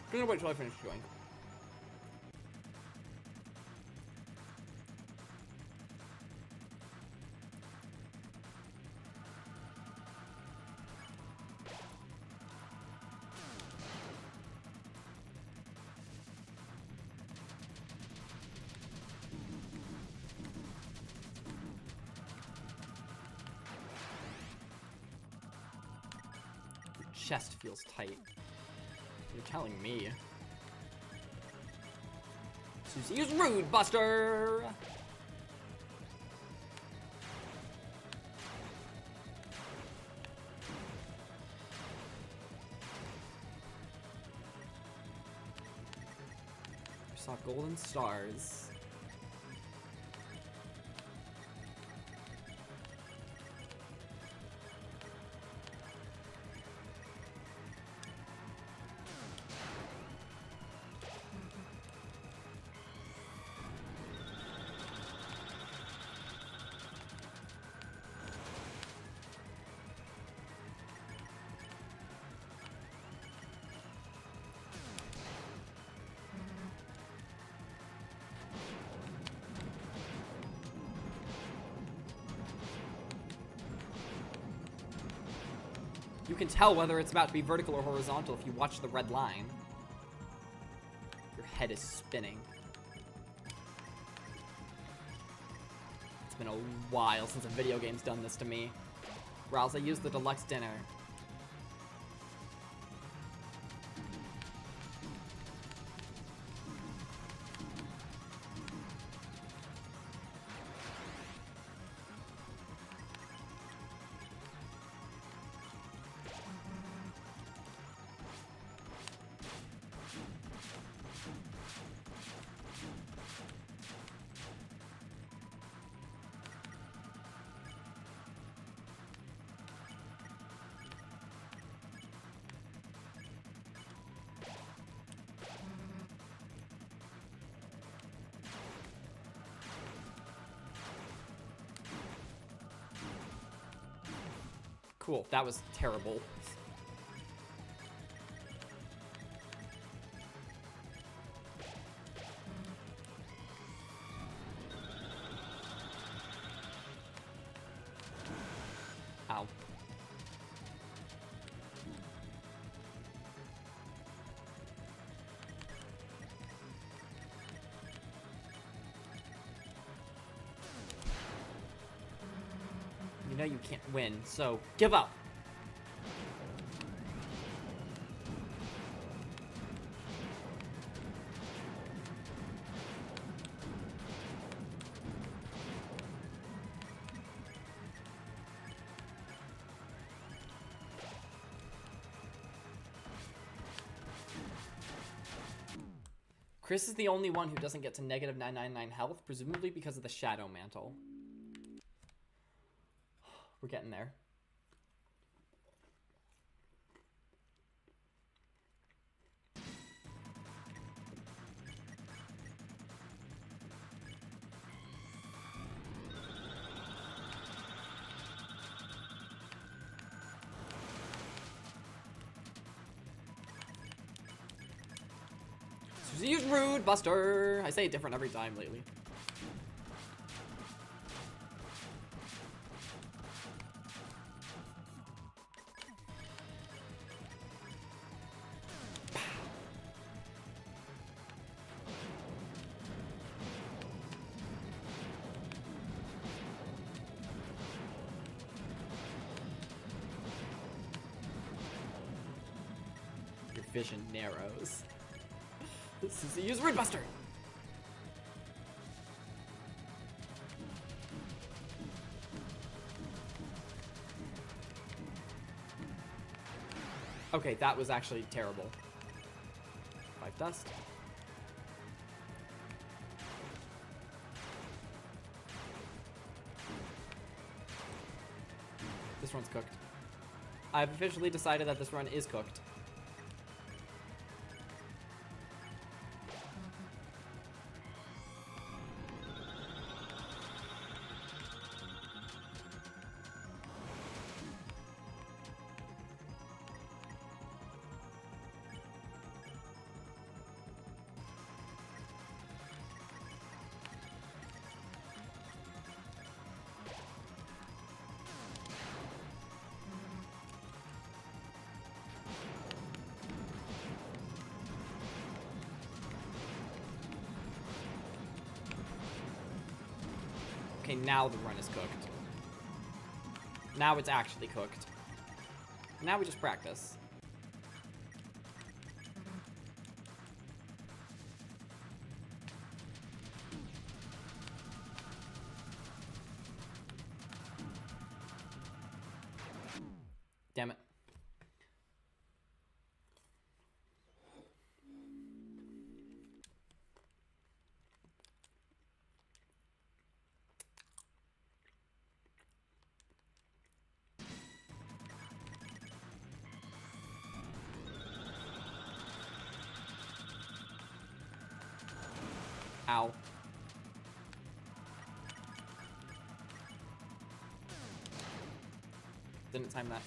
I'm gonna wait till I finish chewing. Chest feels tight. You're telling me. Susie use Rude Buster! Saw golden stars. You can tell whether it's about to be vertical or horizontal if you watch the red line. Your head is spinning. It's been a while since a video game's done this to me. Rouse, I used the deluxe dinner. Cool, that was terrible. Ow. You know you can't win, so give up. Chris is the only one who doesn't get to negative 999 health, presumably because of the Shadow Mantle. We're getting there. Use Rude Buster. I say it different every time lately. Your vision narrows. This is a use Rude Buster. Okay, that was actually terrible. 5 dust. This run's cooked. I've officially decided that this run is cooked. Okay, now the run is cooked. Now it's actually cooked. Now we just practice. Damn it. Ow. Didn't time that.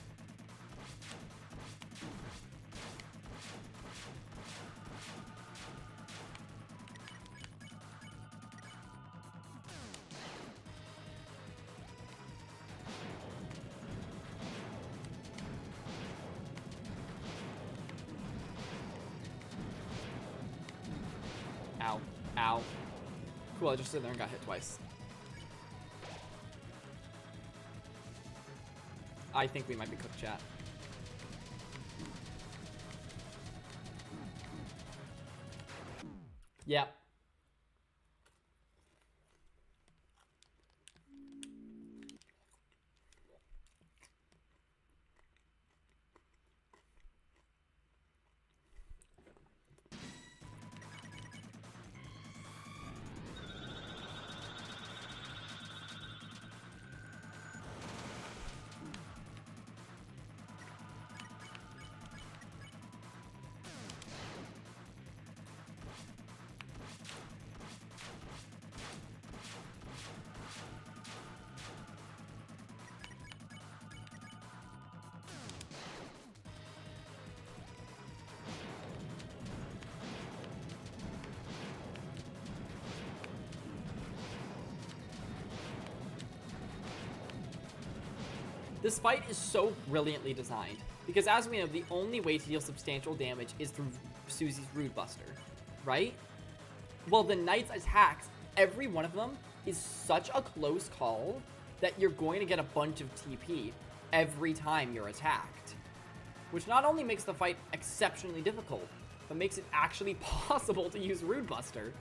Ow. Ow. Cool, I just stood there and got hit twice. I think we might be cooked, chat. Yeah. This fight is so brilliantly designed, because as we know, the only way to deal substantial damage is through Susie's Rude Buster, right? Well, the Knight's attacks, every one of them is such a close call that you're going to get a bunch of TP every time you're attacked. Which not only makes the fight exceptionally difficult, but makes it actually possible to use Rude Buster.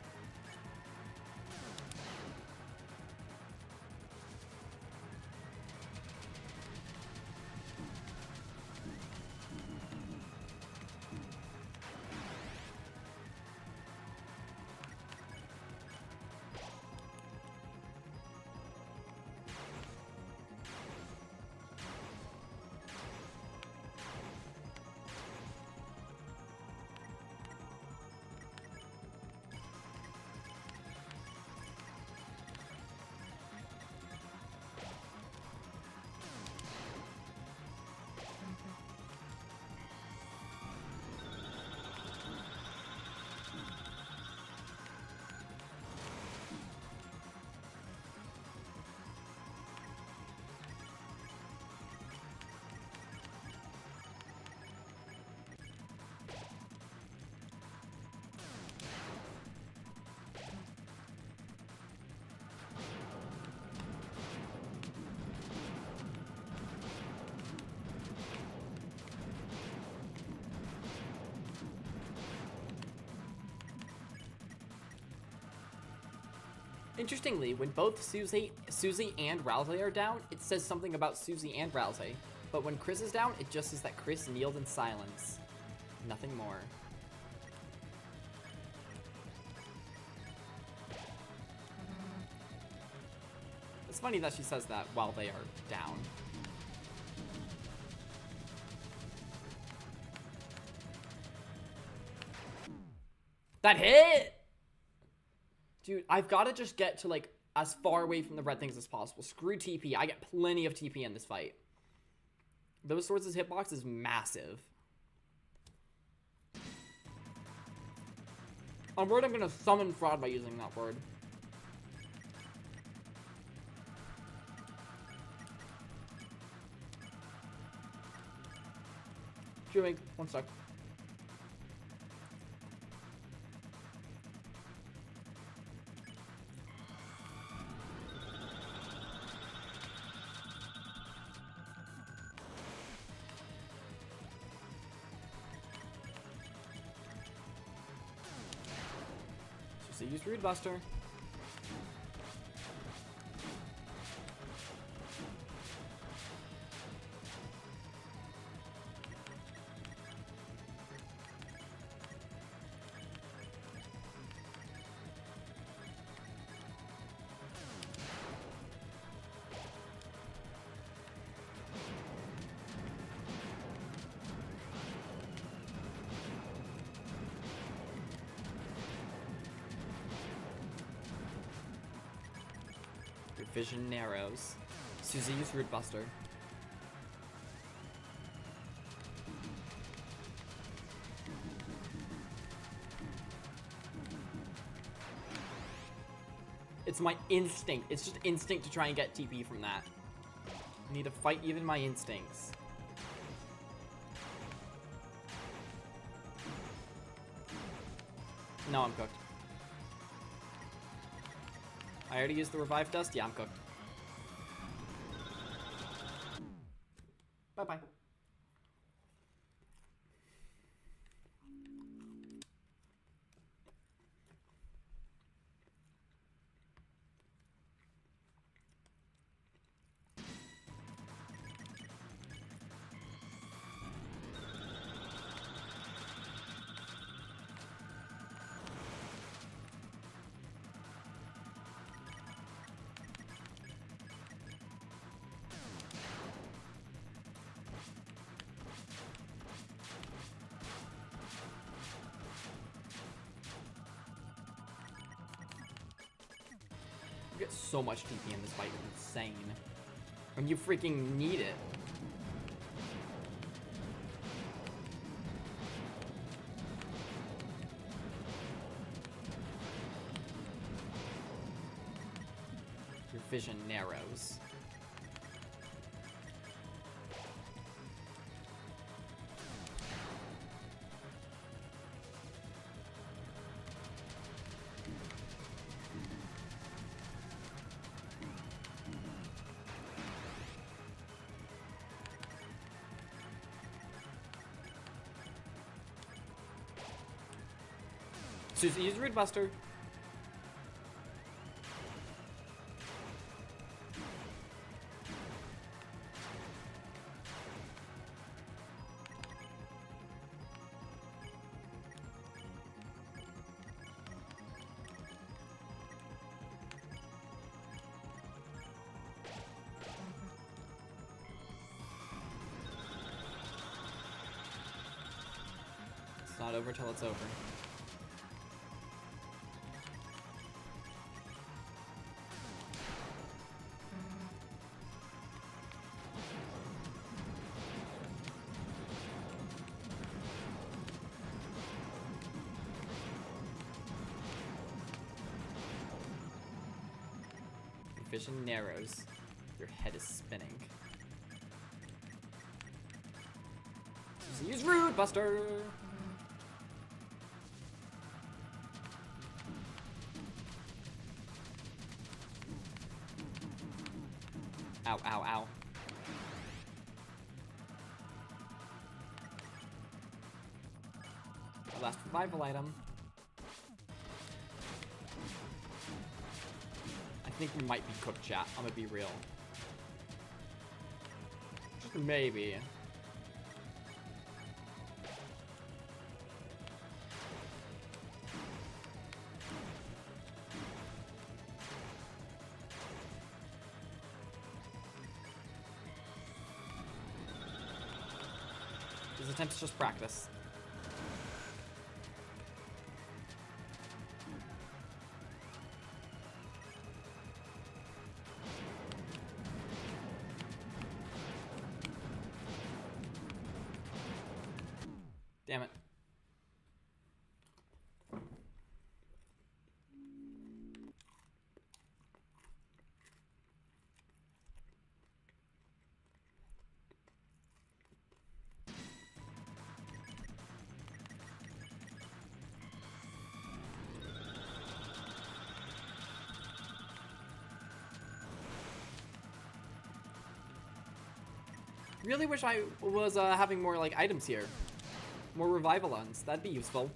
Interestingly, when both Susie and Rousey are down, it says something about Susie and Rousey. But when Chris is down, it just says that Chris kneeled in silence. Nothing more. It's funny that she says that while they are down. That hit! Dude, I've got to just get to, like, as far away from the red things as possible. Screw TP. I get plenty of TP in this fight. Those swords' hitbox is massive. On word, I'm going to summon fraud by using that word. Viewing. One sec. So use Rude Buster. vision narrows. Susie, use Root Buster. It's my instinct. It's just instinct to try and get TP from that. I need to fight even my instincts. No, I'm cooked. I already used the Revive Dust? Yeah, I'm cooked. Bye-bye. You get so much TP in this fight, it's insane. And you freaking need it. Your vision narrows. Susie, use Root Buster. It's not over till it's over. Vision narrows. Your head is spinning. So use Root Buster! Ow, ow, ow. Last revival item. I think we might be cooked, chat. I'm gonna be real. Just maybe. These attempts just practice. Damn it. Really wish I was having more like items here. More revivalons. That'd be useful.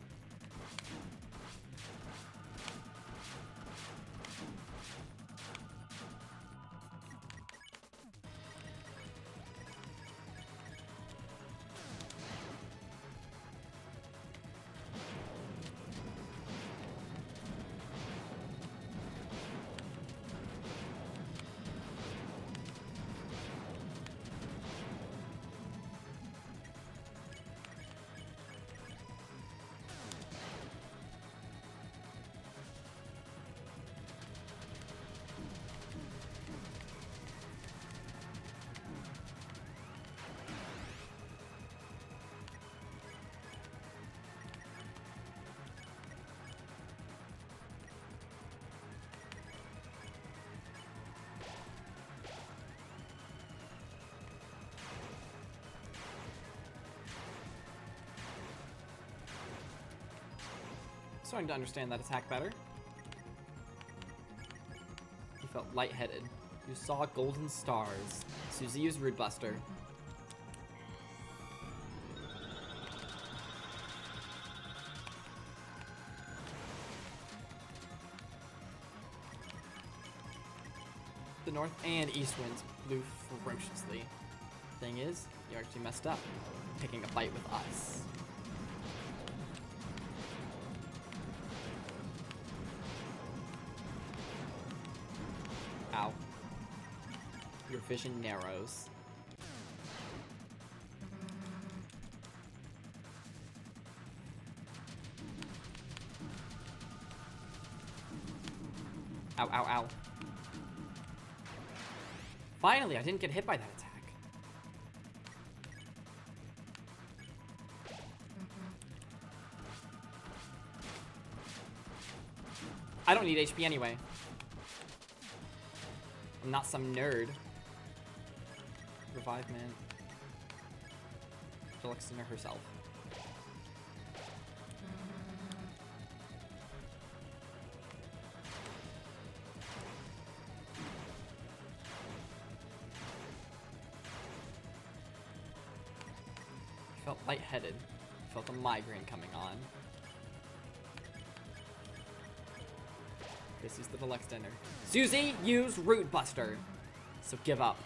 Starting to understand that attack better. You felt lightheaded. You saw golden stars. Susie used Rude Buster. The north and east winds blew ferociously. Thing is, you actually messed up, picking a fight with us. Ow. Your vision narrows. Ow, ow, ow. Finally, I didn't get hit by that attack. I don't need HP anyway. I'm not some nerd. Revive, man. Deltarune herself. I felt lightheaded. I felt a migraine coming on. This is the deluxe dinner. Susie, use Root Buster. So give up.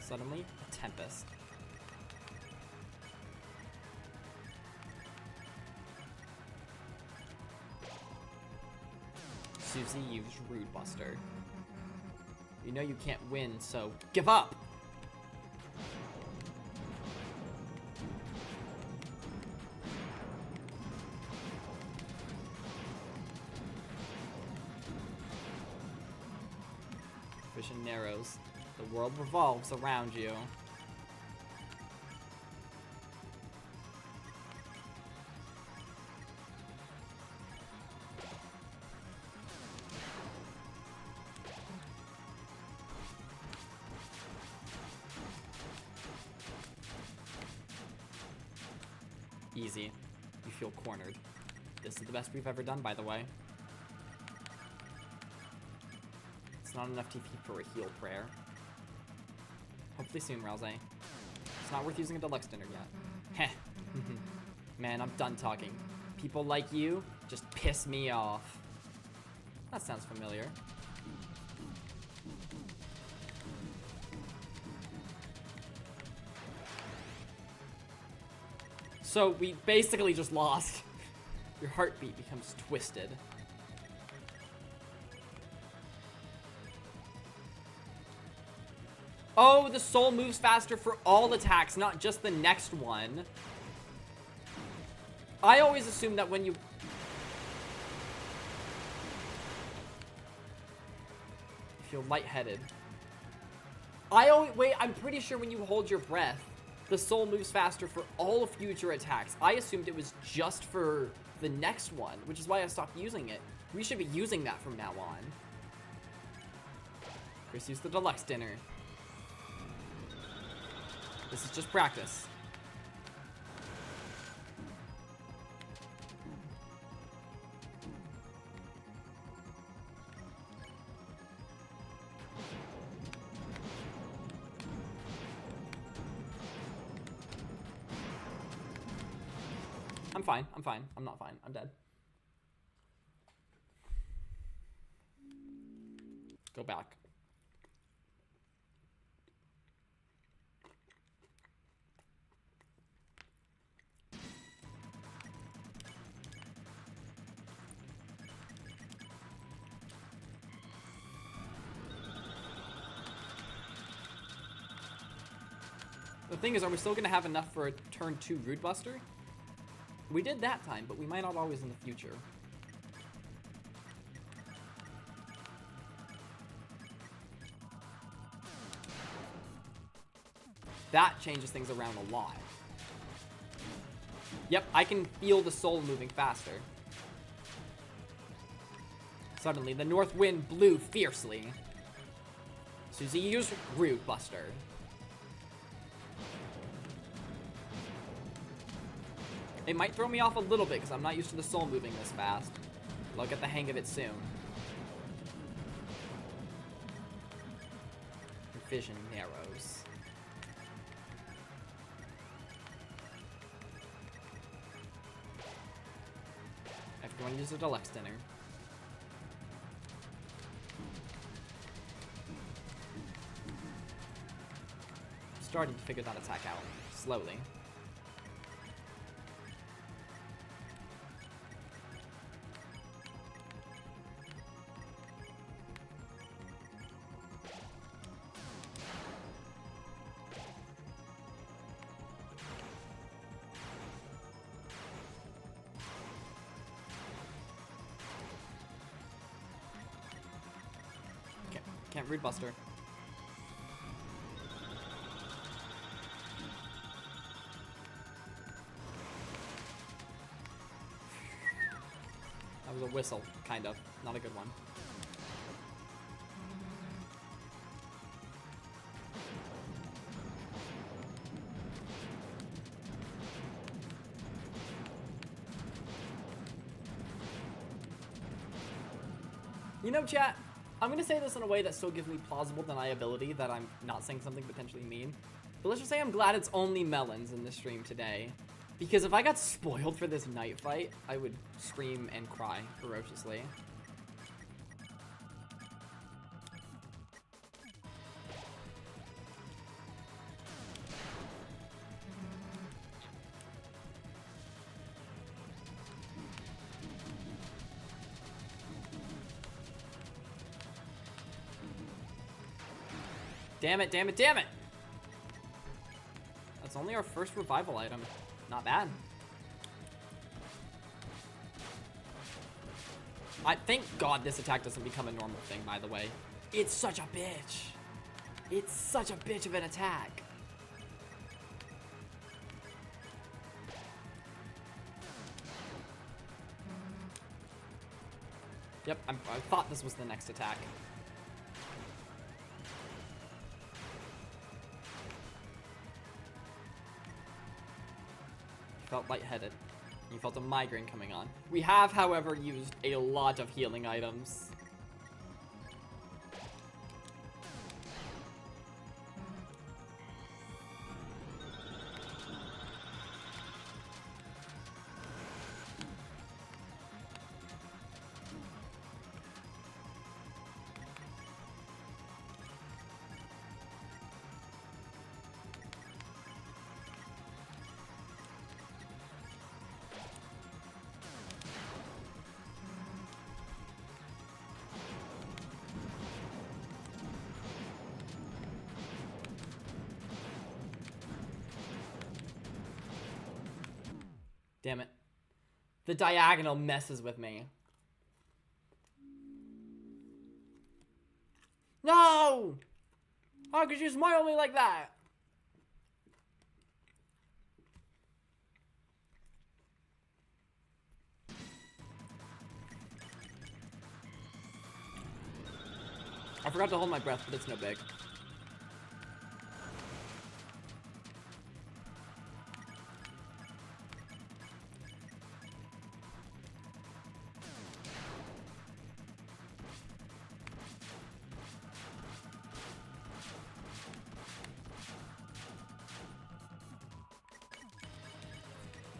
Suddenly, a tempest. Susie used Rude Buster. You know you can't win, so give up! Vision narrows. The world revolves around you. Easy. You feel cornered. This is the best we've ever done, by the way. It's not enough TP for a heal prayer. Hopefully soon, Rouse. It's not worth using a deluxe dinner yet. Heh. Man, I'm done talking. People like you just piss me off. That sounds familiar. So we basically just lost. Your heartbeat becomes twisted. Oh, the soul moves faster for all attacks, not just the next one. I always assume that when you... feel lightheaded. Wait, I'm pretty sure when you hold your breath, the soul moves faster for all future attacks. I assumed it was just for the next one, which is why I stopped using it. We should be using that from now on. Chris used the deluxe dinner. This is just practice. I'm fine. I'm fine. I'm not fine. I'm dead. Go back. The thing is, are we still going to have enough for a turn 2 Root Buster? We did that time, but we might not always in the future. That changes things around a lot. Yep, I can feel the soul moving faster. Suddenly, the north wind blew fiercely. Susie used Root Buster. It might throw me off a little bit because I'm not used to the soul moving this fast. But I'll get the hang of it soon. Your vision narrows. Everyone use a deluxe dinner. Starting to figure that attack out slowly. Okay, can't Root Buster. That was a whistle, kind of. Not a good one. You know, chat, I'm gonna say this in a way that still gives me plausible deniability that I'm not saying something potentially mean. But let's just say I'm glad it's only melons in this stream today. Because if I got spoiled for this night fight, I would scream and cry ferociously. Damn it, damn it, damn it! That's only our first revival item. Not bad. I thank God this attack doesn't become a normal thing, by the way. It's such a bitch. It's such a bitch of an attack. Yep, I thought this was the next attack. Felt lightheaded. You felt a migraine coming on. We have, however, used a lot of healing items. Damn it. The diagonal messes with me. No! How could you smile at me like that? I forgot to hold my breath, but it's no big.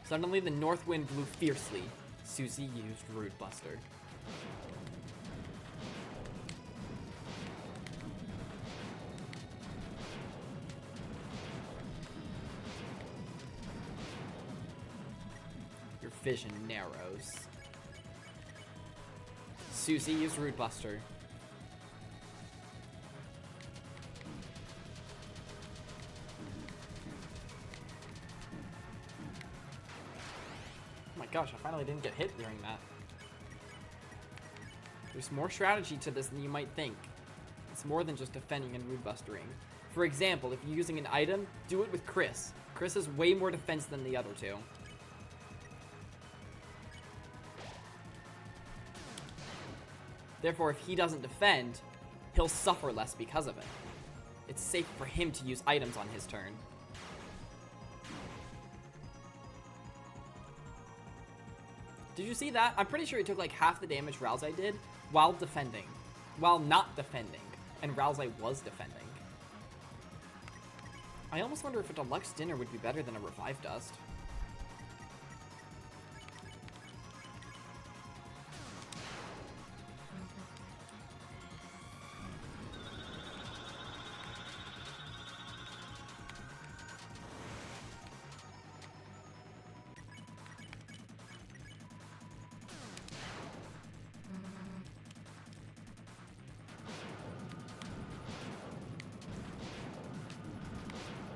Suddenly, the north wind blew fiercely. Susie used Root Buster. Your vision narrows. Susie used Root Buster. Gosh, I finally didn't get hit during that. There's more strategy to this than you might think. It's more than just defending and Root Bustering. For example, if you're using an item, do it with Chris. Chris has way more defense than the other two. Therefore, if he doesn't defend, he'll suffer less because of it. It's safe for him to use items on his turn. Did you see that? I'm pretty sure he took like half the damage Rousei did while defending. While not defending. And Rousei was defending. I almost wonder if a deluxe dinner would be better than a revive dust.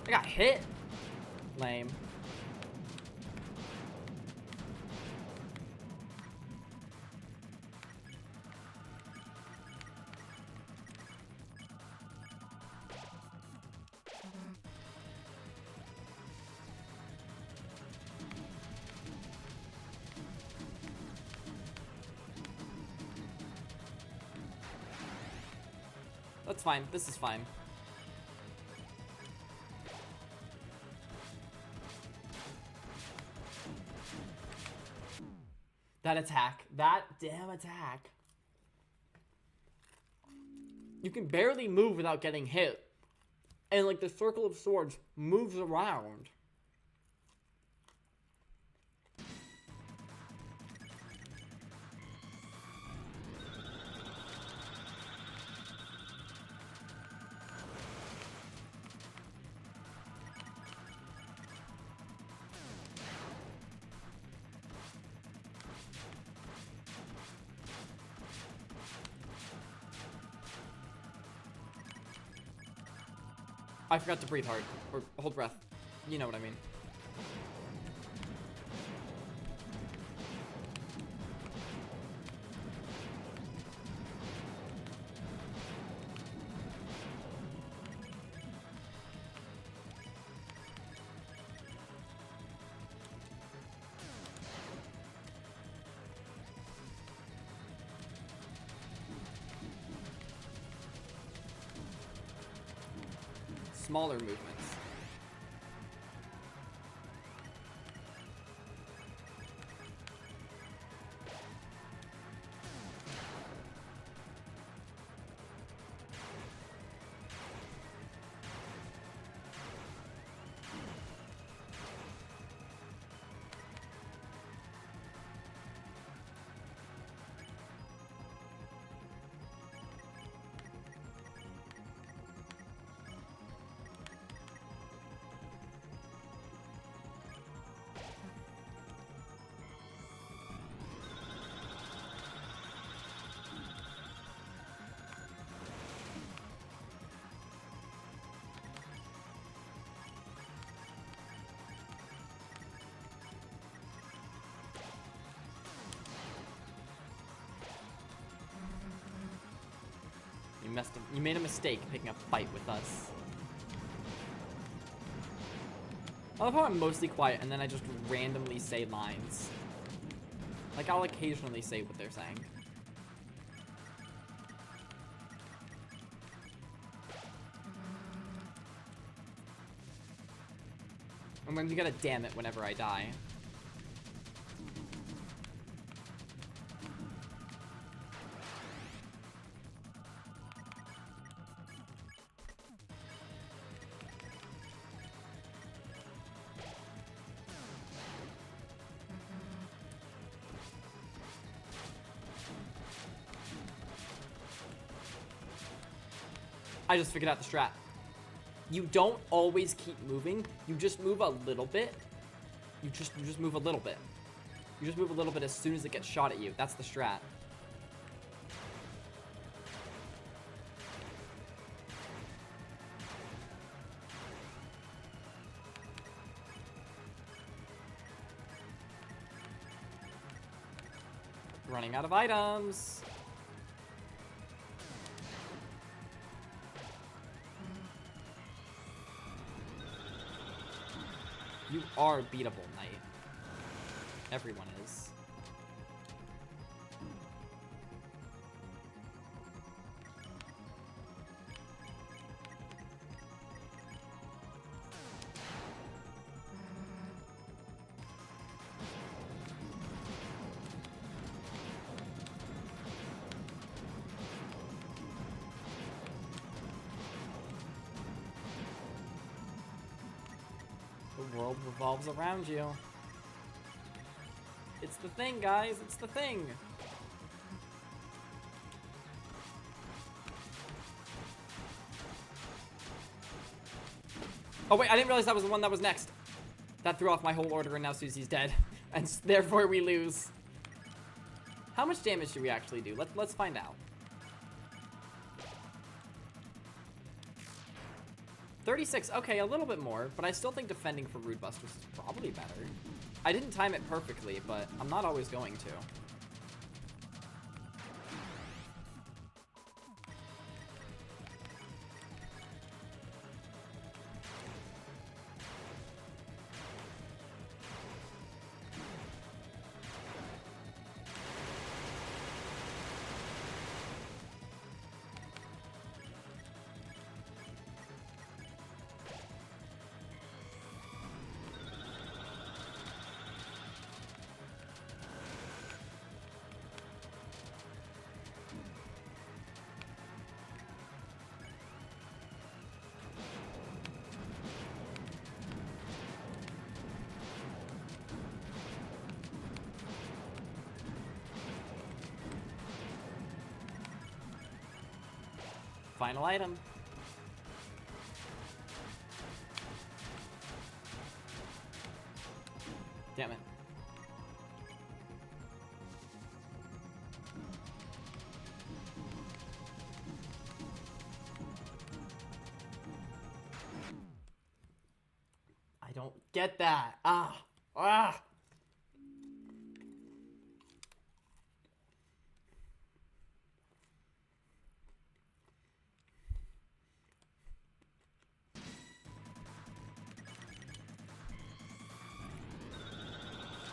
I got hit. Lame. That's fine. This is fine. That attack. That damn attack. You can barely move without getting hit. And like the circle of swords moves around. I forgot to breathe hard. Or hold breath. You know what I mean. Smaller movements. You made a mistake picking a fight with us. I love how I'm mostly quiet and then I just randomly say lines. Like, I'll occasionally say what they're saying. And then you gotta damn it whenever I die. I just figured out the strat. You don't always keep moving. You just move a little bit. You just move a little bit. You just move a little bit as soon as it gets shot at you. That's the strat. Running out of items. You are beatable, Knight. Everyone is. world revolves around you. It's the thing, guys. It's the thing. Oh, wait. I didn't realize that was the one that was next. That threw off my whole order, and now Susie's dead. And therefore, we lose. How much damage do we actually do? Let's find out. 36. Okay, a little bit more, but I still think defending for Rude Busters is probably better. I didn't time it perfectly, but I'm not always going to. Final item. Damn it. I don't get that. Ah.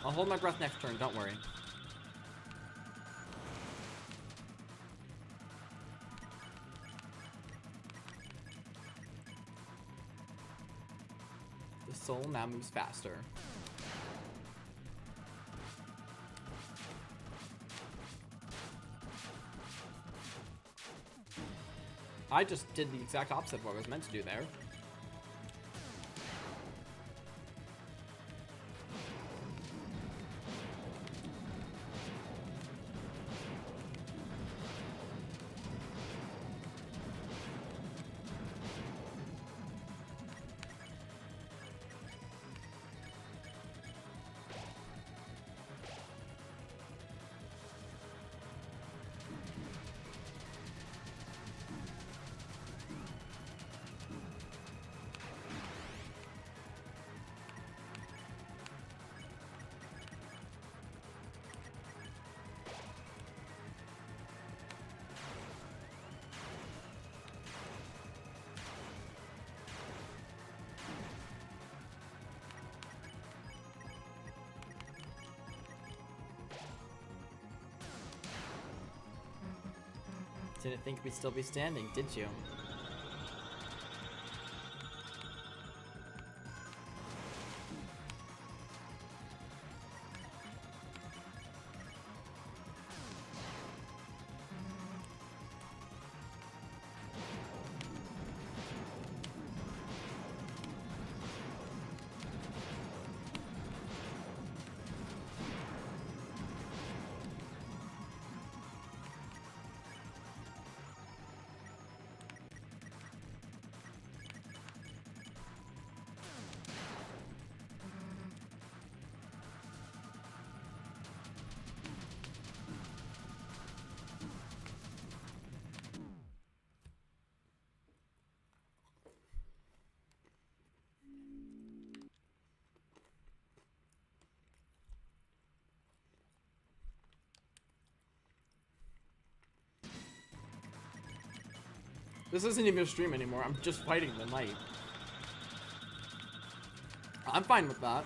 I'll hold my breath next turn, don't worry. The soul now moves faster. I just did the exact opposite of what I was meant to do there. Didn't think we'd still be standing, did you? This isn't even a stream anymore. I'm just fighting the knight. I'm fine with that.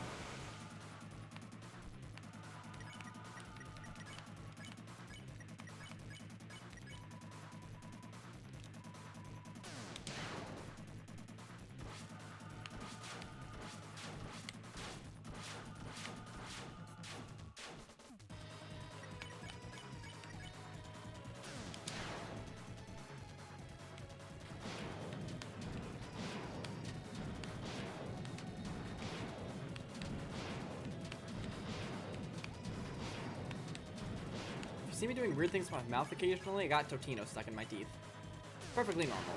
see me doing weird things with my mouth occasionally? I got Totino stuck in my teeth. Perfectly normal.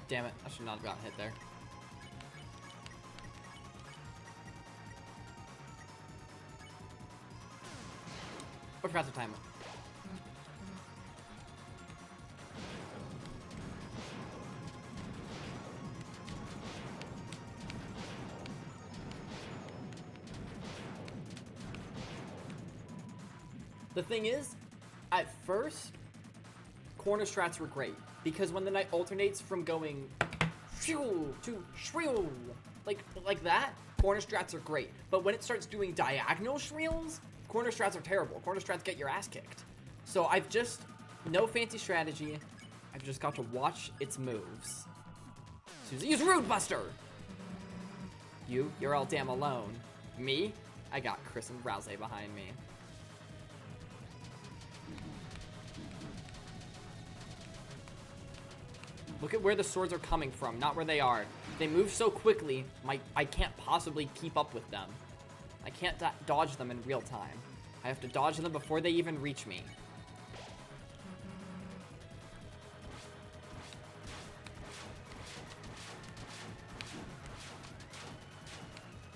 Damn it, I should not have gotten hit there. I forgot to time it. The thing is, at first, corner strats were great, because when the knight alternates from going phew to shrill, like that, corner strats are great. But when it starts doing diagonal shrills, corner strats are terrible. Corner strats get your ass kicked. So I've just, no fancy strategy, I've just got to watch its moves. Susie, use Rude Buster! You're all damn alone. Me? I got Chris and Rouse behind me. Look at where the swords are coming from, not where they are. They move so quickly, I can't possibly keep up with them. I can't dodge them in real time. I have to dodge them before they even reach me.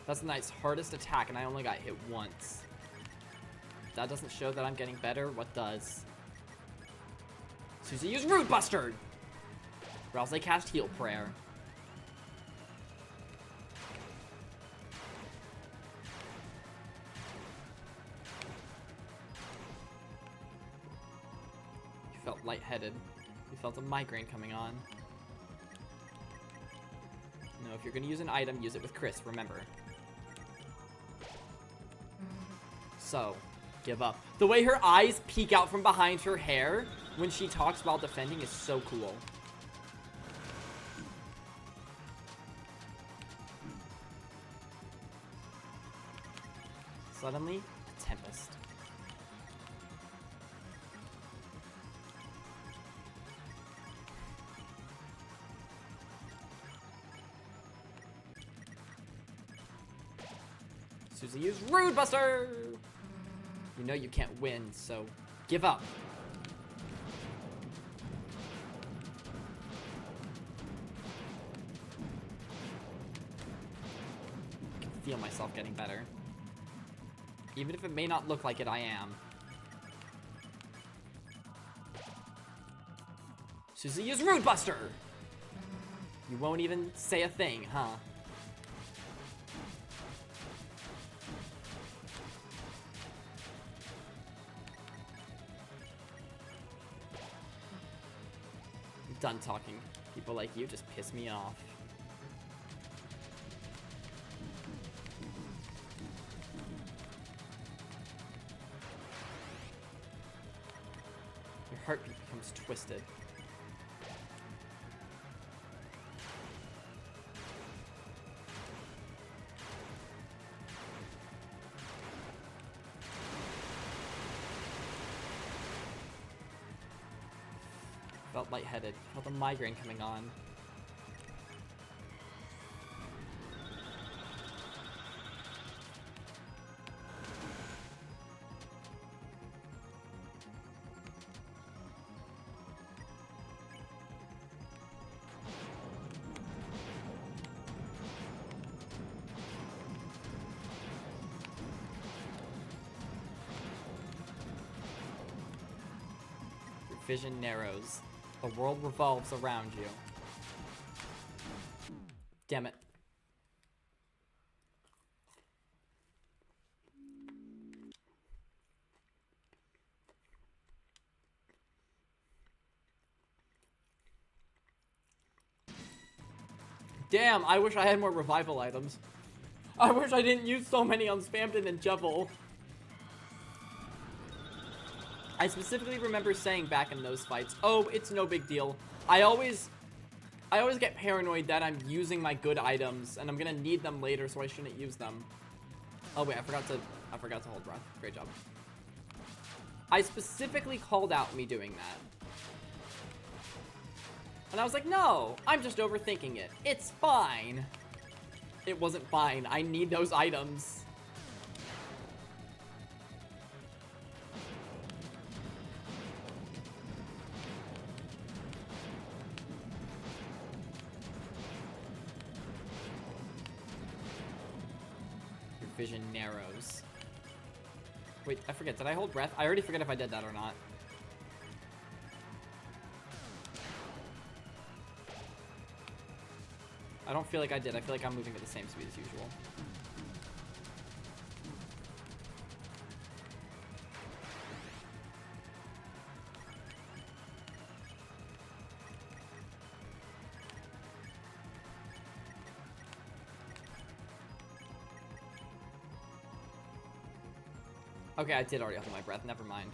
That's the knight's hardest attack, and I only got hit once. That doesn't show that I'm getting better. What does? Susie, use Rude Buster! Rouse cast Heal Prayer. You felt lightheaded. You felt a migraine coming on. No, if you're gonna use an item, use it with Chris, remember. So, give up. The way her eyes peek out from behind her hair when she talks while defending is so cool. Suddenly, a Tempest. Susie, use Rude Buster! You know you can't win, so give up. I can feel myself getting better. Even if it may not look like it, I am. Susie, use Rude Buster! You won't even say a thing, huh? I'm done talking. People like you just piss me off. Your heartbeat becomes twisted. Felt lightheaded. Felt a migraine coming on. Your vision narrows. The world revolves around you. Damn it. Damn, I wish I had more revival items. I wish I didn't use so many on Spamton and Jevil. I specifically remember saying back in those fights, oh, it's no big deal. I always get paranoid that I'm using my good items and I'm gonna need them later, so I shouldn't use them. Oh wait, I forgot to hold breath. Great job. I specifically called out me doing that. And I was like, no, I'm just overthinking it. It's fine. It wasn't fine. I need those items. Your vision narrows. Wait, I forget. Did I hold breath? I already forget if I did that or not. I don't feel like I did. I feel like I'm moving at the same speed as usual. Okay, I did already hold my breath. Never mind.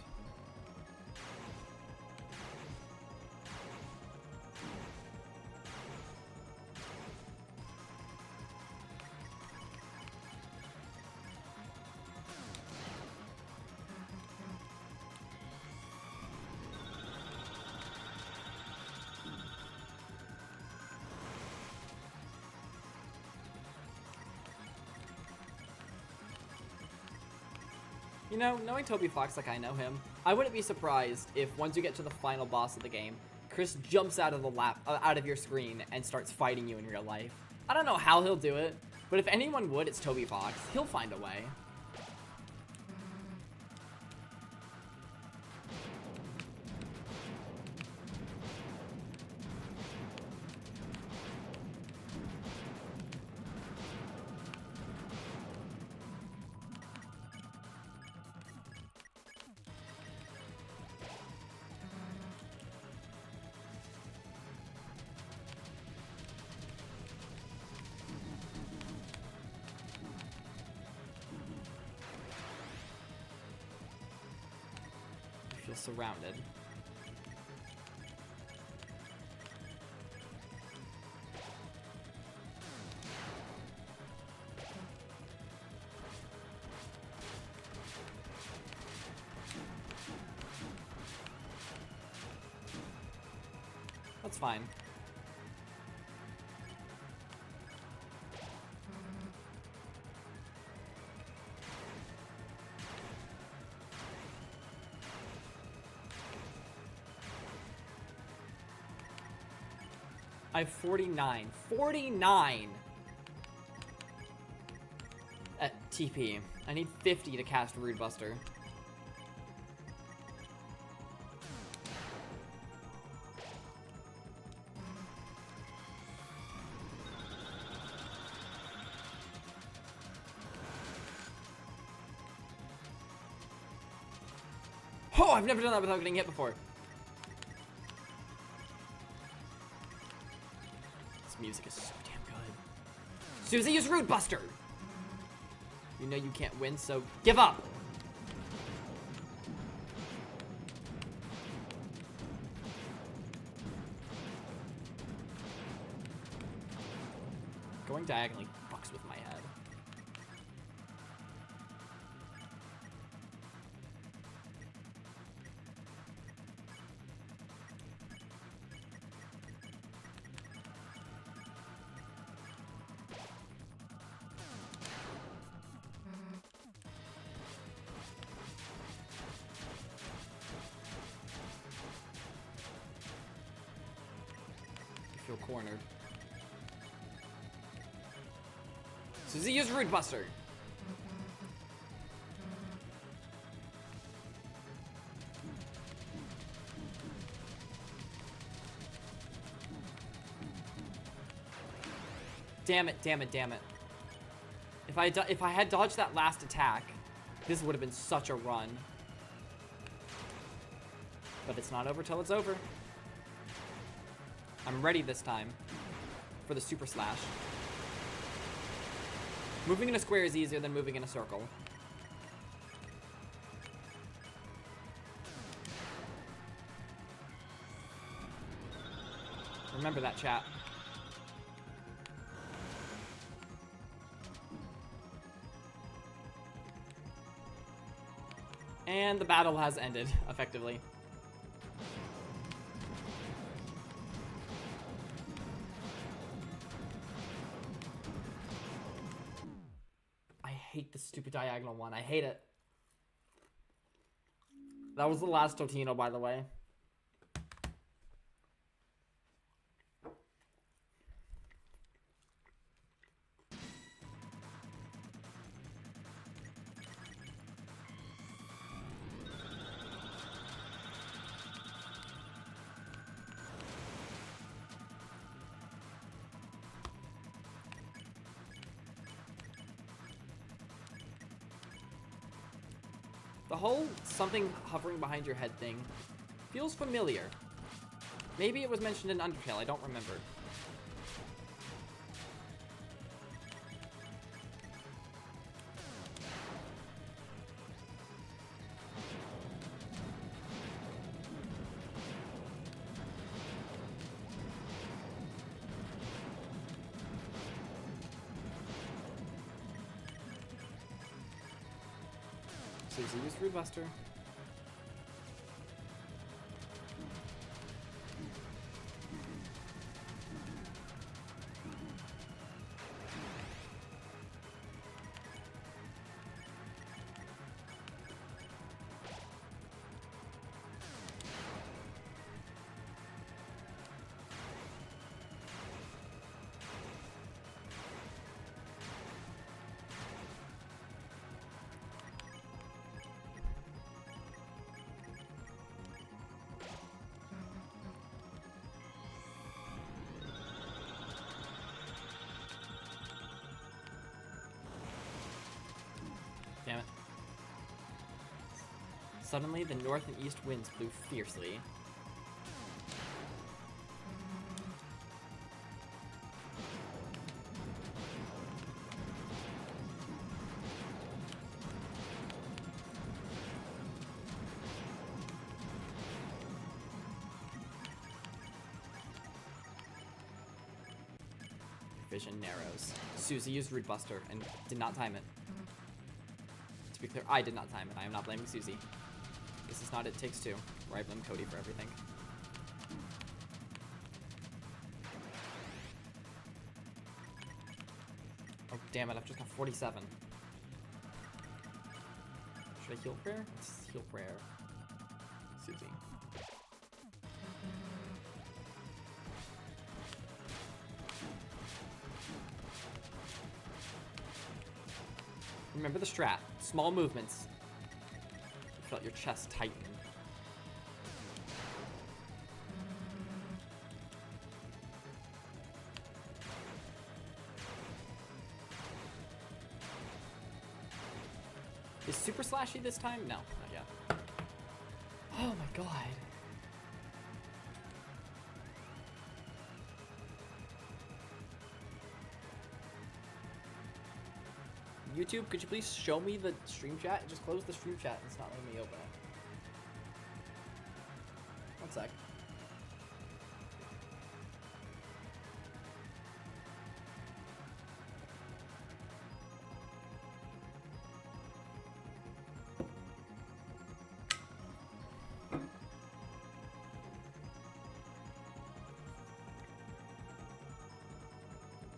You know, knowing Toby Fox like I know him, I wouldn't be surprised if once you get to the final boss of the game, Chris jumps out of your screen and starts fighting you in real life. I don't know how he'll do it, but if anyone would, it's Toby Fox. He'll find a way. Surrounded. That's fine. I have 49. 49! At TP. I need 50 to cast Rude Buster. Oh, I've never done that without getting hit before. Music is so damn good. Susie, use Rude Buster! You know you can't win, so give up! Going diagonally fucks with my head. Cornered. Susie, use Rude Buster. Damn it, damn it, damn it. If I had dodged that last attack, this would have been such a run. But it's not over till it's over. I'm ready this time. For for the super slash. Moving in a square is easier than moving in a circle. Remember that, chat. And the battle has ended, effectively. I hate this stupid diagonal one. I hate it. That was the last Totino, by the way. The whole something hovering behind your head thing feels familiar. Maybe it was mentioned in Undertale, I don't remember. Susie used Rude Buster. Damn it. Suddenly, the north and east winds blew fiercely. Vision narrows. Susie used Rude Buster and did not time it. To be clear, I did not time it. I am not blaming Susie. This is not It Takes Two, where I blame Cody for everything. Oh, damn it. I've just got 47. Should I heal prayer? Let's heal prayer. Susie. Remember the strat. Small movements. You felt your chest tighten. Is super slashy this time? No, not yet. Oh my god. YouTube, could you please show me the stream chat? Just close the stream chat. It's not letting me open it. One sec.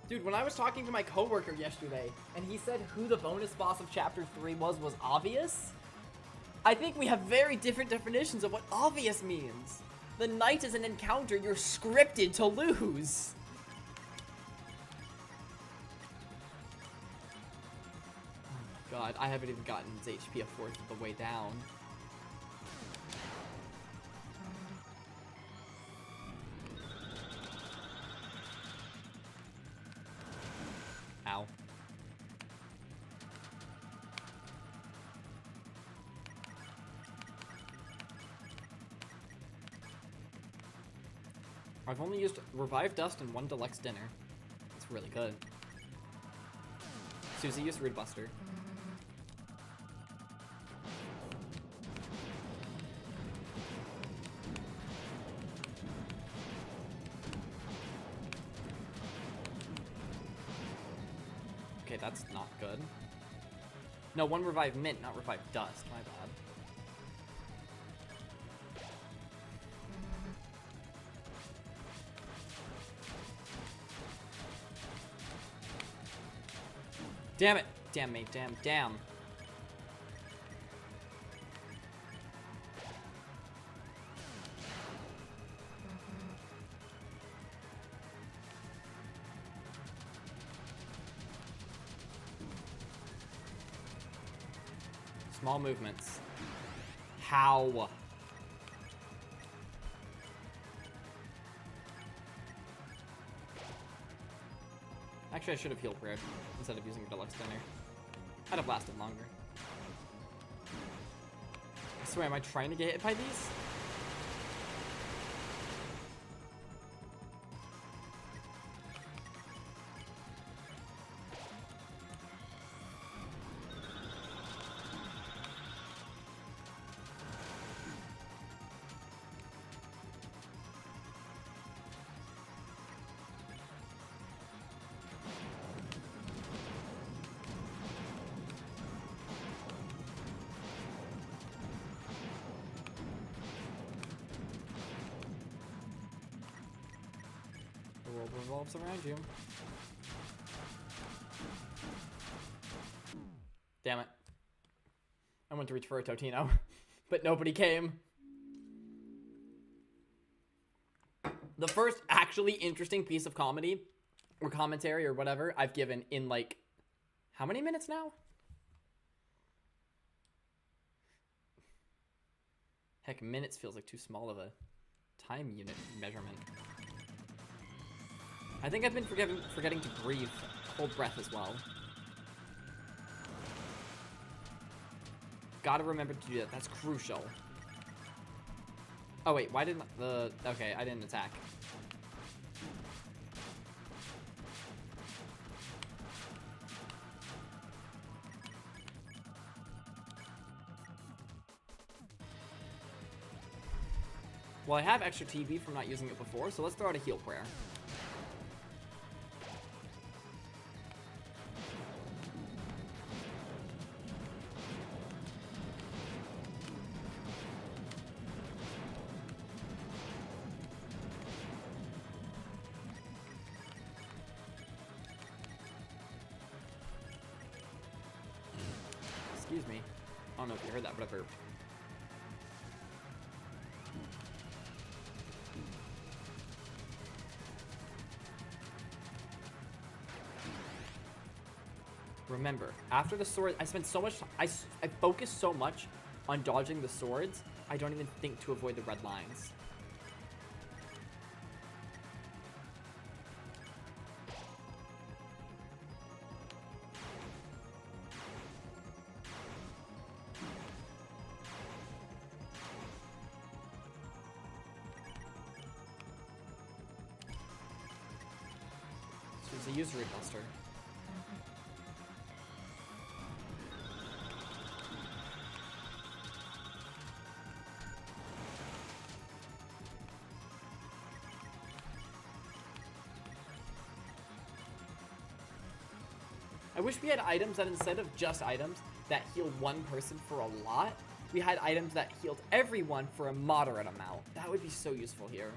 Dude, when I was talking to my coworker yesterday, and he said who the bonus boss of Chapter 3 was obvious, I think we have very different definitions of what obvious means. The knight is an encounter you're scripted to lose. Oh my god, I haven't even gotten his HP a fourth of the way down. Ow. I've only used Revived Dust and one Deluxe Dinner. It's really good. Susie used Root Buster. Okay, that's not good. No, one revive Mint, not revive Dust. My bad. Damn it! Damn me, damn. Small movements. How? Actually, I should have healed prayer instead of using Deluxe Dinner. I'd have lasted longer. I swear, am I trying to get hit by these? The world revolves around you. Damn it. I went to reach for a Totino, but nobody came. The first actually interesting piece of comedy or commentary or whatever I've given in like, how many minutes now? Heck, minutes feels like too small of a time unit measurement. I think I've been forgetting to breathe, hold breath as well. Gotta remember to do that, that's crucial. Oh wait, why didn't okay, I didn't attack. Well, I have extra TV from not using it before, so let's throw out a heal prayer. Excuse me. I don't know if you heard that, but I burped. Remember, after the sword, I spent so much, I focused so much on dodging the swords, I don't even think to avoid the red lines. So it's a usury buster. I wish we had items that instead of just items that heal one person for a lot, we had items that healed everyone for a moderate amount. That would be so useful here.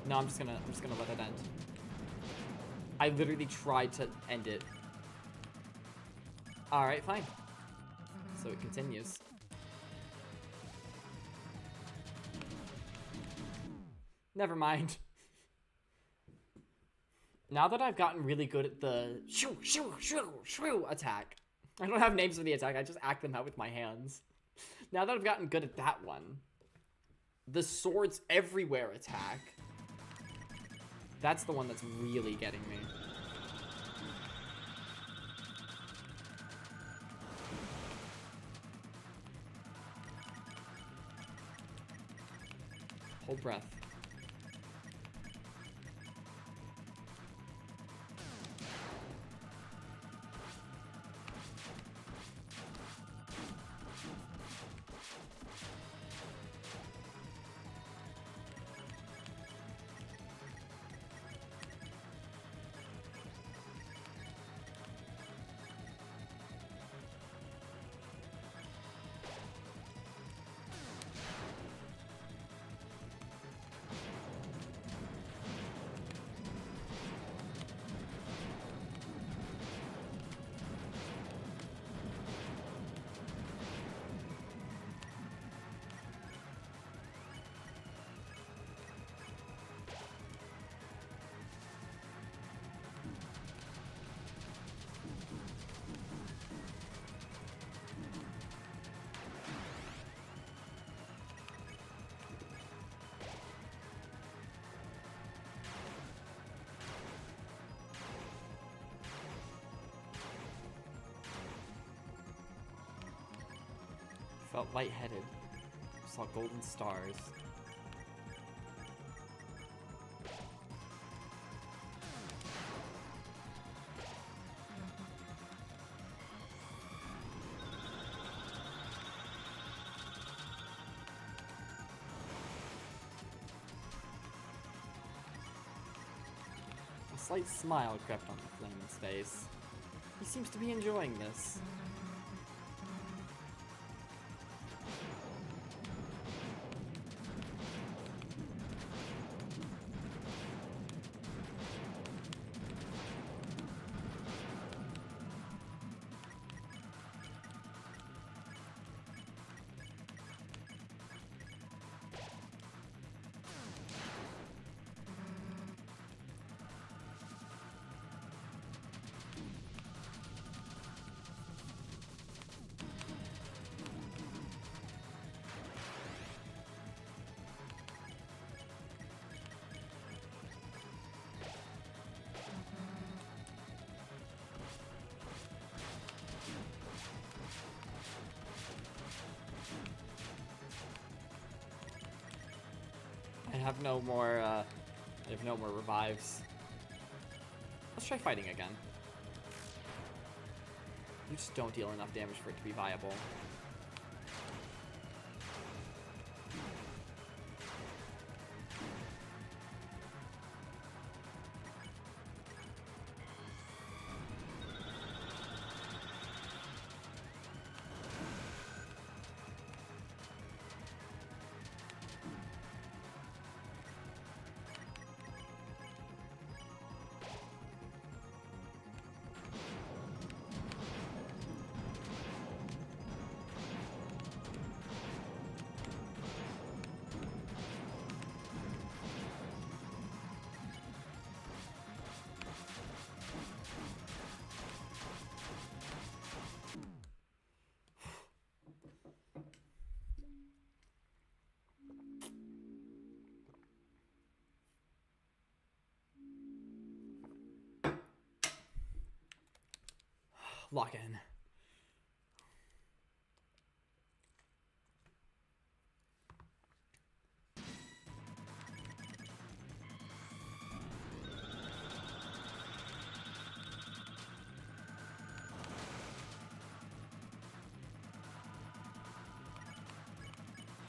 No, I'm just gonna let it end. I literally tried to end it. Alright, fine. So it continues. Never mind. Now that I've gotten really good at the shoo, shoo, shoo, shoo attack. I don't have names for the attack, I just act them out with my hands. Now that I've gotten good at that one, the swords everywhere attack. That's the one that's really getting me. Hold breath. Felt lightheaded. Saw golden stars. A slight smile crept on the flame's face. He seems to be enjoying this. I have no more revives. Let's try fighting again. You just don't deal enough damage for it to be viable. Lock in.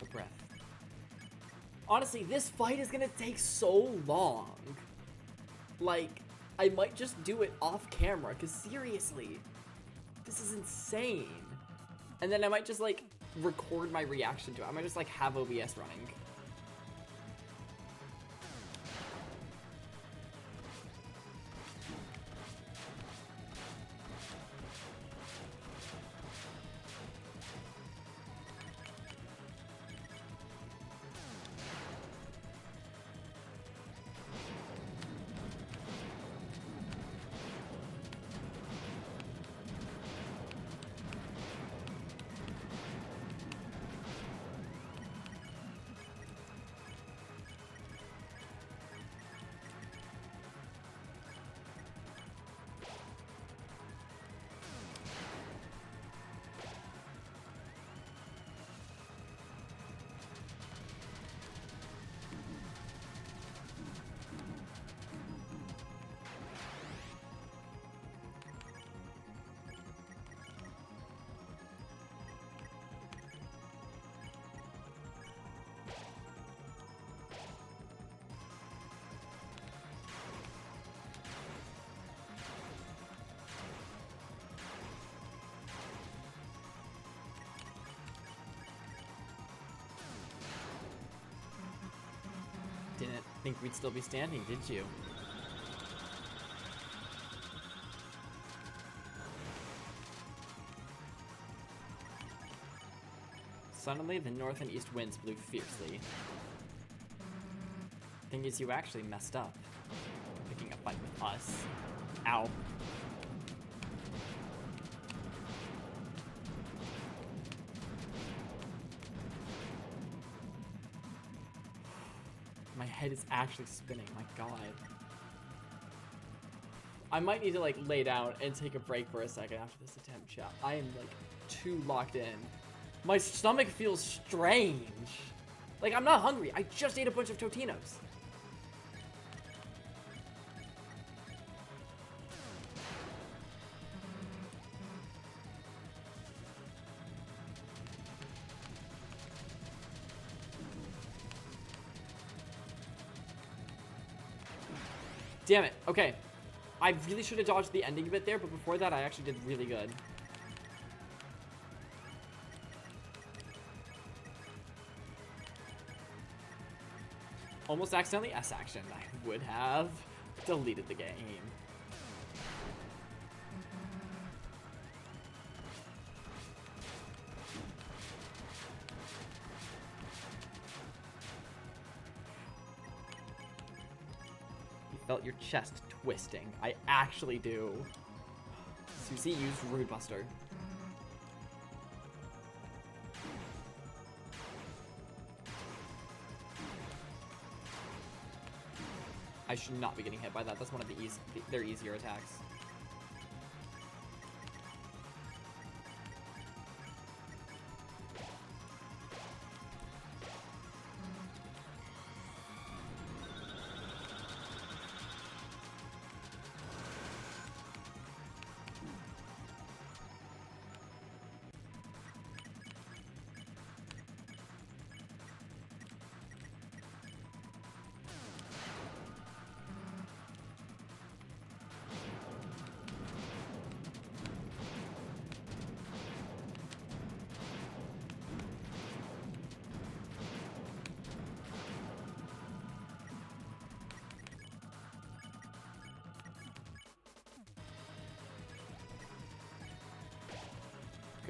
The breath. Honestly, this fight is gonna take so long. Like, I might just do it off camera, because seriously, this is insane. And then I might just, like, record my reaction to it. I might just, like, have OBS running. think we'd still be standing, did you? Suddenly, the north and east winds blew fiercely. Thing is, you actually messed up. Picking a fight with us. Ow. My head is actually spinning, my god. I might need to like lay down and take a break for a second after this attempt, chat. I am like too locked in. My stomach feels strange. Like I'm not hungry, I just ate a bunch of Totinos. Damn it. Okay. I really should have dodged the ending bit there, but before that, I actually did really good. Almost accidentally S-action. I would have deleted the game. Felt your chest twisting. I actually do. Susie used Rude Buster. I should not be getting hit by that. That's one of their easier attacks.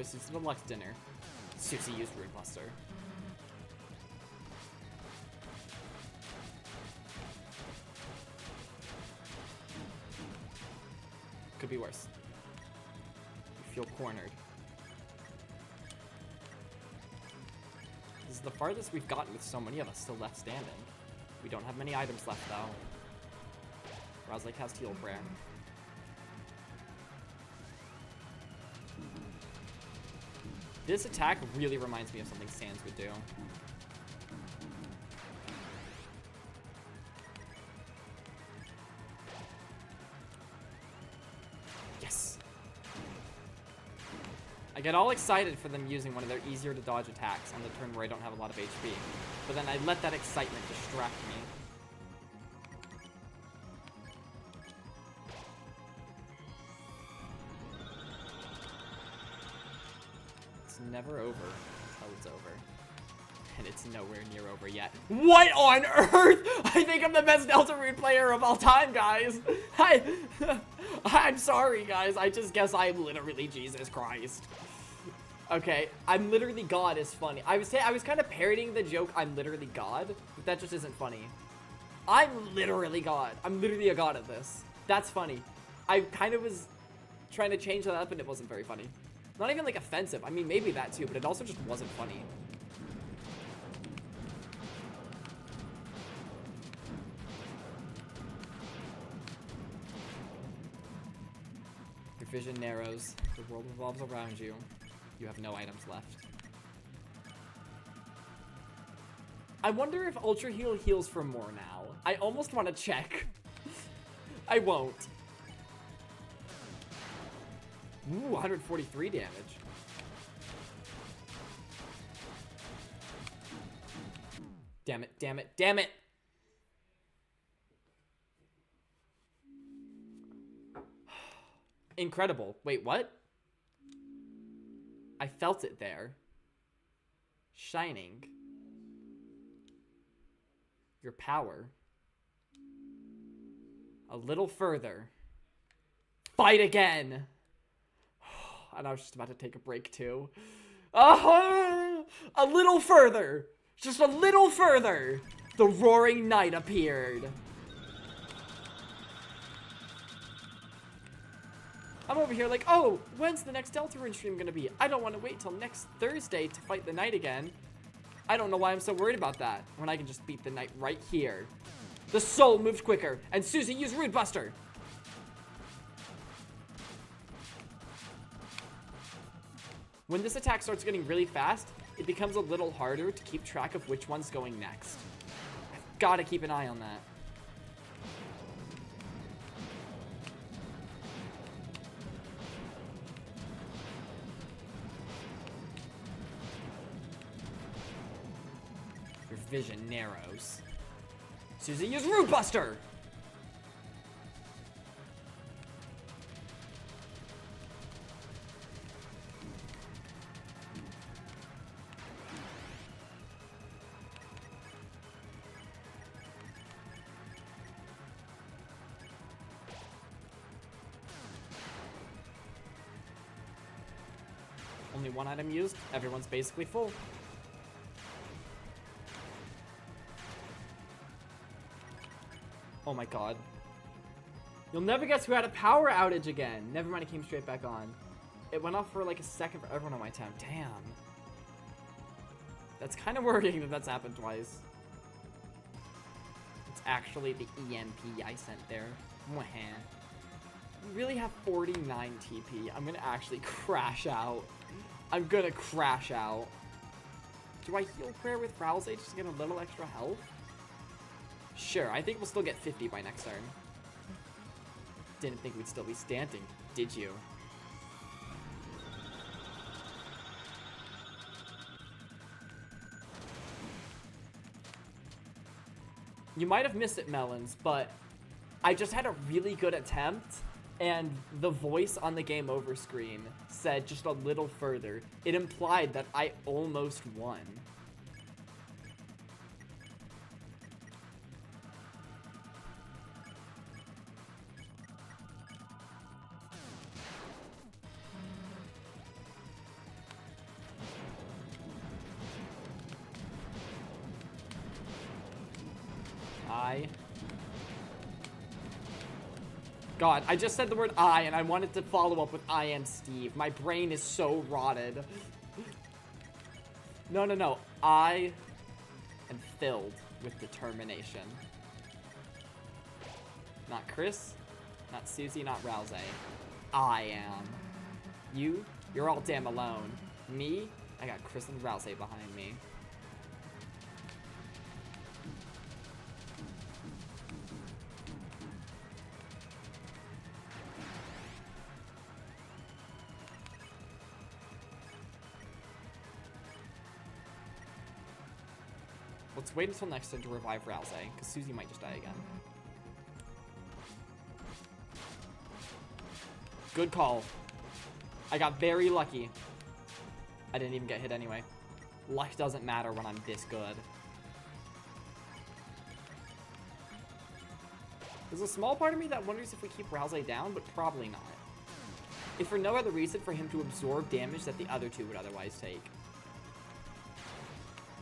Susie deluxe dinner. Susie used Rude Buster. Could be worse. You feel cornered. This is the farthest we've gotten with so many of us still left standing. We don't have many items left though. Rosley cast Heal Prayer. This attack really reminds me of something Sans would do. Yes! I get all excited for them using one of their easier to dodge attacks on the turn where I don't have a lot of HP. But then I let that excitement distract me. Never over until it's over. And it's nowhere near over yet. What on earth? I think I'm the best Deltarune player of all time, guys. I'm sorry, guys. I just guess I'm literally Jesus Christ. Okay, I'm literally God is funny. I was kind of parodying the joke, I'm literally God, but that just isn't funny. I'm literally God. I'm literally a god at this. That's funny. I kind of was trying to change that up and it wasn't very funny. Not even like offensive. I mean, maybe that too, but it also just wasn't funny. Your vision narrows. The world revolves around you. You have no items left. I wonder if Ultra Heal heals for more now. I almost want to check. I won't. Ooh, 143 damage. Damn it, damn it, damn it! Incredible. Wait, what? I felt it there. Shining. Your power. A little further. Fight again! And I was just about to take a break too. A little further! Just a little further! The roaring night appeared. I'm over here like, oh, when's the next Deltarune stream gonna be? I don't want to wait till next Thursday to fight the night again. I don't know why I'm so worried about that, when I can just beat the night right here. The soul moved quicker, and Susie used Root Buster. When this attack starts getting really fast, it becomes a little harder to keep track of which one's going next. I've got to keep an eye on that. Your vision narrows. Susie, use Root Buster! Only one item used. Everyone's basically full. Oh my god. You'll never guess who had a power outage again. Never mind, it came straight back on. It went off for like a second for everyone on my town. Damn. That's kind of worrying that that's happened twice. It's actually the EMP I sent there. Mwah. I really have 49 TP. I'm gonna actually crash out. I'm gonna crash out. Do I heal prayer with Rousey just to get a little extra health? Sure, I think we'll still get 50 by next turn. Didn't think we'd still be standing, did you? You might have missed it, Melons, but I just had a really good attempt, and the voice on the game over screen said just a little further. It implied that I almost won. God, I just said the word I, and I wanted to follow up with I am Steve. My brain is so rotted. No. I am filled with determination. Not Chris, not Susie, not Rousey. I am. You're all damn alone. Me, I got Chris and Rousey behind me. Let's wait until next turn to revive Rousey, because Susie might just die again. Good call. I got very lucky. I didn't even get hit anyway. Luck doesn't matter when I'm this good. There's a small part of me that wonders if we keep Rousey down, but probably not. If for no other reason, for him to absorb damage that the other two would otherwise take.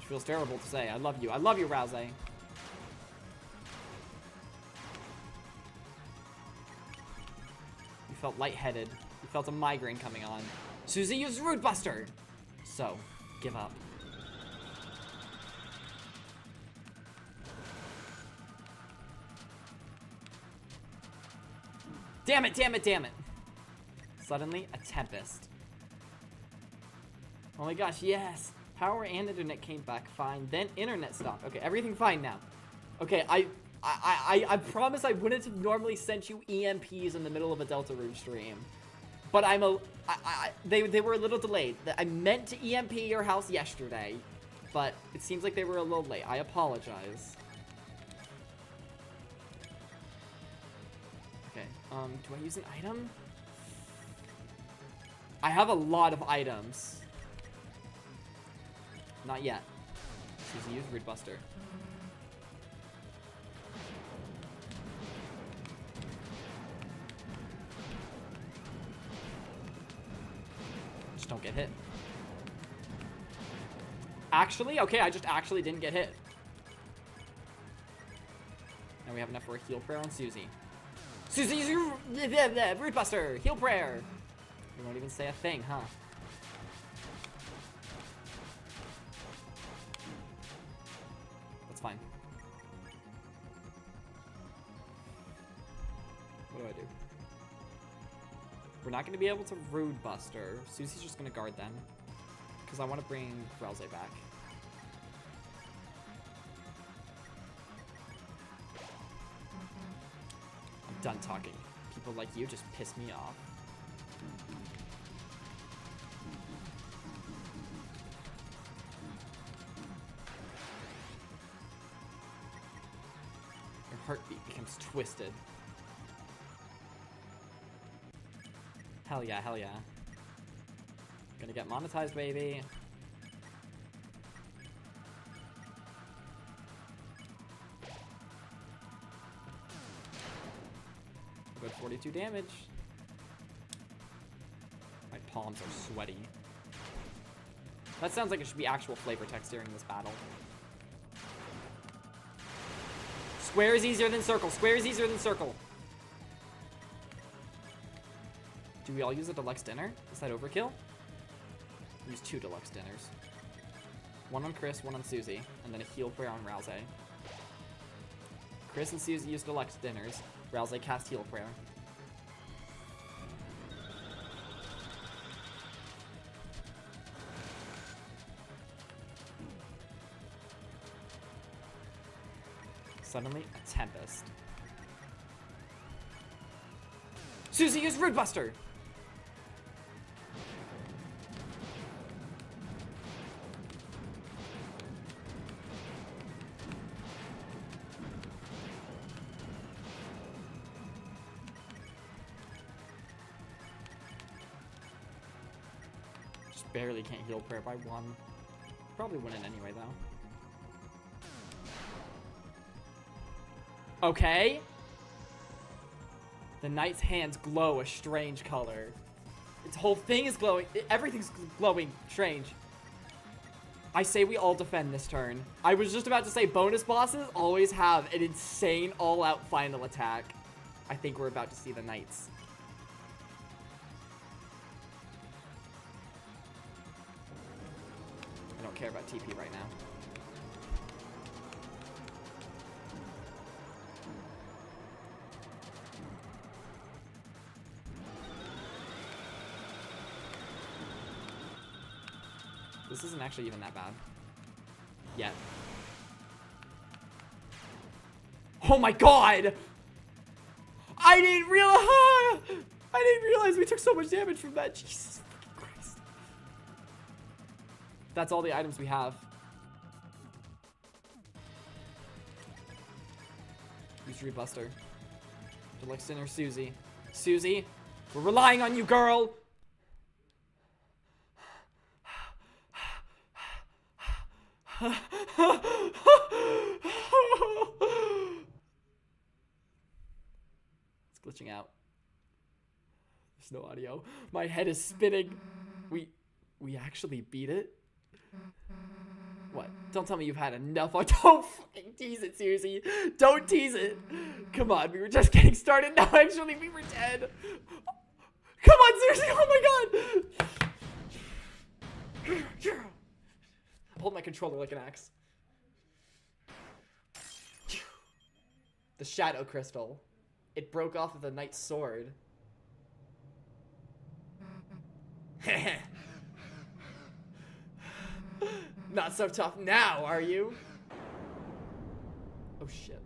Feels terrible to say. I love you, Rousey. You felt lightheaded. You felt a migraine coming on. Susie used Root Buster. So, give up. Damn it. Suddenly, a tempest. Oh my gosh, yes. Power and internet came back fine. Then internet stopped. Okay, everything fine now. Okay, I promise I wouldn't have normally sent you EMPs in the middle of a Deltarune stream. But they were a little delayed. I meant to EMP your house yesterday, but it seems like they were a little late. I apologize. Okay, do I use an item? I have a lot of items. Not yet. Susie used Root Buster. Just don't get hit. Actually? Okay, I just actually didn't get hit. Now we have enough for a heal prayer on Susie. Susie's root buster! Heal prayer! You won't even say a thing, huh? That's fine. What do I do? We're not going to be able to Rude Buster. Susie's just going to guard them. Because I want to bring Rouse back. I'm done talking. People like you just piss me off. Your heartbeat becomes twisted. Hell yeah, hell yeah. Gonna get monetized, baby. Good 42 damage. My palms are sweaty. That sounds like it should be actual flavor text during this battle. Square is easier than circle. Square is easier than circle. Do we all use a deluxe dinner? Is that overkill? Use 2 deluxe dinners. One on Chris, one on Susie, and then a heal prayer on Rouse. Chris and Susie use deluxe dinners. Rouse cast heal prayer. Suddenly, a Tempest. Susie used Root Buster! Just barely can't heal prayer by 1. Probably win it anyway, though. Okay. The knight's hands glow a strange color. Its whole thing is glowing. Everything's glowing strange. I say we all defend this turn. I was just about to say bonus bosses always have an insane all-out final attack. I think we're about to see the knights. I don't care about TP right now. This isn't actually even that bad. Yet. Oh my god! I didn't realize we took so much damage from that. Jesus fucking Christ. That's all the items we have. Use Rebuster. Deluxe Dinner, Susie. Susie, we're relying on you, girl! It's glitching out. There's no audio. My head is spinning. We actually beat it? What? Don't tell me you've had enough. Oh, don't fucking tease it, Susie. Don't tease it. Come on, we were just getting started. Now actually we were dead. Come on, Susie. Oh my god. Hold my controller like an axe. The Shadow Crystal. It broke off of the Knight's sword. Not so tough now, are you? Oh shit.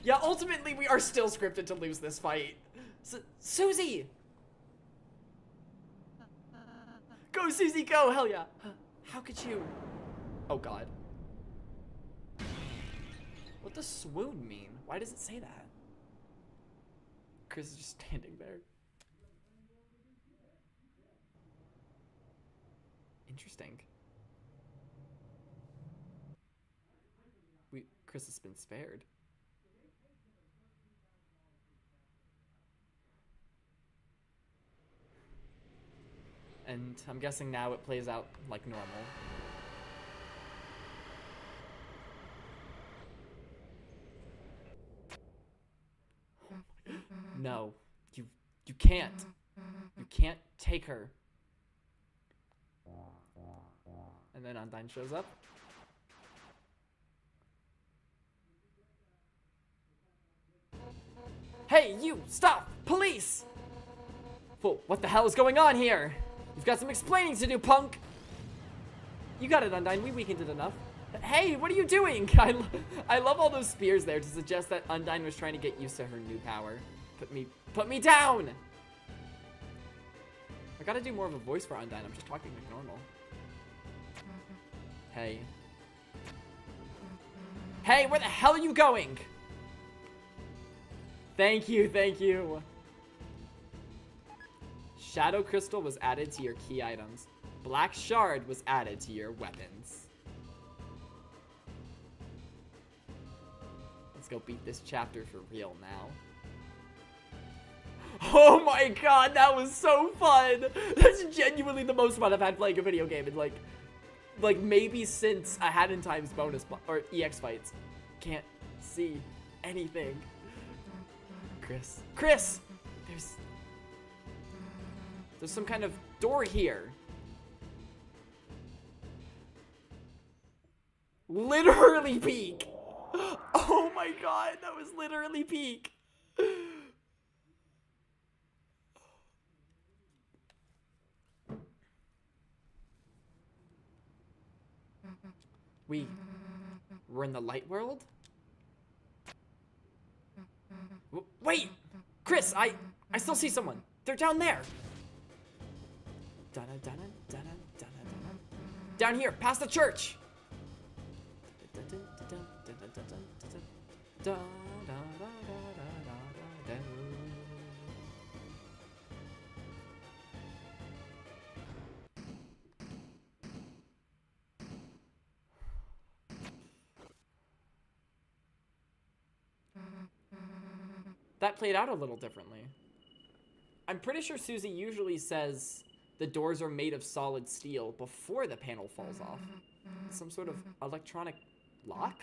Yeah, ultimately we are still scripted to lose this fight. Susie! Go, Susie, go! Hell yeah. How could you? Oh god. What does swoon mean? Why does it say that? Chris is just standing there. Interesting. Chris has been spared. And I'm guessing now it plays out like normal. No, you can't. You can't take her. And then Undyne shows up. Hey, you! Stop! Police! Well, what the hell is going on here? You've got some explaining to do, punk! You got it, Undyne. We weakened it enough. Hey, what are you doing? I love all those spears there to suggest that Undyne was trying to get used to her new power. Put me down! I gotta do more of a voice for Undyne. I'm just talking like normal. Hey. Hey, where the hell are you going? Thank you, thank you. Shadow Crystal was added to your key items. Black Shard was added to your weapons. Let's go beat this chapter for real now. Oh my god, that was so fun! That's genuinely the most fun I've had playing a video game in like maybe since I had in times bonus or EX fights. Can't see anything. Chris! There's some kind of door here. Literally peak! Oh my god, that was literally peak. We're in the light world? Wait! Chris, I still see someone. They're down there. Down here, past the church. That played out a little differently. I'm pretty sure Susie usually says the doors are made of solid steel before the panel falls off. Some sort of electronic lock?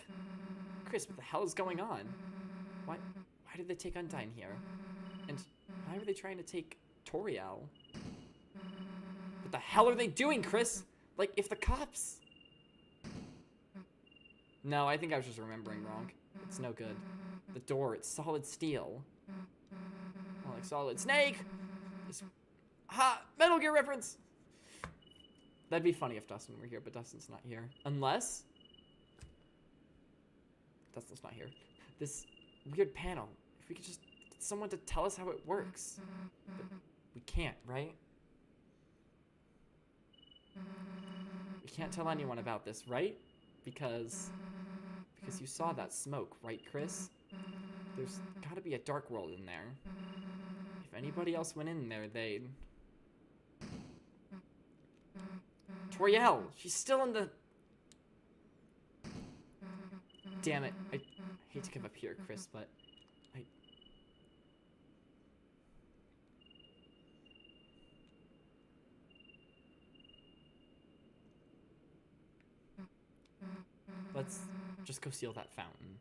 Chris, what the hell is going on? Why did they take Undyne here? And why were they trying to take Toriel? What the hell are they doing, Chris? Like, if the cops... No, I think I was just remembering wrong. It's no good. The door, it's solid steel. More like Solid Snake! Ha! Metal Gear reference! That'd be funny if Dustin were here, but Dustin's not here. Unless... Dustin's not here. This weird panel. If we could just get someone to tell us how it works. But we can't, right? We can't tell anyone about this, right? Because you saw that smoke, right, Chris? There's gotta be a dark world in there. If anybody else went in there, they'd... Toriel! She's still in the... Damn it. I hate to give up here, Chris, but... Let's just go seal that fountain.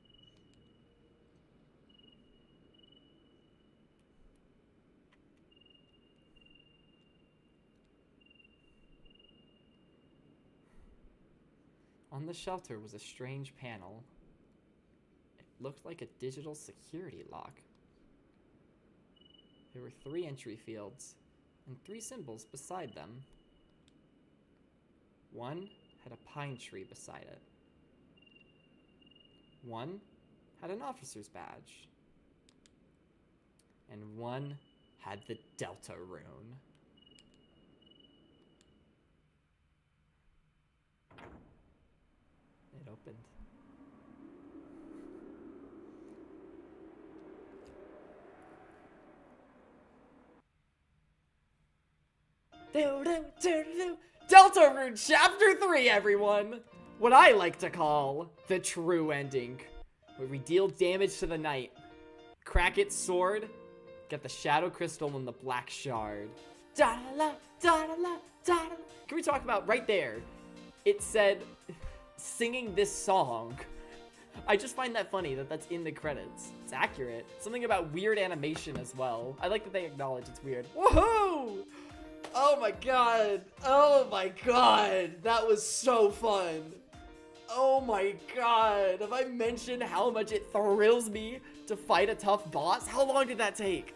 On the shelter was a strange panel. It looked like a digital security lock. There were 3 entry fields and 3 symbols beside them. One had a pine tree beside it. One had an officer's badge. And one had the Deltarune. It opened. Deltarune Chapter 3, everyone! What I like to call the true ending, where we deal damage to the knight, crack its sword, get the Shadow Crystal and the Black Shard, Da-da-la, da-da-la, da-da-la. Can we talk about right there? It said singing this song. I just find that funny that that's in the credits. It's accurate. Something about weird animation as well. I like that they acknowledge it's weird. Woohoo! Oh my god. Oh my god. That was so fun. Oh my god. Have I mentioned how much it thrills me to fight a tough boss? How long did that take?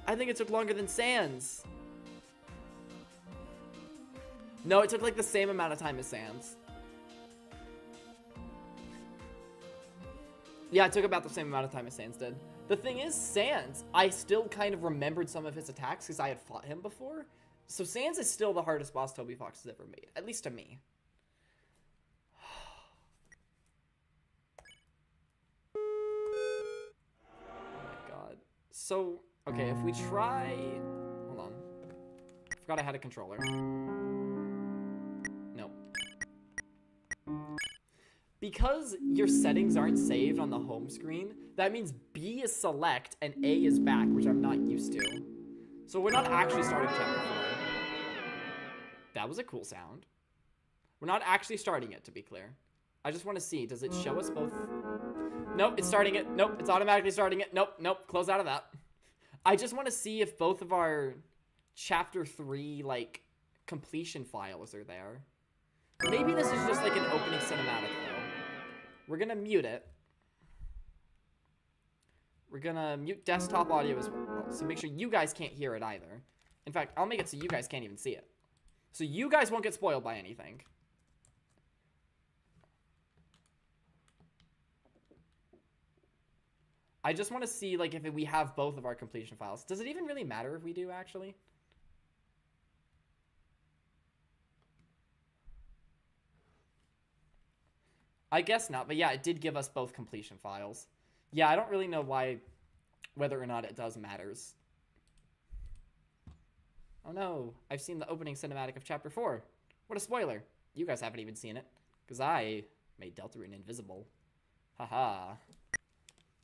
I think it took longer than Sans. No, it took like the same amount of time as Sans. Yeah, it took about the same amount of time as Sans did. The thing is, Sans, I still kind of remembered some of his attacks because I had fought him before. So Sans is still the hardest boss Toby Fox has ever made, at least to me. Oh my god. So, okay, if we try... Hold on. I forgot I had a controller. Nope. Because your settings aren't saved on the home screen, that means B is select and A is back, which I'm not used to. So we're not actually starting chapter 4. That was a cool sound. We're not actually starting it, to be clear. I just want to see, does it show us both? Nope, it's starting it. Nope, it's automatically starting it. Nope, nope, close out of that. I just want to see if both of our chapter 3, like, completion files are there. Maybe this is just like an opening cinematic, though. We're gonna mute it. We're gonna mute desktop audio as well, so make sure you guys can't hear it either. In fact, I'll make it so you guys can't even see it. So you guys won't get spoiled by anything. I just want to see, like, if we have both of our completion files. Does it even really matter if we do, actually? I guess not, but yeah, it did give us both completion files. Yeah, I don't really know whether or not it does matters. Oh no, I've seen the opening cinematic of Chapter 4. What a spoiler. You guys haven't even seen it, because I made Deltarune invisible. Haha.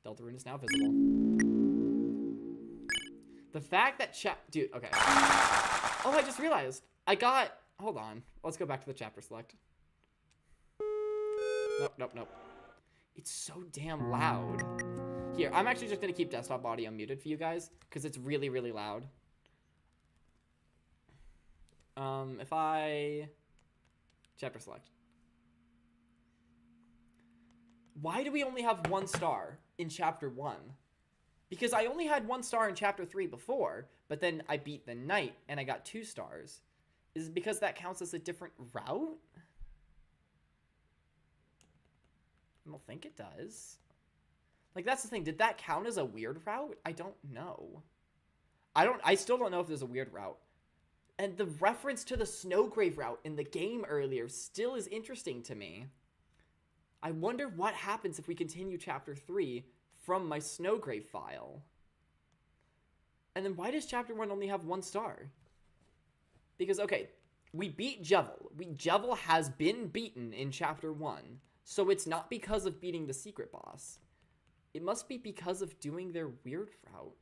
Deltarune is now visible. The fact that dude, okay. Oh, I just realized. Hold on. Let's go back to the chapter select. Nope, nope, nope. It's so damn loud. Here, I'm actually just going to keep desktop audio muted for you guys, because it's really, really loud. If I... Chapter select. Why do we only have 1 star in Chapter 1? Because I only had 1 star in Chapter 3 before, but then I beat the knight, and I got 2 stars. Is it because that counts as a different route? I don't think it does. Like, that's the thing. Did that count as a weird route? I don't know. I still don't know if there's a weird route. And the reference to the Snowgrave route in the game earlier still is interesting to me. I wonder what happens if we continue Chapter 3 from my Snowgrave file. And then why does Chapter 1 only have 1 star? Because, okay, we beat Jevil. Jevil has been beaten in Chapter 1. So it's not because of beating the secret boss. It must be because of doing their weird route.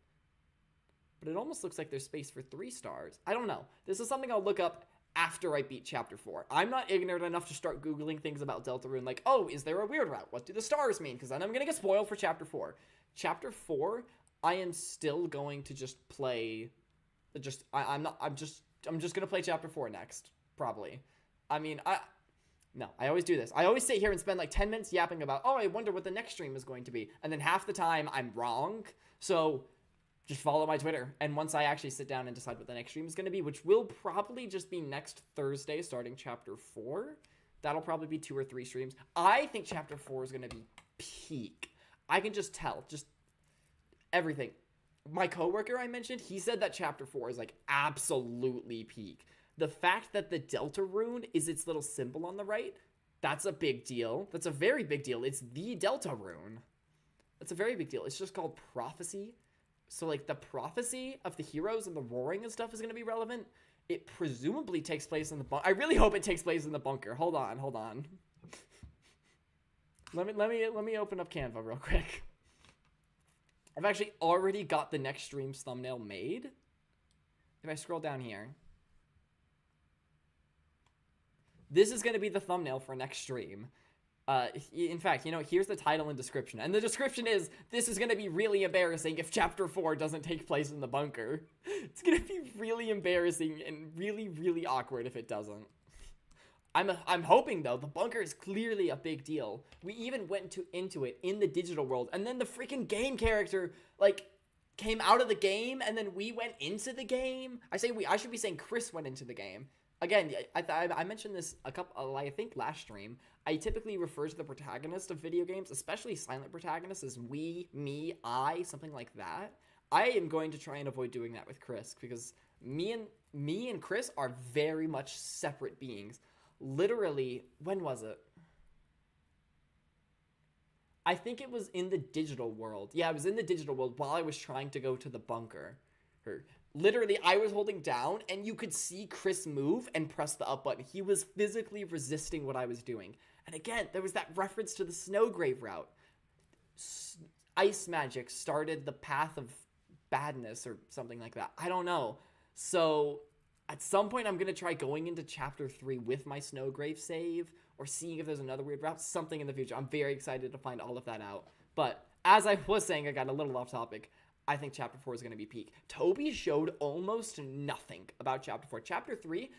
But it almost looks like there's space for 3 stars. I don't know. This is something I'll look up after I beat Chapter 4. I'm not ignorant enough to start Googling things about Deltarune, like, oh, is there a weird route? What do the stars mean? Because then I'm going to get spoiled for Chapter 4. Chapter 4, I am still going to just play... I'm just going to play Chapter 4 next, probably. I mean, No, I always do this. I always sit here and spend like 10 minutes yapping about, oh, I wonder what the next stream is going to be. And then half the time I'm wrong. So just follow my Twitter. And once I actually sit down and decide what the next stream is going to be, which will probably just be next Thursday starting Chapter 4. That'll probably be 2 or 3 streams. I think Chapter 4 is going to be peak. I can just tell. Just everything. My coworker I mentioned, he said that Chapter 4 is like absolutely peak. The fact that the Deltarune is its little symbol on the right, that's a big deal. That's a very big deal. It's the Deltarune. That's a very big deal. It's just called Prophecy. So, like, the prophecy of the heroes and the roaring and stuff is going to be relevant. It presumably takes place in the bunker. I really hope it takes place in the bunker. Hold on. Let me open up Canva real quick. I've actually already got the next stream's thumbnail made. if I scroll down here, this is going to be the thumbnail for next stream. In fact, here's the title and description. And the description is, this is going to be really embarrassing if Chapter 4 doesn't take place in the bunker. It's going to be really embarrassing and really, really awkward if it doesn't. I'm hoping, though. The bunker is clearly a big deal. We even went into it in the digital world. And then the freaking game character, came out of the game. And then we went into the game. I should be saying Chris went into the game. Again, I mentioned this I think last stream. I typically refer to the protagonist of video games, especially silent protagonists, as we, me, I, something like that. I am going to try and avoid doing that with Chris, because me and Chris are very much separate beings. Literally, when was it? I think it was in the digital world. Yeah, it was in the digital world while I was trying to go to the bunker. Literally, I was holding down, and you could see Chris move and press the up button. He was physically resisting what I was doing. And again, there was that reference to the Snowgrave route. Ice magic started the path of badness or something like that. I don't know. So, at some point, I'm going to try going into Chapter 3 with my Snowgrave save, or seeing if there's another weird route, something in the future. I'm very excited to find all of that out. But, as I was saying, I got a little off topic. I think Chapter 4 is going to be peak. Toby showed almost nothing about Chapter 4. Chapter 3,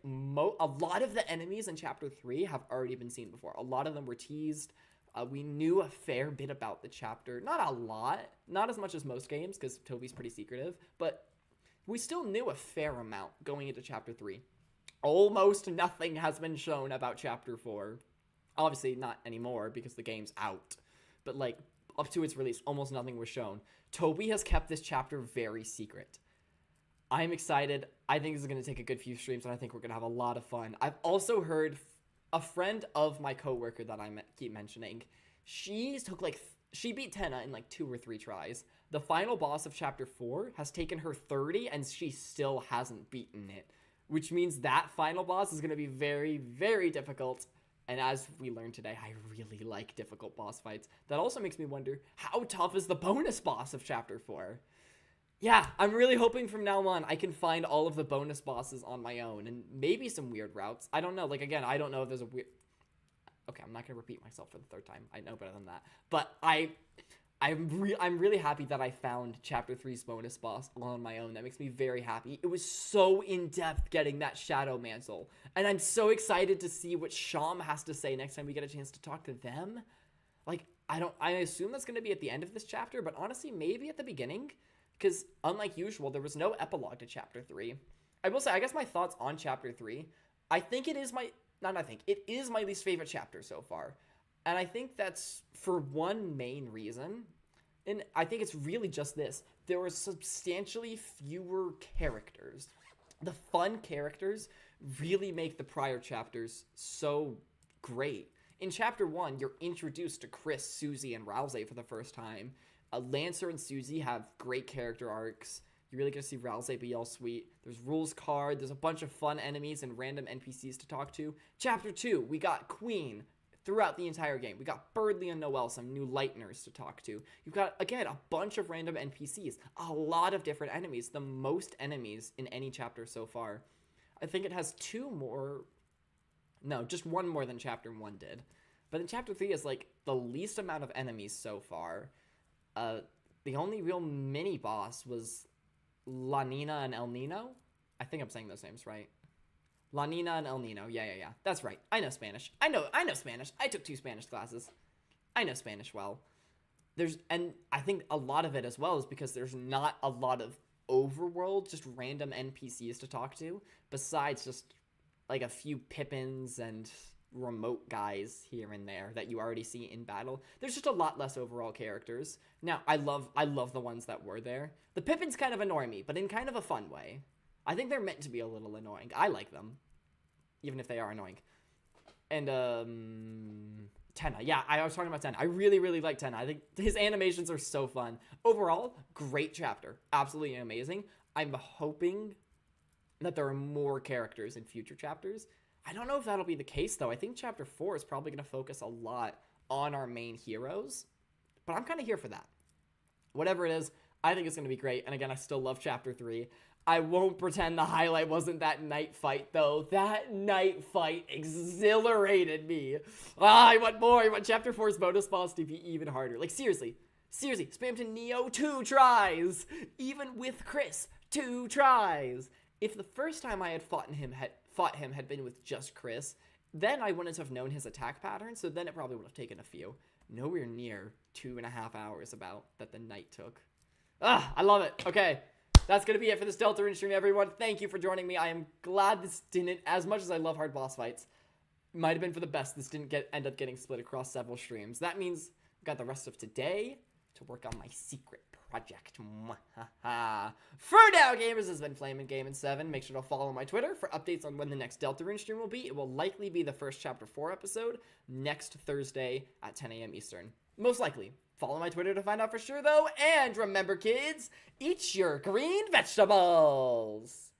a lot of the enemies in Chapter 3 have already been seen before. A lot of them were teased. We knew a fair bit about the chapter. Not a lot. Not as much as most games, because Toby's pretty secretive. But we still knew a fair amount going into Chapter 3. Almost nothing has been shown about Chapter 4. Obviously, not anymore, because the game's out. But, up to its release, almost nothing was shown. Toby has kept this chapter very secret. I'm excited. I think this is going to take a good few streams, and I think we're going to have a lot of fun. I've also heard a friend of my coworker that I keep mentioning, she beat Tenna in 2 or 3 tries. The final boss of Chapter 4 has taken her 30, and she still hasn't beaten it, which means that final boss is going to be very, very difficult. And as we learned today, I really like difficult boss fights. That also makes me wonder, how tough is the bonus boss of Chapter 4? Yeah, I'm really hoping from now on I can find all of the bonus bosses on my own, and maybe some weird routes. I don't know. Again, I don't know if there's a weird... Okay, I'm not going to repeat myself for the 3rd time. I know better than that. But I'm really happy that I found Chapter 3's bonus boss on my own. That makes me very happy. It was so in-depth getting that Shadow Mantle. And I'm so excited to see what Sham has to say next time we get a chance to talk to them. I assume that's going to be at the end of this chapter, but honestly, maybe at the beginning. Because, unlike usual, there was no epilogue to Chapter 3. I will say, I guess my thoughts on Chapter 3, it is my least favorite chapter so far. And I think that's for one main reason. And I think it's really just this. There were substantially fewer characters. The fun characters really make the prior chapters so great. In Chapter 1, you're introduced to Chris, Susie, and Rousey for the first time. Lancer and Susie have great character arcs. You really get to see Rousey be all sweet. There's rules card. There's a bunch of fun enemies and random NPCs to talk to. Chapter 2, we got Queen throughout the entire game. We got Birdly and Noelle, some new Lighteners to talk to. You've got, again, a bunch of random NPCs. A lot of different enemies. The most enemies in any chapter so far. I think it has 2 more... No, just 1 more than Chapter 1 did. But in Chapter 3 is, the least amount of enemies so far. The only real mini-boss was La Nina and El Nino. I think I'm saying those names right. La Nina and El Nino. Yeah. That's right. I know Spanish. I know Spanish. I took 2 Spanish classes. I know Spanish well. And I think a lot of it as well is because there's not a lot of overworld, just random NPCs to talk to, besides just, a few Pippins and remote guys here and there that you already see in battle. There's just a lot less overall characters. Now, I love the ones that were there. The Pippins kind of annoy me, but in kind of a fun way. I think they're meant to be a little annoying. I like them, even if they are annoying. And, Tenna. Yeah, I was talking about Tenna. I really, really like Tenna. I think his animations are so fun. Overall, great chapter. Absolutely amazing. I'm hoping that there are more characters in future chapters. I don't know if that'll be the case, though. I think Chapter 4 is probably going to focus a lot on our main heroes. But I'm kind of here for that. Whatever it is, I think it's going to be great. And again, I still love Chapter 3. I won't pretend the highlight wasn't that night fight, though. That night fight exhilarated me. I want more. I want Chapter 4's bonus boss to be even harder. Like, seriously, Spamton Neo 2 tries. Even with Chris, 2 tries. If the first time I had fought him had been with just Chris, then I wouldn't have known his attack pattern, so then it probably would have taken a few. Nowhere near 2.5 hours about that the night took. I love it. Okay, that's going to be it for this Deltarune stream, everyone. Thank you for joining me. I am glad this didn't, as much as I love hard boss fights, might have been for the best this didn't end up getting split across several streams. That means I've got the rest of today to work on my secret project. For now, gamers, this has been FlaminGamin7. Make sure to follow my Twitter for updates on when the next Deltarune stream will be. It will likely be the first Chapter 4 episode next Thursday at 10 a.m. Eastern. Most likely. Follow my Twitter to find out for sure, though. And remember, kids, eat your green vegetables!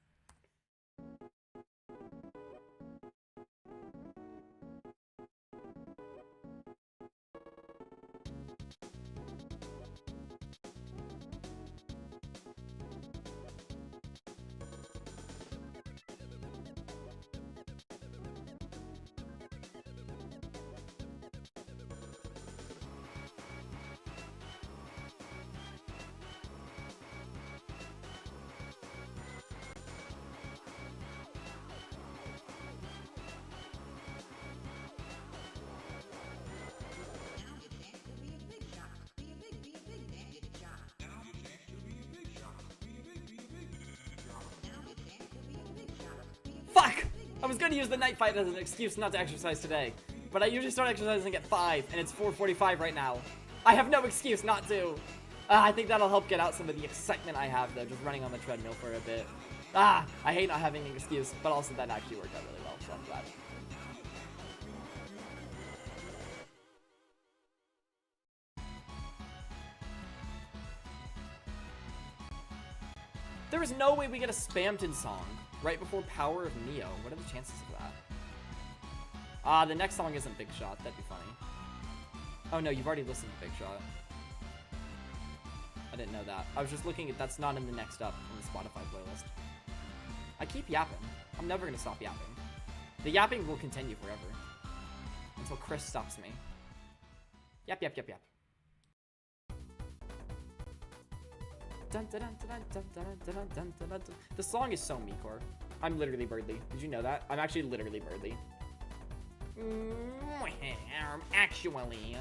Fuck! I was gonna use the night fight as an excuse not to exercise today, but I usually start exercising at 5, and it's 4:45 right now. I have no excuse not to. I think that'll help get out some of the excitement I have, though, just running on the treadmill for a bit. I hate not having an excuse, but also that actually worked out really well, so I'm glad. There is no way we get a Spamton song right before Power of Neo. What are the chances of that? The next song isn't Big Shot. That'd be funny. Oh no, you've already listened to Big Shot. I didn't know that. I was just looking at that's not in the next up in the Spotify playlist. I keep yapping. I'm never gonna stop yapping. The yapping will continue forever. Until Chris stops me. Yap, yap, yap, yap. The song is so me-core. I'm literally Birdly. Did you know that? I'm actually literally Birdly. Actually.